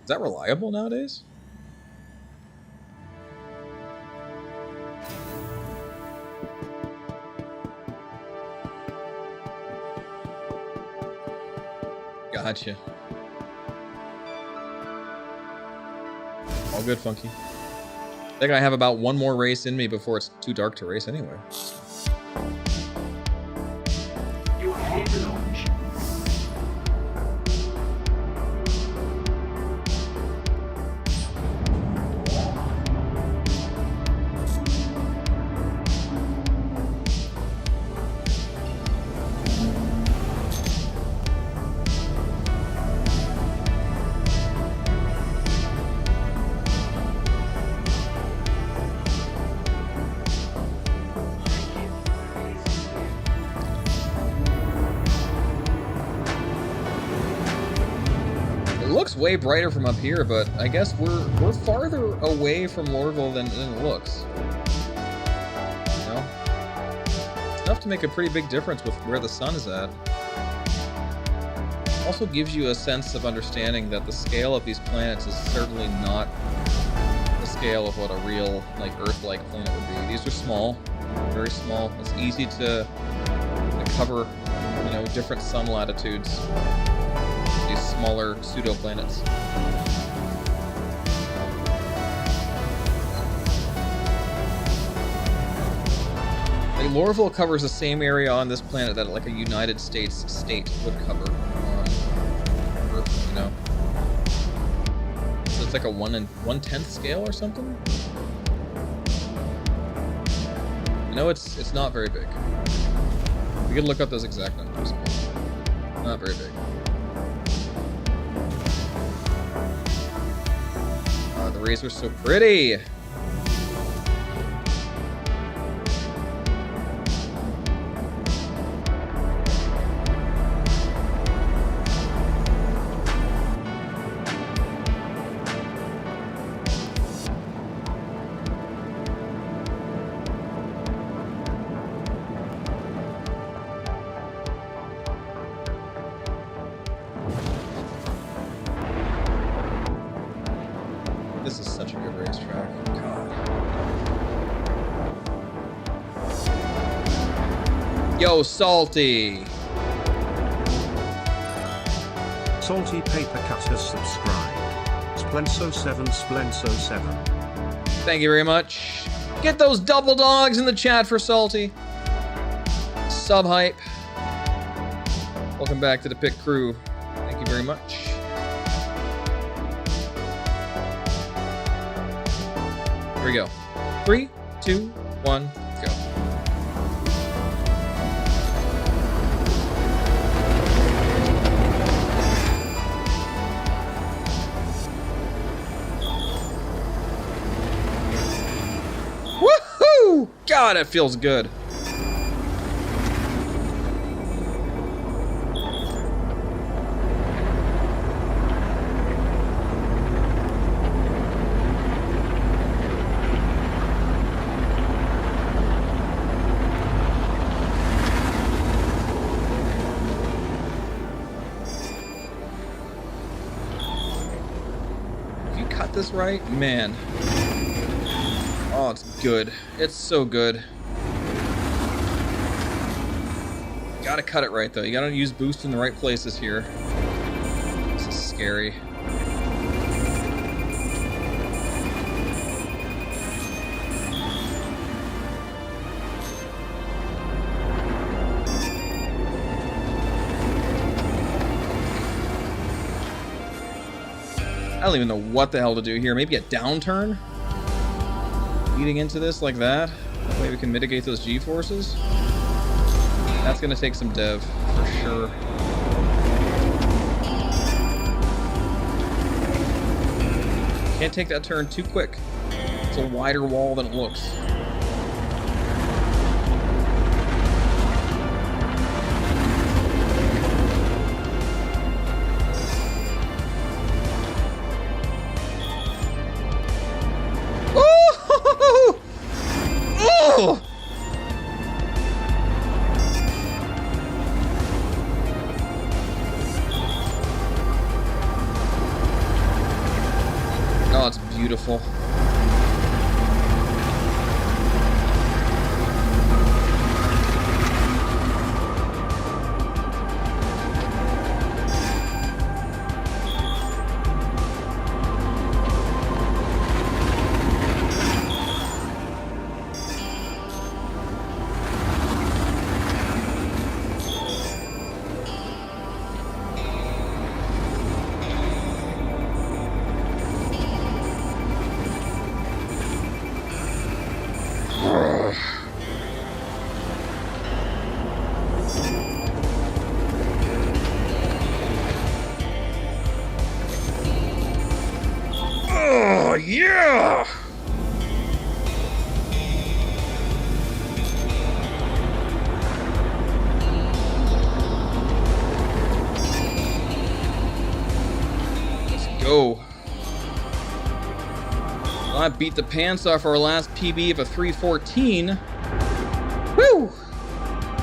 that reliable nowadays? Gotcha. All good, Funky. I think I have about one more race in me before it's too dark to race anyway. You are clear to launch. Way brighter from up here, but I guess we're farther away from Lorville than it looks. You know? It's enough to make a pretty big difference with where the sun is at. Also gives you a sense of understanding that the scale of these planets is certainly not the scale of what a real, like, Earth-like planet would be. These are small, very small. It's easy to cover, you know, different sun latitudes. These smaller pseudo-planets. Like, Lorville covers the same area on this planet that like a United States state would cover on Earth, you know? So it's like a 1/10 scale or something? I know it's not very big. We could look up those exact numbers. Not very big. The rays are so pretty. This is such a good racetrack. God. Yo, Salty! Salty Paper Cut has subscribed. Splenso7 Splenso7. Thank you very much. Get those double dogs in the chat for Salty. Sub hype. Welcome back to the pit crew. Thank you very much. Here we go. 3, 2, 1, go. Woohoo! God, it feels good. got this right, man. Oh, it's good. It's so good. Gotta cut it right, though. You gotta use boost in the right places here. This is scary. I don't even know what the hell to do here. Maybe a downturn? Leading into this like that? That way we can mitigate those G-forces? That's gonna take some dev, for sure. Can't take that turn too quick. It's a wider wall than it looks. Oh! Oh, it's beautiful. Oh, yeah! Let's go. Well, I beat the pants off our last PB of a 314. Woo!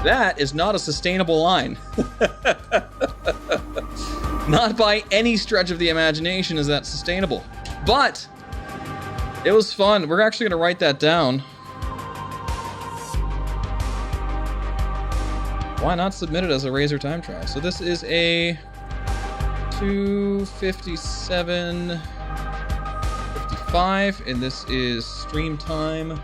That is not a sustainable line. Not by any stretch of the imagination is that sustainable. But it was fun. We're actually going to write that down. Why not submit it as a Razor time trial? So this is a 2:57:55, and this is stream time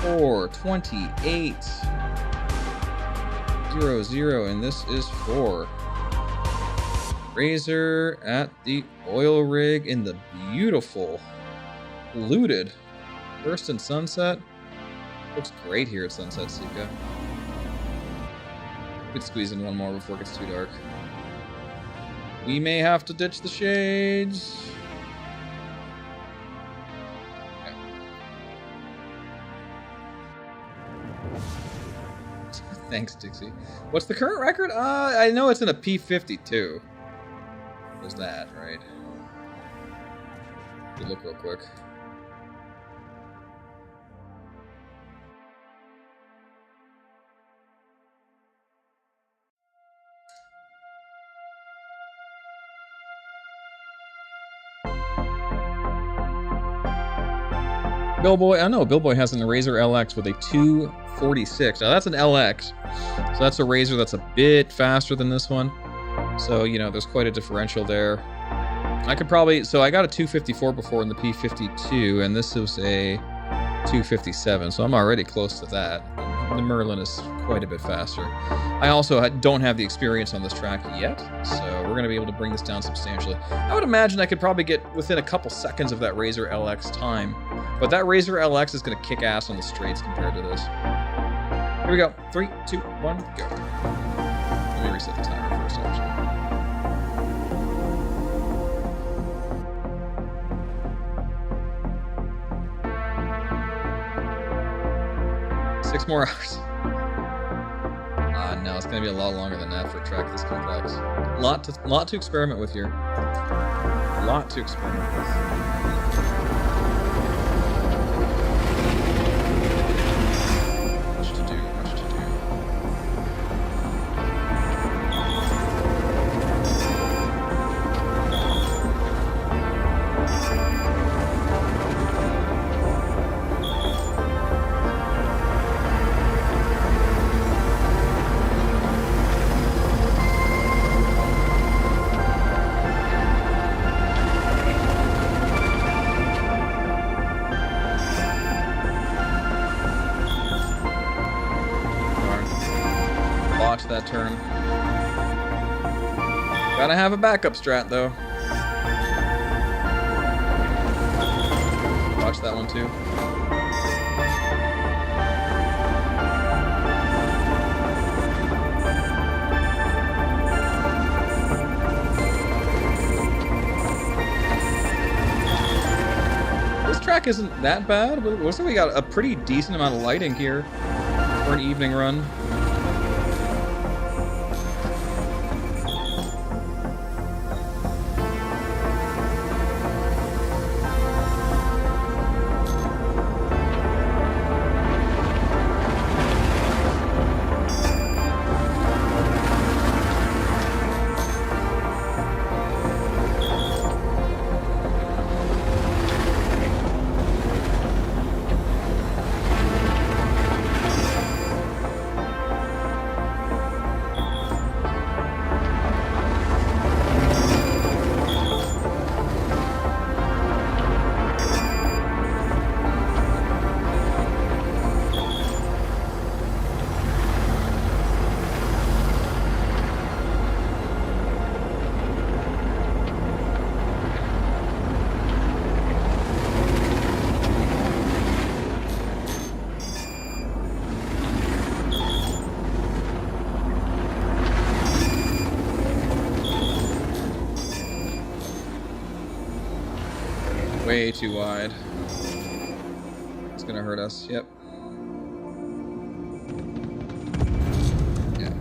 4:28:00, and this is for Razor at the oil rig in the beautiful, looted First and Sunset. Looks great here at Sunset Sika. We could squeeze in one more before it gets too dark. We may have to ditch the shades. Okay. Thanks, Dixie. What's the current record? I know it's in a P52. There's that, right? We'll look real quick. Billboy, I know Billboy has an Razor LX with a 246. Now that's an LX, so that's a Razor that's a bit faster than this one. So, you know, there's quite a differential there. I could probably... So I got a 254 before in the P52, and this was a 257, so I'm already close to that. The Merlin is quite a bit faster. I also don't have the experience on this track yet, so we're going to be able to bring this down substantially. I would imagine I could probably get within a couple seconds of that Razor LX time, but that Razor LX is going to kick ass on the straights compared to this. Here we go. 3, 2, 1, go. Let me reset the timer first, actually. Six more hours. No, it's gonna be a lot longer than that for a track this complex. Lot to experiment with here. Lot to experiment with. Much to do, much to do. that turn. Gotta have a backup strat, though. Watch that one, too. This track isn't that bad. Looks like we got a pretty decent amount of lighting here for an evening run. Way too wide. It's gonna hurt us. Yep. Yeah.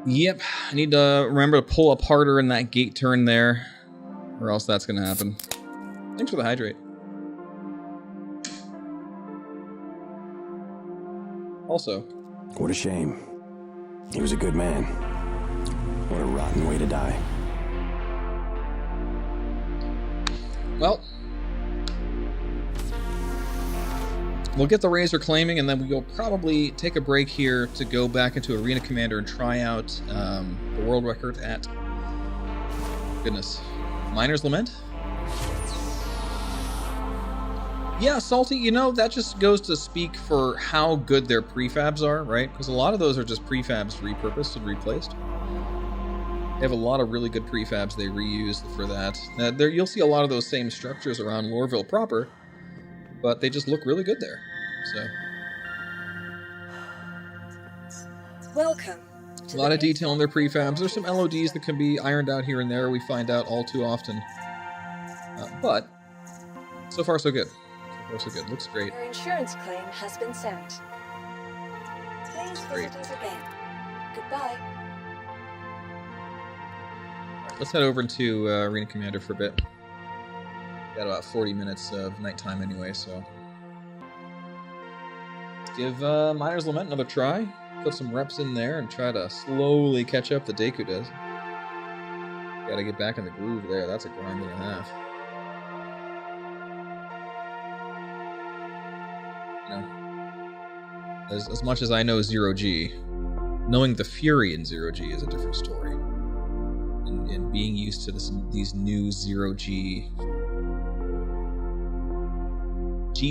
Yep. I need to remember to pull up harder in that gate turn there, or else that's gonna happen. Thanks for the hydrate. Also. What a shame. He was a good man. What a rotten way to die. Well, we'll get the Razor claiming, and then we'll probably take a break here to go back into Arena Commander and try out the world record at, goodness, Miner's Lament? Yeah, Salty, you know, that just goes to speak for how good their prefabs are, right? Because a lot of those are just prefabs repurposed and replaced. They have a lot of really good prefabs they reuse for that. There, you'll see a lot of those same structures around Loreville proper, but they just look really good there. So, welcome. A lot of detail in their prefabs. There's some LODs that can be ironed out here and there. We find out all too often, but so far so good. So far so good. Looks great. Your insurance claim has been sent. Please visit us again. Goodbye. Let's head over to Arena Commander for a bit. Got about 40 minutes of nighttime anyway, so let's give Miner's Lament another try. Put some reps in there and try to slowly catch up the Deku does. Gotta get back in the groove there. That's a grind and a half. You know, as much as I know Zero G, knowing the Fury in Zero G is a different story. And being used to these new Zero G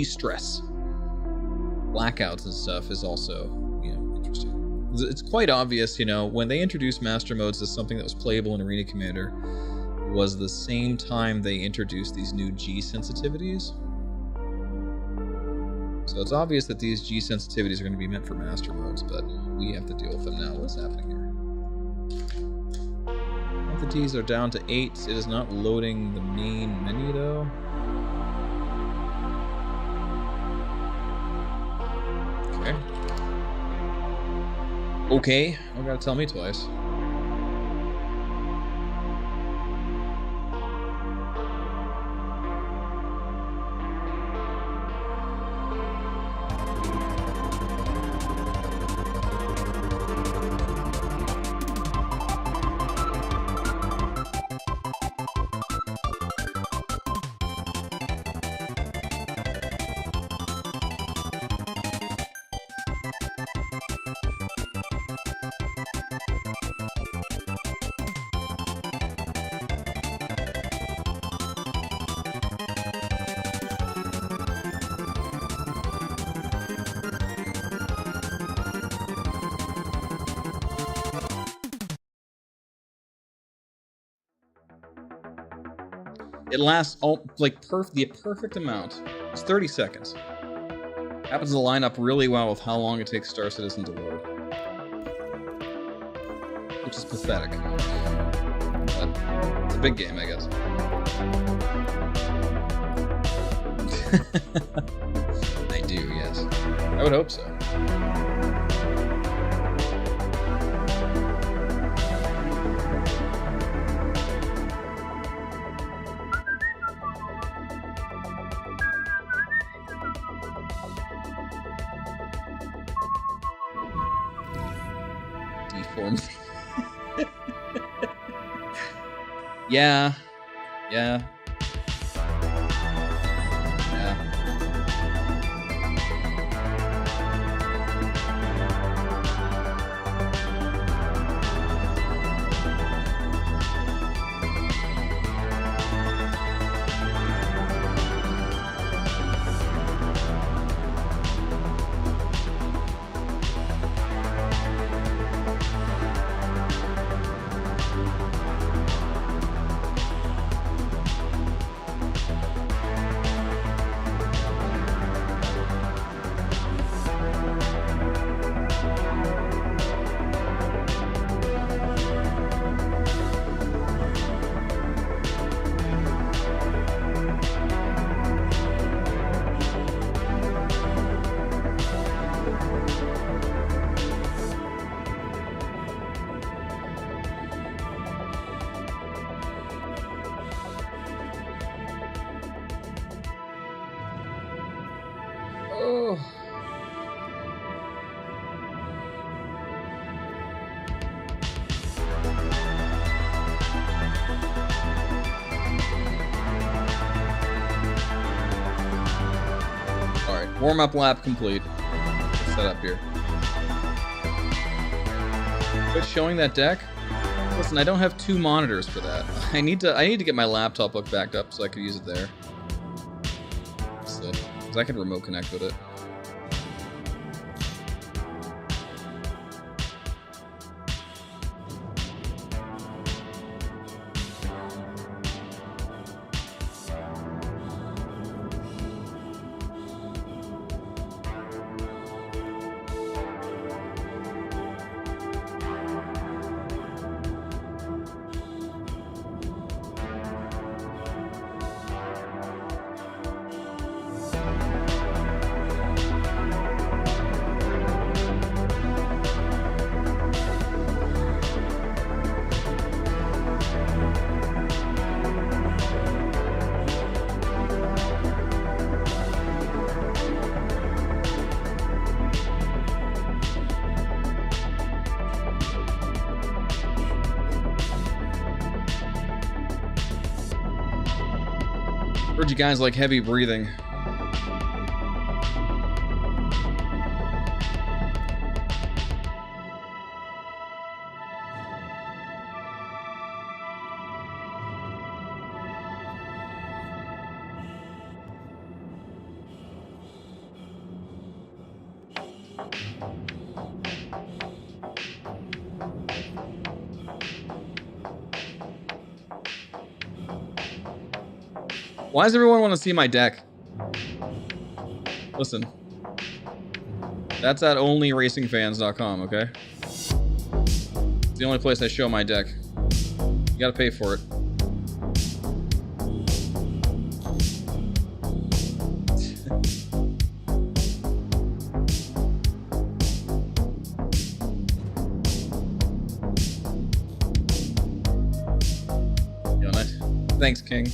stress blackouts and stuff is also, you know, interesting. It's quite obvious, you know, when they introduced Master Modes as something that was playable in Arena Commander, was the same time they introduced these new G sensitivities. So it's obvious that these G sensitivities are going to be meant for Master Modes, but we have to deal with them now. What's happening here? Entities are down to 8. It is not loading the main menu though. Okay. Okay, you gotta tell me twice. It lasts like the perfect amount. It's 30 seconds. Happens to line up really well with how long it takes Star Citizen to load. Which is pathetic. But it's a big game, I guess. I do, yes. I would hope so. Deformed. Yeah. Yeah. Oh. All right, warm-up lap complete. Let's set up here. Quit showing that deck. Listen, I don't have 2 monitors for that. I need to get my laptop hooked back up so I can use it there. So, 'cause I can remote connect with it. Heard you guys like heavy breathing. Why does everyone want to see my deck? Listen. That's at onlyracingfans.com, okay? It's the only place I show my deck. You gotta pay for it. Yo, nice. Thanks, King.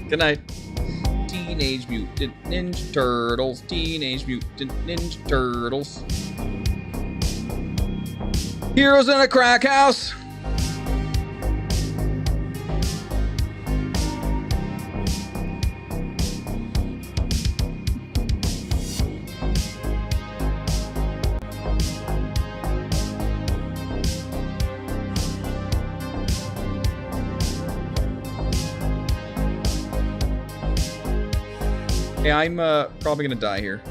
Good night. Teenage Mutant Ninja Turtles. Teenage Mutant Ninja Turtles. Heroes in a crack house. Hey, I'm probably gonna die here.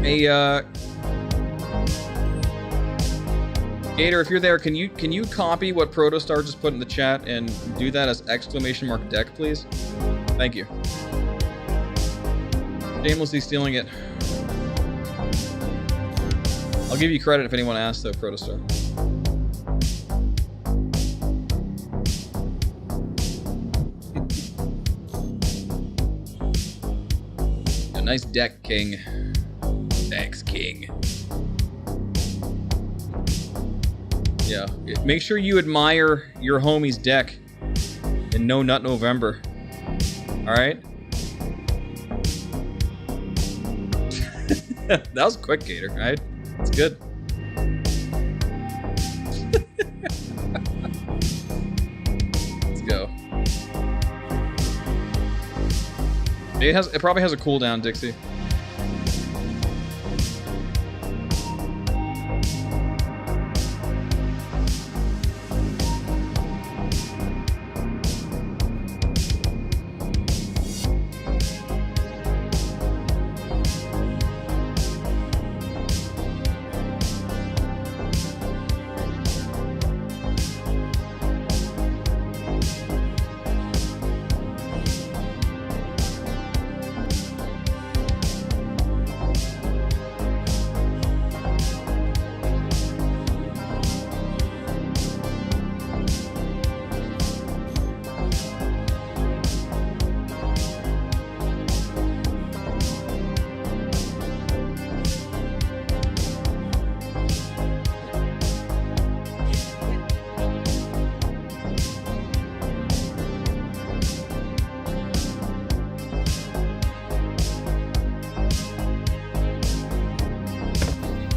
Hey, Gator, if you're there, can you copy what Protostar just put in the chat and do that as !deck, please? Thank you. Shamelessly stealing it. I'll give you credit if anyone asks, though, Protostar. A nice deck, King. Thanks, King. Yeah, make sure you admire your homie's deck in No Nut November. Alright? That was quick, Gator, right? It's good. Let's go. It probably has a cooldown, Dixie.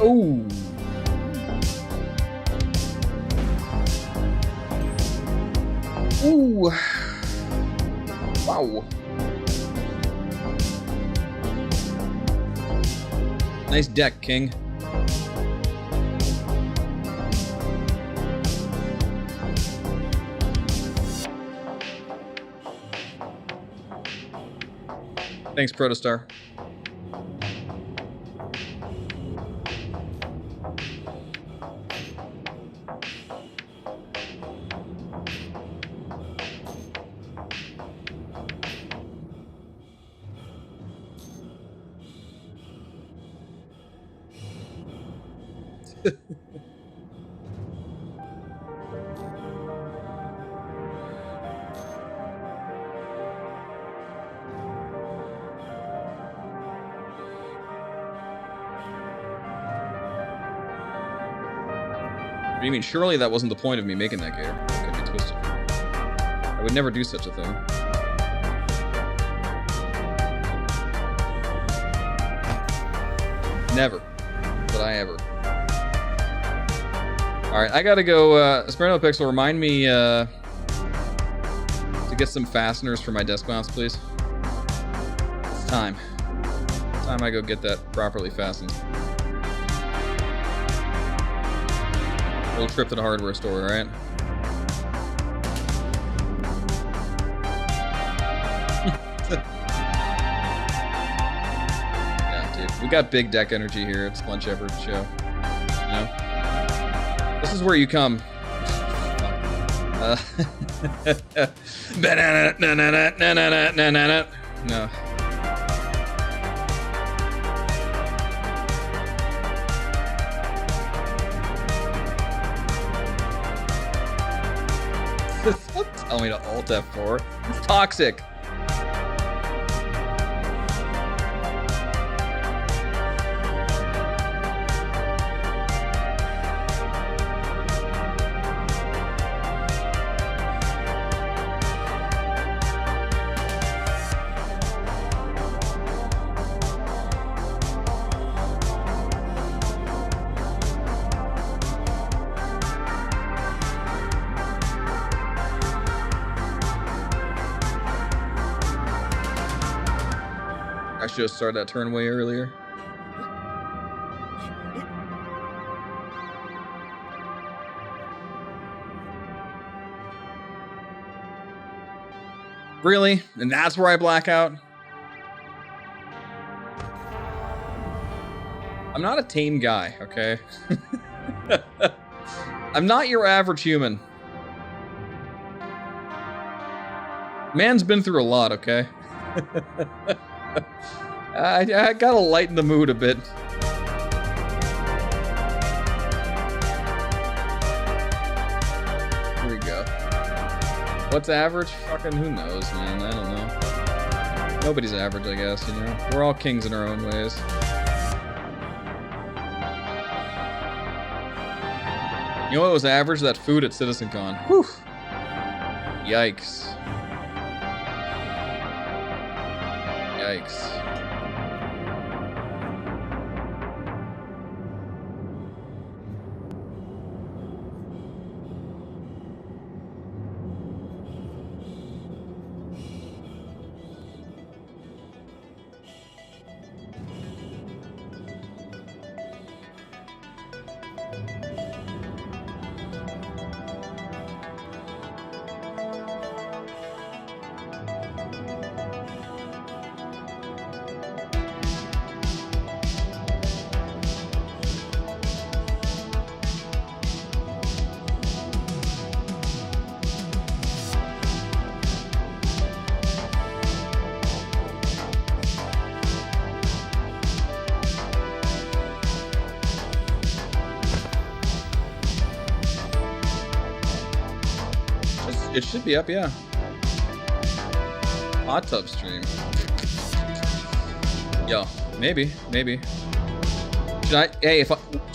Oh. Ooh. Wow. Nice deck, King. Thanks, Protostar. What do you mean? Surely that wasn't the point of me making that, Gator. That could be twisted. I would never do such a thing. Never. Would I ever. Alright, I gotta go, Sperno Pixel, remind me, to get some fasteners for my desk mounts, please. It's time. It's time I go get that properly fastened. Little trip to the hardware store, right? Yeah, dude. We got big deck energy here at Splunch Shepherd Show. You know? This is where you come. No. Tell me to Alt F4. It's toxic. I should have started that turn way earlier. Really? And that's where I black out? I'm not a tame guy, okay? I'm not your average human. Man's been through a lot, okay? I gotta lighten the mood a bit. Here we go. What's average? Fucking who knows, man? I don't know. Nobody's average, I guess, you know? We're all kings in our own ways. You know what was average? That food at CitizenCon. Whew. Yikes. Yikes. It should be up, yeah. Hot tub stream. Yo, maybe. Should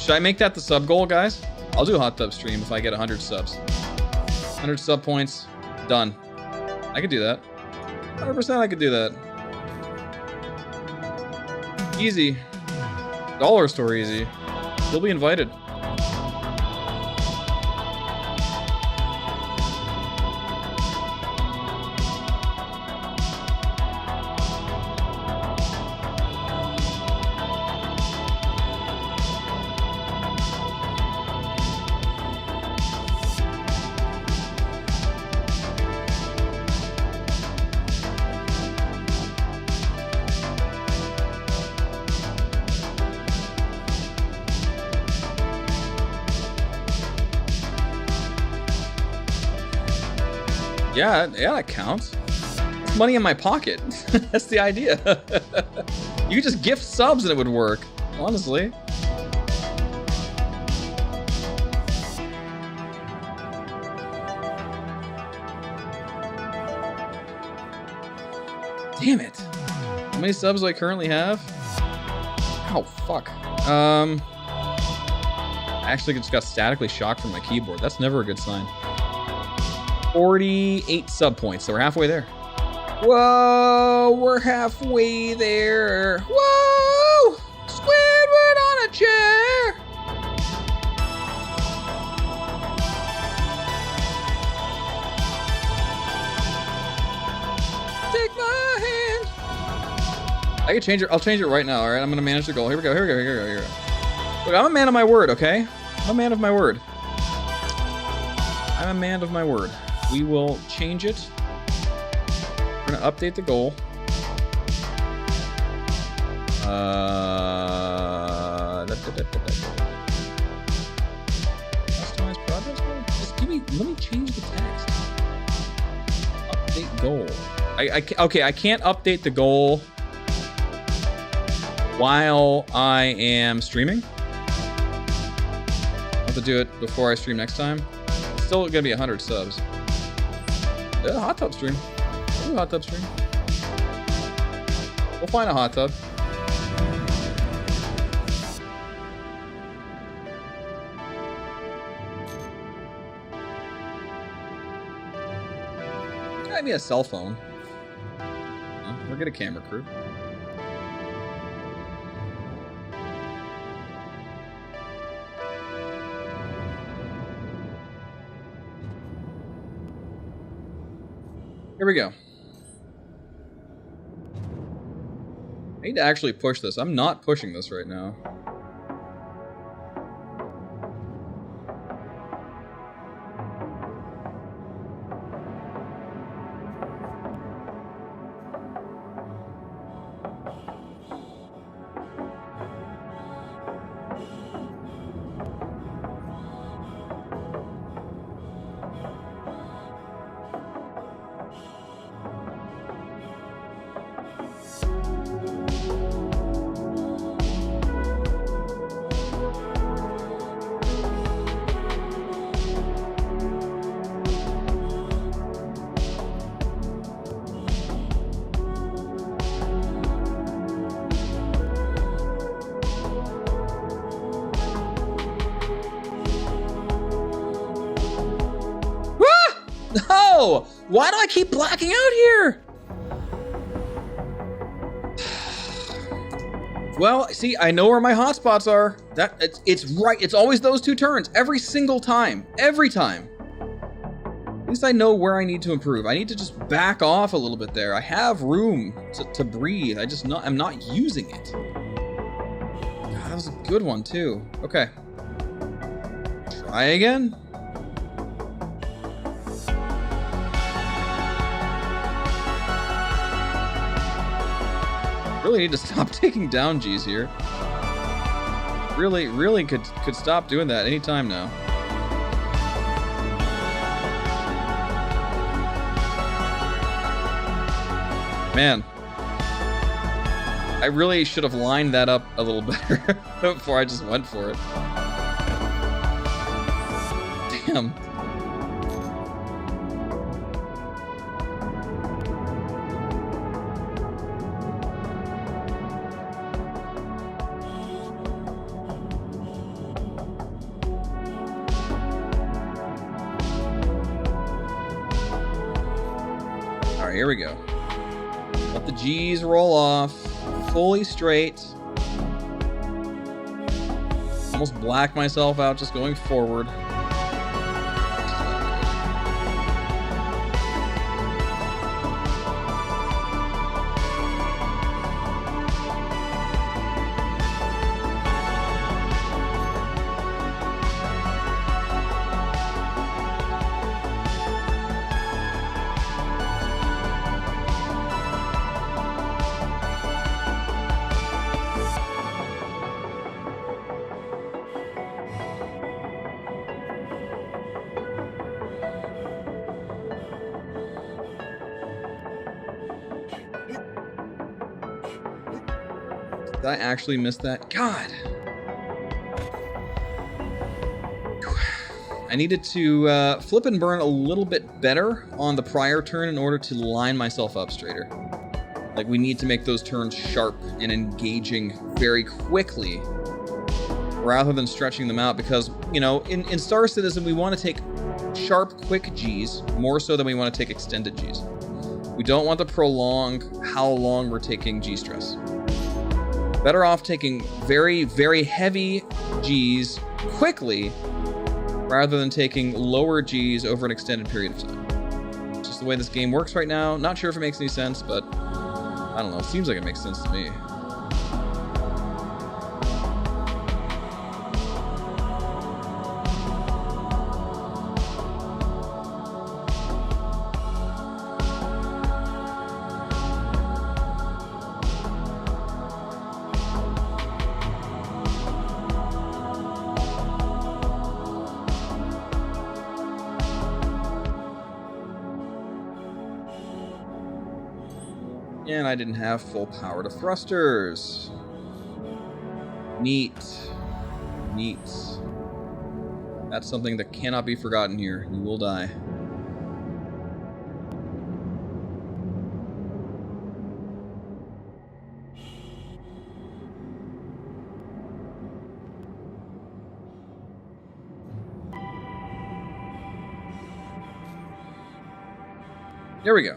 I make that the sub goal, guys? I'll do a hot tub stream if I get 100 subs. 100 sub points, done. I could do that. 100% I could do that. Easy. Dollar store easy. You'll be invited. Yeah, that counts. It's money in my pocket. That's the idea. You could just gift subs and it would work, honestly. Damn it. How many subs do I currently have? Oh, fuck. I actually just got statically shocked from my keyboard. That's never a good sign. 48 sub points, so we're halfway there. Whoa, we're halfway there. Whoa! Squidward on a chair! Take my hand. I can change it. I'll change it right now, alright? I'm gonna manage the goal. Here we go. Look, I'm a man of my word, okay? I'm a man of my word. We will change it. We're gonna update the goal. Customize progress mode? Just let me change the text. Update goal. Okay, I can't update the goal while I am streaming. I'll have to do it before I stream next time. It's still gonna be 100 subs. Yeah, hot tub stream. We'll do a hot tub stream. We'll find a hot tub. Got me a cell phone. We'll get a camera crew. Here we go. I need to actually push this. I'm not pushing this right now. No! Why do I keep blacking out here? Well, see, I know where my hotspots are. It's right. It's always those 2 turns every single time. Every time. At least I know where I need to improve. I need to just back off a little bit there. I have room to breathe. I'm not using it. God, that was a good one too. Okay. Try again. Really need to stop taking down G's here. Really could stop doing that anytime now. Man, I really should have lined that up a little better before I just went for it. Damn. Here we go. Let the G's roll off. Fully straight. Almost blacked myself out just going forward. Did I actually miss that? God! I needed to flip and burn a little bit better on the prior turn in order to line myself up straighter. Like, we need to make those turns sharp and engaging very quickly rather than stretching them out because, you know, in Star Citizen, we want to take sharp, quick Gs more so than we want to take extended Gs. We don't want to prolong how long we're taking G-stress. Better off taking very, very heavy Gs quickly rather than taking lower Gs over an extended period of time. It's just the way this game works right now. Not sure if it makes any sense, but I don't know. It seems like it makes sense to me. And I didn't have full power to thrusters. Neat. Neat. That's something that cannot be forgotten here. You will die. There we go.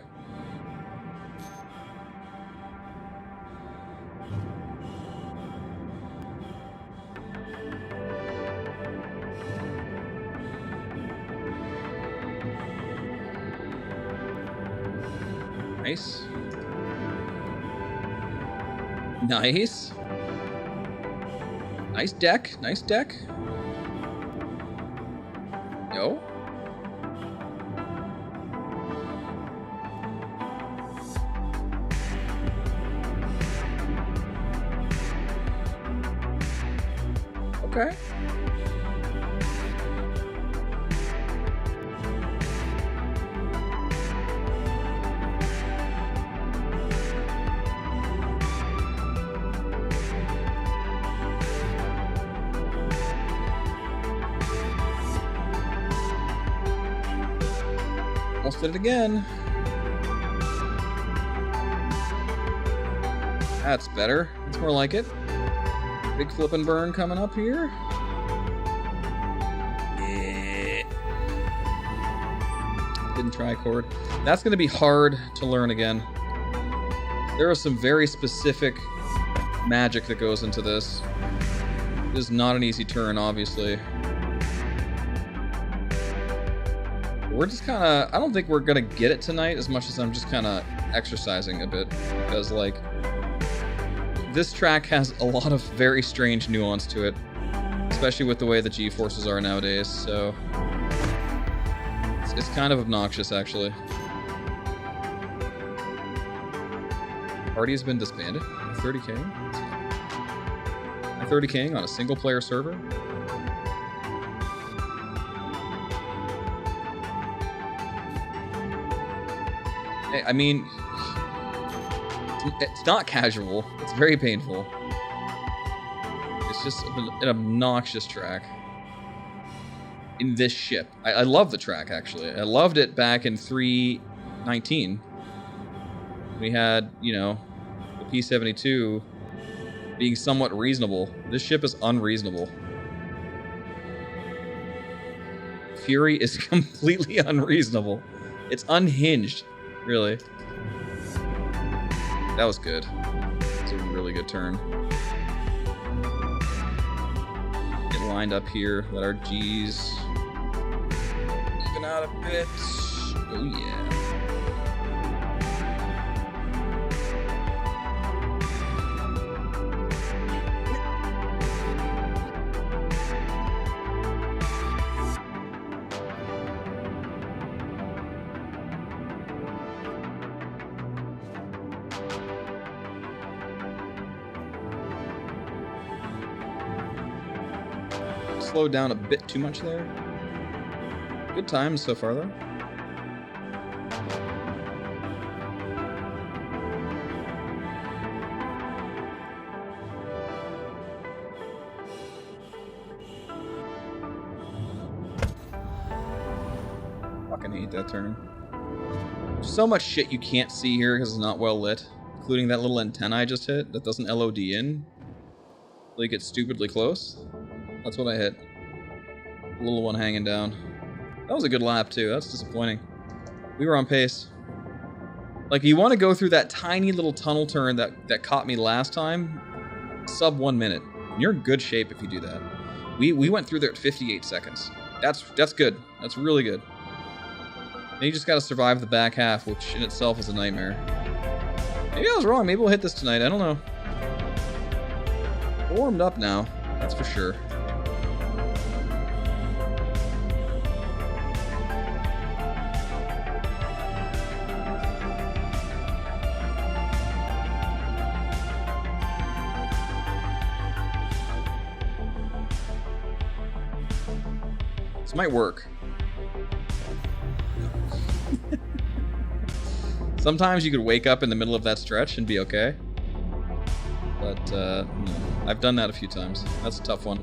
Nice. Nice. Nice deck. Nice deck. Yo. Okay. Almost did it again. That's better. That's more like it. Big flip and burn coming up here. Yeah. Hidden tricord. That's going to be hard to learn again. There is some very specific magic that goes into this. It is not an easy turn, obviously. We're just kind of... I don't think we're going to get it tonight as much as I'm just kind of exercising a bit. Because, like, this track has a lot of very strange nuance to it. Especially with the way the G-forces are nowadays, so... It's kind of obnoxious, actually. Party has been disbanded. 30k. 30k on a single-player server. Hey, I mean, it's not casual. It's very painful. It's just an obnoxious track. In this ship. I love the track, actually. I loved it back in 3.19. We had, you know, the P-72 being somewhat reasonable. This ship is unreasonable. Fury is completely unreasonable. It's unhinged, really. That was good. It's a really good turn. Get lined up here. Let our G's even out a bit. Oh yeah. Slowed down a bit too much there. Good times so far, though. Fucking hate that turn. There's so much shit you can't see here because it's not well lit, including that little antenna I just hit that doesn't LOD in. Like it's stupidly close. That's what I hit. A little one hanging down. That was a good lap, too. That's disappointing. We were on pace. Like, you want to go through that tiny little tunnel turn that caught me last time, sub 1 minute. You're in good shape if you do that. We went through there at 58 seconds. That's good. That's really good. And you just got to survive the back half, which in itself is a nightmare. Maybe I was wrong. Maybe we'll hit this tonight. I don't know. We're warmed up now. That's for sure. This might work. Sometimes you could wake up in the middle of that stretch and be okay. But, no. I've done that a few times. That's a tough one.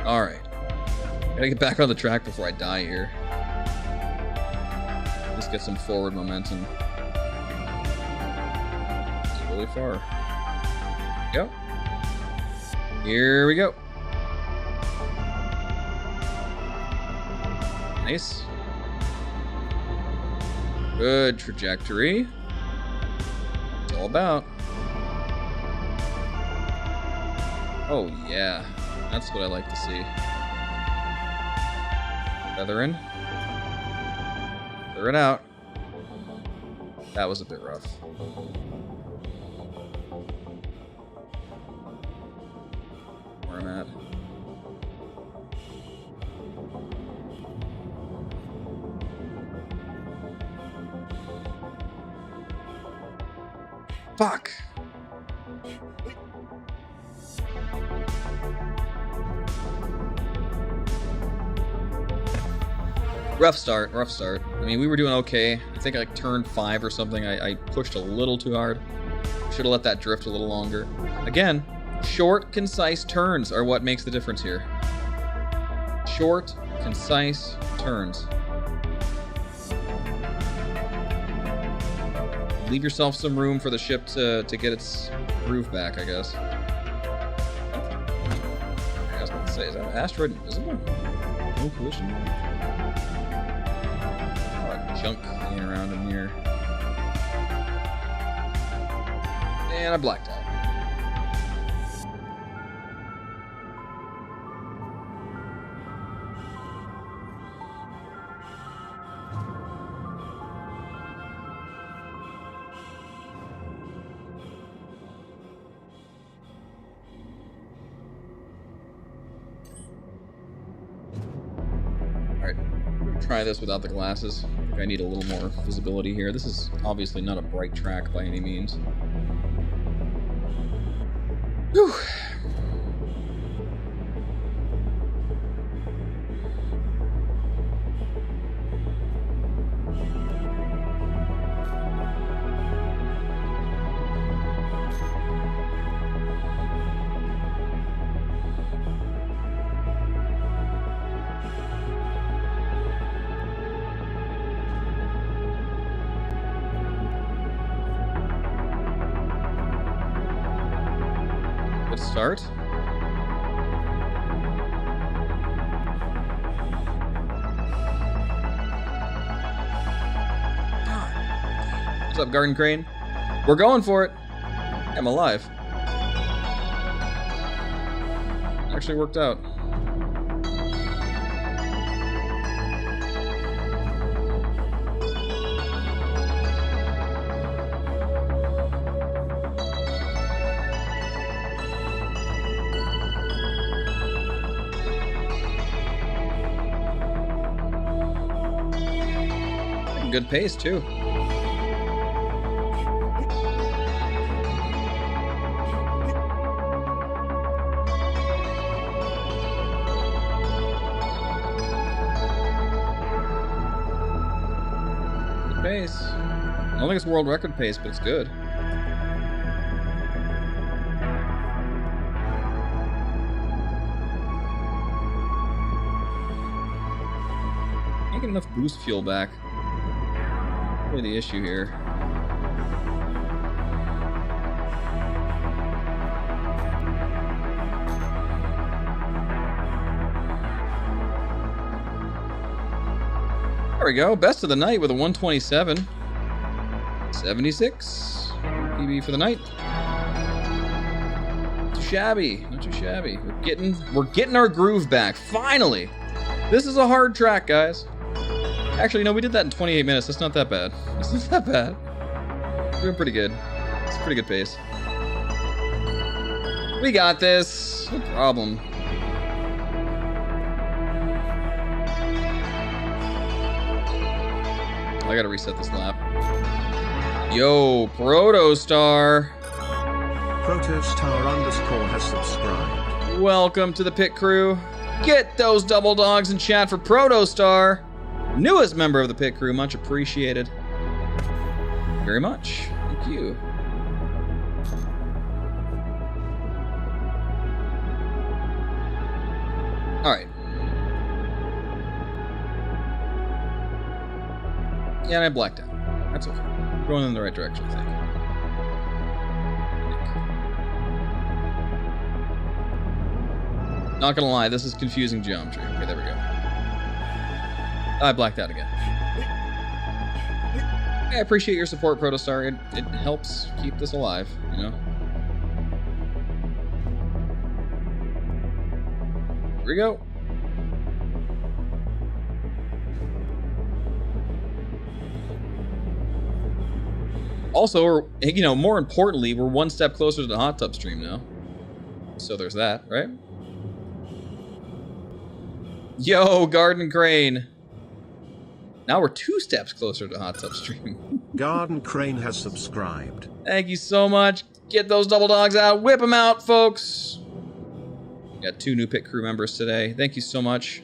Alright. Gotta get back on the track before I die here. Just get some forward momentum. It's really far. Go. Here we go. Nice. Good trajectory. It's all about. Oh yeah. That's what I like to see. Feather in. Feather it out. That was a bit rough. Where I'm at. Fuck. Rough start, rough start. I mean, we were doing okay. I think I turned 5 or something. I pushed a little too hard. Should have let that drift a little longer. Again, short, concise turns are what makes the difference here. Short, concise turns. leave yourself some room for the ship to get its groove back, I guess. I was going to say, is that an asteroid invisible? No collision. A lot of junk hanging around in here. And I blacked out. Try this without the glasses. I think I need a little more visibility here. This is obviously not a bright track by any means. Whew. Start. What's up, Garden Crane? We're going for it. I'm alive. Actually worked out. Good pace too. Good pace. I don't think it's world record pace, but it's good. Can't get enough boost fuel back. Really the issue here. There we go. Best of the night with a 127. 76. PB for the night. Not too shabby. Not too shabby. We're getting our groove back. Finally. This is a hard track, guys. Actually, no, we did that in 28 minutes. That's not that bad. It's not that bad. We're doing pretty good. It's a pretty good pace. We got this. No problem. I gotta reset this lap. Yo, Protostar. Protostar_ has subscribed. Welcome to the pit crew. Get those double dogs in chat for Protostar. Newest member of the pit crew, much appreciated. Very much. Thank you. All right. Yeah, and I blacked out. That's okay. Going in the right direction, I think. Not gonna lie, this is confusing geometry. Okay, there we go. I blacked out again. I appreciate your support, Protostar. It helps keep this alive, you know? Here we go. Also, you know, more importantly, we're one step closer to the hot tub stream now. So there's that, right? Yo, Garden Crane. Now we're 2 steps closer to hot tub stream. Garden Crane has subscribed. Thank you so much. Get those double dogs out. Whip them out, folks. Got 2 new pit crew members today. Thank you so much.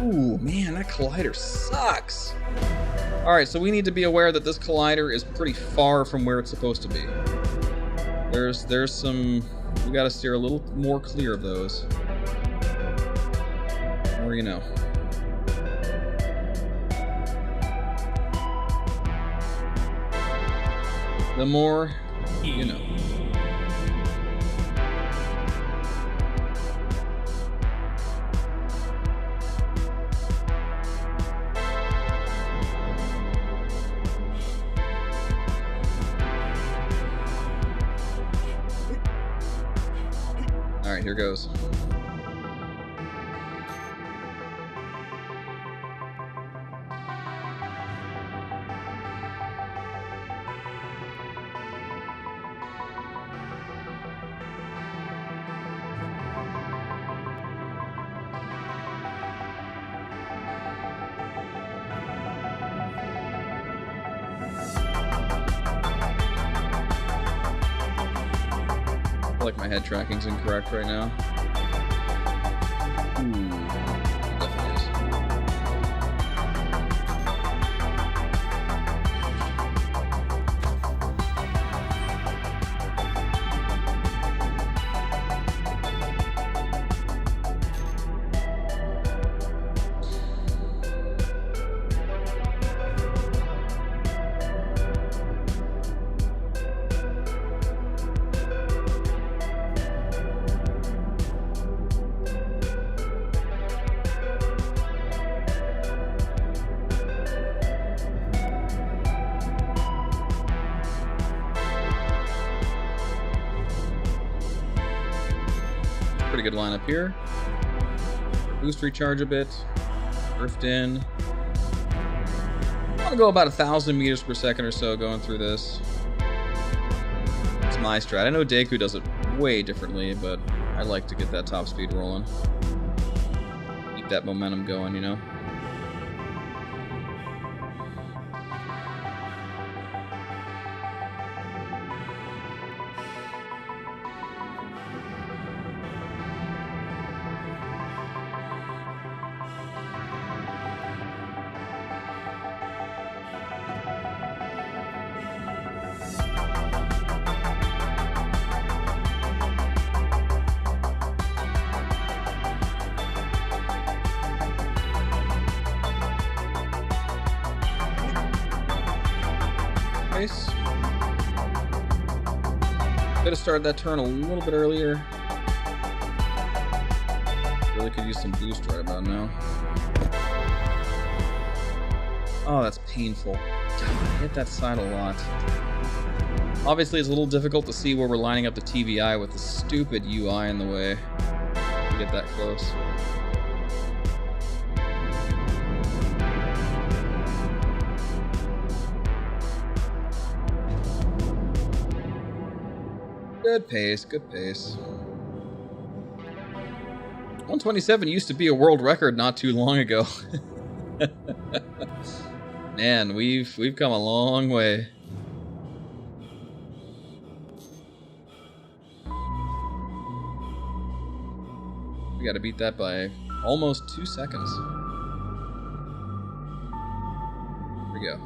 Ooh, man, that collider sucks. Alright, so we need to be aware that this collider is pretty far from where it's supposed to be. There's some... We gotta steer a little more clear of those. Or, you know. The more, you know. All right, here goes. I feel like my head tracking's incorrect right now. Ooh, it definitely is. Pretty good line up here. Boost recharge a bit. Drift in. I'll go about 1,000 meters per second or so going through this. It's my strat. I know Deku does it way differently, but I like to get that top speed rolling. Keep that momentum going, you know? Nice. Could have started that turn a little bit earlier. Really could use some boost right about now. Oh, that's painful. God, I hit that side a lot. Obviously, it's a little difficult to see where we're lining up the TVI with the stupid UI in the way. To get that close. Good pace, good pace. 127 used to be a world record not too long ago. Man, we've come a long way. We gotta beat that by almost 2 seconds. Here we go.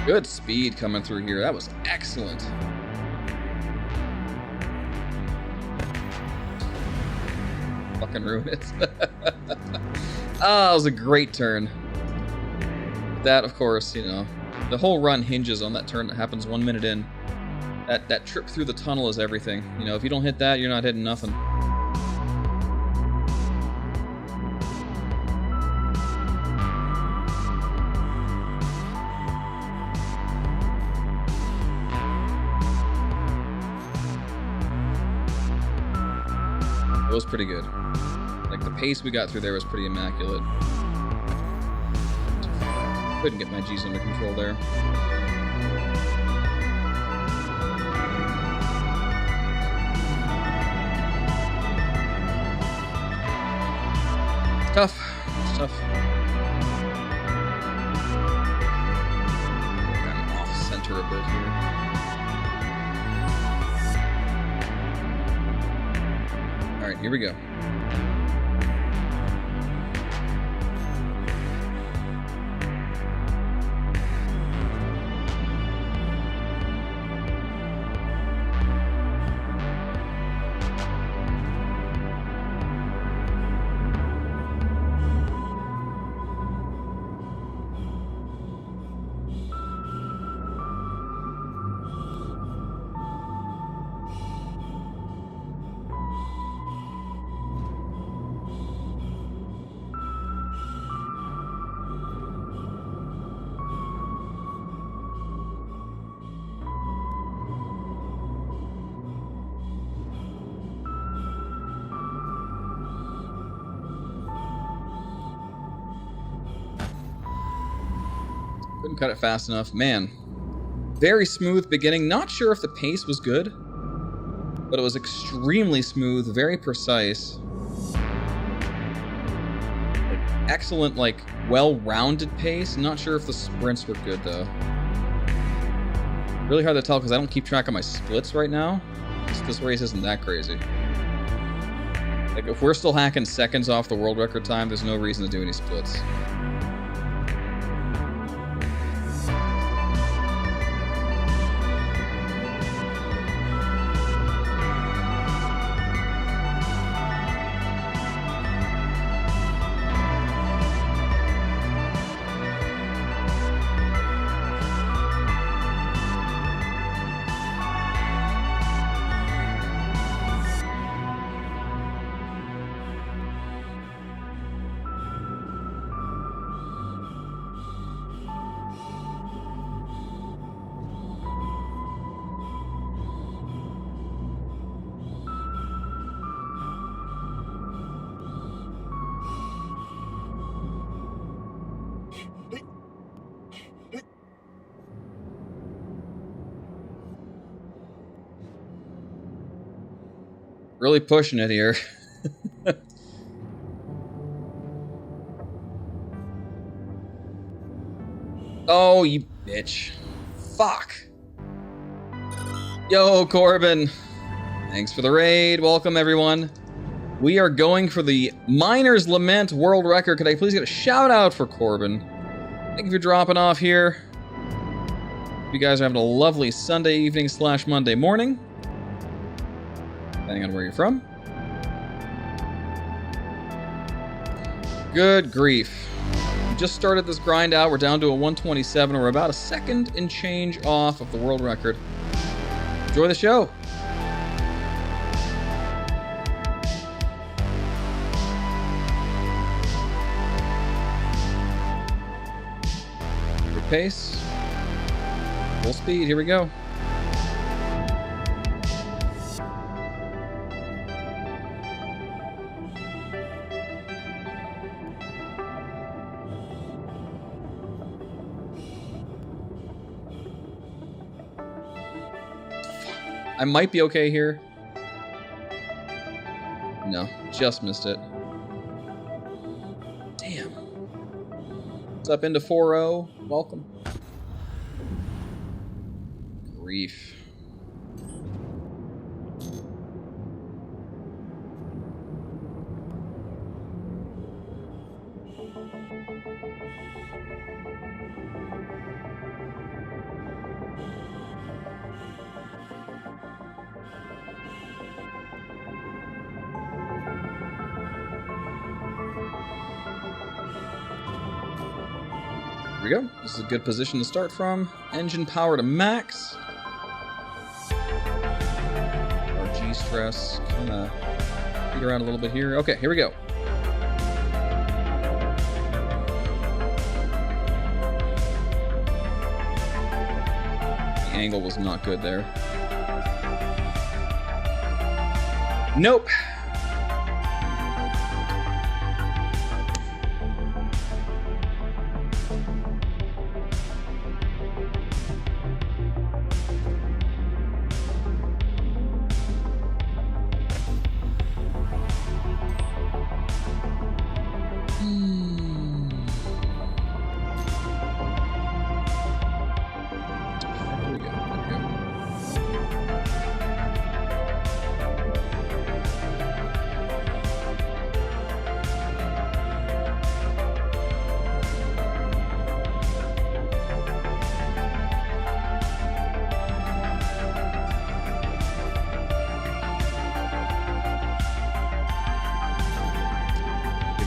Good speed coming through here. That was excellent. Fucking ruin it. Ah, it was a great turn. That, of course, you know, the whole run hinges on that turn that happens 1 minute in. That trip through the tunnel is everything. You know, if you don't hit that, you're not hitting nothing. It was pretty good. Like, the pace we got through there was pretty immaculate. Couldn't get my G's under control there. It's tough. It's tough. I'm off center a bit here. Alright, here we go. Couldn't cut it fast enough. Man, very smooth beginning. Not sure if the pace was good, but it was extremely smooth, very precise. Like, excellent, like, well-rounded pace. Not sure if the sprints were good, though. Really hard to tell because I don't keep track of my splits right now. This race isn't that crazy. Like, if we're still hacking seconds off the world record time, there's no reason to do any splits. Really pushing it here. Oh, you bitch. Fuck. Yo, Corbin. Thanks for the raid. Welcome, everyone. We are going for the Miner's Lament world record. Could I please get a shout out for Corbin? Thank you for dropping off here. You guys are having a lovely Sunday evening / Monday morning. Depending on where you're from. Good grief. We just started this grind out. We're down to a 127. We're about a second and change off of the world record. Enjoy the show. Good pace. Full speed. Here we go. I might be okay here. No, just missed it. Damn. What's up into 4-0? Welcome. Grief. Here we go. This is a good position to start from. Engine power to max. de-stress. Kind of beat around a little bit here. Okay, here we go. The angle was not good there. Nope.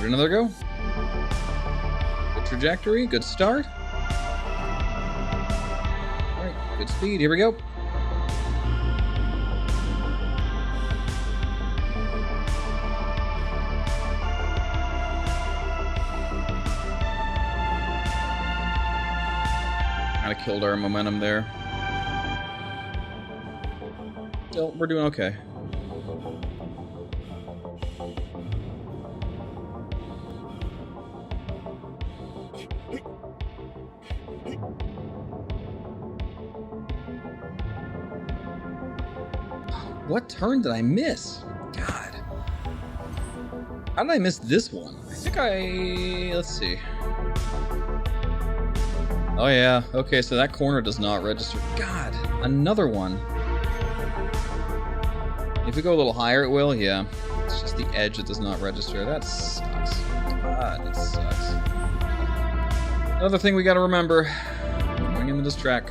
Another go. Good trajectory, good start. All right, good speed. Here we go. Kind of killed our momentum there. Still, we're doing okay. What turn did I miss? God. How did I miss this one? I think let's see. Oh yeah, okay, so that corner does not register. God, another one. If we go a little higher, it will, yeah. It's just the edge that does not register. That sucks. God, it sucks. Another thing we gotta remember, going into this track.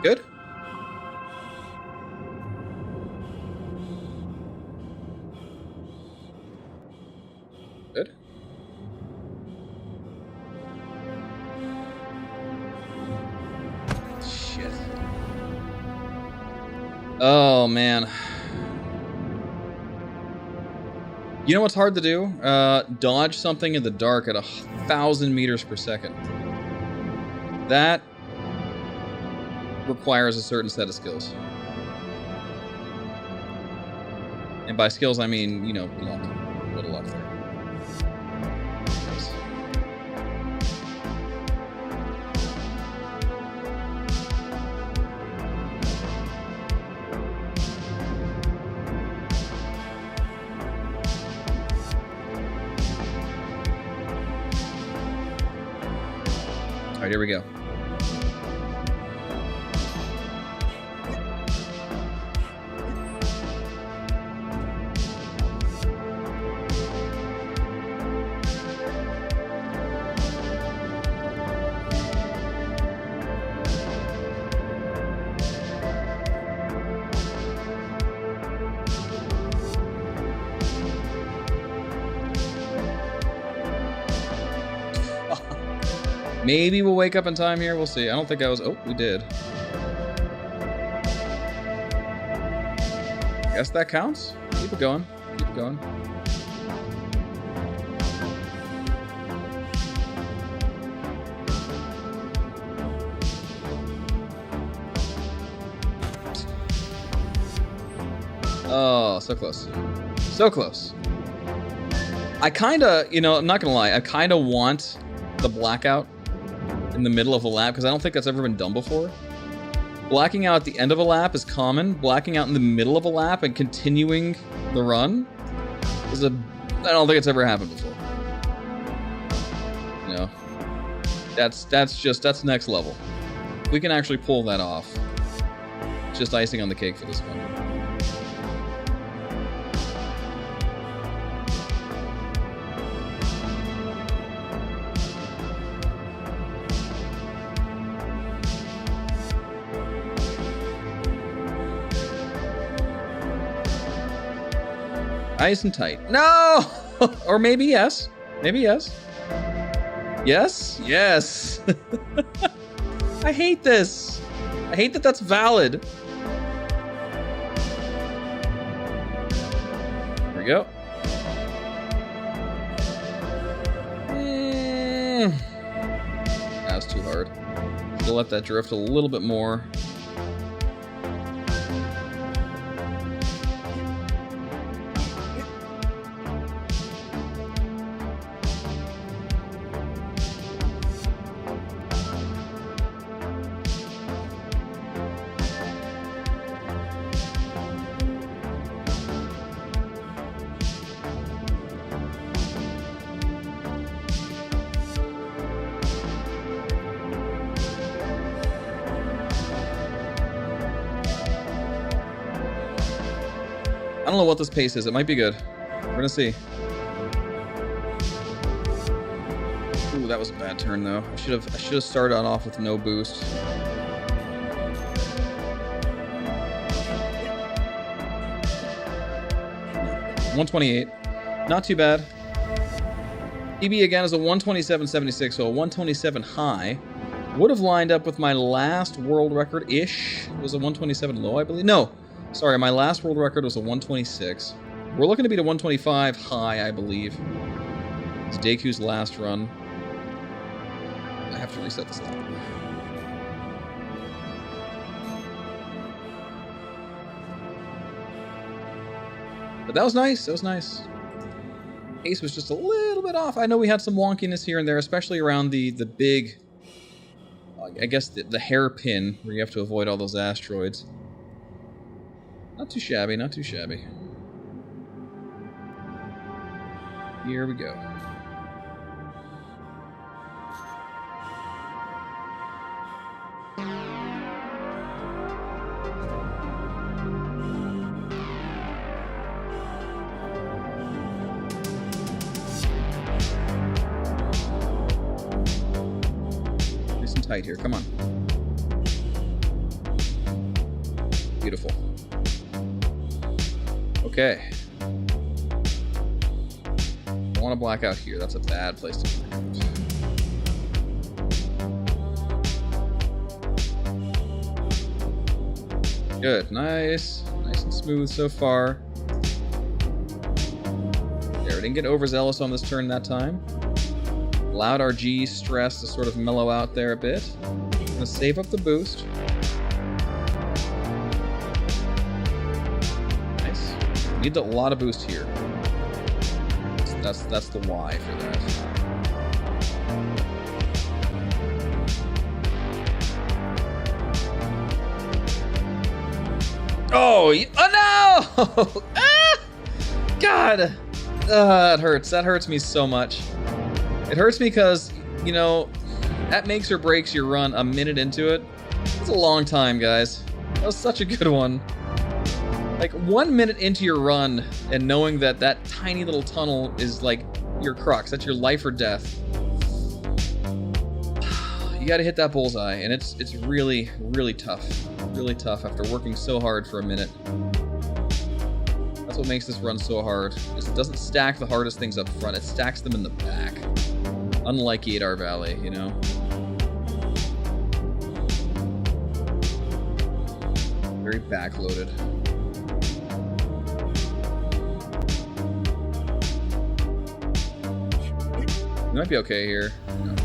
Good? Good? Shit. Oh, man. You know what's hard to do? Dodge something in the dark at 1,000 meters per second. That requires a certain set of skills. And by skills, I mean, you know, luck. A little luck there. All right, here we go. Maybe we'll wake up in time here. We'll see. I don't think I was... Oh, we did. Guess that counts. Keep it going. Keep it going. Oh, so close. So close. I kind of, you know, I'm not going to lie. I kind of want the blackout in the middle of a lap, because I don't think that's ever been done before. Blacking out at the end of a lap is common. Blacking out in the middle of a lap and continuing the run is I don't think it's ever happened before. You know, that's next level. We can actually pull that off. just icing on the cake for this one. Nice and tight. No! Or maybe yes. Maybe yes. Yes? Yes. I hate this. I hate that that's valid. There we go. That was too hard. Should have let that drift a little bit more. I don't know what this pace is. It might be good. We're gonna see. Ooh, that was a bad turn though. I should have started on off with no boost. No. 128. Not too bad. PB again is a 127.76, so a 127 high. Would have lined up with my last world record-ish. It was a 127 low, I believe. No. Sorry, my last world record was a 126. We're looking to beat a 125 high, I believe. It's Deku's last run. I have to reset this. But that was nice. That was nice. Ace was just a little bit off. I know we had some wonkiness here and there, especially around the big, I guess the hairpin where you have to avoid all those asteroids. Not too shabby, not too shabby. Here we go. Nice and tight here, come on. Beautiful. Okay. I want to black out here. That's a bad place to black out. Good. Nice. Nice and smooth so far. There, we didn't get overzealous on this turn that time. Allowed our G stress to sort of mellow out there a bit. Gonna save up the boost. Need a lot of boost here. That's the why for that. Oh no! Ah! God, that hurts. That hurts me so much. It hurts me because, you know, that makes or breaks your run a minute into it. It's a long time, guys. That was such a good one. Like 1 minute into your run and knowing that that tiny little tunnel is like your crux, that's your life or death. You gotta hit that bullseye, and it's really, really tough. Really tough after working so hard for a minute. That's what makes this run so hard, is it doesn't stack the hardest things up front, it stacks them in the back. Unlike Yadar Valley, you know? Very backloaded. You might be okay here. No.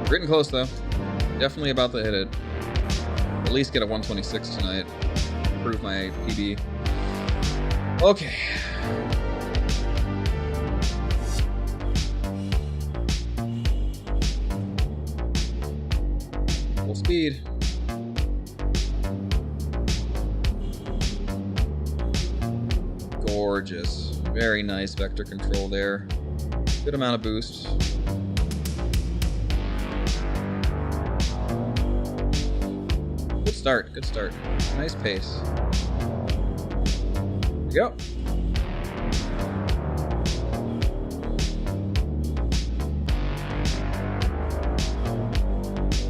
Getting close though. Definitely about to hit it. At least get a 126 tonight. Improve my PB. Okay. speed. Gorgeous. Very nice vector control there. Good amount of boost. Good start, good start. Nice pace. There we go.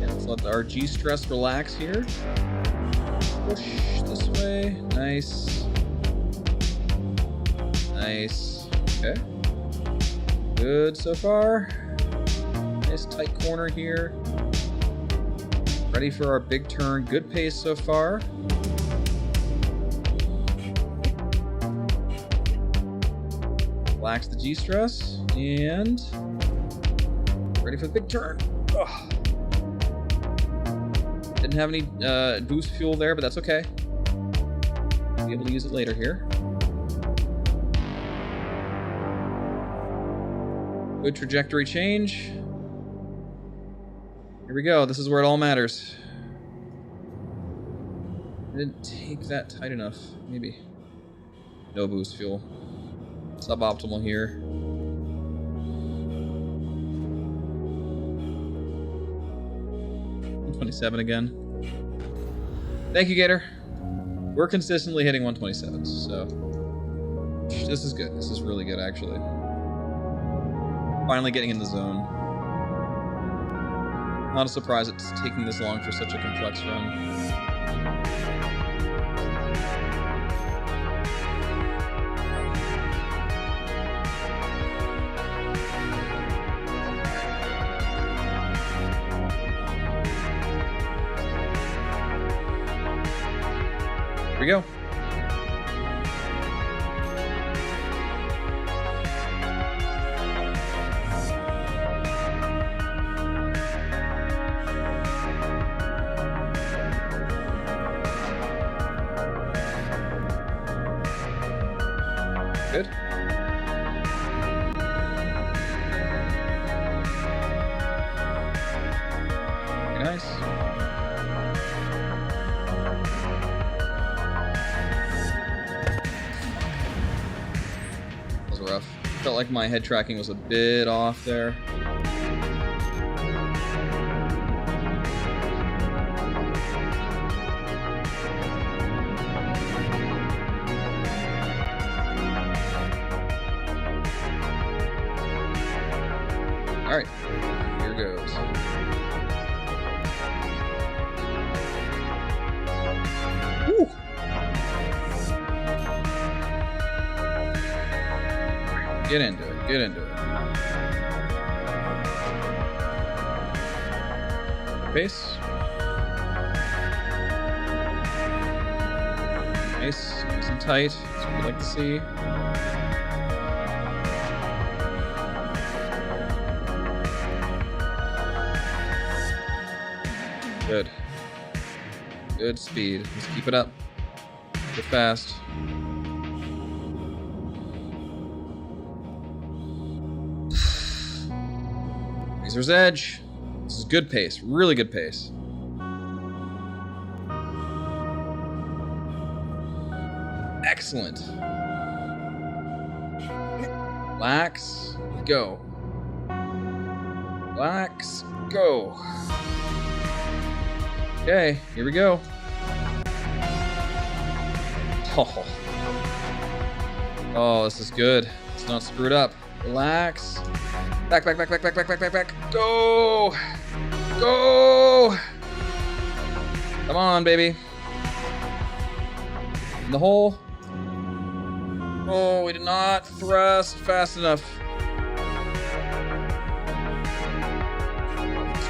And let's let our G stress relax here. Push this way. Nice. Nice. Okay. Good so far. Nice tight corner here. Ready for our big turn. Good pace so far. Relax the G-stress. And ready for the big turn. Ugh. Didn't have any boost fuel there, but that's okay. Be able to use it later here. Good trajectory change. Here we go. This is where it all matters. I didn't take that tight enough. Maybe. No boost fuel. Suboptimal here. $127 again. Thank you, Gator. We're consistently hitting 127s, so this is good. This is really good, actually. Finally getting in the zone. Not a surprise it's taking this long for such a complex run. Here we go. Good. Very nice. That was rough. Felt like my head tracking was a bit off there. All right, here goes. Woo! Get into it, get into it. Pace. Nice, nice and tight. That's what we like to see. Good. Good speed. Let's keep it up. Get fast. Razor's Edge. This is good pace. Really good pace. Excellent. Relax. Go. Relax. Go. Okay, here we go. Oh, this is good. It's not screwed up. Relax. Back, back, back, back, back, back, back, back, back. Go! Go! Come on, baby. In the hole. Oh, we did not thrust fast enough.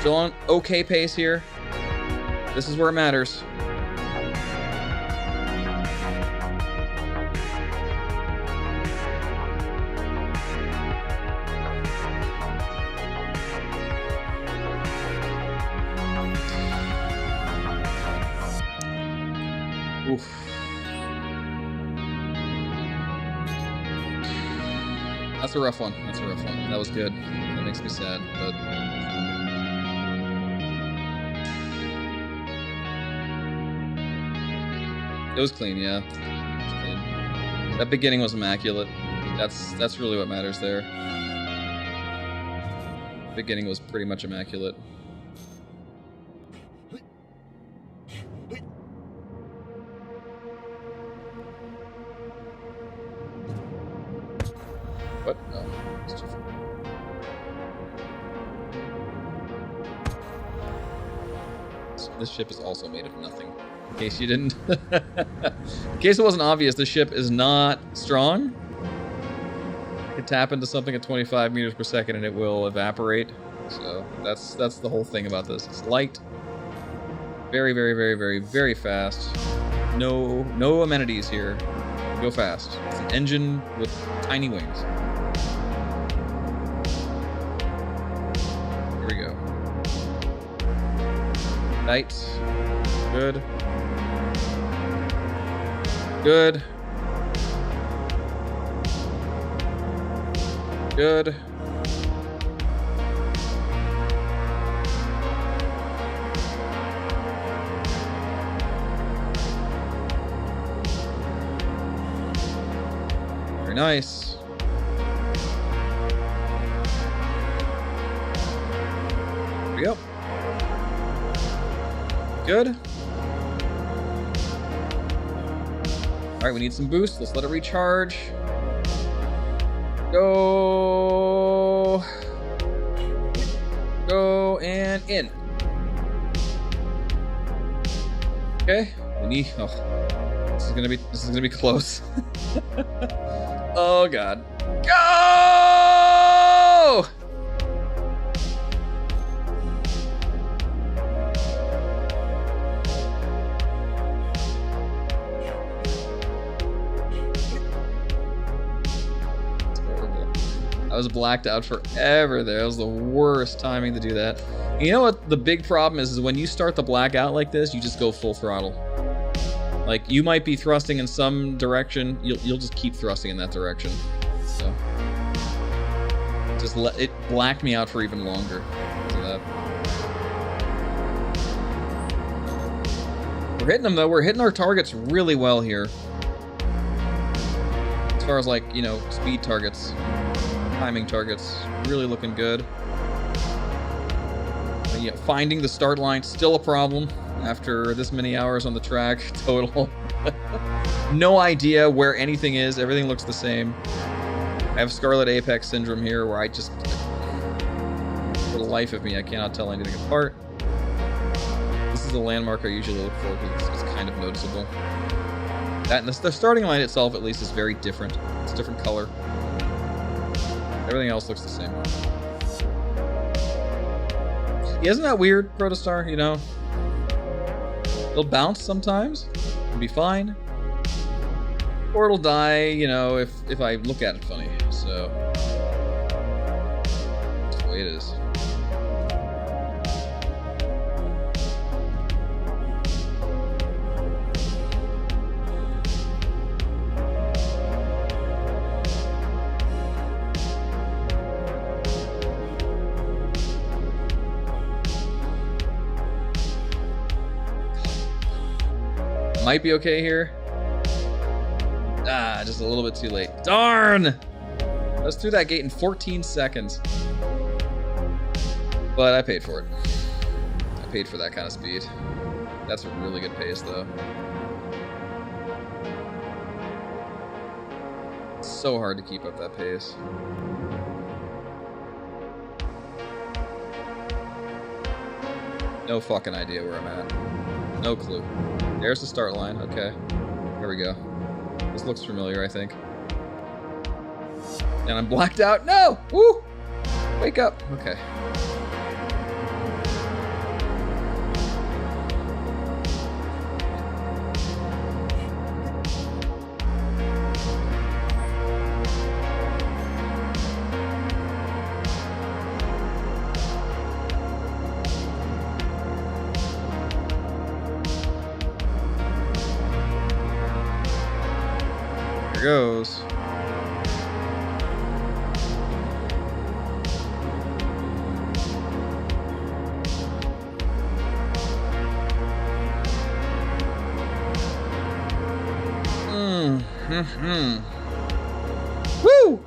Still on okay pace here. This is where it matters. Oof. That's a rough one. That's a rough one. That was good. That makes me sad, but It was clean, yeah. It was clean. That beginning was immaculate. That's really what matters there. The beginning was pretty much immaculate. What? Oh, it's too far. This ship is also made of nothing. In case you didn't... In case it wasn't obvious, the ship is not strong. You can tap into something at 25 meters per second and it will evaporate. So that's the whole thing about this. It's light. Very, very, very, very, very fast. No amenities here. Go fast. It's an engine with tiny wings. Here we go. Night. Good. Good. Good. Very nice. There we go. Good. Alright, we need some boost. Let's let it recharge. Go. Go and in. Okay. We need this is gonna be close. Oh god. Go! I was blacked out forever there. That was the worst timing to do that. You know what the big problem is when you start the blackout like this, you just go full throttle. Like, you might be thrusting in some direction, you'll just keep thrusting in that direction. So, just it blacked me out for even longer. So that. We're hitting them though. We're hitting our targets really well here. As far as like, you know, speed targets. Timing targets, really looking good. Yeah, finding the start line, still a problem after this many hours on the track total. No idea where anything is, everything looks the same. I have Scarlet Apex syndrome here where I just, for the life of me, I cannot tell anything apart. This is a landmark I usually look for because it's kind of noticeable. That and the starting line itself at least is very different. It's a different color. Everything else looks the same. Yeah, isn't that weird, Protostar? You know? It'll bounce sometimes. It'll be fine. Or it'll die, you know, if I look at it funny. So, that's the way it is. Might be okay here. Ah, just a little bit too late. Darn! I was through that gate in 14 seconds. But I paid for it. I paid for that kind of speed. That's a really good pace, though. It's so hard to keep up that pace. No fucking idea where I'm at. No clue. There's the start line. Okay. Here we go. This looks familiar, I think. And I'm blacked out. No! Woo! Wake up. Okay. Goes. Woo!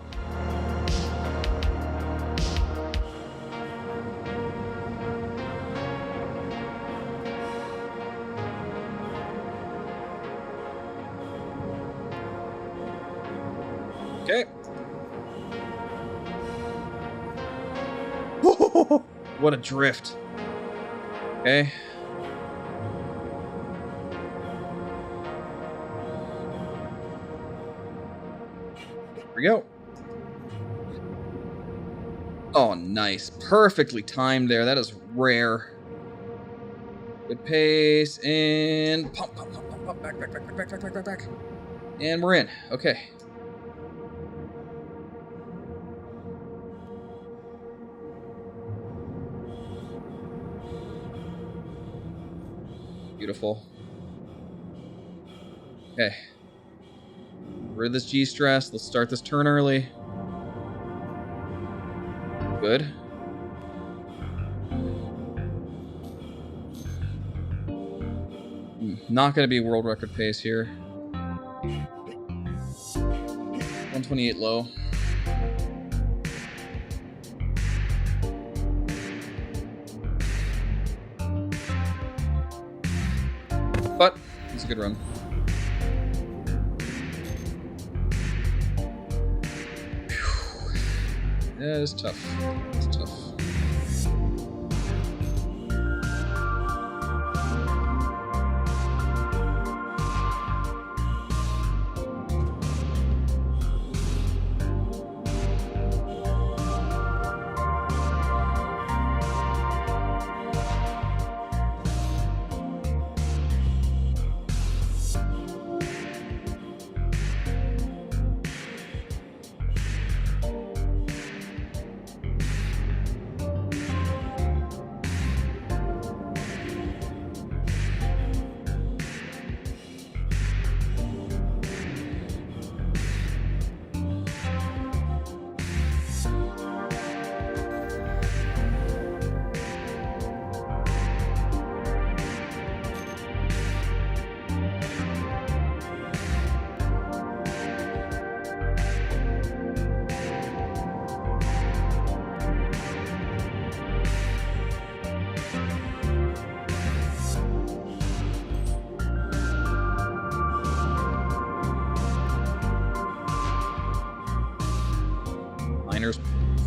Okay. What a drift. Okay. Here we go. Oh, nice. Perfectly timed there. That is rare. Good pace and pump, pump, pump, pump, pump, back, back, back, back, back, back, back, back. And we're in. Okay. Beautiful. Okay. Rid of this G-stress. Let's start this turn early. Good. Not going to be world record pace here. 128 low. But it's a good run. Yeah, it's tough. It's tough.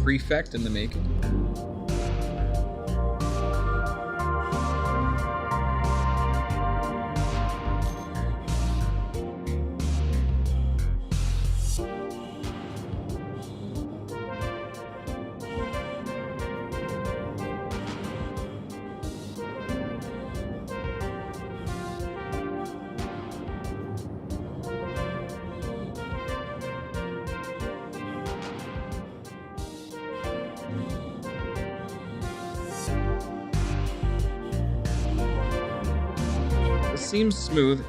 Prefect in the making. Seems smooth.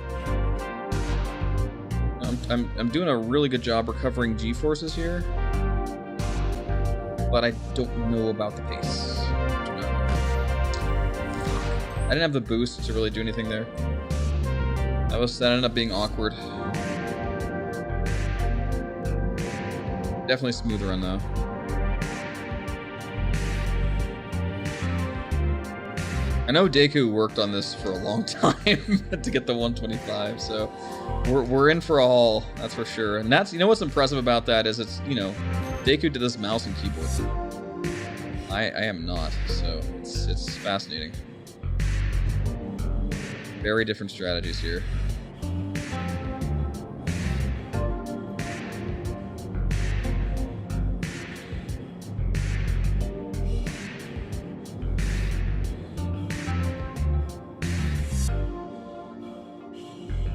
I'm doing a really good job recovering G-forces here, but I don't know about the pace. I didn't have the boost to really do anything there. That ended up being awkward. Definitely smooth run though. I know Deku worked on this for a long time to get the 125, so we're in for a haul, that's for sure. And that's, you know what's impressive about that is it's, you know, Deku did this mouse and keyboard. I am not, so it's fascinating. Very different strategies here.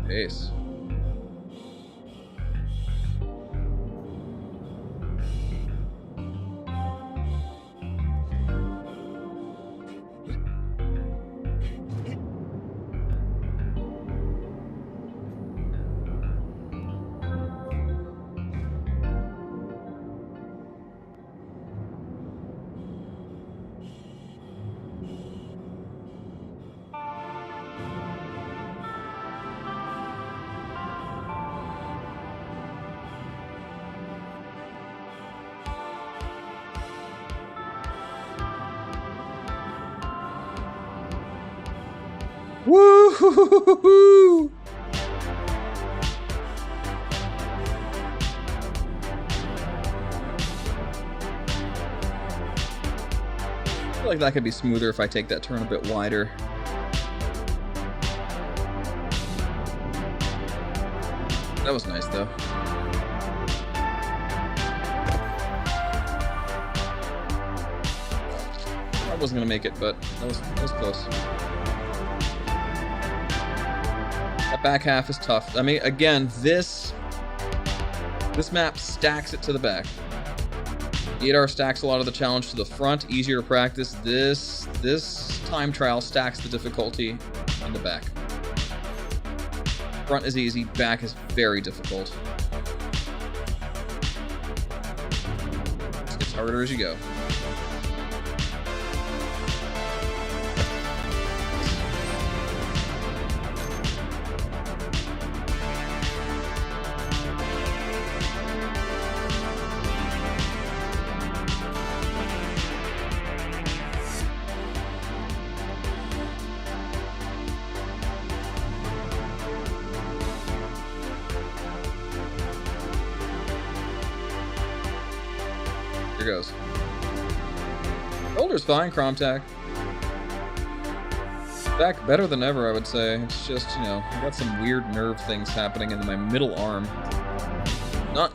Pace. Woo-hoo-hoo-hoo-hoo! I feel like that could be smoother if I take that turn a bit wider. That was nice, though. I wasn't gonna make it, but that was close. That back half is tough. I mean, again, this map stacks it to the back. 8R stacks a lot of the challenge to the front, easier to practice. This time trial stacks the difficulty in the back. Front is easy, back is very difficult. It gets harder as you go. Here goes. Shoulder's fine, Cromtac. Back better than ever, I would say. It's just, you know, I got some weird nerve things happening in my middle arm.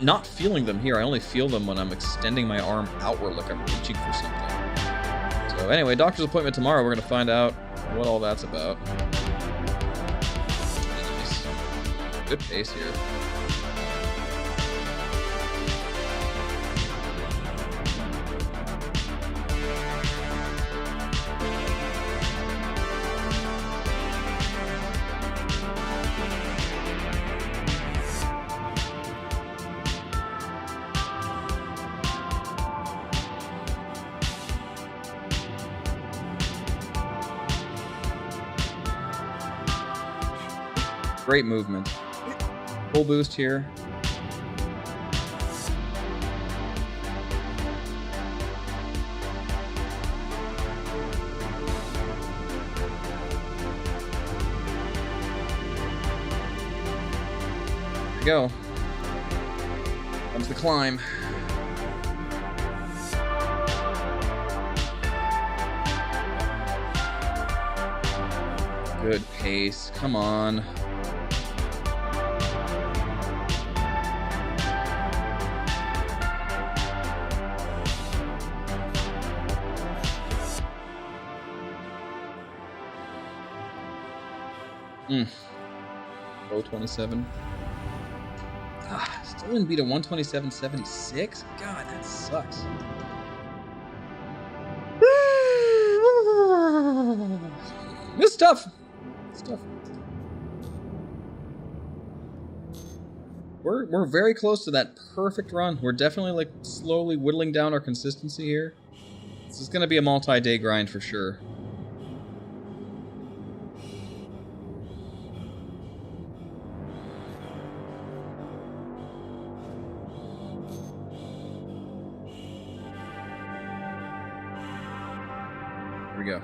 Not feeling them here. I only feel them when I'm extending my arm outward like I'm reaching for something. So anyway, doctor's appointment tomorrow. We're gonna find out what all that's about. Nice. Good pace here. Great movement. Full boost here. There we go. Comes the climb. Good pace. Come on. Low 27. Still didn't beat a 127.76? God, that sucks. This stuff. We're very close to that perfect run. We're definitely like slowly whittling down our consistency here. This is gonna be a multi-day grind for sure. Here we go.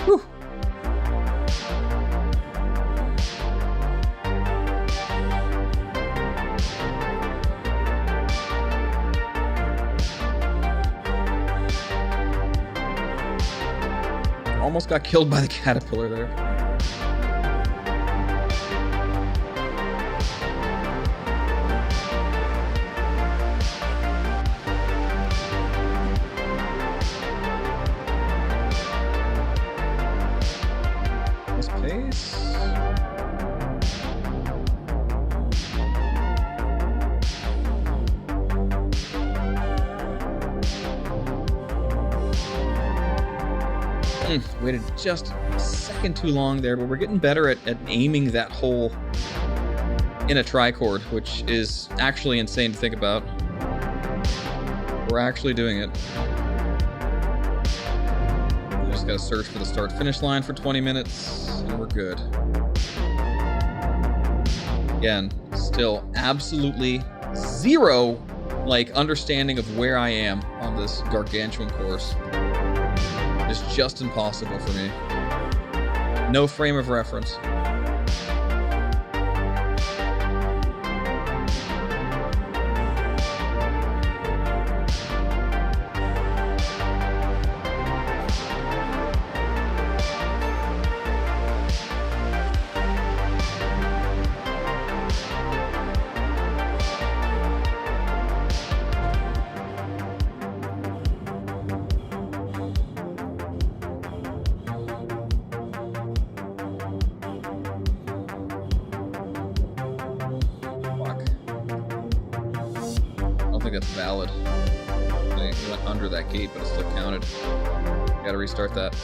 Whew. Almost got killed by the caterpillar there. Nice pace. Waited just a second too long there, but we're getting better at aiming that hole in a trichord, which is actually insane to think about. We're actually doing it. just gotta search for the start-finish line for 20 minutes, and we're good. Again, still absolutely zero, like, understanding of where I am on this gargantuan course. It's just impossible for me. No frame of reference. Valid. They went under that gate, but it still counted. Gotta restart that.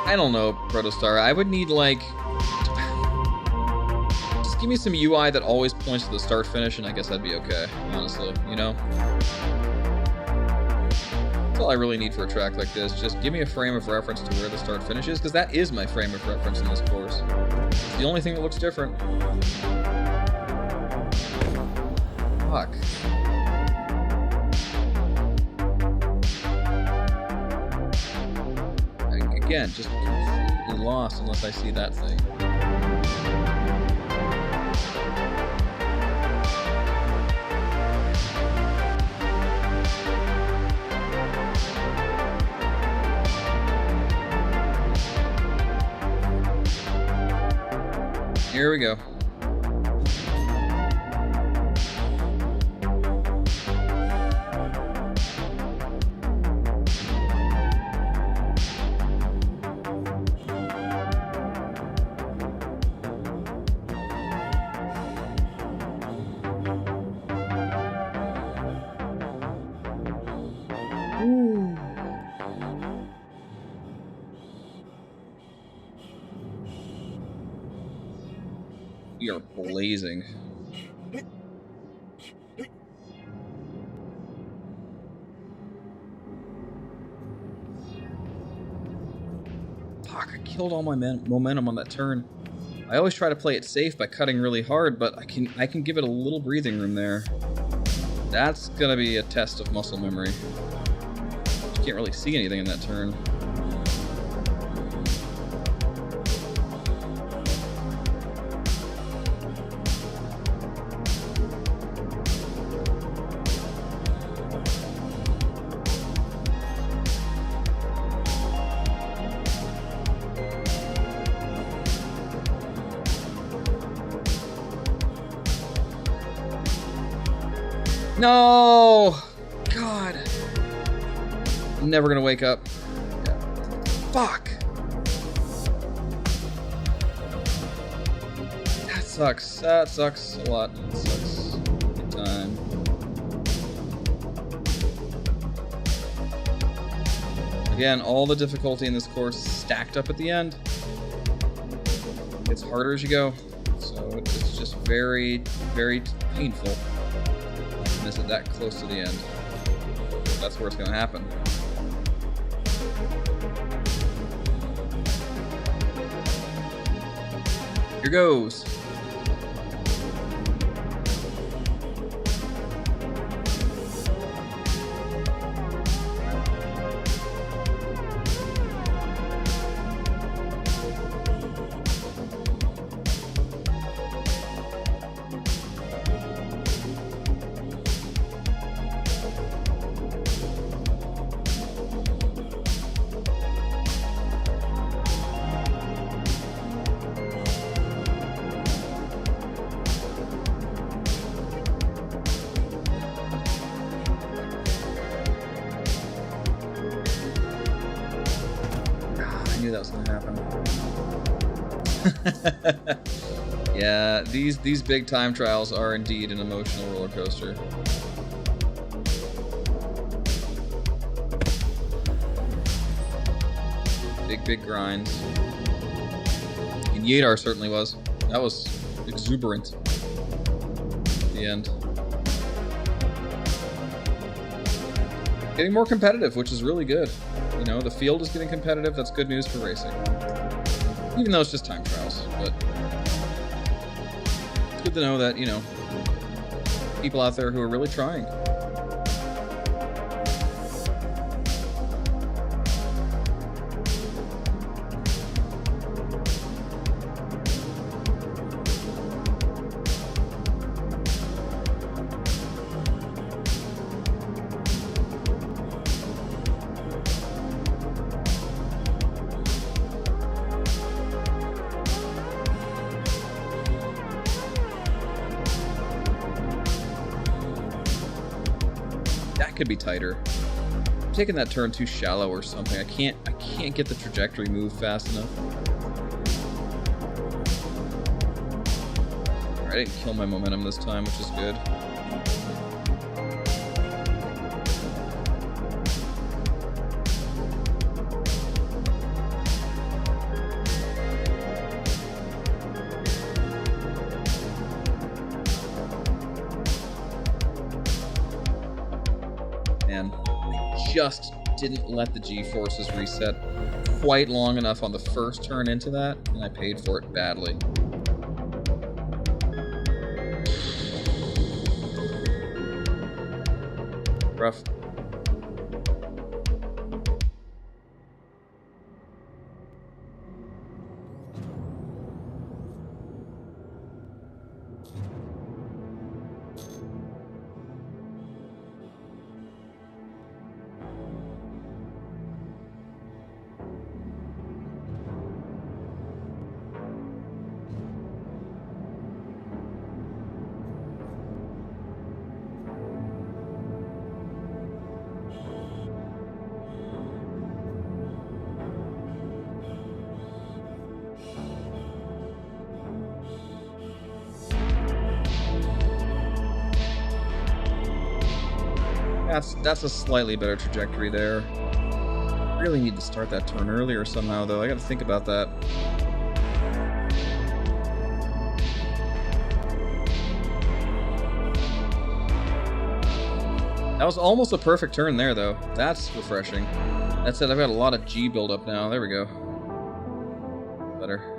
I don't know, Protostar. I would need, like... give me some UI that always points to the start finish, and I guess I'd be okay, honestly, you know? That's all I really need for a track like this. Just give me a frame of reference to where the start finish is, because that is my frame of reference in this course. It's the only thing that looks different. Fuck. Again, just completely lost unless I see that thing. Here we go. Ooh. We are blazing. Fuck, I killed all my momentum on that turn. I always try to play it safe by cutting really hard, but I can give it a little breathing room there. That's gonna be a test of muscle memory. You can't really see anything in that turn. No! God. I'm never gonna wake up. Yeah. Fuck! That sucks. That sucks a lot. That sucks. Big time. Again, all the difficulty in this course stacked up at the end. It gets harder as you go. So it's just very, very painful. Miss it that close to the end. That's where it's gonna happen. Here goes. Yeah, these big time trials are indeed an emotional roller coaster. big grinds. And Yadar certainly was. That was exuberant at the end. Getting more competitive, which is really good. You know, the field is getting competitive. That's good news for racing. Even though it's just time trials, but it's good to know that, you know, people out there who are really trying. Could be tighter. I'm taking that turn too shallow or something. I can't get the trajectory moved fast enough. Alright, I didn't kill my momentum this time, which is good. Just didn't let the G-forces reset quite long enough on the first turn into that, and I paid for it badly. Rough. That's a slightly better trajectory there. Really need to start that turn earlier somehow, though. I gotta think about that. That was almost a perfect turn there, though. That's refreshing. That said, I've got a lot of G buildup now. There we go. Better.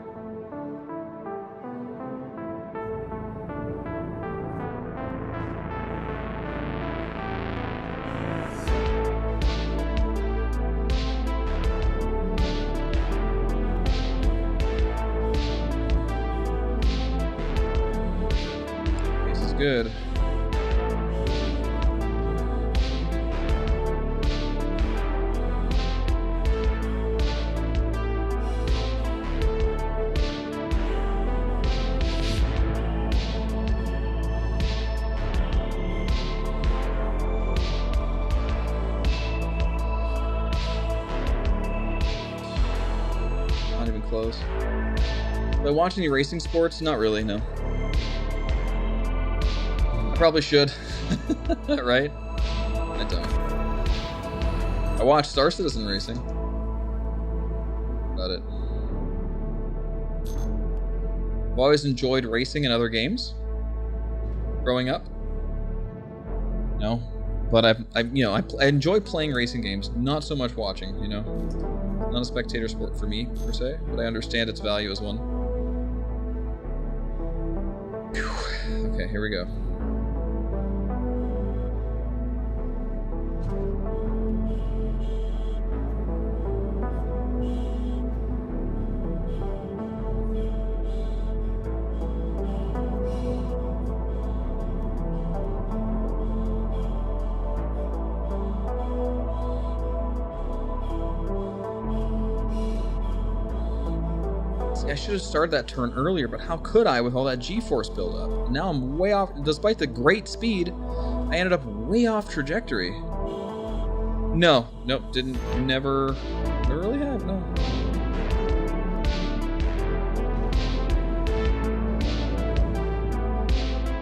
Good. Not even close. Do I watch any racing sports? Not really, no. Probably should, right? I don't. I watched Star Citizen Racing. About it. I've always enjoyed racing in other games. Growing up. No, but I enjoy playing racing games. Not so much watching. You know, not a spectator sport for me per se, but I understand its value as one. Whew. Okay, here we go. I should have started that turn earlier, but how could I with all that G-force buildup? Now I'm way off. Despite the great speed, I ended up way off trajectory. No, nope, never really have, no.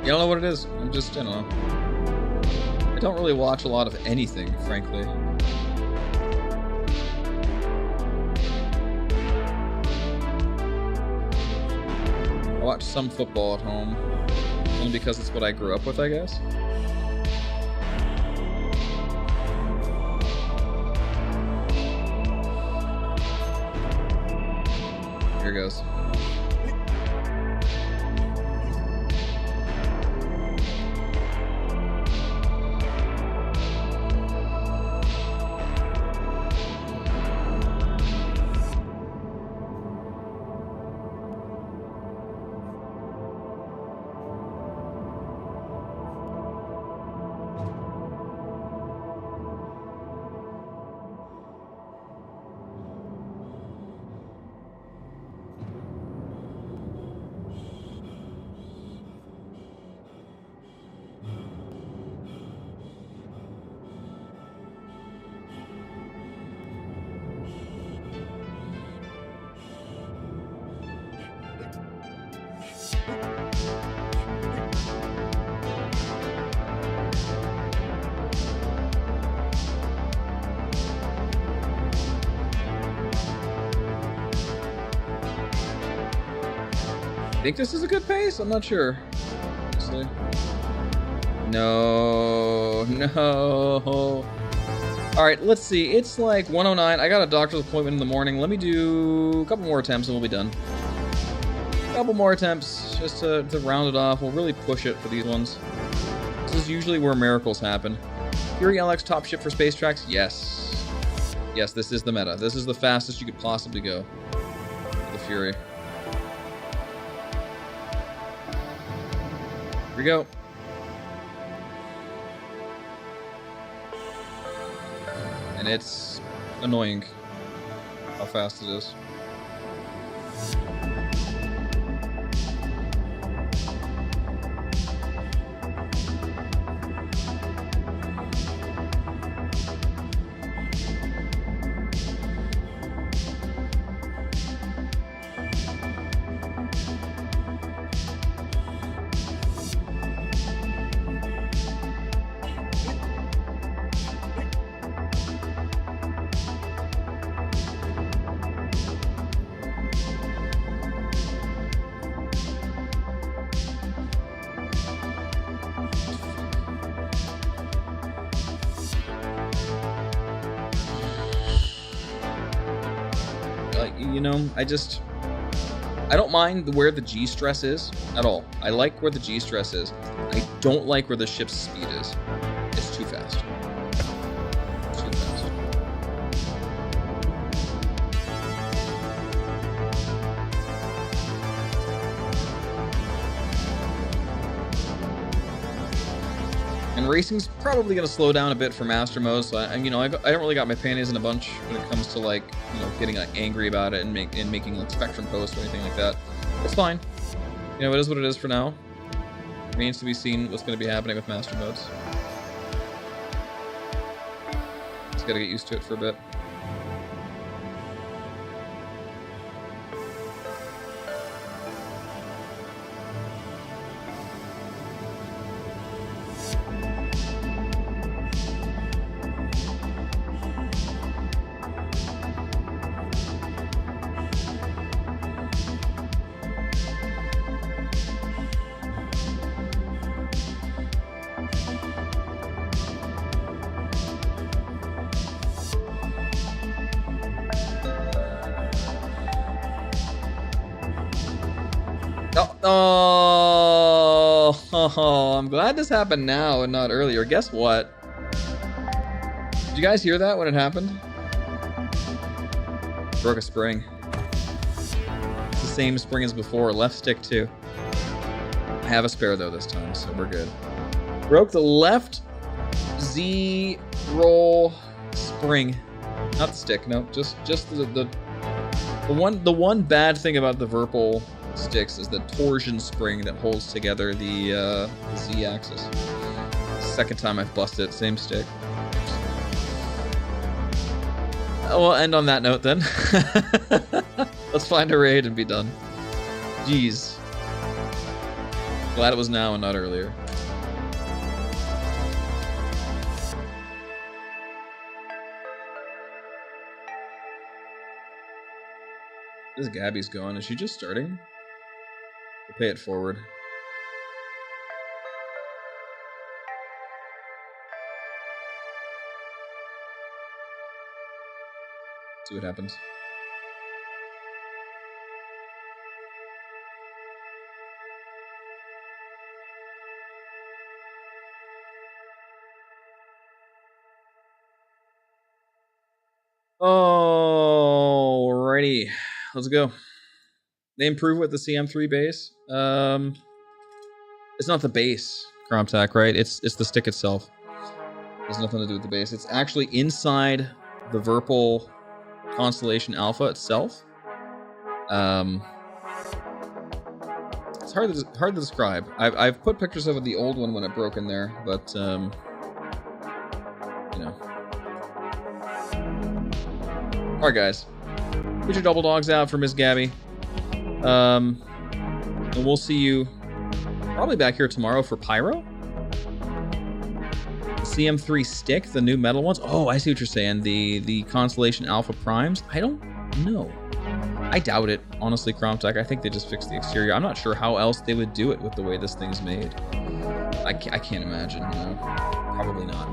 I don't know what it is. I'm just, I don't know. I don't really watch a lot of anything, frankly. I watch some football at home. Only because it's what I grew up with, I guess. Here goes. I think this is a good pace? I'm not sure. Honestly. No. Alright, let's see. It's like 1:09. I got a doctor's appointment in the morning. Let me do a couple more attempts and we'll be done. A couple more attempts just to round it off. We'll really push it for these ones. This is usually where miracles happen. Fury LX top ship for space tracks? Yes. Yes, this is the meta. This is the fastest you could possibly go. The Fury. Here we go. And it's annoying how fast it is. You know, I don't mind where the G-stress is at all. I like where the G-stress is. I don't like where the ship's speed is. It's too fast. It's too fast. And racing's probably going to slow down a bit for master mode, so I don't really got my panties in a bunch when it comes to like, you know, getting like angry about it and making like spectrum posts or anything like that. It's fine. You know, it is what it is for now. Remains to be seen what's going to be happening with master modes. Just got to get used to it for a bit. Oh, I'm glad this happened now and not earlier. Guess what? Did you guys hear that when it happened? Broke a spring. It's the same spring as before. Left stick too. I have a spare though this time, so we're good. Broke the left Z roll spring. Not the stick, no. Just the one bad thing about the Virpal sticks is the torsion spring that holds together the Z-axis. Second time I've busted it, same stick. We'll end on that note then. Let's find a raid and be done. Jeez. Glad it was now and not earlier. This Gabby's going. Is she just starting? Pay it forward. See what happens. Alrighty, let's go. They improve with the CM3 base. It's not the base, Cromtac, right? It's the stick itself. It has nothing to do with the base. It's actually inside the Virpil Constellation Alpha itself. It's hard to describe. I've put pictures of the old one when it broke in there, but you know. All right, guys. Put your double dogs out for Miss Gabby. And we'll see you probably back here tomorrow for Pyro. The CM3 stick, the new metal ones. Oh, I see what you're saying. The Constellation Alpha Primes. I don't know. I doubt it, honestly, Cromtech. I think they just fixed the exterior. I'm not sure how else they would do it with the way this thing's made. I can't imagine, you know. Probably not.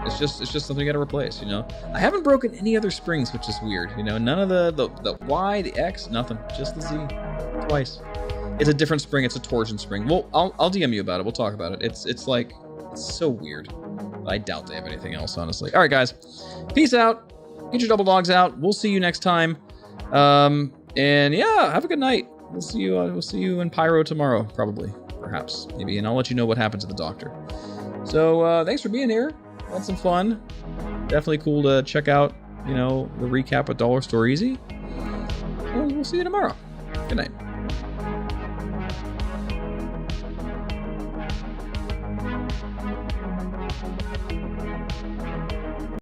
It's just something you gotta replace, you know. I haven't broken any other springs, which is weird, you know. None of the Y, the X, nothing. Just the Z. Twice. It's a different spring. It's a torsion spring. Well, I'll DM you about it. We'll talk about it. It's so weird. I doubt they have anything else, honestly. All right, guys. Peace out. Get your double dogs out. We'll see you next time. And yeah, have a good night. We'll see you in Pyro tomorrow, probably, perhaps, maybe, and I'll let you know what happens to the doctor. So thanks for being here. Had some fun. Definitely cool to check out, you know, the recap of Dollar Store Easy. We'll see you tomorrow. Good night.